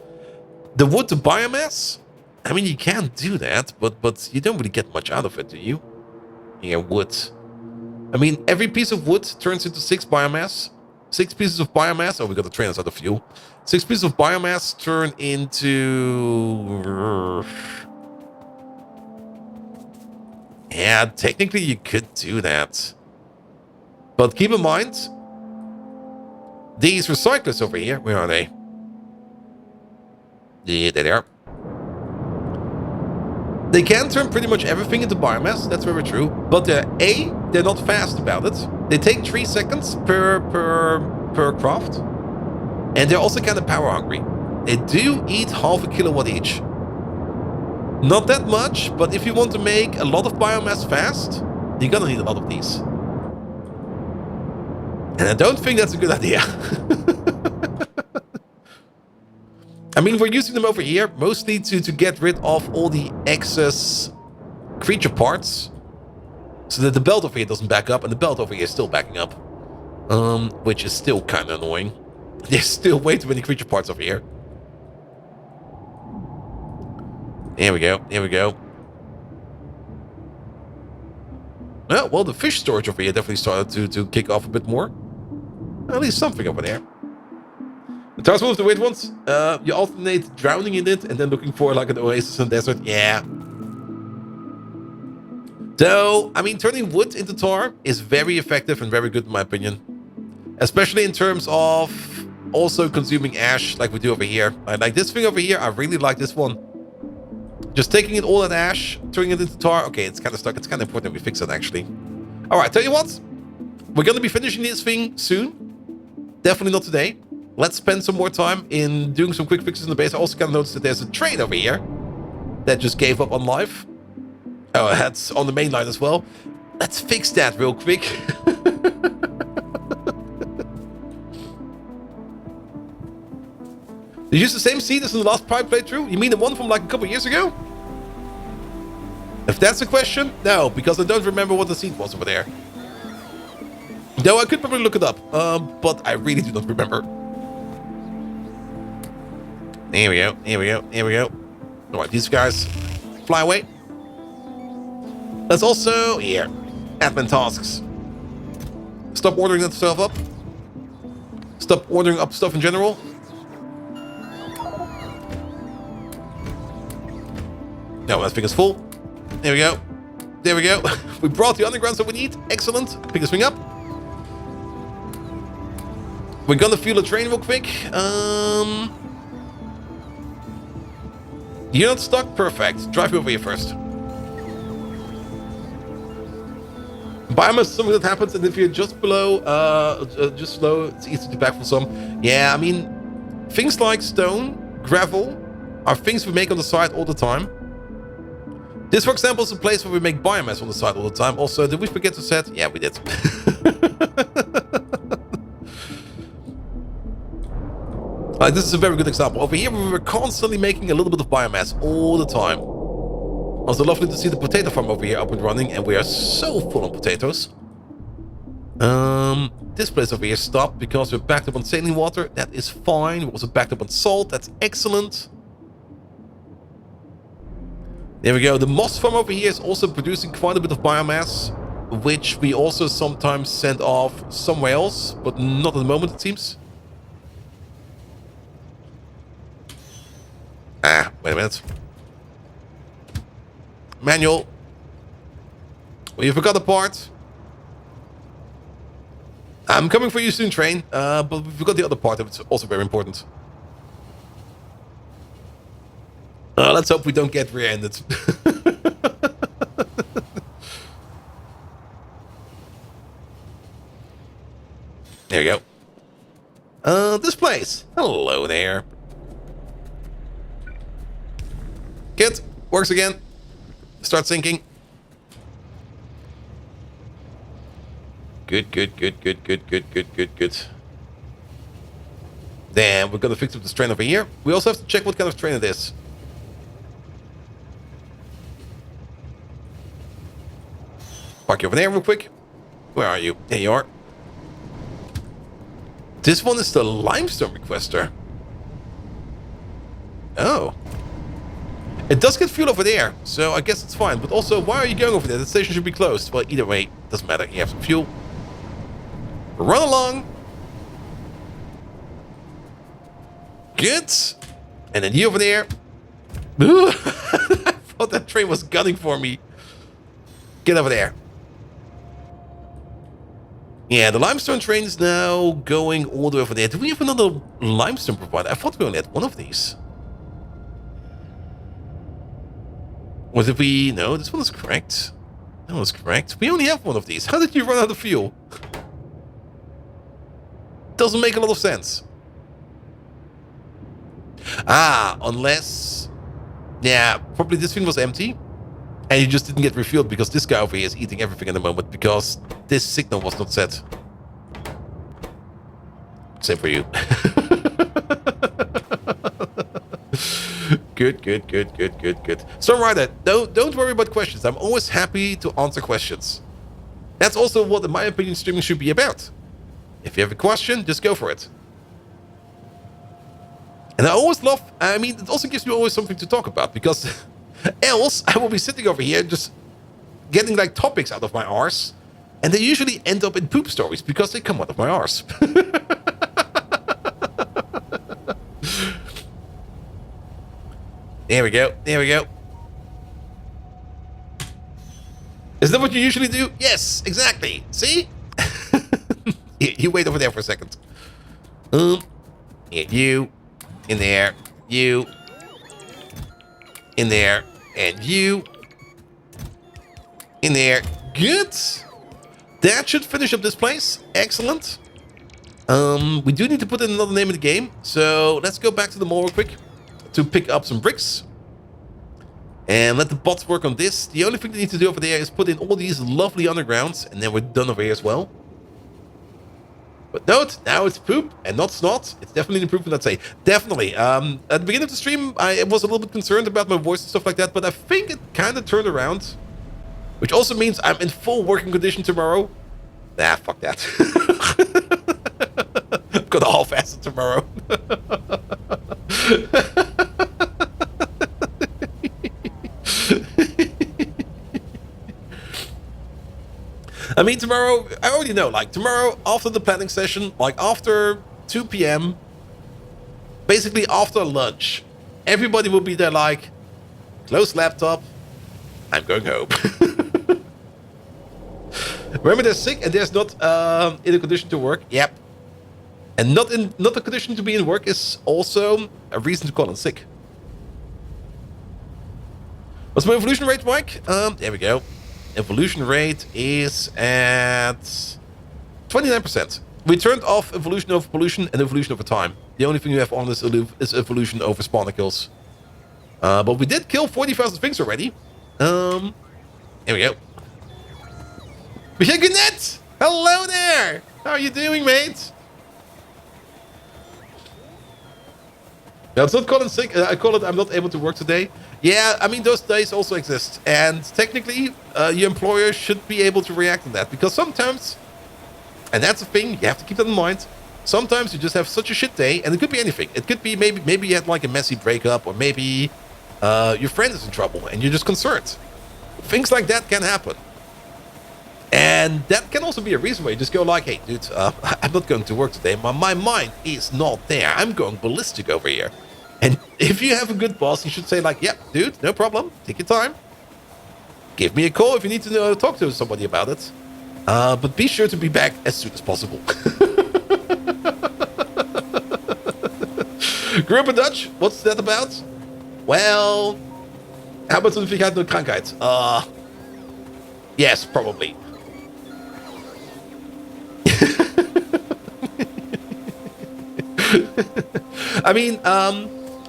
The wood to biomass, I mean, you can do that, but you don't really get much out of it, do you? Yeah, wood. I mean, every piece of wood turns into 6 biomass. 6 pieces of biomass. Oh, we got the train out of fuel. 6 pieces of biomass turn into... Yeah, technically you could do that. But keep in mind, these recyclers over here, where are they? Yeah, there they are. They can turn pretty much everything into biomass, that's very true. But they're not fast about it. They take 3 seconds per craft. And they're also kind of power hungry. They do eat half a kilowatt each. Not that much, but if you want to make a lot of biomass fast, you're gonna need a lot of these. And I don't think that's a good idea. I mean, we're using them over here mostly to get rid of all the excess creature parts, so that the belt over here doesn't back up, and the belt over here is still backing up. Which is still kind of annoying. There's still way too many creature parts over here. There we go. There we go. Oh, well, the fish storage over here definitely started to kick off a bit more. At least something over there. The task one of the weird ones. You alternate drowning in it and then looking for like an oasis in the desert. Yeah. So, I mean, turning wood into tar is very effective and very good in my opinion. Especially in terms of also consuming ash like we do over here. I like this thing over here. I really like this one. Just taking it all that ash, turning it into tar. Okay, it's kind of stuck. It's kind of important that we fix it, actually. All right, tell you what. We're going to be finishing this thing soon. Definitely not today. Let's spend some more time in doing some quick fixes in the base. I also kind of noticed that there's a train over here that just gave up on life. Oh, that's on the main line as well. Let's fix that real quick. Did you use the same seed as in the last pipe playthrough? You mean the one from like a couple years ago? If that's the question, no, because I don't remember what the seed was over there. Though I could probably look it up, but I really do not remember. Here we go, here we go, here we go. All right, these guys fly away. Let's also, here, admin tasks. Stop ordering that stuff up. Stop ordering up stuff in general. No, that thing is full. There we go. There we go. We brought the underground that we need. Excellent. Pick this thing up. We're gonna fuel a train real quick. You're not stuck? Perfect. Drive me over here first. Biomass is something that happens, and if you're just below, just slow, it's easy to backfill some. Yeah, I mean, Things like stone, gravel, are things we make on the side all the time. This, for example, is a place where we make biomass on the side all the time. Also, did we forget to set? Yeah, we did. Like, this is a very good example. Over here, we were constantly making a little bit of biomass all the time. Also, lovely to see the potato farm over here up and running, and we are so full on potatoes. This place over here stopped because we're backed up on saline water. That is fine. We're also backed up on salt. That's excellent. There we go. The moss farm over here is also producing quite a bit of biomass, which we also sometimes send off somewhere else, but not at the moment, it seems. Ah, wait a minute. Manual. Well, you forgot a part. I'm coming for you soon, train. But we forgot the other part. It's also very important. Let's hope we don't get rear-ended. There you go. This place. Hello there. Good. Works again. Start sinking. Good. Then we're gonna fix up this train over here. We also have to check what kind of train it is. Park you over there real quick. Where are you? There you are. This one is the limestone requester. Oh. It does get fuel over there, so I guess it's fine. But also, why are you going over there? The station should be closed. Well, either way, doesn't matter. You have some fuel. Run along. Good. And then you over there. I thought that train was gunning for me. Get over there. Yeah, the limestone train is now going all the way over there. Do we have another limestone provider? I thought we only had one of these. Was it we... No, this one is correct. That was correct. We only have one of these. How did you run out of fuel? Doesn't make a lot of sense. Ah, unless... Yeah, probably this thing was empty. And you just didn't get refueled because this guy over here is eating everything at the moment because this signal was not set. Same for you. Good. So, Ryder, don't worry about questions. I'm always happy to answer questions. That's also what, in my opinion, streaming should be about. If you have a question, just go for it. And I always love... I mean, it also gives me always something to talk about because... Else, I will be sitting over here just getting like topics out of my arse, and they usually end up in poop stories because they come out of my arse. There we go. Is that what you usually do? Yes, exactly. See? You wait over there for a second. You in there. You in there. And you in there. Good. That should finish up this place. Excellent. We do need to put in another name in the game. So let's go back to the mall real quick to pick up some bricks. And let the bots work on this. The only thing they need to do over there is put in all these lovely undergrounds. And then we're done over here as well. But note, now it's poop and not snot. It's definitely an improvement, I'd say. Definitely. At the beginning of the stream, I was a little bit concerned about my voice and stuff like that, but I think it kind of turned around. Which also means I'm in full working condition tomorrow. Nah, fuck that. I'm gonna half-ass it tomorrow. I mean, tomorrow, I already know, like, tomorrow, after the planning session, like, after 2 p.m., basically after lunch, everybody will be there, like, close laptop, I'm going home. Remember, they're sick and there's not in a condition to work. Yep. And not a condition to be in work is also a reason to call in sick. What's my evolution rate, Mike? There we go. Evolution rate is at 29%. We turned off evolution over pollution and evolution over time. The only thing you have on is evolution over spawner kills. But we did kill 40,000 things already. Here we go. Beginnet! Hello there! How are you doing, mate? No, it's not calling sick. I call it I'm not able to work today. Yeah, I mean, those days also exist. And technically, your employer should be able to react to that. Because sometimes, and that's the thing, you have to keep that in mind. Sometimes you just have such a shit day, and it could be anything. It could be maybe you had like a messy breakup, or maybe your friend is in trouble, and you're just concerned. Things like that can happen. And that can also be a reason why you just go like, hey, dude, I'm not going to work today. My mind is not there. I'm going ballistic over here. And if you have a good boss, you should say like, yeah, dude, no problem. Take your time. Give me a call if you need to talk to somebody about it. But be sure to be back as soon as possible. Grew up in Dutch? What's that about? Well, how about if you had no krankheid? Yes, probably. I mean,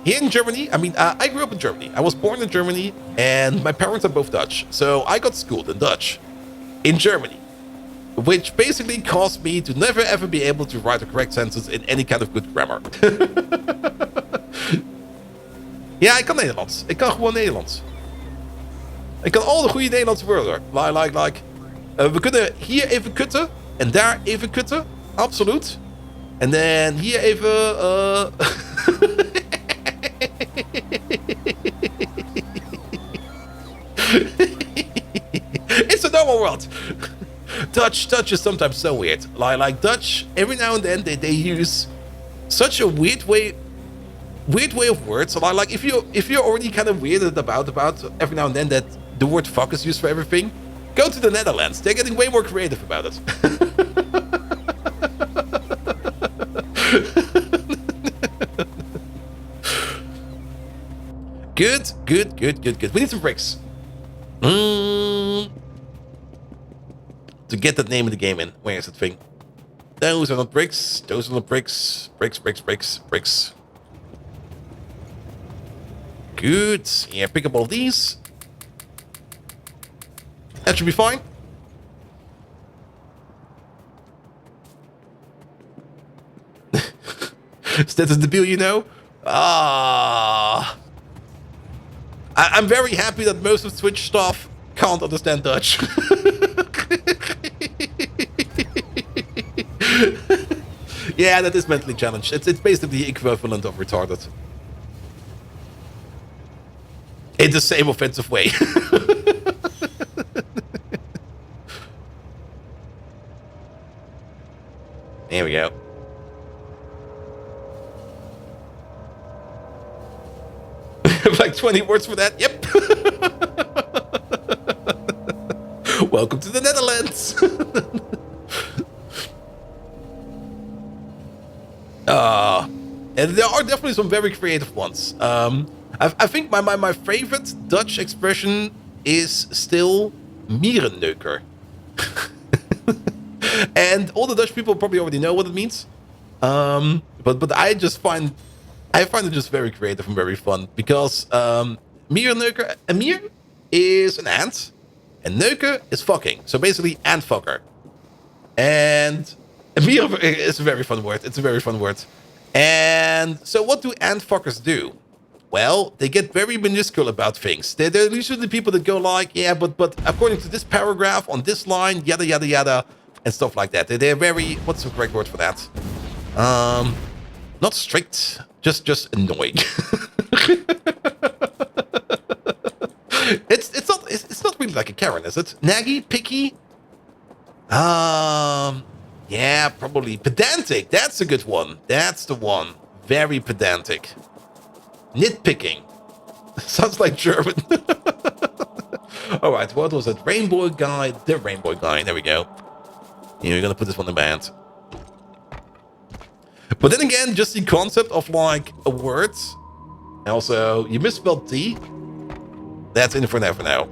here in Germany, I grew up in Germany. I was born in Germany, and my parents are both Dutch. So I got schooled in Dutch in Germany, which basically caused me to never ever be able to write a correct sentence in any kind of good grammar. Ja, ik kan Nederlands. Ik kan gewoon Nederlands. Ik kan al de goede Nederlandse woorden. We kunnen hier even kutten en daar even kutten. Absoluut. En dan hier even... It's a normal world. Dutch is sometimes so weird. Like Dutch, every now and then they use such a weird way of words. So like if you're already kind of weirded about every now and then that the word fuck is used for everything, go to the Netherlands. They're getting way more creative about it. Good. We need some bricks. To get that name of the game in. Where is that thing? Those are not bricks. Those are not bricks. Bricks. Good. Yeah, pick up all of these. That should be fine. Status debil, you know? I'm very happy that most of Twitch staff can't understand Dutch. Yeah, that is mentally challenged. It's basically the equivalent of retarded. In the same offensive way. There we go. Like 20 words for that? Yep. Welcome to the Netherlands. And there are definitely some very creative ones. I think my favorite Dutch expression is still mierenneuker. And all the Dutch people probably already know what it means. But I find it just very creative and very fun because mierenneuker, a mier is an ant and neuker is fucking. So basically ant fucker. And a mier is a very fun word. It's a very fun word. And so what do ant fuckers do? Well, they get very minuscule about things. They're usually the people that go like, yeah, but according to this paragraph on this line, yada, yada, yada, and stuff like that. They're very, what's the correct word for that? Not strict, just annoying. It's not really like a Karen, is it? Naggy, picky? Yeah, probably. Pedantic, that's a good one. That's the one. Very pedantic. Nitpicking. Sounds like German. Alright, what was it? Rainbow guy. The rainbow guy. There we go. You're gonna put this one in the band. But then again, just the concept of like a word. Also, you misspelled T. That's in for now.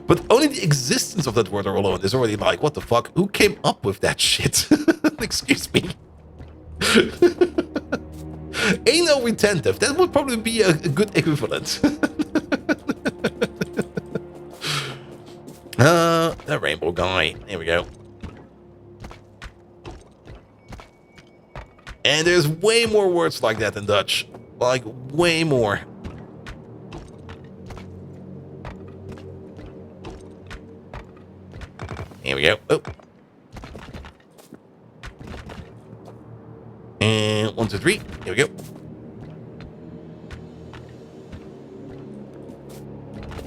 But only the existence of that word alone is already like, what the fuck? Who came up with that shit? Excuse me. Anal retentive. That would probably be a good equivalent. The rainbow guy. Here we go. And there's way more words like that in Dutch. Like, way more. Here we go. Oh. And 1, 2, 3. Here we go.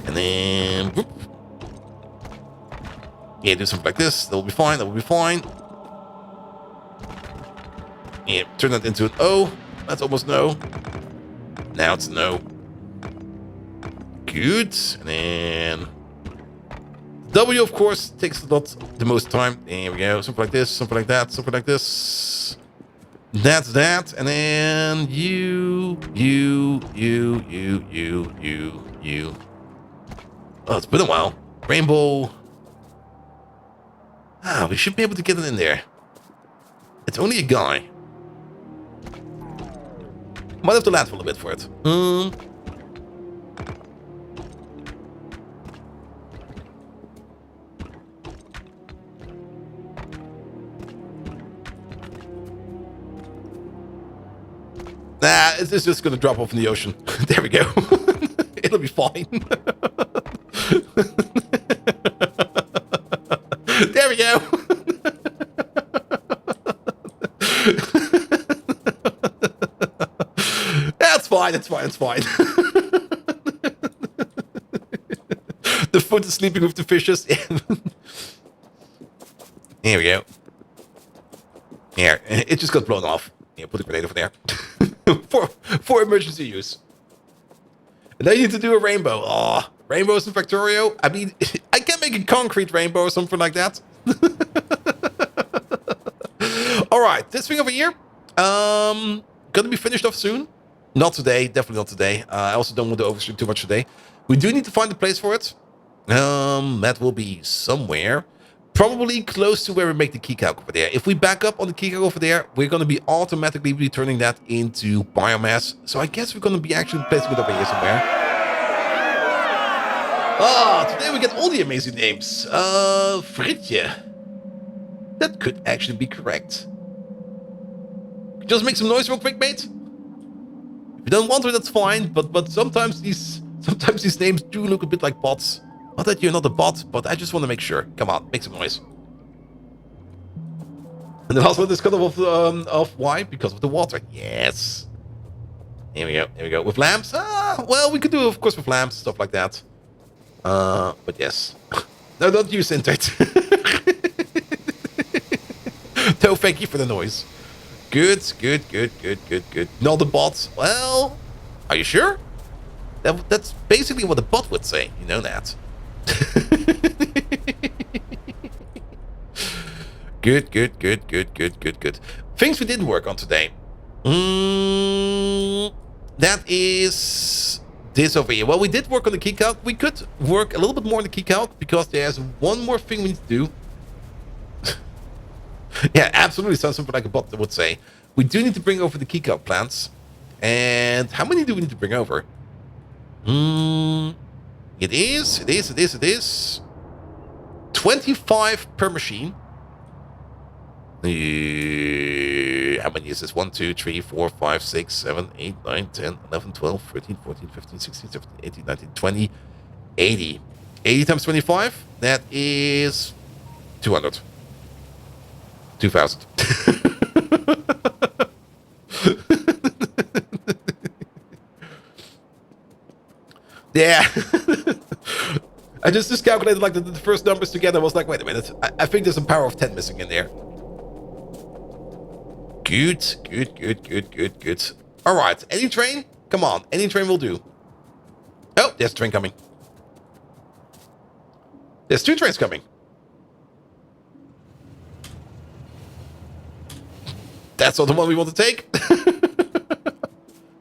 And then... Whoop. Yeah, do something like this. That will be fine. That will be fine. Yeah, turn that into an O. That's almost no. Now it's no. Good. And then... W, of course, takes the most time. There we go. Something like this. Something like that. Something like this. That's that. And then you. Oh, it's been a while. Rainbow. Ah, we should be able to get it in there. It's only a guy. Might have to land for a bit for it. Nah, it's just gonna drop off in the ocean. There we go. It'll be fine. There we go. That's fine, it's fine, it's fine. The foot is sleeping with the fishes. Here we go. Here, it just got blown off. Yeah, put a grenade over there. for emergency use. And now you need to do a rainbow. Oh, rainbows in Factorio. I mean, I can make a concrete rainbow or something like that. All right, this thing over here, gonna be finished off soon. Not today, definitely not today. I also don't want to overshoot too much today. We do need to find a place for it. That will be somewhere. Probably close to where we make the key calc over there. If we back up on the key calc over there, we're going to be automatically turning that into biomass. So I guess we're going to be actually placing it over here somewhere. Ah, today we get all the amazing names. Fritje. That could actually be correct. Just make some noise real quick, mate. If you don't want to, that's fine. But sometimes these names do look a bit like bots. Not that you're not a bot, but I just want to make sure. Come on, make some noise. And the last one is cut off why? Because of the water. Yes. Here we go. Here we go. With lamps? Well, we could do, of course, with lamps, stuff like that. But yes. No, don't use Intert. No, thank you for the noise. Good. Not the bot. Well, are you sure? That's basically what the bot would say. You know that. Good. Things we didn't work on today. That is this over here. Well, we did work on the key calc. We could work a little bit more on the key calc because there's one more thing we need to do. Yeah, absolutely sounds something like a bot would say. We do need to bring over the key calc plants. And how many do we need to bring over? It is 25 per machine. How many is this? 1, 2, 3, 4, 5, 6, 7, 8, 9, 10, 11, 12, 13, 14, 15, 16, 17, 18, 19, 20, 80. 80 times 25, that is 200. 2,000. Yeah. I just calculated like the first numbers together. I was like, wait a minute. I think there's a power of 10 missing in there. Good. All right. Any train? Come on. Any train will do. Oh, there's a train coming. There's 2 trains coming. That's not the one we want to take.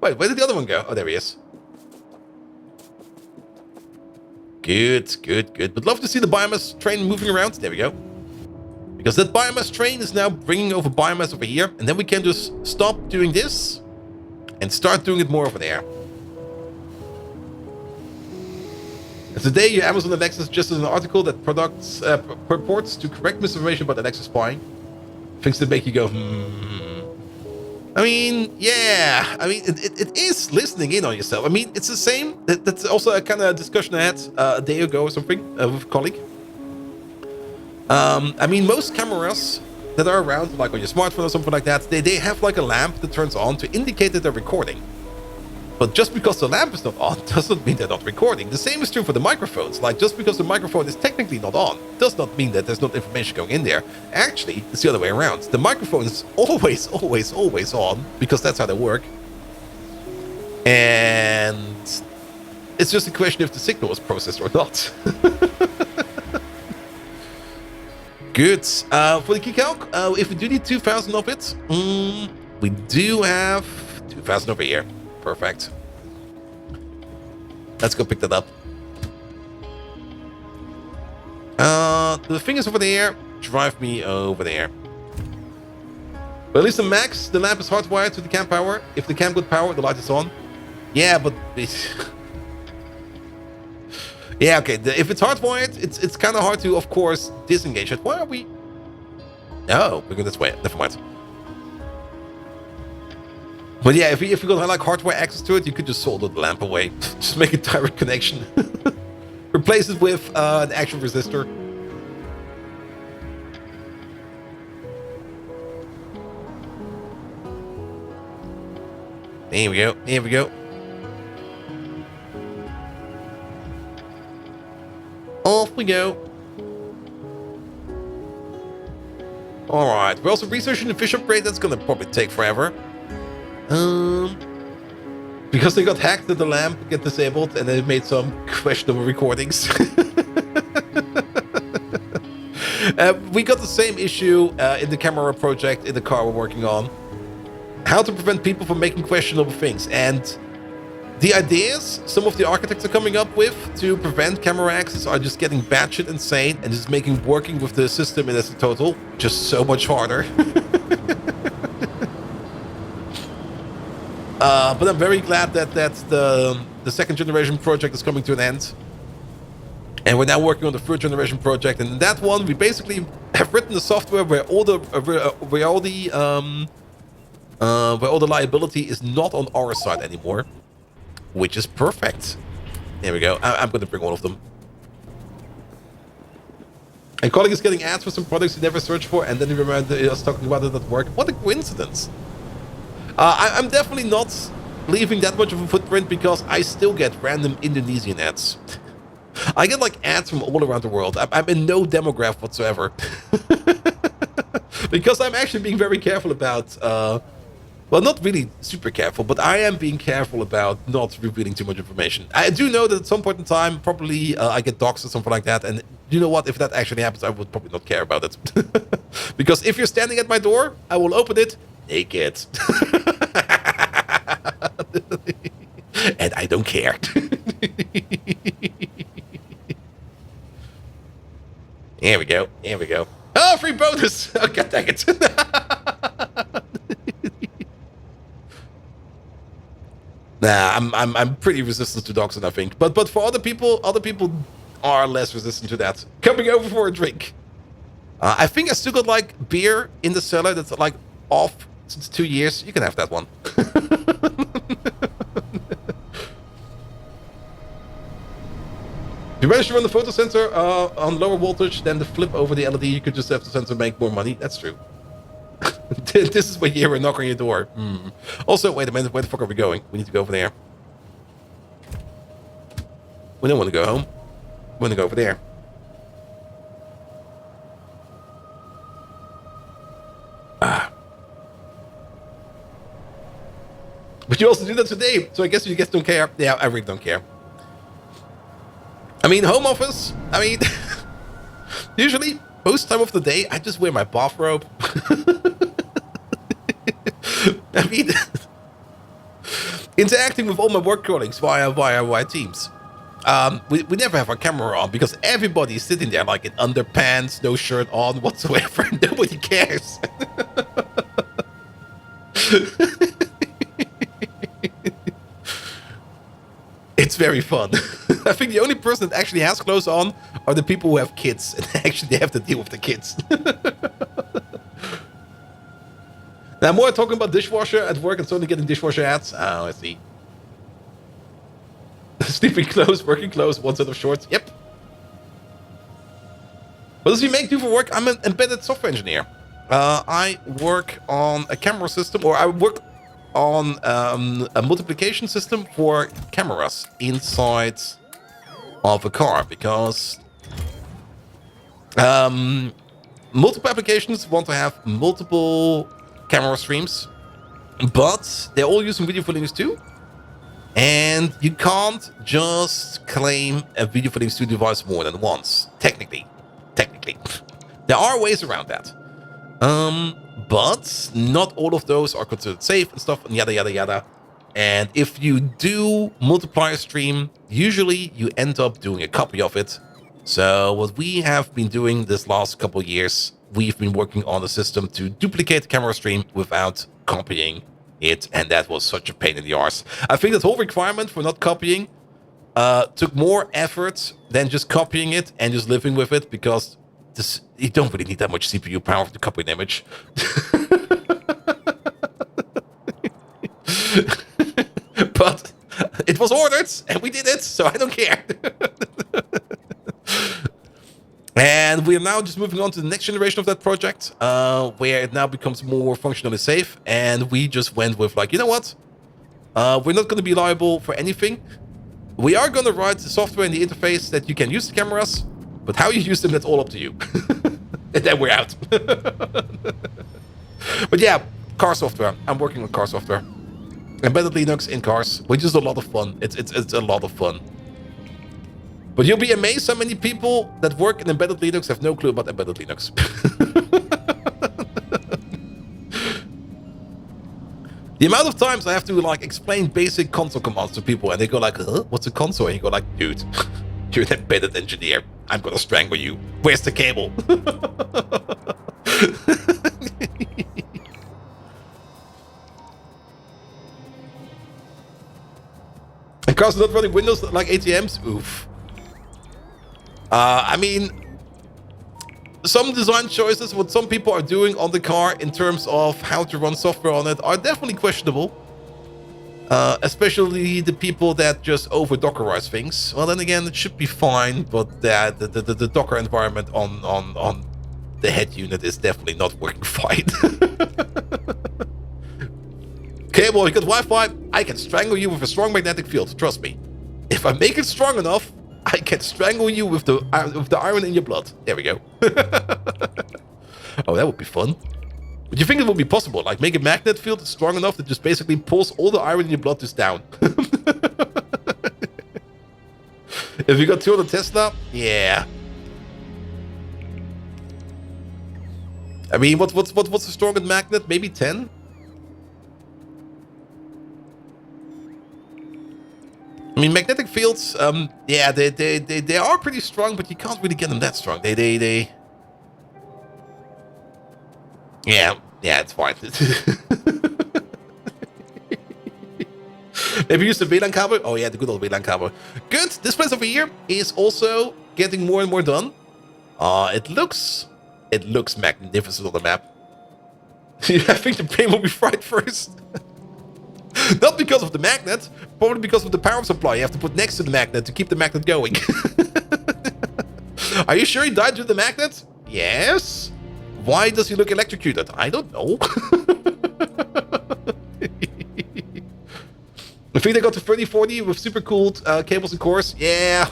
Wait, where did the other one go? Oh, there he is. Good, good, good. Would love to see the biomass train moving around. There we go. Because that biomass train is now bringing over biomass over here. And then we can just stop doing this and start doing it more over there. And today, your Amazon Alexa suggested an article that purports to correct misinformation about Alexa spying. Things that make you go, I mean, yeah. I mean, it is listening in on yourself. I mean, it's the same. That's also a kind of discussion I had a day ago or something with a colleague. I mean, most cameras that are around, like on your smartphone or something like that, they have like a lamp that turns on to indicate that they're recording. But just because the lamp is not on doesn't mean they're not recording. The same is true for the microphones. Like, just because the microphone is technically not on does not mean that there's not information going in there. Actually, it's the other way around. The microphone is always, always, always on, because that's how they work. And it's just a question if the signal is processed or not. Good. For the key calc, if we do need 2,000 of it, we do have 2,000 over here. Perfect. Let's go pick that up. The thing is over there. Drive me over there. But at least the max, the lamp is hardwired to the cam power. If the cam got power, the light is on. Yeah, but yeah, okay. If it's hardwired, it's kind of hard to, of course, disengage it. Why are we? Oh, we're going this way. Never mind. But yeah, if you got like hardware access to it, you could just solder the lamp away. Just make a direct connection. Replace it with an actual resistor. There we go. There we go. Off we go. Alright, we're also researching the fish upgrade. That's gonna probably take forever. Because they got hacked and the lamp get disabled and they made some questionable recordings. We got the same issue in the camera project in the car we're working on. How to prevent people from making questionable things. And the ideas some of the architects are coming up with to prevent camera access are just getting batshit insane and just making working with the system as a total just so much harder. But I'm very glad that the second generation project is coming to an end. And we're now working on the third generation project. And in that one, we basically have written the software where all the liability is not on our side anymore, which is perfect. There we go. I'm going to bring one of them. A colleague is getting ads for some products he never searched for, and then he remembered us talking about it at work. What a coincidence. I'm definitely not leaving that much of a footprint because I still get random Indonesian ads. I get like ads from all around the world. I'm in no demographic whatsoever. Because I'm actually being very careful about, well, not really super careful, but I am being careful about not revealing too much information. I do know that at some point in time, probably I get doxed or something like that. And you know what? If that actually happens, I would probably not care about it. Because if you're standing at my door, I will open it naked. And I don't care. Here we go. Here we go. Oh, free bonus! Oh, god dang it. Nah, I'm pretty resistant to doxing, I think. But for other people are less resistant to that. Coming over for a drink. I think I still got like beer in the cellar that's like off since 2 years. You can have that one. If you manage to run the photo sensor on lower voltage than the flip over the LED, you could just have the sensor make more money. That's true. This is when you hear a knock on your door. Also, wait a minute. Where the fuck are we going? We need to go over there. We don't want to go home. We want to go over there. But you also do that today, so I guess you guys don't care. Yeah, I really don't care. I mean, home office, I mean, usually, most time of the day, I just wear my bathrobe. I mean, interacting with all my work colleagues via Teams. we never have our camera on because everybody's sitting there like in underpants, no shirt on whatsoever. Nobody cares. It's very fun. I think the only person that actually has clothes on are the people who have kids and actually they have to deal with the kids. Now, more talking about dishwasher at work and suddenly getting dishwasher ads. Oh, I see. Sleeping clothes, working clothes, one set of shorts. Yep. What does he do for work? I'm an embedded software engineer. I work on a camera system, or I work on a multiplication system for cameras inside of a car, because multiple applications want to have multiple camera streams, but they're all using video for Linux 2. And you can't just claim a video for Linux 2 device more than once. Technically. There are ways around that. But not all of those are considered safe and stuff, and yada, yada, yada. And if you do multiplier stream, usually you end up doing a copy of it. So what we have been doing this last couple of years, we've been working on a system to duplicate the camera stream without copying it, and that was such a pain in the arse. I think that whole requirement for not copying took more effort than just copying it and just living with it, because you don't really need that much CPU power to copy an image. But it was ordered, and we did it, so I don't care. And we are now just moving on to the next generation of that project, where it now becomes more functionally safe. And we just went with like, you know what? We're not going to be liable for anything. We are going to write the software in the interface that you can use the cameras, but how you use them, that's all up to you. And then we're out. But yeah, car software. I'm working on car software. Embedded Linux in cars, which is a lot of fun. It's a lot of fun. But you'll be amazed how many people that work in embedded Linux have no clue about embedded Linux. The amount of times I have to like explain basic console commands to people, and they go like, huh? What's a console? And you go like, dude, you're an embedded engineer. I'm gonna strangle you. Where's the cable? And cars are not running Windows like ATMs? Oof. I mean, some design choices, what some people are doing on the car in terms of how to run software on it, are definitely questionable. Especially the people that just over Dockerize things. Well, then again, it should be fine, but the Docker environment on the head unit is definitely not working fine. Okay, well, you got Wi-Fi. I can strangle you with a strong magnetic field. Trust me. If I make it strong enough, I can strangle you with the iron in your blood. There we go. Oh, that would be fun. But you think it would be possible? Like, make a magnet field strong enough that just basically pulls all the iron in your blood just down. If you got 200 Tesla, yeah. I mean, what's the strongest magnet? Maybe 10? I mean, magnetic fields, yeah, they are pretty strong, but you can't really get them that strong. Yeah, it's fine. Maybe use the VLAN cable. Oh yeah, the good old VLAN cable. Good. This place over here is also getting more and more done. It looks magnificent on the map. I think the brain will be fried first. Not because of the magnet, probably because of the power supply you have to put next to the magnet to keep the magnet going. Are you sure he died due to the magnet? Yes. Why does he look electrocuted? I don't know. I think they got to 3040 with super cooled cables and cores. Yeah.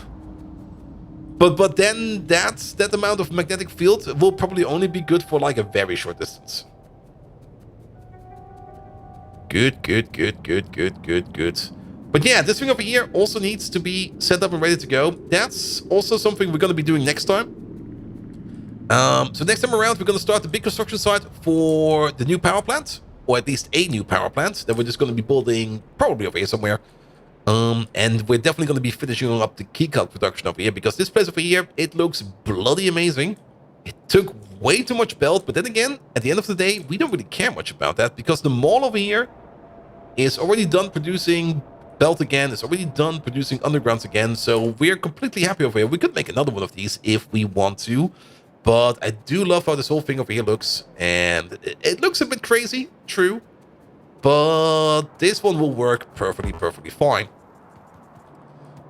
But then that amount of magnetic field will probably only be good for like a very short distance. Good. But yeah, this thing over here also needs to be set up and ready to go. That's also something we're going to be doing next time. So next time around, we're going to start the big construction site for the new power plant, or at least a new power plant that we're just going to be building probably over here somewhere. And we're definitely going to be finishing up the key calc production over here, because this place over here, it looks bloody amazing. It took way too much belt, but then again, at the end of the day, we don't really care much about that, because the mall over here is already done producing belt again, it's already done producing undergrounds again, so we're completely happy over here. We could make another one of these if we want to, but I do love how this whole thing over here looks, and it looks a bit crazy, true, but this one will work perfectly fine.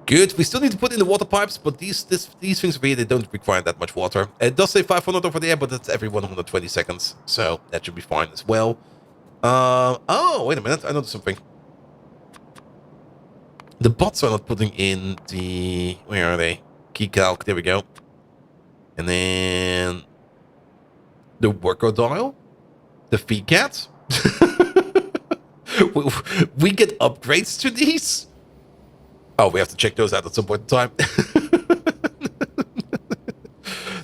Good. We still need to put in the water pipes, but these things over here, they don't require that much water. It does say 500 over there, but that's every 120 seconds, so that should be fine as well. Oh, wait a minute. I noticed something. The bots are not putting in the... Where are they? Key calc. There we go. And then... The worker dial? The VCAT? We get upgrades to these? Oh, we have to check those out at some point in time.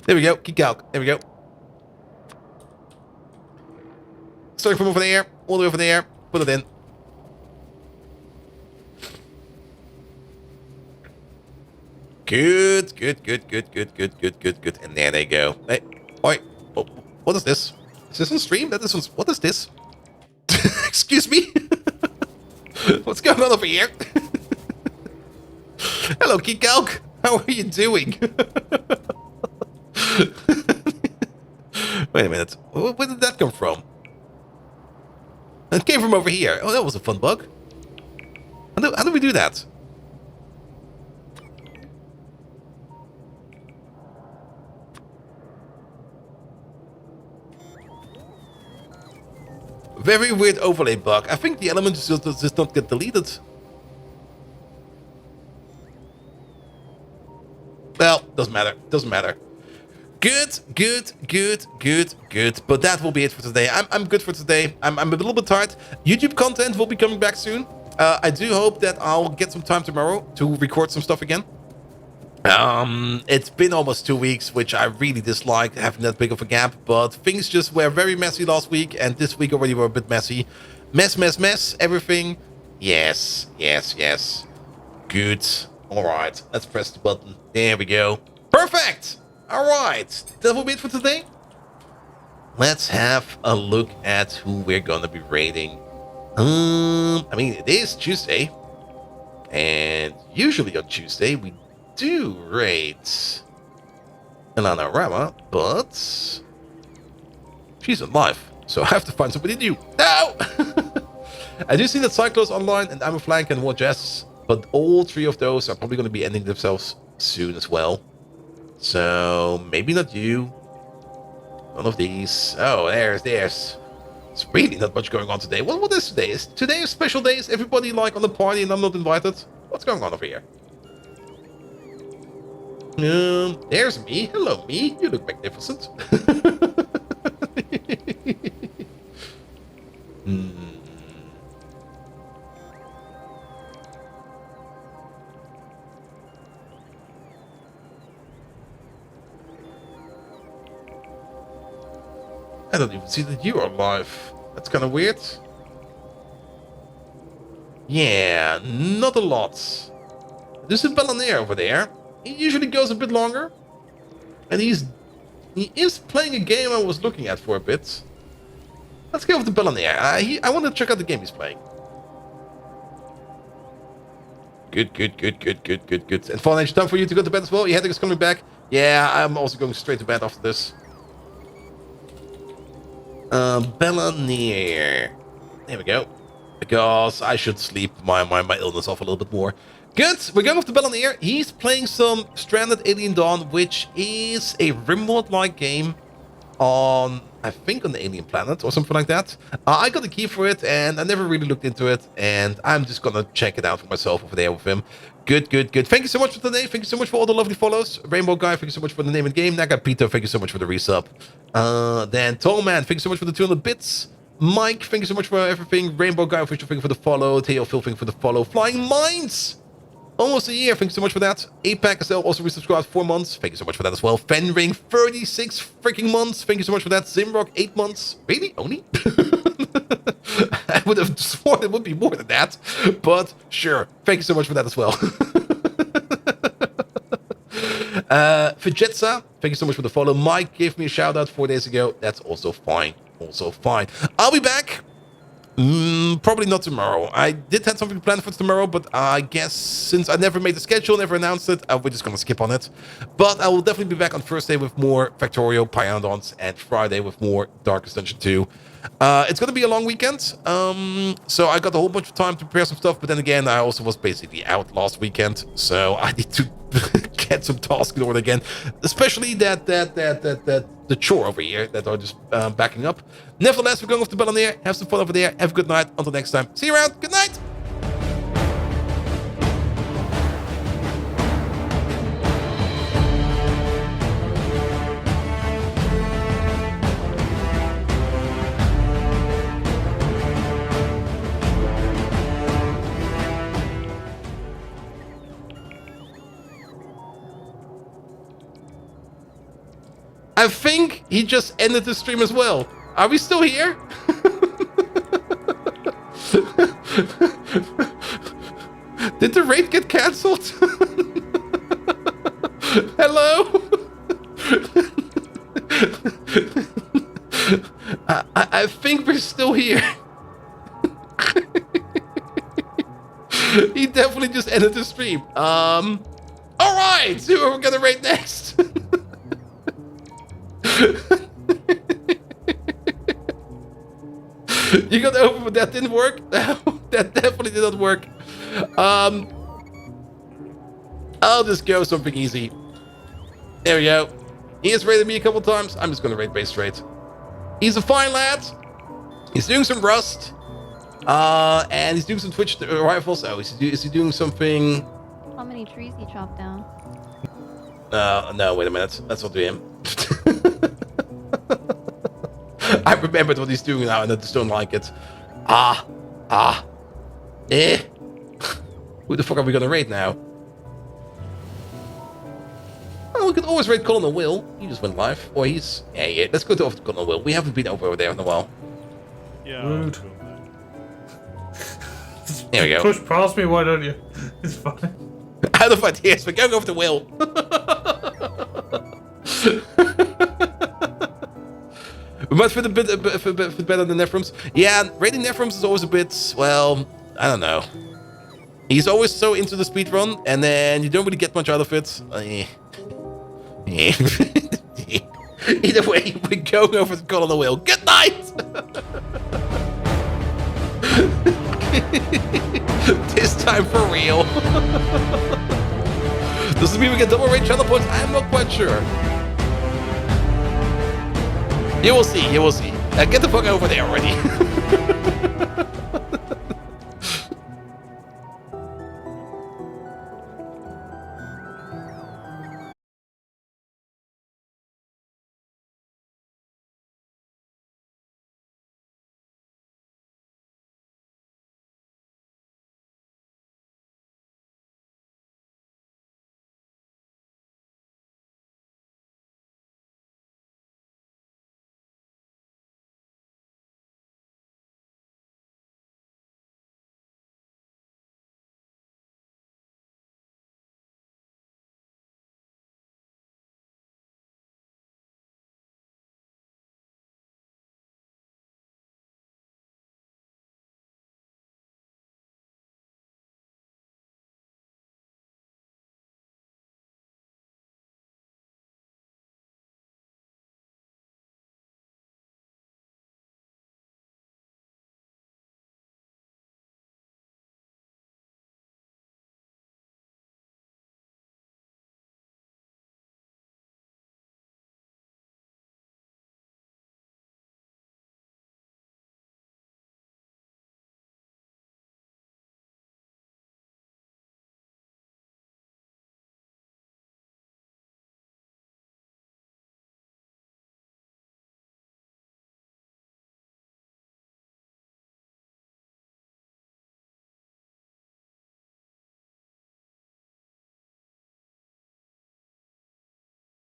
There we go. Key calc. There we go. Starting from over there, all the way over there. Put it in. Good. And there they go. Hey, oi. Oh, what is this? Is this on stream? What is this? Excuse me? What's going on over here? Hello, Key calc. How are you doing? Wait a minute. Where did that come from? It came from over here. Oh, that was a fun bug. How do we do that? Very weird overlay bug. I think the element just not get deleted. Well, doesn't matter. Good. But that will be it for today. I'm good for today. I'm a little bit tired. YouTube content will be coming back soon. I do hope that I'll get some time tomorrow to record some stuff again. It's been almost 2 weeks, which I really dislike having that big of a gap, but things just were very messy last week, and this week already were a bit messy. Mess, everything. Yes. Good. Alright, let's press the button. There we go. Perfect! Alright, that will be it for today. Let's have a look at who we're gonna be raiding. I mean, it is Tuesday, and usually on Tuesday we do raid Ilana Rama, but she's alive, so I have to find somebody new. No! I do see that Cyclones Online and I'm a Flank and War Jess, but all three of those are probably going to be ending themselves soon as well. So maybe not you. One of these. Oh, there's. It's really not much going on today. What is today? Is today a special day? Is everybody like on the party and I'm not invited? What's going on over here? There's me. Hello, me. You look magnificent. I don't even see that you are alive. That's kind of weird. Yeah, not a lot. There's a Bellanair over there. He usually goes a bit longer. And he is playing a game I was looking at for a bit. Let's go with the Bellanair. I want to check out the game he's playing. Good. And Fallen Age, time for you to go to bed as well. Your headache is coming back. Yeah, I'm also going straight to bed after this. Bellanair. There we go. Because I should sleep my illness off a little bit more. Good, we're going with the Bellanair. He's playing some Stranded Alien Dawn, which is a Rimworld-like game on, I think, on the Alien Planet or something like that. I got a key for it, and I never really looked into it, and I'm just gonna check it out for myself over there with him. Good. Thank you so much for today. Thank you so much for all the lovely follows. Rainbow Guy, thank you so much for the name and game. Naga Peter, thank you so much for the resub. Then Tollman, thank you so much for the 200 bits. Mike, thank you so much for everything. Rainbow Guy, official, thank you for the follow. Theo Phil, thank you for the follow. Flying Minds! Almost a year, thank you so much for that. APAC as well, also resubscribed 4 months. Thank you so much for that as well. Fenring, 36 freaking months. Thank you so much for that. Zimrock, 8 months. Really? Only? I would have sworn it would be more than that, but sure. Thank you so much for that as well. Fujitsa, thank you so much for the follow. Mike gave me a shout out 4 days ago. That's also fine. Also fine. I'll be back. Probably not tomorrow. I did have something planned for tomorrow, but I guess since I never made the schedule, never announced it, we're just going to skip on it. But I will definitely be back on Thursday with more Factorio, Pyanodons, and Friday with more Darkest Dungeon 2. It's going to be a long weekend, so I got a whole bunch of time to prepare some stuff, but then again, I also was basically out last weekend, so I need to get some tasks in order again, especially the chore over here that are just backing up. Nevertheless, we're going off the bell on there. Have some fun over there. Have a good night. Until next time. See you around. Good night. I think he just ended the stream as well. Are we still here? Did the raid get cancelled? Hello? I think we're still here. He definitely just ended the stream. Alright, who are we gonna raid next? You got over, but that didn't work. No, that definitely did not work. I'll just go something easy. There we go. He has raided me a couple times. I'm just gonna raid base straight. He's a fine lad. He's doing some Rust. And he's doing some Twitch rifles. Oh, is he doing something? How many trees he chopped down? No, wait a minute. Let's not do him. I remembered what he's doing now and I just don't like it. Who the fuck are we gonna raid now? Oh, we could always raid Colonel Will. He just went live. Or he's... Yeah, let's go to Colonel Will. We haven't been over there in a while. Yeah. Rude. There we go. Push past me, why don't you? It's fine. Out of ideas, we're going over to Will. We might fit a bit better than Nephrons. Yeah, raiding Nephrons is always a bit, well, I don't know. He's always so into the speedrun, and then you don't really get much out of it. Either way, we're going over to Colonel Will. Good night! This time for real. Does this mean we get double raid channel points? I'm not quite sure. You will see, you will see. Get the fuck over there already.